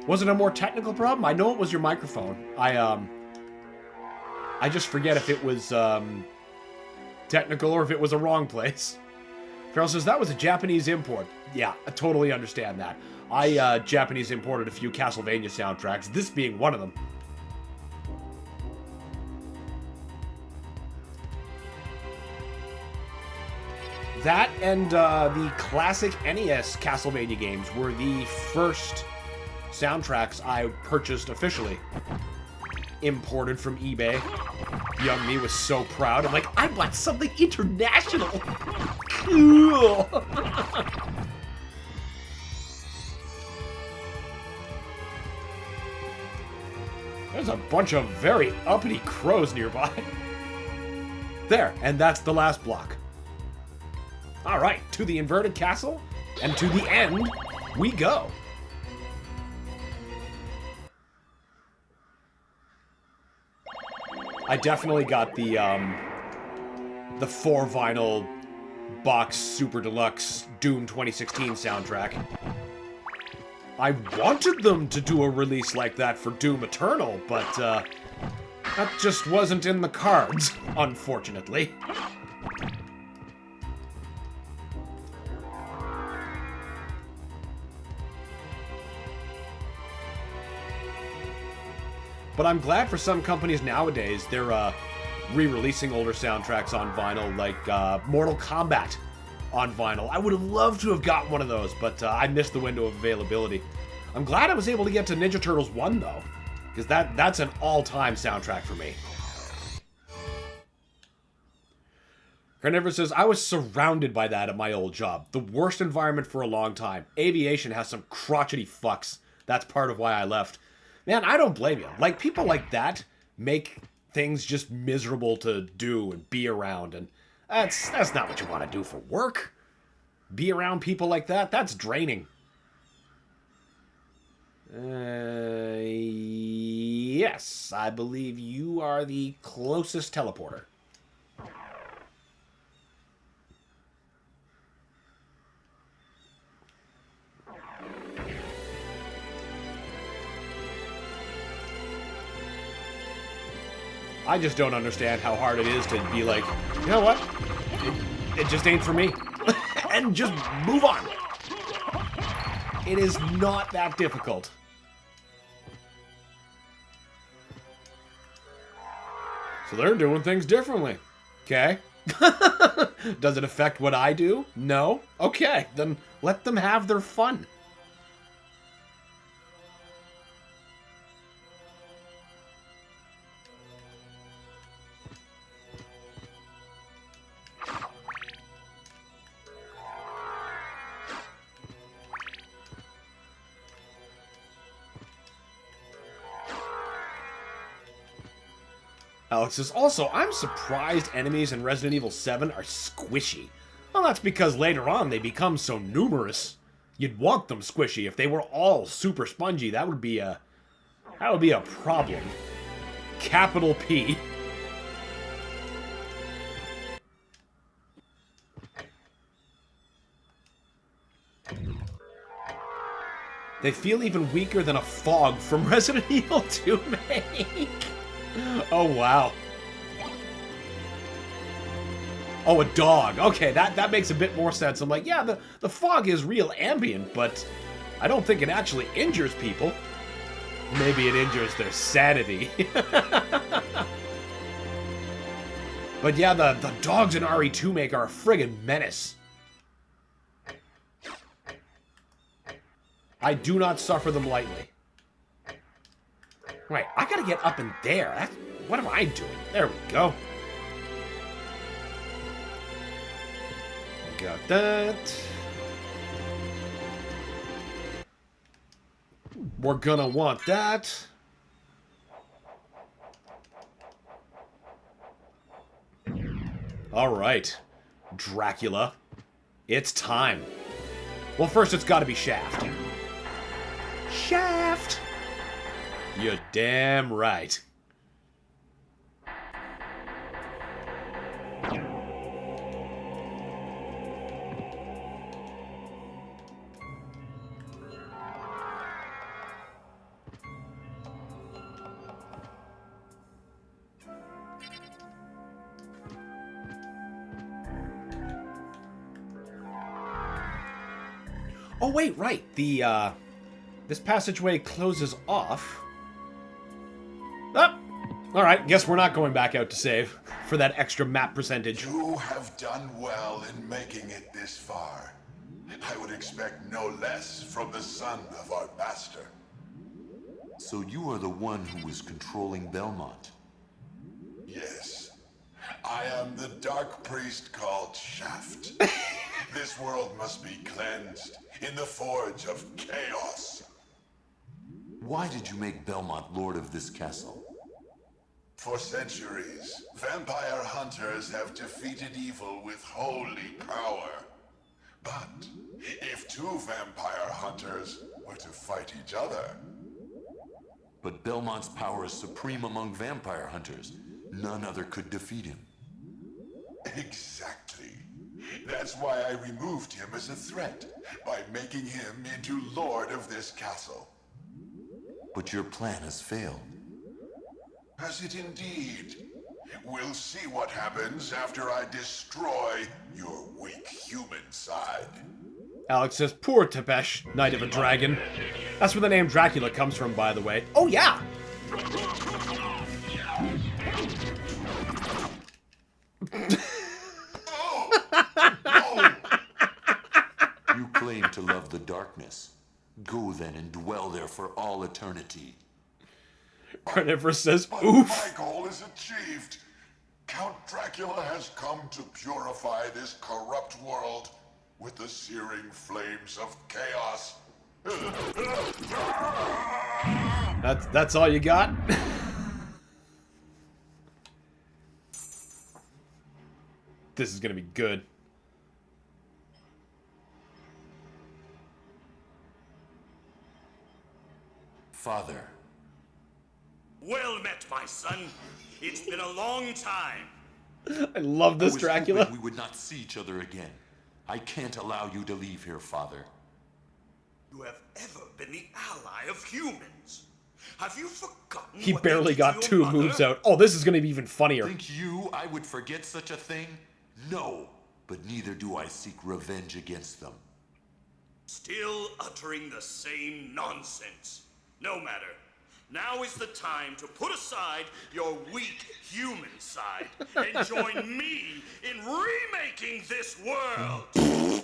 more technical problem? I know it was your microphone. I just forget if it was technical or if it was a wrong place. Farrell says, that was a Japanese import. Yeah, I totally understand that. I Japanese imported a few Castlevania soundtracks, this being one of them. That and the classic NES Castlevania games were the first soundtracks I purchased officially. Imported from eBay. Young me was so proud. I'm like, I bought something international! Cool! There's a bunch of very uppity crows nearby. There, and that's the last block. Alright, to the inverted castle, and to the end we go. I definitely got the 4-vinyl box Super Deluxe Doom 2016 soundtrack. I wanted them to do a release like that for Doom Eternal, but that just wasn't in the cards, unfortunately. But I'm glad for some companies nowadays, they're re-releasing older soundtracks on vinyl, like Mortal Kombat on vinyl. I would have loved to have got one of those, but I missed the window of availability. I'm glad I was able to get to Ninja Turtles 1, though, because that's an all-time soundtrack for me. Carnivorous says, I was surrounded by that at my old job. The worst environment for a long time. Aviation has some crotchety fucks. That's part of why I left. Man, I don't blame you. Like, people like that make things just miserable to do and be around, and that's not what you want to do for work. Be around people like that, that's draining. Yes, I believe you are the closest teleporter. I just don't understand how hard it is to be like, you know what? It just ain't for me. And just move on. It is not that difficult. So they're doing things differently. Okay. Does it affect what I do? No? Okay, then let them have their fun. Alex says, also, I'm surprised enemies in Resident Evil 7 are squishy. Well, that's because later on they become so numerous. You'd want them squishy. If they were all super spongy, that would be a problem. Capital P. They feel even weaker than a fog from Resident Evil 2 make. Oh, wow. Oh, a dog. Okay, that makes a bit more sense. I'm like, yeah, the fog is real ambient, but I don't think it actually injures people. Maybe it injures their sanity. But yeah, the dogs in RE2 make are a friggin' menace. I do not suffer them lightly. Wait, I gotta get up in there. What am I doing? There we go. Got that. We're gonna want that. Alright. Dracula. It's time. Well, first it's gotta be Shaft. Shaft! You're damn right. Oh, wait, right. This passageway closes off. Oh, alright, guess we're not going back out to save for that extra map percentage. You have done well in making it this far. I would expect no less from the son of our master. So you are the one who was controlling Belmont? Yes. I am the dark priest called Shaft. This world must be cleansed in the forge of chaos. Why did you make Belmont lord of this castle? For centuries, vampire hunters have defeated evil with holy power. But if two vampire hunters were to fight each other... But Belmont's power is supreme among vampire hunters. None other could defeat him. Exactly. That's why I removed him as a threat, by making him into lord of this castle. But your plan has failed. Has it indeed? We'll see what happens after I destroy your weak human side. Alex says, poor Tepesh, Knight of a Dragon. That's where the name Dracula comes from, by the way. Oh, yeah! You claim to love the darkness. Go then and dwell there for all eternity. Carnivorous says, but oof! My goal is achieved. Count Dracula has come to purify this corrupt world with the searing flames of chaos. That's all you got? This is gonna be good. Father. Well met, my son. It's been a long time. I love this I was Dracula. hoping we would not see each other again. I can't allow you to leave here, Father. You have ever been the ally of humans. Have you forgotten He what they barely did got to 2 your mother? moves out. Oh, this is gonna be even funnier. Think you I would forget such a thing? No, but neither do I seek revenge against them. Still uttering the same nonsense. No matter. Now is the time to put aside your weak human side and join me in remaking this world.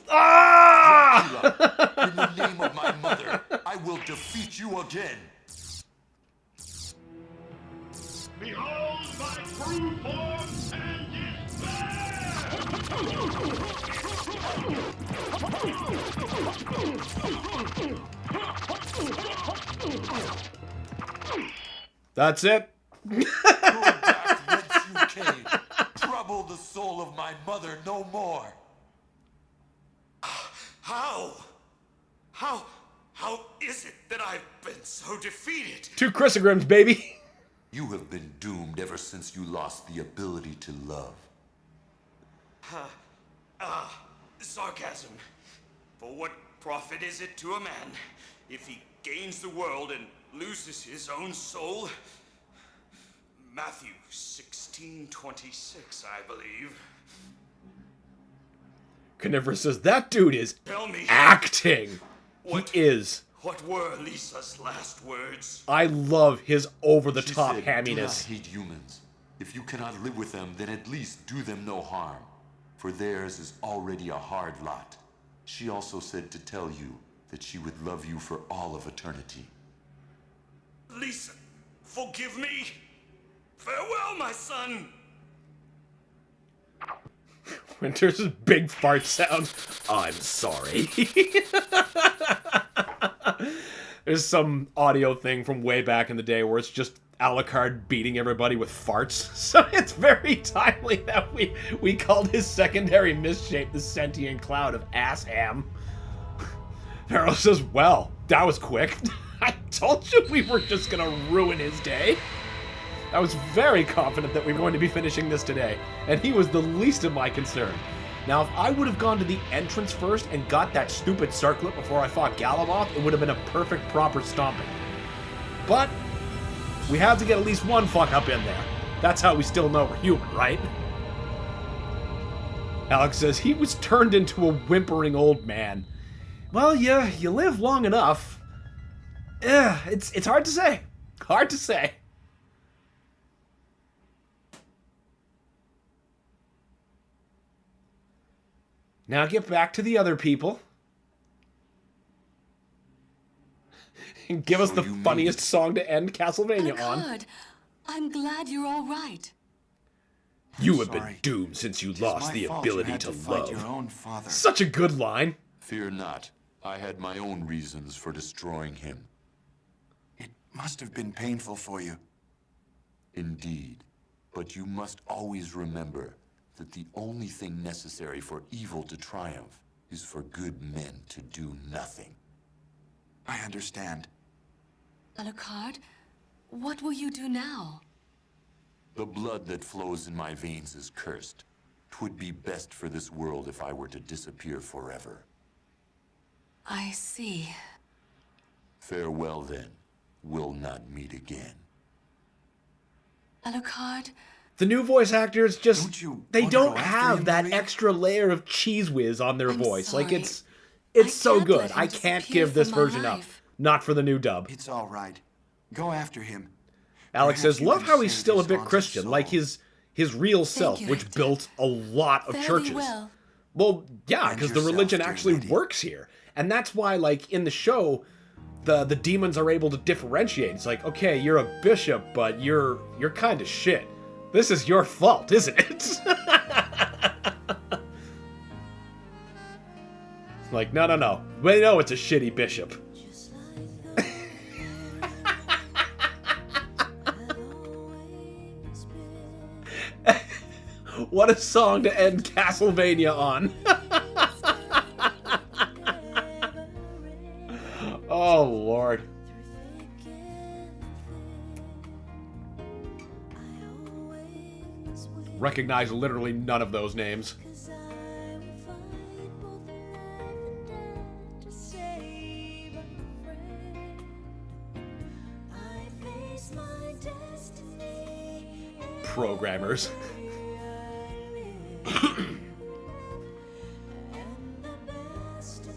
Ah! Dracula, in the name of my mother, I will defeat you again. Behold my true form and That's it. Go back whence you came. Trouble the soul of my mother no more. How is it that I've been so defeated? 2 Crissaegrims, baby. You have been doomed ever since you lost the ability to love. Sarcasm. For what profit is it to a man if he gains the world and loses his own soul? Matthew 16:26, I believe. Carnivorous says, that dude is Tell me, acting. He is. what were Lisa's last words? I love his over-the-top She said, hamminess. do not hate humans. If you cannot live with them, then at least do them no harm. For theirs is already a hard lot. She also said to tell you that she would love you for all of eternity. Lisa, forgive me. Farewell, my son. Winter's big fart sound. I'm sorry. There's some audio thing from way back in the day where it's just Alucard beating everybody with farts. So it's very timely that we called his secondary misshape the sentient cloud of ass ham. Pharaoh says, well, that was quick. I told you we were just gonna ruin his day. I was very confident that we were going to be finishing this today, and he was the least of my concern. Now, if I would have gone to the entrance first and got that stupid circlet before I fought Galamoth, it would have been a perfect, proper stomping. But we had to get at least one fuck-up in there. That's how we still know we're human, right? Alex says, he was turned into a whimpering old man. Well, you live long enough. It's hard to say. Hard to say. Now get back to the other people. And give us the funniest song to end Castlevania on. I'm glad you're all right. You have been doomed since you lost the ability to love. Your own father. Such a good line. Fear not. I had my own reasons for destroying him. It must have been painful for you. Indeed. But you must always remember that the only thing necessary for evil to triumph is for good men to do nothing. I understand. Alucard, what will you do now? The blood that flows in my veins is cursed. 'Twould be best for this world if I were to disappear forever. I see. Farewell then. We'll not meet again. Alucard? The new voice actors just, they don't have that extra layer of cheese whiz on their voice. Sorry. Like, it's so good. I can't give this version up. Not for the new dub. It's all right. Go after him. Alex says, love how he's still a bit Christian, like his real self, which built a lot of churches. Well, yeah, because the religion actually works here. And that's why, like, in the show, the demons are able to differentiate. It's like, okay, you're a bishop, but you're kind of shit. This is your fault, isn't it? Like, no. We know it's a shitty bishop. What a song to end Castlevania on. Oh, Lord. Recognize literally none of those names. Programmers.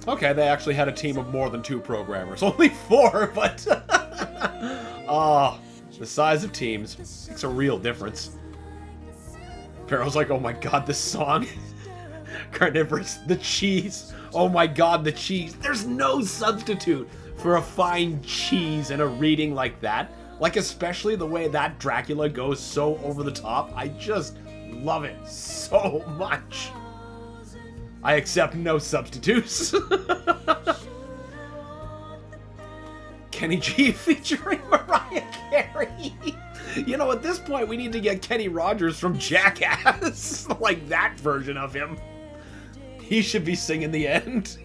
Okay, they actually had a team of more than 2 programmers. Only 4, but... Oh, the size of teams makes a real difference. Pharaoh's like, oh my god, this song. Carnivorous, the cheese. Oh my god, the cheese. There's no substitute for a fine cheese in a reading like that. Like, especially the way that Dracula goes so over the top. I just love it so much. I accept no substitutes. Kenny G featuring Mariah Carey. You know, at this point, we need to get Kenny Rogers from Jackass. Like that version of him. He should be singing the end.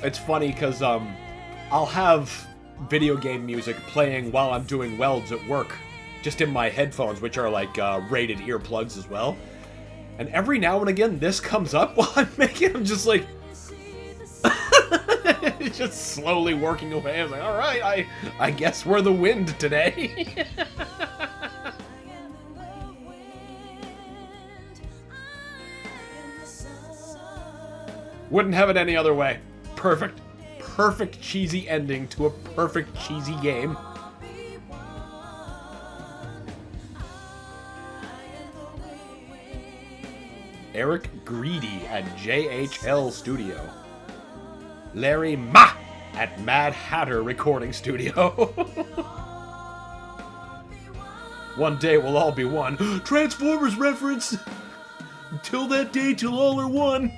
It's funny because I'll have video game music playing while I'm doing welds at work, just in my headphones, which are like rated earplugs as well. And every now and again, this comes up while I'm making. I'm just like, it's just slowly working away. I was like, all right, I guess we're the wind today. Wouldn't have it any other way. Perfect. perfect cheesy ending to a perfect cheesy game. Eric Greedy at JHL Studio. Larry Ma at Mad Hatter Recording Studio. One day we'll all be one. Transformers reference! Till that day, till all are one.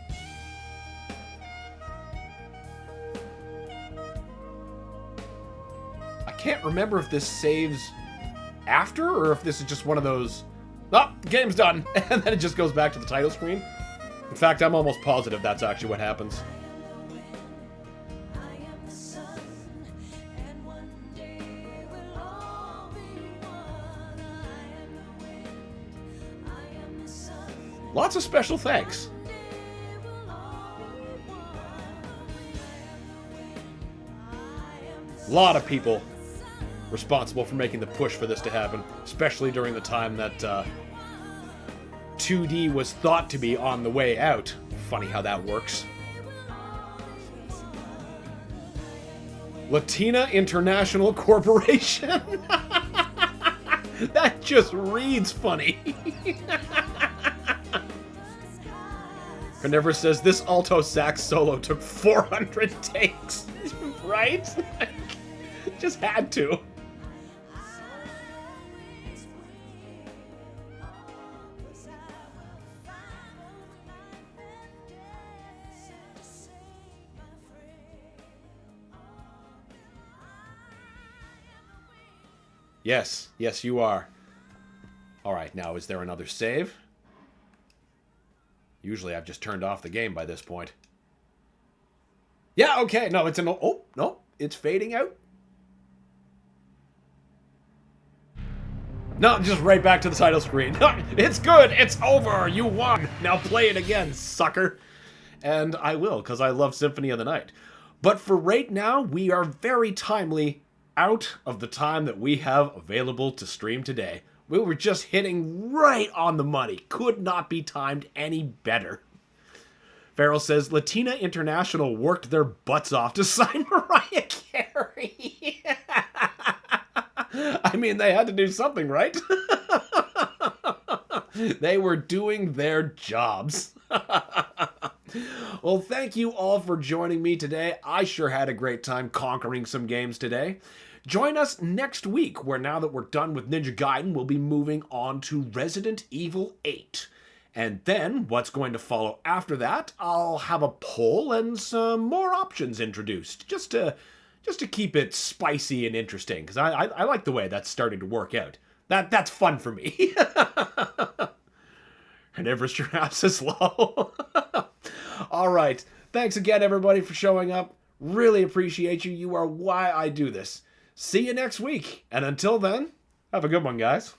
I can't remember if this saves after, or if this is just one of those, oh, game's done, and then it just goes back to the title screen. In fact, I'm almost positive that's actually what happens. Lots of special thanks. A lot of people responsible for making the push for this to happen, especially during the time that 2D was thought to be on the way out. Funny how that works. Latina International Corporation. That just reads funny. Carnivorous says this alto sax solo took 400 takes. Right? Just had to. Yes, yes, you are. Alright, now is there another save? Usually I've just turned off the game by this point. Yeah, okay, no, it's an... Oh, no, it's fading out. No, just right back to the title screen. It's good, it's over, you won. Now play it again, sucker. And I will, because I love Symphony of the Night. But for right now, we are very timely out of the time that we have available to stream today. We were just hitting right on the money. Could not be timed any better. Farrell says, Latina International worked their butts off to sign Mariah Carey. I mean, they had to do something, right? They were doing their jobs. Well, thank you all for joining me today. I sure had a great time conquering some games today. Join us next week, where now that we're done with Ninja Gaiden, we'll be moving on to Resident Evil 8. And then, what's going to follow after that, I'll have a poll and some more options introduced, just to keep it spicy and interesting, because I like the way that's starting to work out. That's fun for me. And Everest your house is low. All right. Thanks again, everybody, for showing up. Really appreciate you. You are why I do this. See you next week. And until then, have a good one, guys.